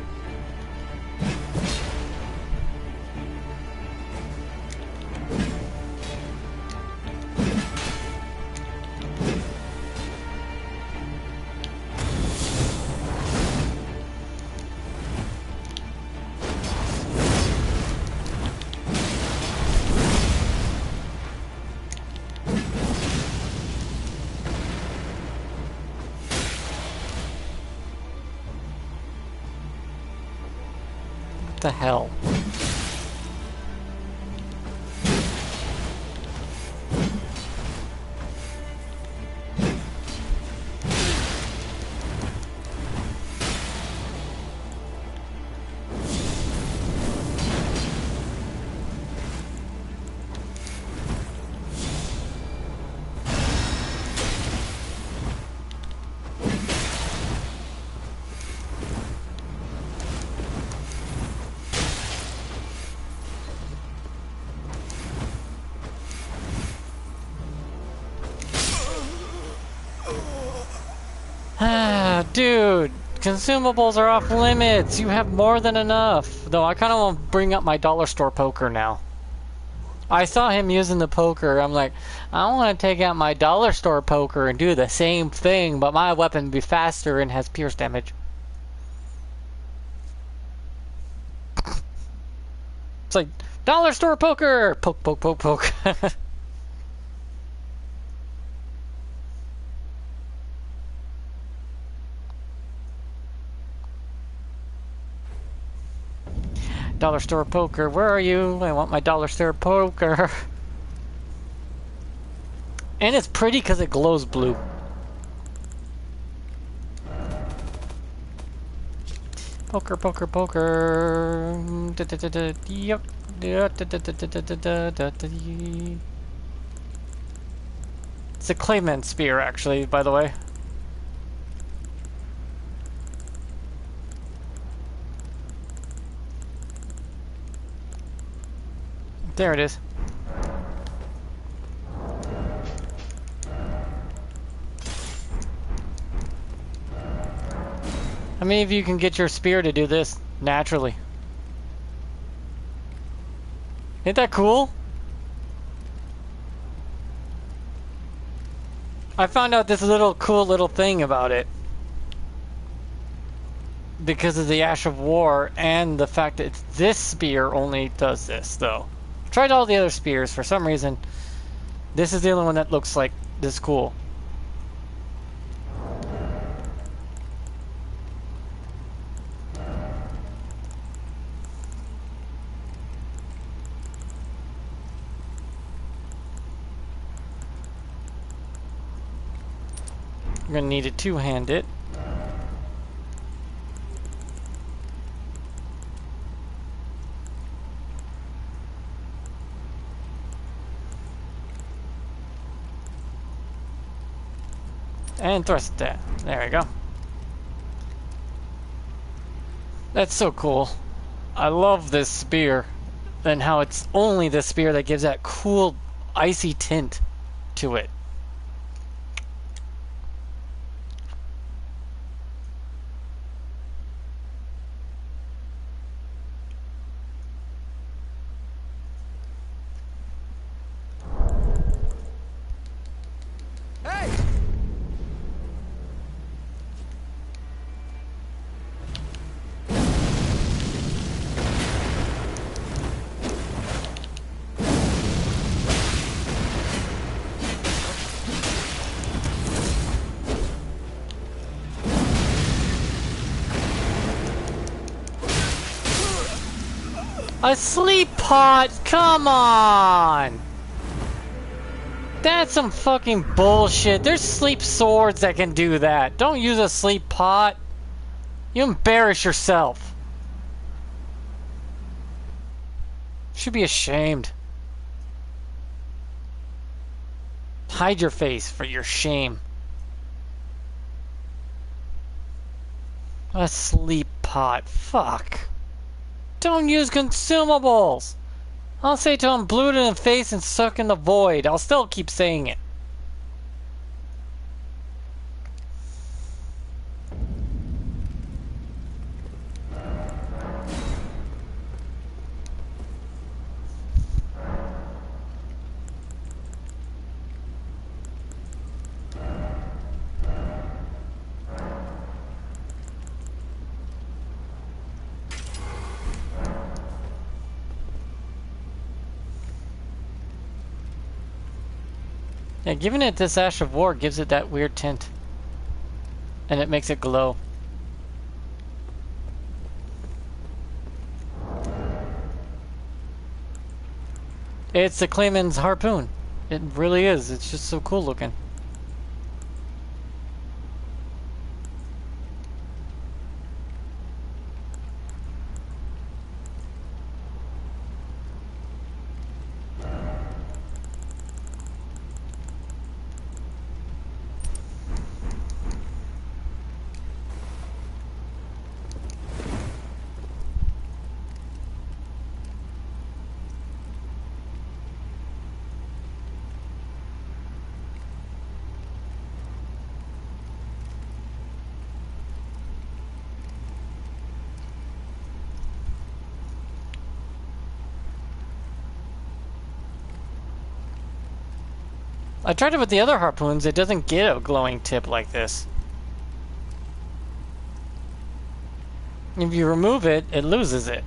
What the hell? Ah, dude, Consumables are off limits. You have more than enough. Though I kind of want to bring up my dollar store poker now. I saw him using the poker. I'm like, I want to take out my dollar store poker and do the same thing, but my weapon be faster and has pierce damage. It's like, dollar store poker! Poke, poke, poke, poke. Dollar store poker, where are you? I want my dollar store poker. And it's pretty because it glows blue. Poker, poker, poker. Yep. It's a Clayman spear, actually, by the way. There it is. How many of you can get your spear to do this naturally? Ain't that cool? I found out this cool little thing about it because of the Ash of War and the fact that this spear only does this, though. I've tried all the other spears. For some reason, this is the only one that looks like this cool. I'm gonna need to two-hand it. And thrust that. There we go. That's so cool. I love this spear. And how it's only this spear that gives that cool icy tint to it. A sleep pot? Come on! That's some fucking bullshit. There's sleep swords that can do that. Don't use a sleep pot. You embarrass yourself. Should be ashamed. Hide your face for your shame. A sleep pot. Fuck. Don't use consumables. I'll say to him, blew it in the face and suck in the void. I'll still keep saying it. Yeah, giving it this Ash of War gives it that weird tint. And it makes it glow. It's the Clayman's harpoon. It really is. It's just so cool looking. I tried it with the other harpoons. It doesn't get a glowing tip like this. If you remove it, it loses it.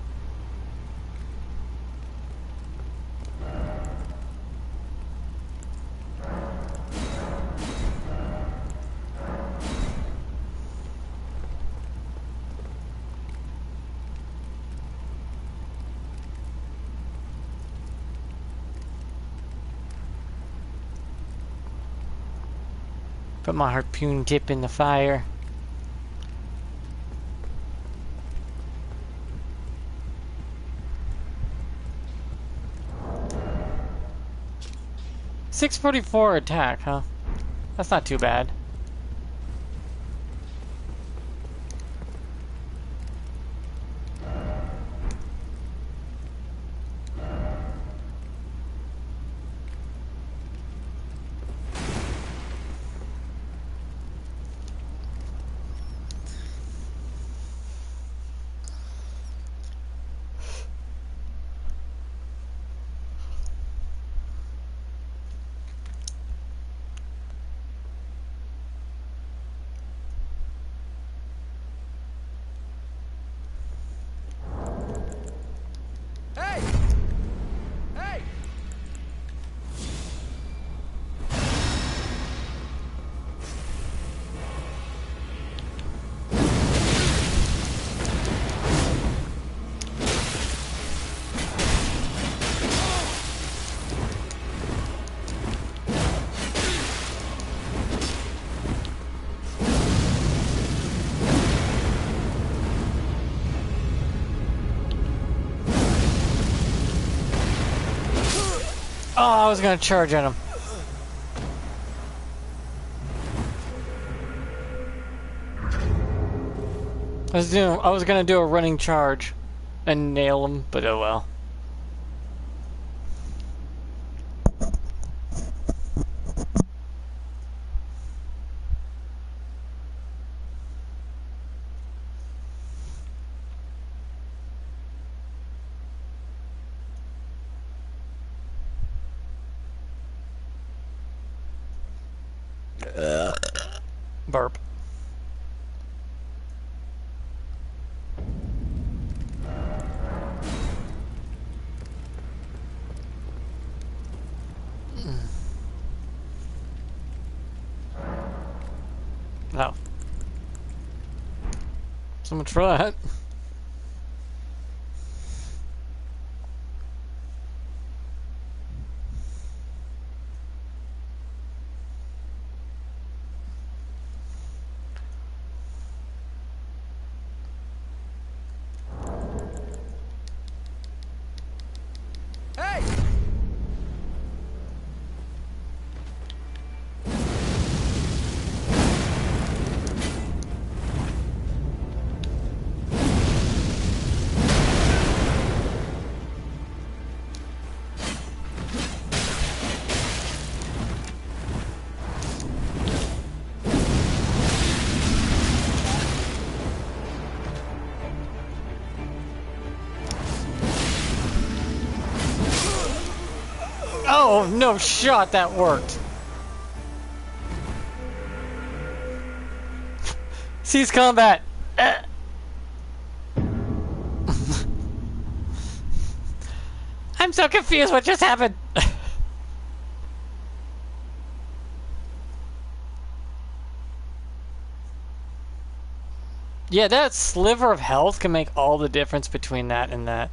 Put my harpoon tip in the fire. .644 attack, huh? That's not too bad. Hey! Hey! Oh, I was gonna charge at him. I was gonna do a running charge and nail him, but oh well. Burp. No. So much for that. Hey! Oh, no shot, that worked. Cease combat. I'm so confused. What just happened? Yeah, that sliver of health can make all the difference between that and that.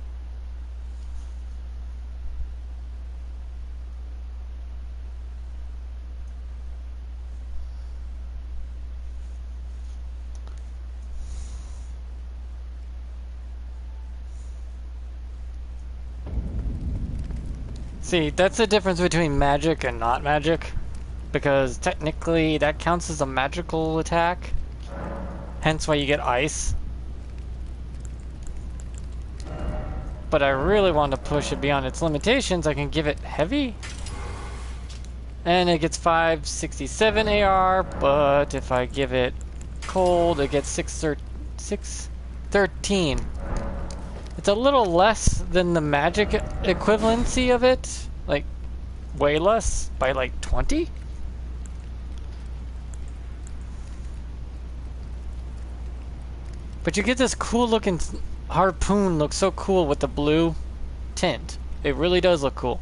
See, that's the difference between magic and not magic. Because technically that counts as a magical attack. Hence why you get ice. But I really want to push it beyond its limitations. I can give it heavy. And it gets 567 AR, but if I give it cold, it gets 613. It's a little less than the magic equivalency of it. Like way less by like 20. But you get this cool looking harpoon, looks so cool with the blue tint. It really does look cool.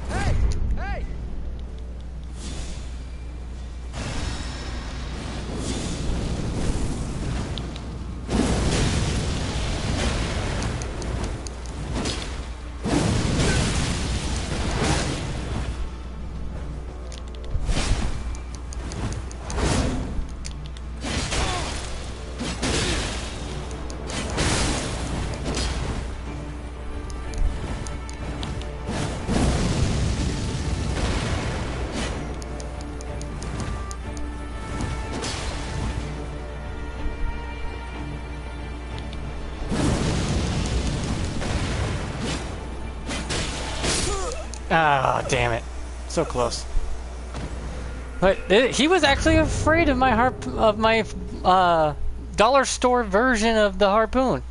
Hey! Hey! Ah, damn it. So close. But he was actually afraid of my dollar store version of the harpoon.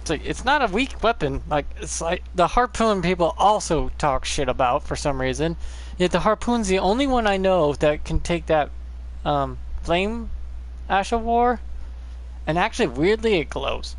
It's like, it's not a weak weapon. Like, it's like the harpoon people also talk shit about for some reason. Yet the harpoon's the only one I know that can take that flame ash of war, and actually weirdly it glows.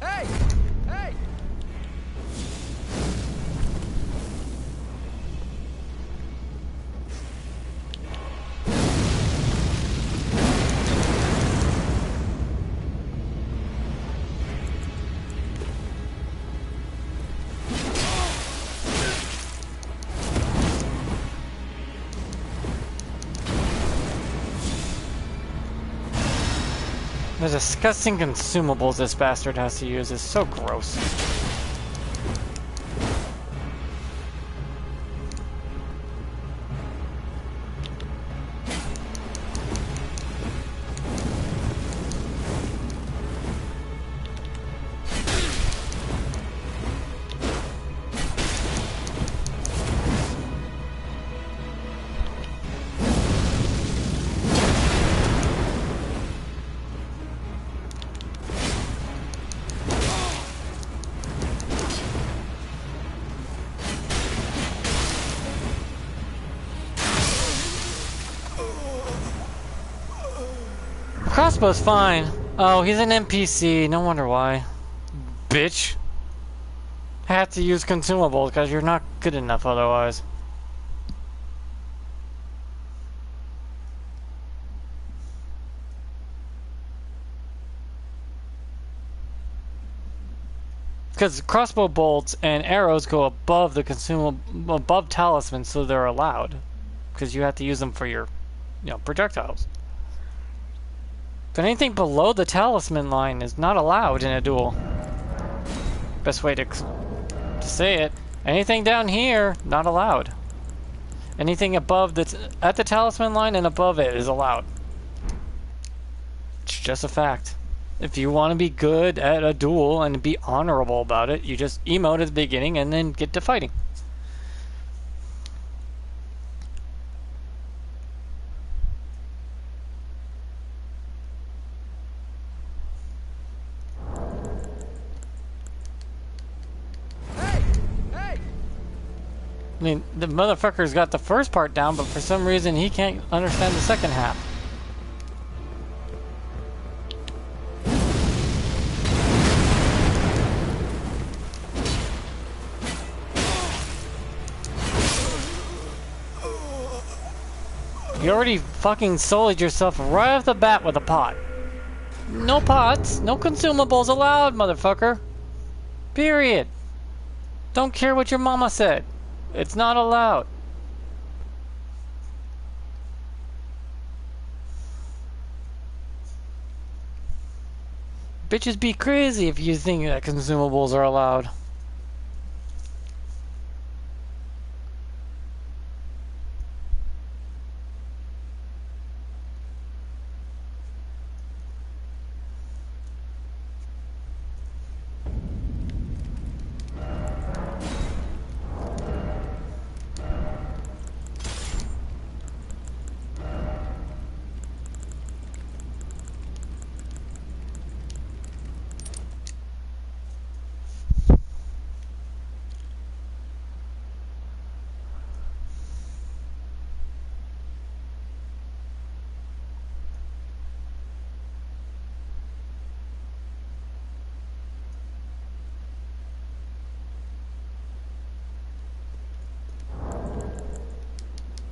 Hey! Hey! The disgusting consumables this bastard has to use is so gross. Crossbow's fine. Oh, he's an NPC. No wonder why. Bitch. Have to use consumables because you're not good enough otherwise. Because crossbow bolts and arrows go above the above talismans, so they're allowed. Because you have to use them for your, projectiles. But anything below the talisman line is not allowed in a duel. Best way to say it. Anything down here, not allowed. Anything above that's at the talisman line and above it is allowed. It's just a fact. If you want to be good at a duel and be honorable about it, you just emote at the beginning and then get to fighting. I mean, the motherfucker's got the first part down, but for some reason he can't understand the second half. You already fucking sullied yourself right off the bat with a pot. No pots, no consumables allowed, motherfucker. Period. Don't care what your mama said. It's not allowed. Bitches be crazy if you think that consumables are allowed.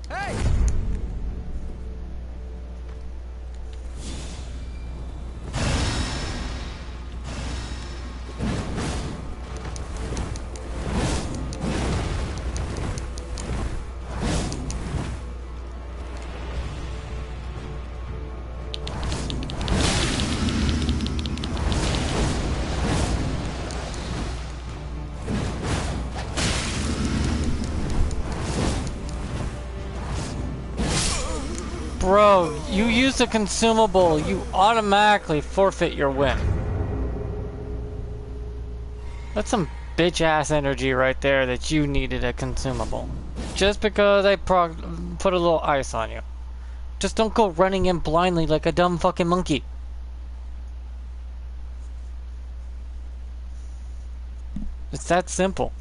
Hey! Bro, you use a consumable, you automatically forfeit your win. That's some bitch ass energy right there that you needed a consumable. Just because I put a little ice on you. Just don't go running in blindly like a dumb fucking monkey. It's that simple.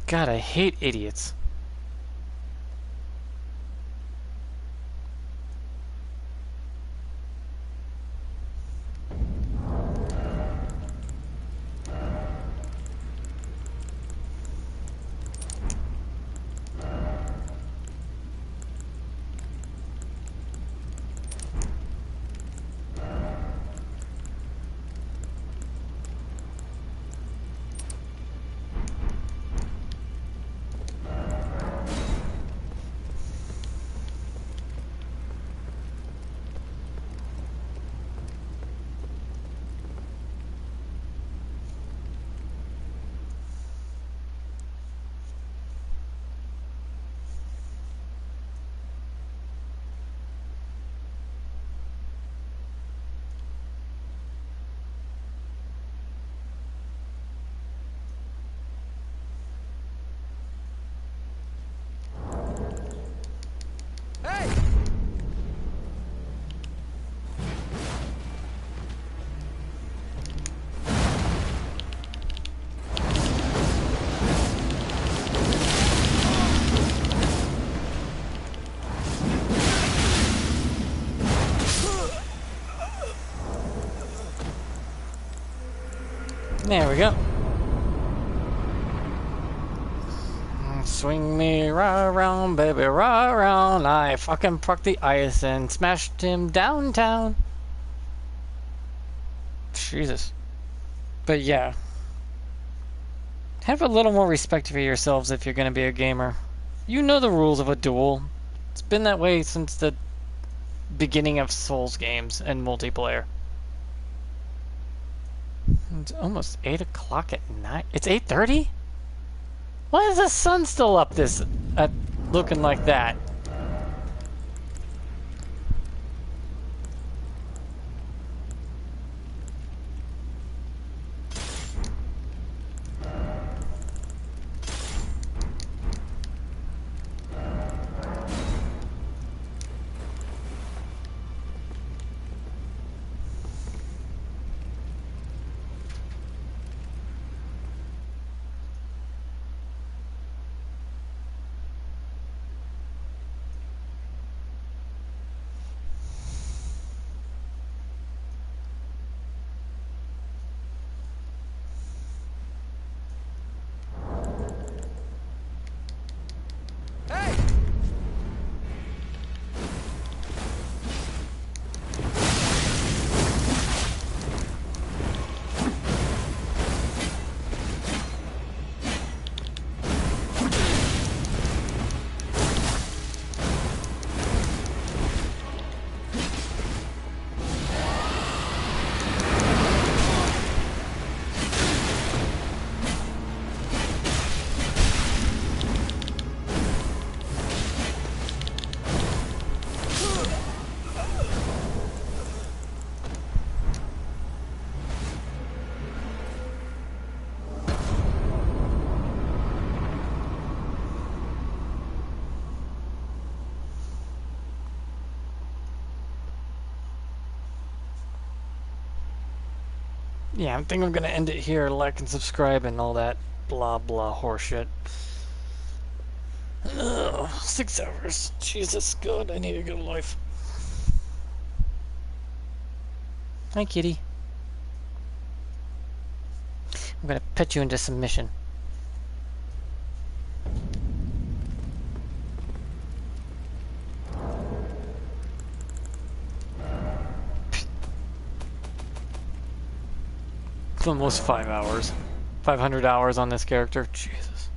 God, I hate idiots. Hey! There we go. Swing me right around, baby, right around. I fucking proc the ice and smashed him downtown. Jesus. But yeah. Have a little more respect for yourselves if you're gonna be a gamer. You know the rules of a duel. It's been that way since the beginning of Souls games and multiplayer. It's almost 8 o'clock at night. It's 8:30? Why is the sun still up this looking like that? yeah, I think I'm gonna end it here. Like and subscribe and all that blah blah horseshit. 6 hours. Jesus, God, I need a good life. Hi, kitty. I'm gonna pet you into submission. It's almost 5 hours. 500 hours on this character. Jesus.